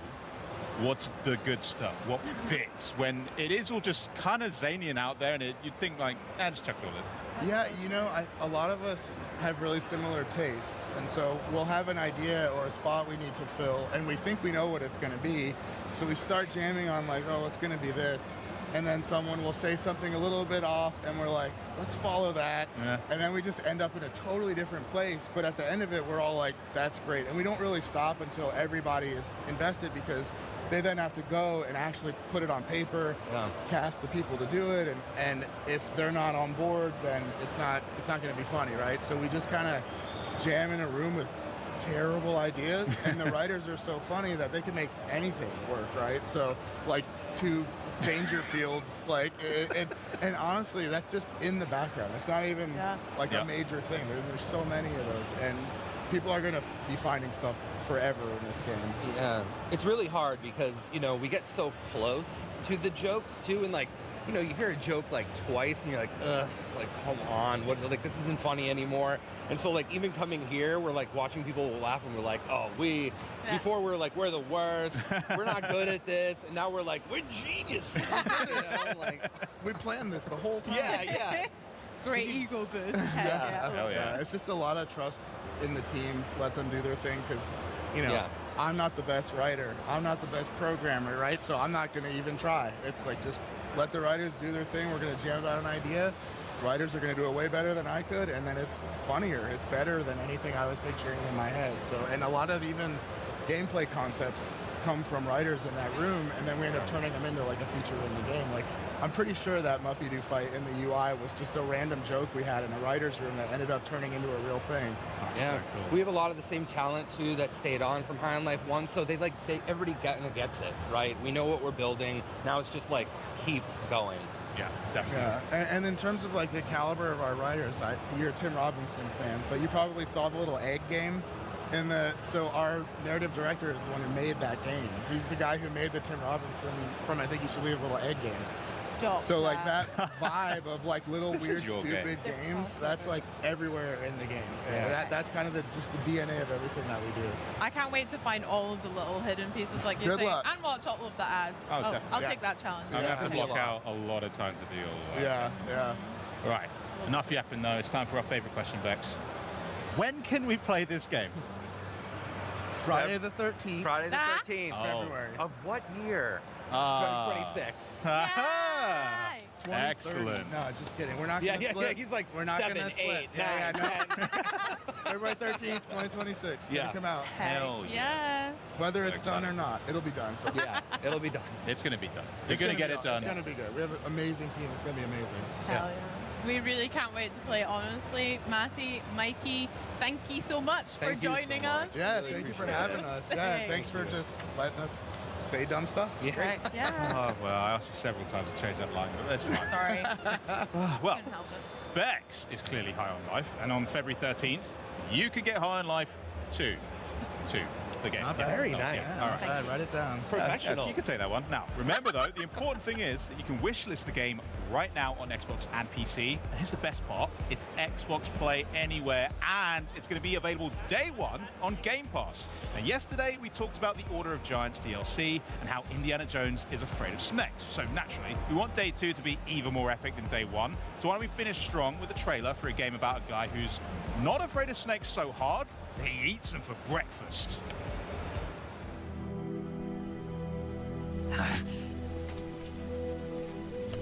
what's the good stuff, what fits, when it is all just kind of zany and out there, and you'd think like, just chuck it all in. Yeah, you know, a lot of us have really similar tastes, and so we'll have an idea or a spot we need to fill, and we think we know what it's going to be, so we start jamming on like, oh, it's going to be this, and then someone will say something a little bit off, and we're like, let's follow that, and then we just end up in a totally different place, but at the end of it, we're all like, that's great, and we don't really stop until everybody is invested, because they then have to go and actually put it on paper, cast the people to do it, and if they're not on board, then it's not going to be funny, right? So we just kind of jam in a room with terrible ideas, and the writers are so funny that they can make anything work, right? So like two Dangerfields, like, and honestly, that's just in the background. It's not even like a major thing. There's so many of those, and people are going to be finding stuff forever in this game. Yeah, it's really hard because, you know, we get so close to the jokes too, and like, you know, you hear a joke like twice and you're like, ugh, like, come on, what, like, this isn't funny anymore. And so like, even coming here, we're like watching people laugh and we're like, oh, before we're like, we're the worst, we're not good at this, and now we're like, we're geniuses. Like, we planned this the whole time. Yeah. Great ego boost. Hell yeah. It's just a lot of trust in the team, let them do their thing, because, you know, I'm not the best writer, I'm not the best programmer, right? So I'm not going to even try. It's like, just let the writers do their thing. We're going to jam about an idea. Writers are going to do it way better than I could, and then it's funnier. It's better than anything I was picturing in my head. So, and a lot of even gameplay concepts come from writers in that room, and then we end up turning them into like a feature in the game. Like, I'm pretty sure that Muppy-Doo fight in the UI was just a random joke we had in a writer's room that ended up turning into a real thing. Yeah, so cool. We have a lot of the same talent too that stayed on from High on Life 1, so everybody gets it, right? We know what we're building. Now it's just like, keep going. Yeah, definitely. Yeah, and in terms of like the caliber of our writers, you're a Tim Robinson fan, so you probably saw the little egg game. So our narrative director is the one who made that game. He's the guy who made the Tim Robinson from I Think You Should Leave a Little Egg game. So like that vibe of like little weird stupid games, that's like everywhere in the game. Yeah. That's kind of just the DNA of everything that we do. I can't wait to find all of the little hidden pieces like you're Good saying, luck. and watch all of the ads. I'll take that challenge. I'm going to have to block out a lot of time to do all of that. Yeah. Right, enough yapping though. It's time for our favorite question, Bex. When can we play this game? Friday the 13th. Friday the 13th. February. Of what year? 2026. 20, Excellent. 30. No, just kidding. We're not gonna slip. He's like we're not 7, gonna 8, slip. 9, 10. February 13th, 2026. It's gonna come out. Hell Yeah. Whether it's done or not, it'll be done. Yeah, it'll be done. It's going to be done. You're going to get it done. It's gonna be good. We have an amazing team. It's gonna be amazing. Hell yeah. We really can't wait to play, honestly. Matty, Mikey, thank you so much for joining us. Yeah, thank you for having us. Yeah, thanks for just letting us say dumb stuff. Yeah. Great. Yeah. Oh, well, I asked you several times to change that line, but that's fine. Sorry. Well, Couldn't help it. Bex is clearly high on life, and on February 13th, you could get high on life too. The game. Not bad. Very Oh, nice. yeah. All right. All right, write it down. Professional. You can say that one. Now, remember though, the important thing is that you can wishlist the game right now on Xbox and PC. And here's the best part. It's Xbox Play Anywhere, and it's going to be available day one on Game Pass. And yesterday, we talked about the Order of Giants DLC and how Indiana Jones is afraid of snakes. So naturally, we want day two to be even more epic than day one. So why don't we finish strong with a trailer for a game about a guy who's not afraid of snakes so hard that he eats them for breakfast.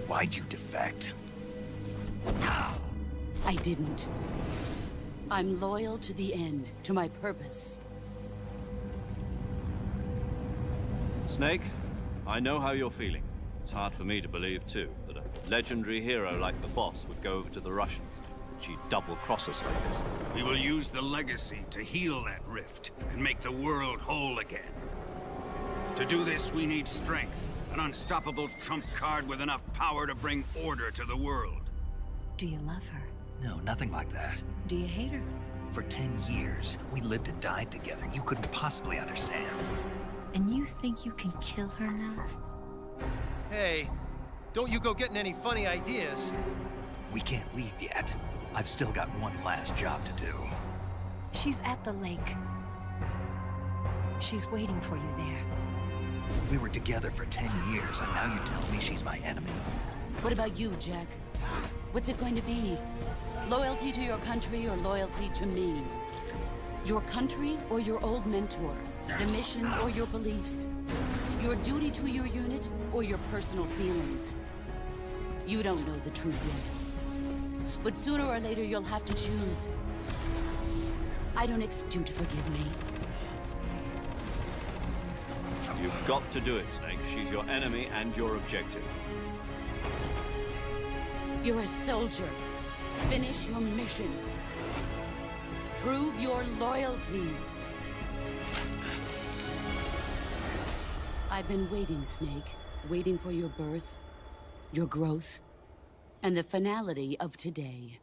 Why'd you defect? I didn't. I'm loyal to the end, to my purpose. Snake, I know how you're feeling. It's hard for me to believe, too, that a legendary hero like the boss would go over to the Russians. She'd double-cross us like this. We will use the legacy to heal that rift and make the world whole again. To do this, we need strength, an unstoppable trump card with enough power to bring order to the world. Do you love her? No, nothing like that. Do you hate her? For 10 years, we lived and died together. You couldn't possibly understand. And you think you can kill her now? Hey, don't you go getting any funny ideas. We can't leave yet. I've still got one last job to do. She's at the lake. She's waiting for you there. We were together for 10 years, and now you tell me she's my enemy. What about you, Jack? What's it going to be? Loyalty to your country or loyalty to me? Your country or your old mentor? The mission or your beliefs? Your duty to your unit or your personal feelings? You don't know the truth yet. But sooner or later you'll have to choose. I don't expect you to forgive me. You've got to do it, Snake. She's your enemy and your objective. You're a soldier. Finish your mission. Prove your loyalty. I've been waiting, Snake. Waiting for your birth, your growth, and the finality of today.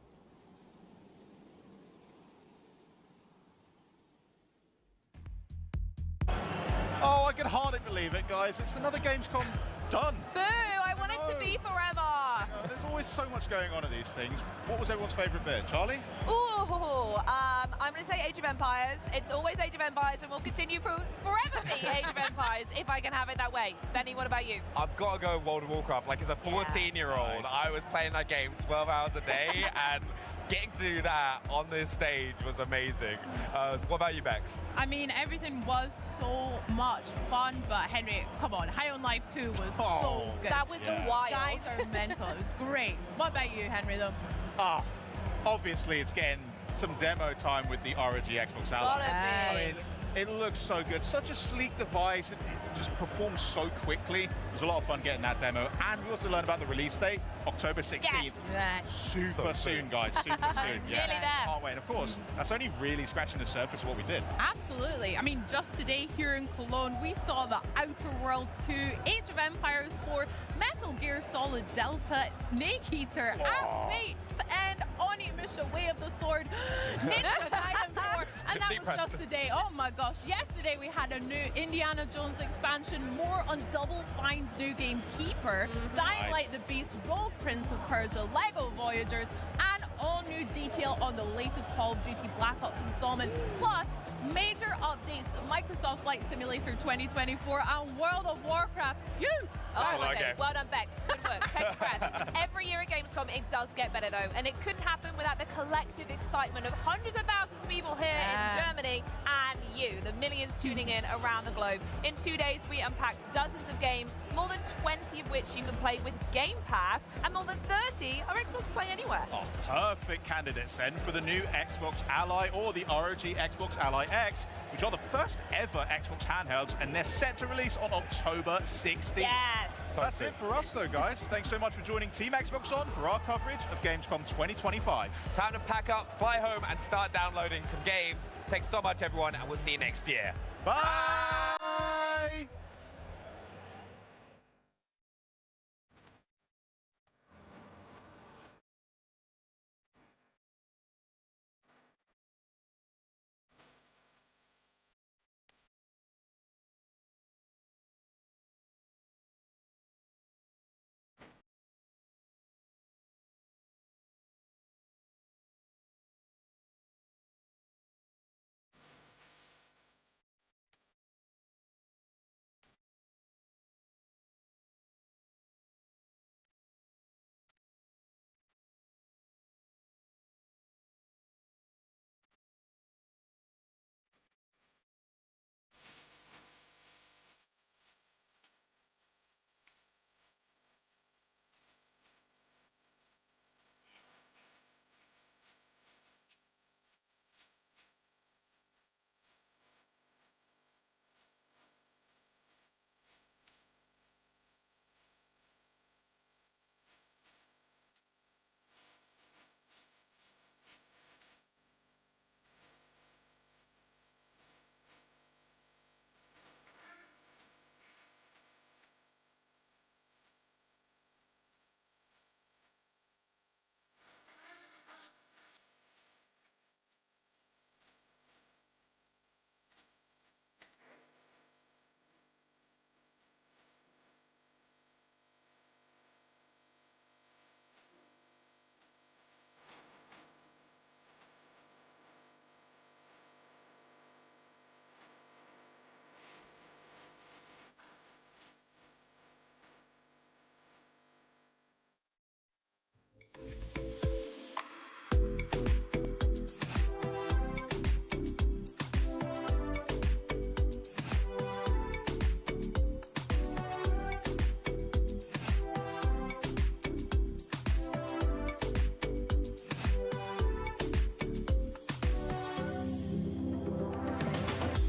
Oh, I can hardly believe it, guys. It's another Gamescom done. Boo! I want it to be forever. There's always so much going on at these things. What was everyone's favourite bit? Charlie? Ooh, I'm going to say Age of Empires. It's always Age of Empires and will continue for forever be Age of Empires if I can have it that way. Benny, what about you? I've got to go World of Warcraft. Like, as a 14-year-old, I was playing that game 12 hours a day, and getting to do that on this stage was amazing. What about you, Bex? I mean, everything was so much fun, but Henry, come on, High on Life 2 was so good. That was wild. Guys are mental. It was great. What about you, Henry, though? Obviously it's getting some demo time with the ROG Xbox Ally. I mean, it looks so good. Such a sleek device. It just performs so quickly. It was a lot of fun getting that demo. And we also learned about the release date, October 16th. Yes. Super soon, guys. Super soon. Yeah. Nearly there. Can't wait. And of course, that's only really scratching the surface of what we did. Absolutely. I mean, just today here in Cologne, we saw the Outer Worlds 2, Age of Empires 4, Metal Gear Solid Delta, Snake Eater, and Fate, and Onimusha Way of the Sword, Ninja Gaiden 4, and that was just today. Oh my gosh. Yesterday we had a new Indiana Jones expansion, more on Double Fine's new game Keeper, Dying Light the Beast, Rogue Prince of Persia, Lego Voyagers, and all new detail on the latest Call of Duty Black Ops installment, plus major updates to Microsoft Flight Simulator 2024 and World of Warcraft. Phew! Oh, okay. Well done, Bex. Good work. Take a breath. Every year at Gamescom, it does get better, though. And it couldn't happen without the collective excitement of hundreds of thousands of people here in Germany and you, the millions tuning in around the globe. In 2 days, we unpacked dozens of games, more than 20 of which you can play with Game Pass, and more than 30 are Xbox Play Anywhere. Oh, perfect candidates then for the new Xbox Ally or the ROG Xbox Ally X, which are the first ever Xbox handhelds, and they're set to release on October 16th. Yes! That's it for us though, guys. Thanks so much for joining Team Xbox On for our coverage of Gamescom 2025. Time to pack up, fly home, and start downloading some games. Thanks so much, everyone, and we'll see you next year. Bye!